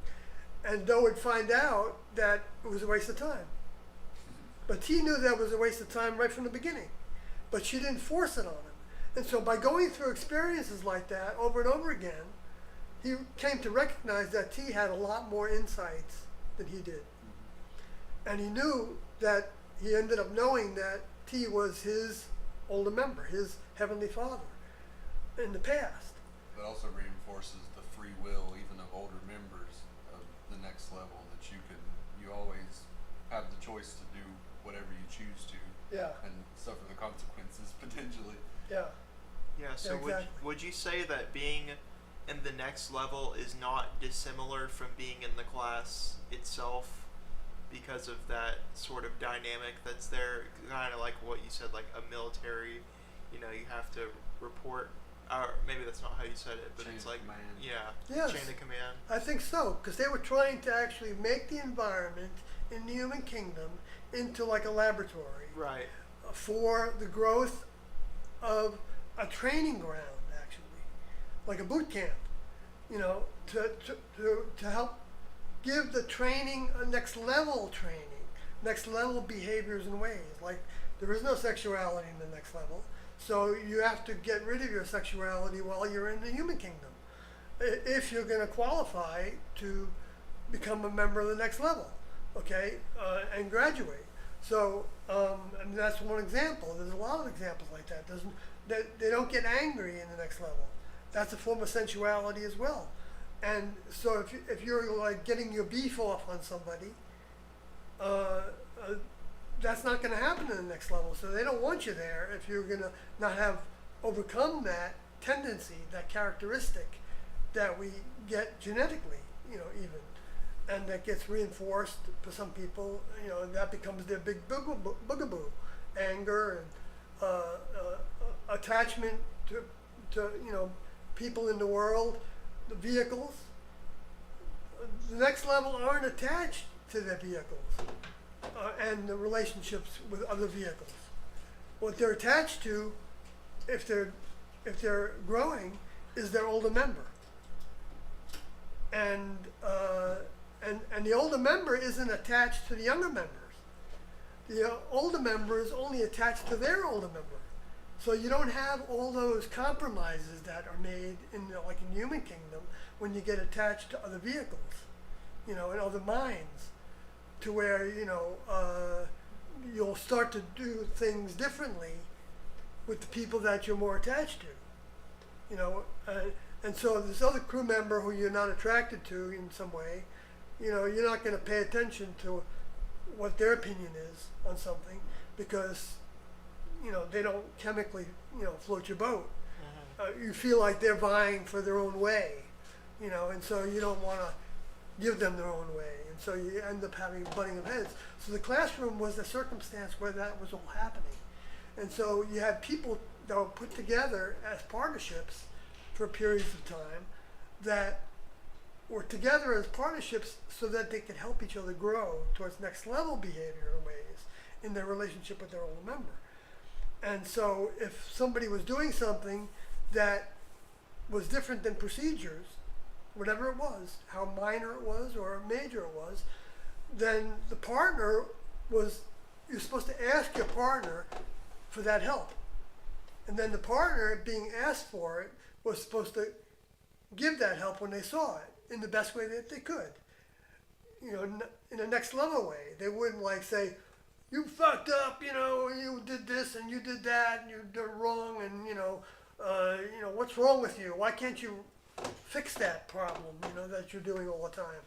[SPEAKER 1] And Doe would find out that it was a waste of time. But T knew that was a waste of time right from the beginning. But she didn't force it on him. And so by going through experiences like that over and over again, he came to recognize that T had a lot more insights than he did. And he knew that he ended up knowing that T was his older member, his heavenly father in the past.
[SPEAKER 4] That also reinforces the free will even of older members of the next level, that you always have the choice to do whatever you choose to,
[SPEAKER 1] Yeah,
[SPEAKER 4] and suffer the consequences potentially.
[SPEAKER 1] yeah.
[SPEAKER 2] Yeah, so
[SPEAKER 1] exactly.
[SPEAKER 2] would you say that being in the next level is not dissimilar from being in the class itself because of that sort of dynamic that's there? Kind of like what you said, like a military, you have to report, or maybe that's not how you said it, but
[SPEAKER 4] Chain
[SPEAKER 2] it's
[SPEAKER 4] of
[SPEAKER 2] like,
[SPEAKER 4] command.
[SPEAKER 2] yeah,
[SPEAKER 1] Yes.
[SPEAKER 2] chain of command.
[SPEAKER 1] I think so, because they were trying to actually make the environment in the human kingdom into like a laboratory
[SPEAKER 2] Right.
[SPEAKER 1] for the growth of a training ground, actually, like a boot camp, to help give the training a next level training, next level behaviors and ways. Like there is no sexuality in the next level, so you have to get rid of your sexuality while you're in the human kingdom, if you're going to qualify to become a member of the next level, okay, and graduate. So, and that's one example. There's a lot of examples like that. They don't get angry in the next level. That's a form of sensuality as well. And so if you're like getting your beef off on somebody, that's not going to happen in the next level. So they don't want you there if you're going to not have overcome that tendency, that characteristic that we get genetically, even. And that gets reinforced for some people, and that becomes their big boogaboo, anger and attachment to people in the world, the vehicles. The next level aren't attached to their vehicles and the relationships with other vehicles. What they're attached to, if they're growing, is their older member. And the older member isn't attached to the younger members. The older member is only attached to their older member. So you don't have all those compromises that are made like in human kingdom when you get attached to other vehicles, and other minds, to where you'll start to do things differently with the people that you're more attached to, and so this other crew member who you're not attracted to in some way, you're not going to pay attention to what their opinion is on something, because they don't chemically float your boat. You feel like they're vying for their own way, you know, and so you don't want to give them their own way, and so you end up having butting of heads. So the classroom was the circumstance where that was all happening, and so you had people that were put together as partnerships for periods of time that were together as partnerships so that they could help each other grow towards next level behavioral ways in their relationship with their older member. And so if somebody was doing something that was different than procedures, whatever it was, how minor it was or major it was, then the partner was, you're supposed to ask your partner for that help. And then the partner being asked for it was supposed to give that help when they saw it in the best way that they could. You know, in a next level way. They wouldn't like say, you fucked up, you know, you did this and you did that and you did it wrong and, you know, what's wrong with you? Why can't you fix that problem, you know, that you're doing all the time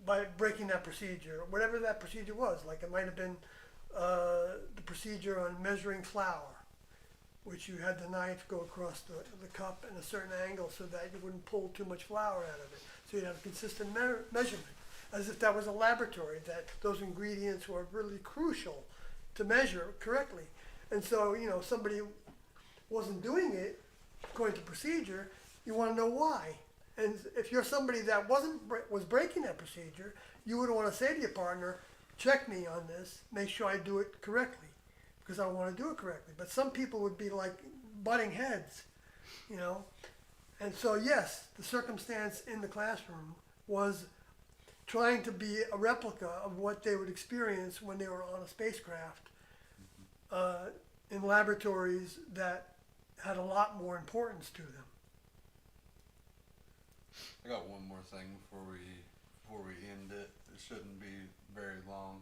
[SPEAKER 1] by breaking that procedure, whatever that procedure was. Like it might have been the procedure on measuring flour, which you had the knife go across the cup in a certain angle so that you wouldn't pull too much flour out of it. So you'd have a consistent measurement, as if that was a laboratory, that those ingredients were really crucial to measure correctly. And so, you know, somebody wasn't doing it according to procedure, you want to know why. And if you're somebody that was breaking that procedure, you would want to say to your partner, check me on this, make sure I do it correctly, because I want to do it correctly. But some people would be like butting heads, you know. And so yes, the circumstance in the classroom was trying to be a replica of what they would experience when they were on a spacecraft in laboratories that had a lot more importance to them.
[SPEAKER 4] I got one more thing before we end it. It shouldn't be very long.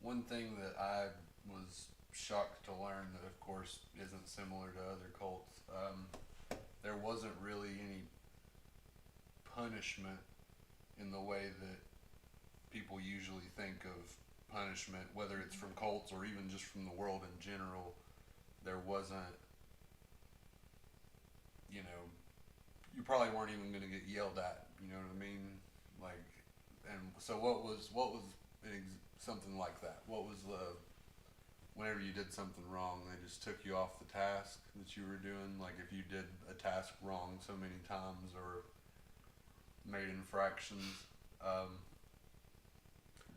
[SPEAKER 4] One thing that I was shocked to learn that, of course, isn't similar to other cults. There wasn't really any punishment in the way that people usually think of punishment, whether it's from cults or even just from the world in general. There wasn't, you know, you probably weren't even going to get yelled at, you know what I mean? Like, and so what was something like that? What was whenever you did something wrong, they just took you off the task that you were doing? Like if you did a task wrong so many times or made infractions,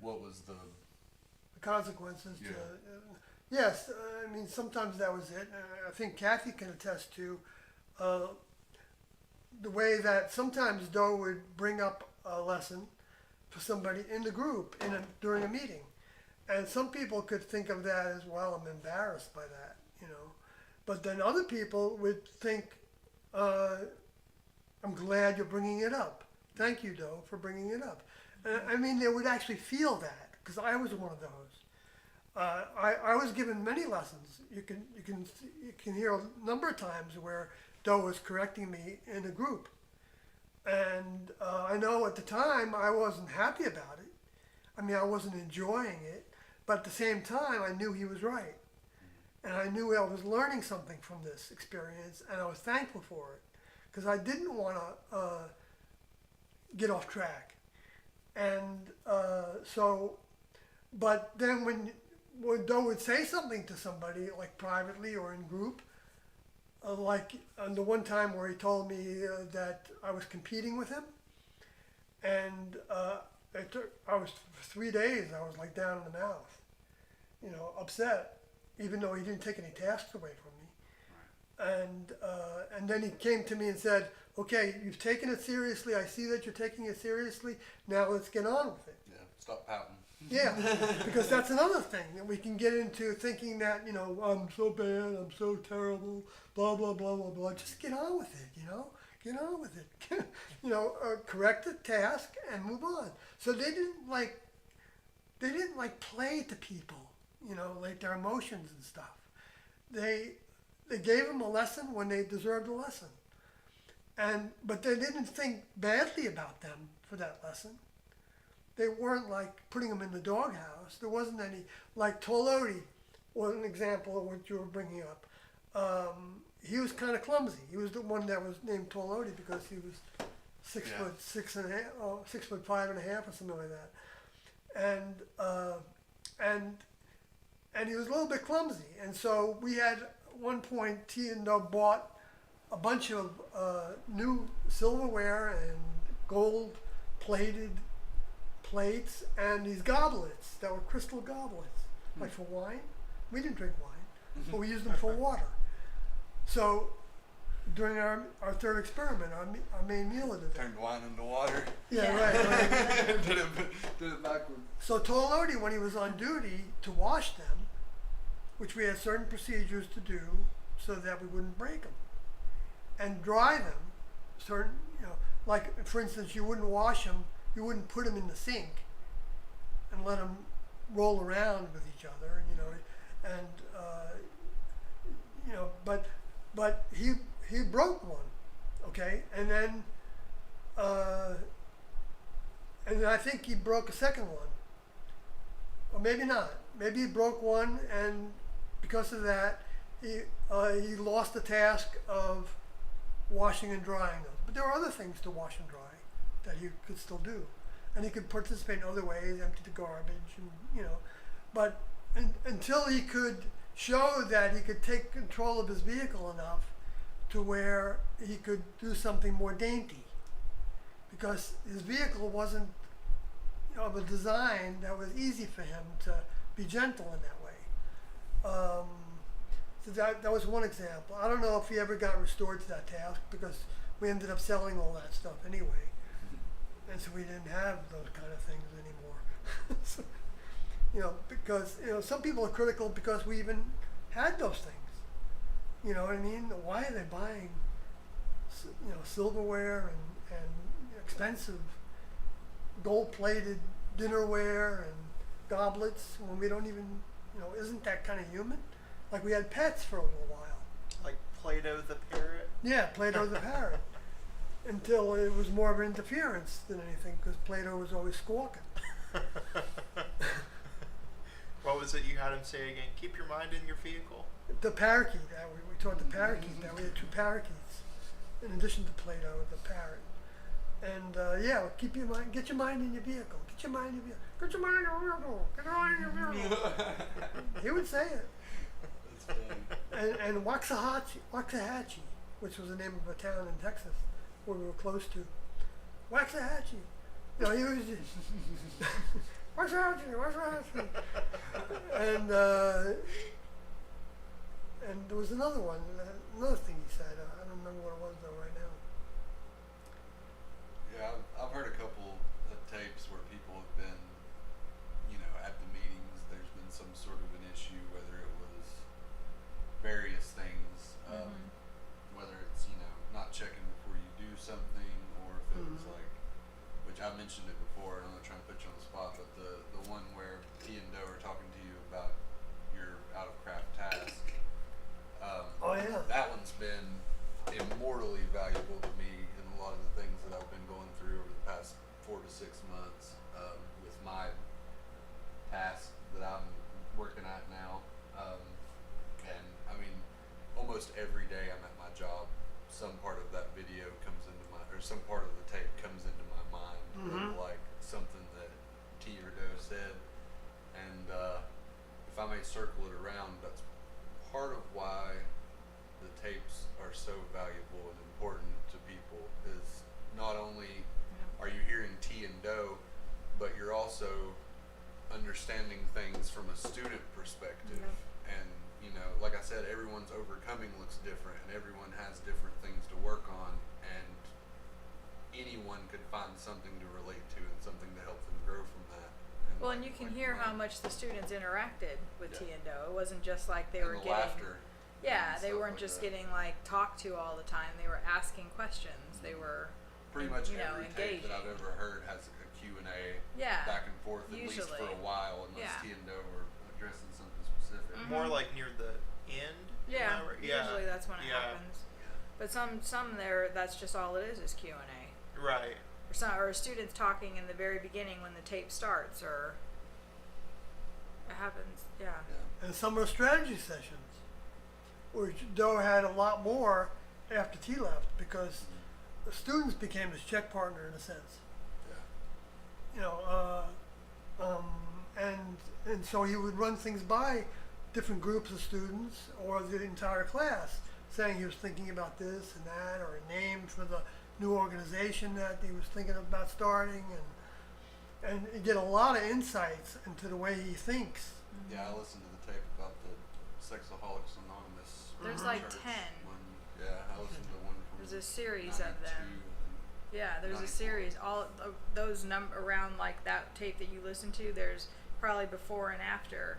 [SPEAKER 4] what was the
[SPEAKER 1] Consequences
[SPEAKER 4] Yeah.
[SPEAKER 1] to yes, I mean sometimes that was it. I think Kathy can attest to the way that sometimes Doe would bring up a lesson for somebody in the group during a meeting, and some people could think of that as, well, I'm embarrassed by that, you know, but then other people would think, I'm glad you're bringing it up. Thank you, Doe, for bringing it up. And I mean, they would actually feel that, because I was one of those. I was given many lessons. You can hear a number of times where Doe was correcting me in a group, and I know at the time I wasn't happy about it. I mean, I wasn't enjoying it, but at the same time I knew he was right, and I knew I was learning something from this experience, and I was thankful for it, because I didn't want to get off track, and but then when Doe would say something to somebody, like privately or in group, like on the one time where he told me that I was competing with him, and I was for 3 days, I was like down in the mouth, you know, upset, even though he didn't take any tasks away from me. And then he came to me and said, okay, you've taken it seriously, I see that you're taking it seriously, now let's get on with it.
[SPEAKER 4] Yeah, stop pouting.
[SPEAKER 1] Yeah, because that's another thing that we can get into, thinking that, you know, I'm so bad, I'm so terrible, blah, blah, blah, blah, blah. Just get on with it, you know? Get on with it. You know, correct the task and move on. So they didn't like play to people, you know, like their emotions and stuff. They gave them a lesson when they deserved a lesson. But they didn't think badly about them for that lesson. They weren't like putting them in the doghouse. There wasn't any, like Tolodi was an example of what you were bringing up. he was kind of clumsy. He was the one that was named Tall Odie because he was 6
[SPEAKER 5] Yeah.
[SPEAKER 1] foot 6.5, 6'5.5" or something like that, and he was a little bit clumsy. And so we had at one point T&O bought a bunch of new silverware and gold plated plates and these goblets that were crystal goblets, like for wine. We didn't drink wine, but we used them for water. So during our third experiment, our main meal of the day.
[SPEAKER 5] Turned wine into water.
[SPEAKER 1] Yeah,
[SPEAKER 3] Yeah.
[SPEAKER 1] right.
[SPEAKER 5] did it backwards.
[SPEAKER 1] So Tall Odie, when he was on duty to wash them, which we had certain procedures to do so that we wouldn't break them, and dry them, certain, like for instance, you wouldn't wash them, you wouldn't put them in the sink and let them roll around with each other, but he broke one, okay, and then I think he broke a second one, or maybe not. Maybe he broke one, and because of that, he lost the task of washing and drying them. But there were other things to wash and dry that he could still do, and he could participate in other ways, empty the garbage, and but until he could show that he could take control of his vehicle enough to where he could do something more dainty, because his vehicle wasn't of a design that was easy for him to be gentle in that way. So that was one example. I don't know if he ever got restored to that task because we ended up selling all that stuff anyway, and so we didn't have those kind of things anymore. So, because some people are critical because we even had those things. You know what I mean? Why are they buying, silverware and expensive gold-plated dinnerware and goblets when we don't even, isn't that kind of human? Like we had pets for a little while.
[SPEAKER 2] Like Plato the parrot.
[SPEAKER 1] Yeah, Plato the parrot. Until it was more of an interference than anything, because Plato was always squawking.
[SPEAKER 2] What was it you had him say again? Keep your mind in your vehicle.
[SPEAKER 1] The parakeet, we taught the parakeet that. We had 2 parakeets, in addition to Plato, the parrot. And keep your mind, get your mind in your vehicle. Get your mind in your vehicle. Get your mind in your vehicle. Get your mind in your vehicle. He would say it.
[SPEAKER 5] That's funny.
[SPEAKER 1] And Waxahachie, which was the name of a town in Texas where we were close to. Waxahachie. He was just, Waxahachie. And there was another one, another thing he said. I don't remember what it was though right now.
[SPEAKER 5] Yeah, I've heard a couple of tapes where people have been, at the meetings, there's been some sort of an issue, whether it was various things, whether it's, not checking before you do something, or if it was like, which I mentioned it before, and I'm not trying to put you on the spot, but the one where T and Doe are talking to you about your out of craft task.
[SPEAKER 1] Oh yeah.
[SPEAKER 5] That one's been immortally valuable to me in a lot of the things that I've been going through over the past 4 to 6 months with my task that I'm working at now. And I mean, almost every day I'm at my job, some part of that video comes into some part of the tape comes into my mind, of like something that T or Doe said. And if I may circle it around, that's part of why the tapes are so valuable and important to people, is not only are you hearing T and Doe, but you're also understanding things from a student perspective. And like I said, everyone's overcoming looks different, and everyone has different things to work on, and anyone could find something to relate to and something to help them grow from that.
[SPEAKER 3] Well, and you can hear how much the students interacted with T and Doe. It wasn't just like they were
[SPEAKER 5] the
[SPEAKER 3] getting.
[SPEAKER 5] laughter.
[SPEAKER 3] Yeah,
[SPEAKER 5] and
[SPEAKER 3] they
[SPEAKER 5] stuff
[SPEAKER 3] weren't
[SPEAKER 5] like
[SPEAKER 3] just
[SPEAKER 5] that.
[SPEAKER 3] getting talked to all the time. They were asking questions. They were
[SPEAKER 5] Pretty much
[SPEAKER 3] you know,
[SPEAKER 5] every tape that I've
[SPEAKER 3] engaging.
[SPEAKER 5] ever heard has a Q&A
[SPEAKER 3] Yeah,
[SPEAKER 5] back and forth, at least for
[SPEAKER 3] usually.
[SPEAKER 5] a while, unless
[SPEAKER 3] Yeah.
[SPEAKER 5] T and Doe were addressing something specific.
[SPEAKER 2] More like near the end.
[SPEAKER 3] Yeah,
[SPEAKER 2] am I right? Yeah.
[SPEAKER 3] usually that's when it
[SPEAKER 2] Yeah.
[SPEAKER 3] happens. But some there, that's just all it is Q&A.
[SPEAKER 2] Right.
[SPEAKER 3] Or students talking in the very beginning when the tape starts, or it happens. Yeah.
[SPEAKER 5] Yeah.
[SPEAKER 1] And some are strategy sessions. which Doe had a lot more after T left because the students became his check partner in a sense.
[SPEAKER 5] Yeah.
[SPEAKER 1] You know, and so he would run things by different groups of students or the entire class, saying he was thinking about this and that, or a name for the new organization that he was thinking about starting, and you get a lot of insights into the way he thinks.
[SPEAKER 5] Yeah, I listened to the tape about the Sexaholics Anonymous.
[SPEAKER 3] There's like
[SPEAKER 5] church
[SPEAKER 3] 10.
[SPEAKER 5] One, yeah, I listened to one from
[SPEAKER 3] There's a series of
[SPEAKER 5] 92
[SPEAKER 3] them.
[SPEAKER 5] and
[SPEAKER 3] Yeah, there's a
[SPEAKER 5] 94.
[SPEAKER 3] series. All of those around like that tape that you listen to. There's probably before and after,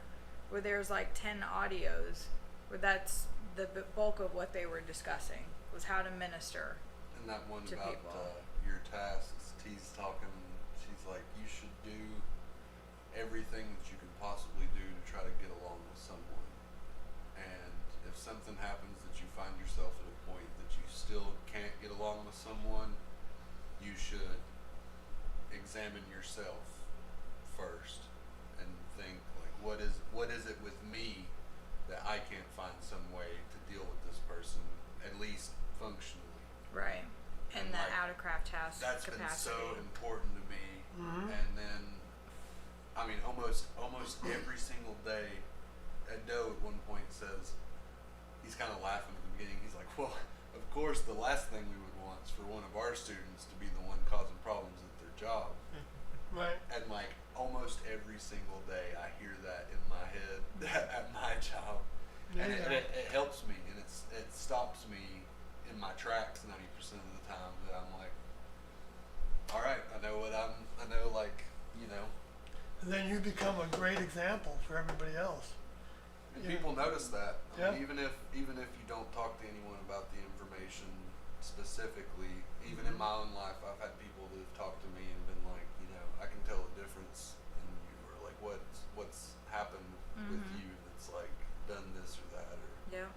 [SPEAKER 3] where there's like 10 audios, where that's the bulk of what they were discussing was how to minister.
[SPEAKER 5] And that one
[SPEAKER 3] to
[SPEAKER 5] about
[SPEAKER 3] people.
[SPEAKER 5] your tasks, T's talking, she's like, you should do everything that you can possibly do to try to get along with someone. And if something happens that you find yourself at a point that you still can't get along with someone, you should examine yourself first and think, like, what is it with me that I can't find some way to deal with this person, at least functionally.
[SPEAKER 3] Right. And
[SPEAKER 5] And,
[SPEAKER 3] that
[SPEAKER 5] like,
[SPEAKER 3] out of craft task
[SPEAKER 5] That's
[SPEAKER 3] capacity.
[SPEAKER 5] been so important to me.
[SPEAKER 1] Mhm.
[SPEAKER 5] And then, I mean, almost every single day, Doe at one point says, he's kind of laughing at the beginning. He's like, well, of course, the last thing we would want is for one of our students to be the one causing problems at their job.
[SPEAKER 1] Right.
[SPEAKER 5] And like almost every single day, I hear that in my head at my job, and
[SPEAKER 1] Yeah.
[SPEAKER 5] it helps me, and it stops me in my tracks 90% of the time. That I'm like, all right, I know, like, you know.
[SPEAKER 1] And then you become a great example for everybody else.
[SPEAKER 5] And
[SPEAKER 1] Yeah.
[SPEAKER 5] people notice that. I mean,
[SPEAKER 1] Yeah.
[SPEAKER 5] even if you don't talk to anyone about the information specifically, even in my own life, I've had people that have talked to me and been like, you know, I can tell a difference in you, or like what's happened with you that's like done this or that, or
[SPEAKER 3] Yeah.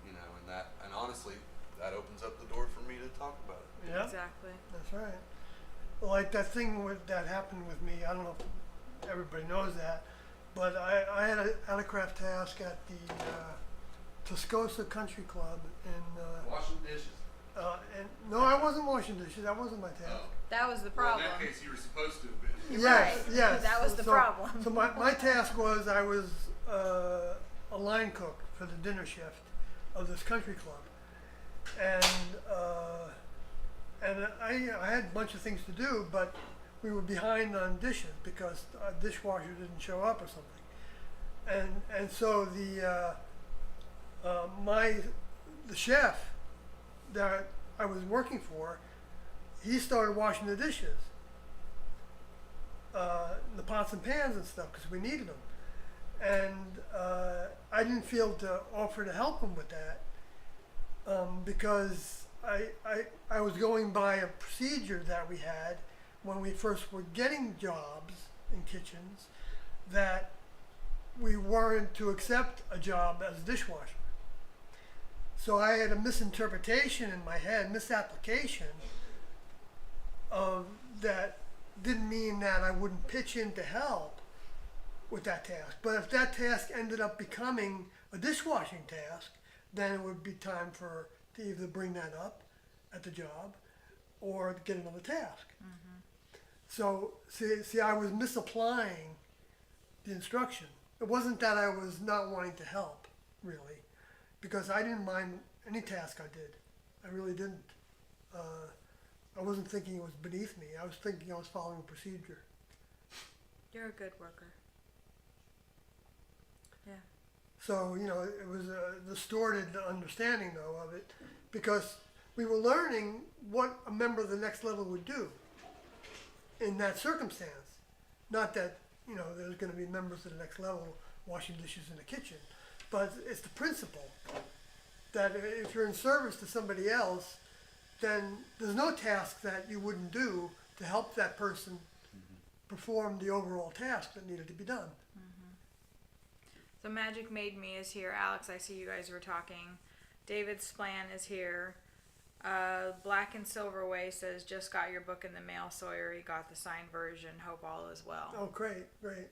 [SPEAKER 5] you know, and honestly, that opens up the door for me to talk about it.
[SPEAKER 1] Yeah.
[SPEAKER 3] Exactly.
[SPEAKER 1] That's right. Like that thing that happened with me. I don't know if everybody knows that, but I had a out-of-craft task at the Tascosa Country Club in.
[SPEAKER 5] Washing dishes.
[SPEAKER 1] And no, I wasn't washing dishes. That wasn't my task.
[SPEAKER 3] That was the
[SPEAKER 5] Well,
[SPEAKER 3] problem.
[SPEAKER 5] in that case, you were supposed to have been.
[SPEAKER 1] Yes,
[SPEAKER 3] Right.
[SPEAKER 1] yes.
[SPEAKER 3] That was the problem.
[SPEAKER 1] So my task was I was a line cook for the dinner shift of this country club, and I had a bunch of things to do, but we were behind on dishes because a dishwasher didn't show up or something, and so the chef that I was working for, he started washing the dishes, the pots and pans and stuff, because we needed them. And I didn't feel to offer to help him with that because I was going by a procedure that we had when we first were getting jobs in kitchens, that we weren't to accept a job as a dishwasher. So I had a misinterpretation in my head, misapplication of that. Didn't mean that I wouldn't pitch in to help with that task. But if that task ended up becoming a dishwashing task, then it would be time to either bring that up at the job or to get another task. So see, I was misapplying the instruction. It wasn't that I was not wanting to help, really, because I didn't mind any task I did. I really didn't. I wasn't thinking it was beneath me. I was thinking I was following a procedure.
[SPEAKER 3] You're a good worker. Yeah.
[SPEAKER 1] So, you know, it was a distorted understanding, though, of it, because we were learning what a member of the next level would do in that circumstance. Not that, you know, there's going to be members of the next level washing dishes in the kitchen, but it's the principle that if you're in service to somebody else, then there's no task that you wouldn't do to help that person perform the overall task that needed to be done.
[SPEAKER 3] So Magic Made Me is here. Alex, I see you guys were talking. David Splan is here. Black and Silver Way says, just got your book in the mail, Sawyer. He got the signed version. Hope all is well.
[SPEAKER 1] Oh, great, great.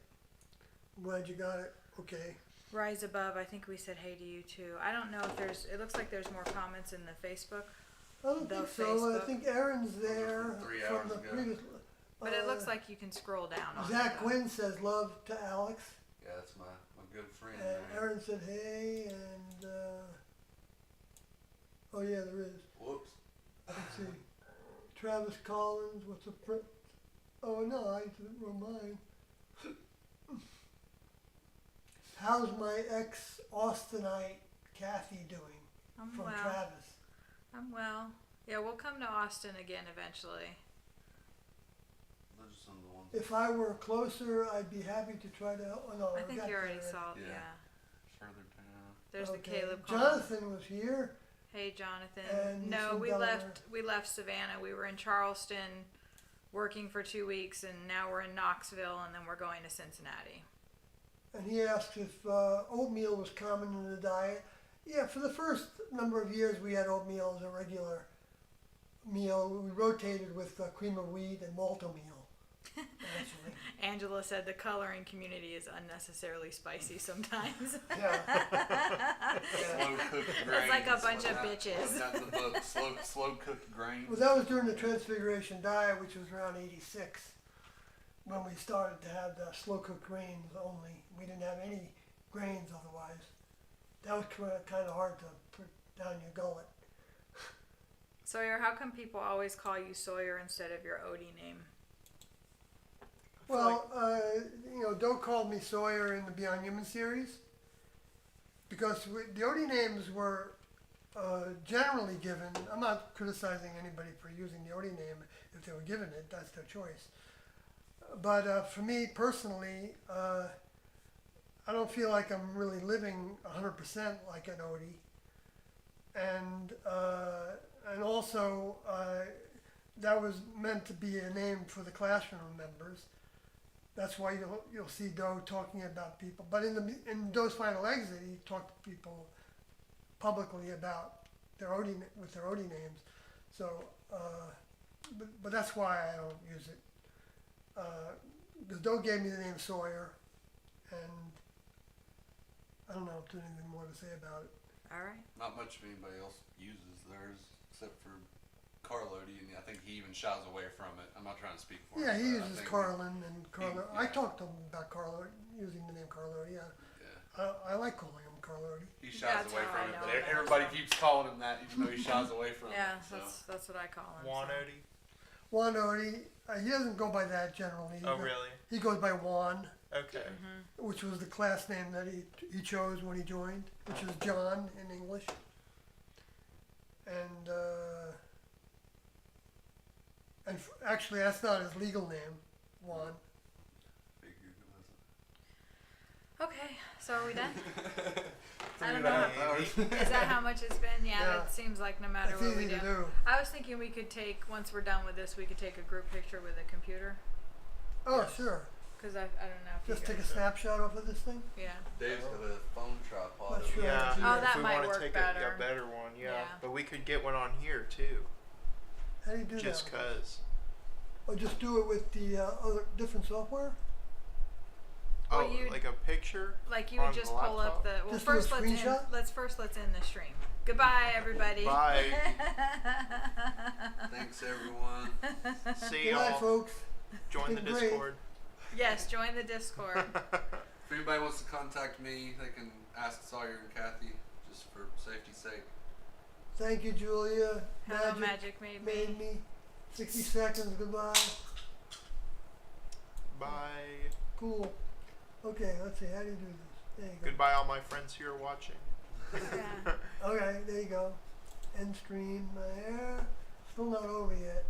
[SPEAKER 1] I'm glad you got it. Okay.
[SPEAKER 3] Rise Above, I think we said hey to you too. I don't know if there's, it looks like there's more comments in the Facebook,
[SPEAKER 1] I don't
[SPEAKER 3] The
[SPEAKER 1] think so. I
[SPEAKER 3] Facebook.
[SPEAKER 1] think Aaron's there
[SPEAKER 5] From 3
[SPEAKER 1] from
[SPEAKER 5] hours
[SPEAKER 1] the
[SPEAKER 5] ago.
[SPEAKER 3] but
[SPEAKER 1] previous.
[SPEAKER 3] it looks like you can scroll down on
[SPEAKER 1] Zach
[SPEAKER 3] it. though.
[SPEAKER 1] Quinn says love to Alex,
[SPEAKER 5] Yeah, that's my good friend.
[SPEAKER 1] and
[SPEAKER 5] man.
[SPEAKER 1] Aaron said hey, and oh yeah, there is.
[SPEAKER 5] Whoops.
[SPEAKER 1] Let's see. Travis Collins, what's a print? Oh no, I didn't wrong mine. How's my ex Austinite Kathy doing?
[SPEAKER 3] I'm
[SPEAKER 1] From
[SPEAKER 3] well.
[SPEAKER 1] Travis.
[SPEAKER 3] I'm well. Yeah, we'll come to Austin again eventually.
[SPEAKER 5] Those are some of the ones.
[SPEAKER 1] If I were closer, I'd be happy to try to. Oh no,
[SPEAKER 3] I think
[SPEAKER 1] got
[SPEAKER 3] you already
[SPEAKER 1] there.
[SPEAKER 3] saw it.
[SPEAKER 5] Yeah.
[SPEAKER 3] Yeah.
[SPEAKER 5] Further down.
[SPEAKER 3] There's the
[SPEAKER 1] Okay.
[SPEAKER 3] Caleb Collins.
[SPEAKER 1] Jonathan was here.
[SPEAKER 3] Hey Jonathan.
[SPEAKER 1] And he's
[SPEAKER 3] No,
[SPEAKER 1] from
[SPEAKER 3] we
[SPEAKER 1] Delaware.
[SPEAKER 3] left Savannah. We were in Charleston working for 2 weeks, and now we're in Knoxville, and then we're going to Cincinnati.
[SPEAKER 1] And he asked if oatmeal was common in the diet. Yeah, for the first number of years, we had oatmeal as a regular meal. We rotated with cream of wheat and maltomeal. Actually,
[SPEAKER 3] Angela said the coloring community is unnecessarily spicy sometimes.
[SPEAKER 1] yeah.
[SPEAKER 5] Slow cooked grains.
[SPEAKER 3] It's like a bunch of
[SPEAKER 5] Wasn't that-
[SPEAKER 3] bitches.
[SPEAKER 5] wasn't that the book? Slow cooked grains.
[SPEAKER 1] Well, that was during the Transfiguration diet, which was around '86, when we started to have the slow cooked grains only. We didn't have any grains otherwise. That was kind of hard to put down your gullet.
[SPEAKER 3] Sawyer, how come people always call you Sawyer instead of your Odie name?
[SPEAKER 1] Well, Doe called me Sawyer in the Beyond Human series because the Odie names were generally given. I'm not criticizing anybody for using the Odie name if they were given it. That's their choice. But for me personally, I don't feel like I'm really living 100% like an Odie. And also, that was meant to be a name for the classroom members. That's why you'll see Doe talking about people. But in Doe's final exit, he talked to people publicly about their Odie with their Odie names. So, but that's why I don't use it. Because Doe gave me the name Sawyer, and I don't know if there's anything more to say about it.
[SPEAKER 3] All right.
[SPEAKER 5] Not much of anybody else uses theirs except for Carlody, and I think he even shies away from it. I'm not trying to speak for
[SPEAKER 1] Yeah,
[SPEAKER 5] him.
[SPEAKER 1] he
[SPEAKER 5] but I
[SPEAKER 1] uses
[SPEAKER 5] think
[SPEAKER 1] Carlin and Carlo.
[SPEAKER 5] yeah.
[SPEAKER 1] I talked to him about Carlo using the name Carlo. Yeah,
[SPEAKER 5] Yeah,
[SPEAKER 1] I like calling him Carlo.
[SPEAKER 5] he shies
[SPEAKER 3] That's
[SPEAKER 5] away
[SPEAKER 3] how
[SPEAKER 5] from
[SPEAKER 3] I
[SPEAKER 5] it,
[SPEAKER 3] know
[SPEAKER 5] but
[SPEAKER 3] him
[SPEAKER 5] everybody
[SPEAKER 3] also.
[SPEAKER 5] keeps calling him that, even though he shies away from
[SPEAKER 3] Yeah,
[SPEAKER 5] it. So.
[SPEAKER 3] that's what I call him.
[SPEAKER 2] Juan
[SPEAKER 3] so.
[SPEAKER 2] Odie.
[SPEAKER 1] Juan Odie. He doesn't go by that generally.
[SPEAKER 2] Oh, really?
[SPEAKER 1] He goes by Juan,
[SPEAKER 2] Okay.
[SPEAKER 1] which was the class name that he chose when he joined, which is John in English. And actually, that's not his legal name, Juan.
[SPEAKER 5] Big Google
[SPEAKER 3] Okay, so are we done? I don't
[SPEAKER 5] hasn't.
[SPEAKER 3] know. Is that how much it's been? Yeah,
[SPEAKER 1] Yeah.
[SPEAKER 3] that seems like no matter
[SPEAKER 1] It's
[SPEAKER 3] what we
[SPEAKER 1] easy
[SPEAKER 3] do.
[SPEAKER 1] to do.
[SPEAKER 3] I was thinking we could take, once we're done with this, we could take a group picture with a computer.
[SPEAKER 1] Oh,
[SPEAKER 2] Yes.
[SPEAKER 1] sure.
[SPEAKER 3] Because I don't know if
[SPEAKER 1] Just
[SPEAKER 3] you
[SPEAKER 1] take a
[SPEAKER 3] guys...
[SPEAKER 1] snapshot off of this thing.
[SPEAKER 3] Yeah.
[SPEAKER 5] Dave's got a phone tripod.
[SPEAKER 1] That's
[SPEAKER 5] over
[SPEAKER 1] right.
[SPEAKER 5] there.
[SPEAKER 2] Yeah.
[SPEAKER 3] Oh, that
[SPEAKER 2] if we
[SPEAKER 3] might
[SPEAKER 2] want
[SPEAKER 3] work
[SPEAKER 2] to take
[SPEAKER 3] better.
[SPEAKER 2] a better one, yeah.
[SPEAKER 3] Yeah.
[SPEAKER 2] But we could get one on here too,
[SPEAKER 1] How do you do
[SPEAKER 2] just
[SPEAKER 1] that?
[SPEAKER 2] cause.
[SPEAKER 1] Or just do it with the other different software?
[SPEAKER 3] Well,
[SPEAKER 2] Oh,
[SPEAKER 3] you-
[SPEAKER 2] like a picture?
[SPEAKER 3] Like you would
[SPEAKER 2] On
[SPEAKER 3] just
[SPEAKER 2] the
[SPEAKER 3] pull up
[SPEAKER 2] laptop?
[SPEAKER 3] the... Well,
[SPEAKER 1] Just do a
[SPEAKER 3] first
[SPEAKER 1] screenshot?
[SPEAKER 3] let's end the stream. Goodbye, everybody.
[SPEAKER 2] Bye.
[SPEAKER 5] Thanks, everyone.
[SPEAKER 2] See
[SPEAKER 1] Good night,
[SPEAKER 2] y'all.
[SPEAKER 1] folks.
[SPEAKER 2] Join the
[SPEAKER 1] been great.
[SPEAKER 2] Discord.
[SPEAKER 3] Yes, join the Discord.
[SPEAKER 5] If anybody wants to contact me, they can ask Sawyer and Kathy, just for safety's sake.
[SPEAKER 1] Thank you, Julia.
[SPEAKER 3] Hello, Magic made
[SPEAKER 1] made
[SPEAKER 3] me.
[SPEAKER 1] me. 60 seconds. Goodbye.
[SPEAKER 2] Bye.
[SPEAKER 1] Cool. Okay, let's see. How do you do this? There you go.
[SPEAKER 2] Goodbye, all my friends here watching.
[SPEAKER 3] Yeah.
[SPEAKER 1] Okay, there you go. End stream there. Still not over yet.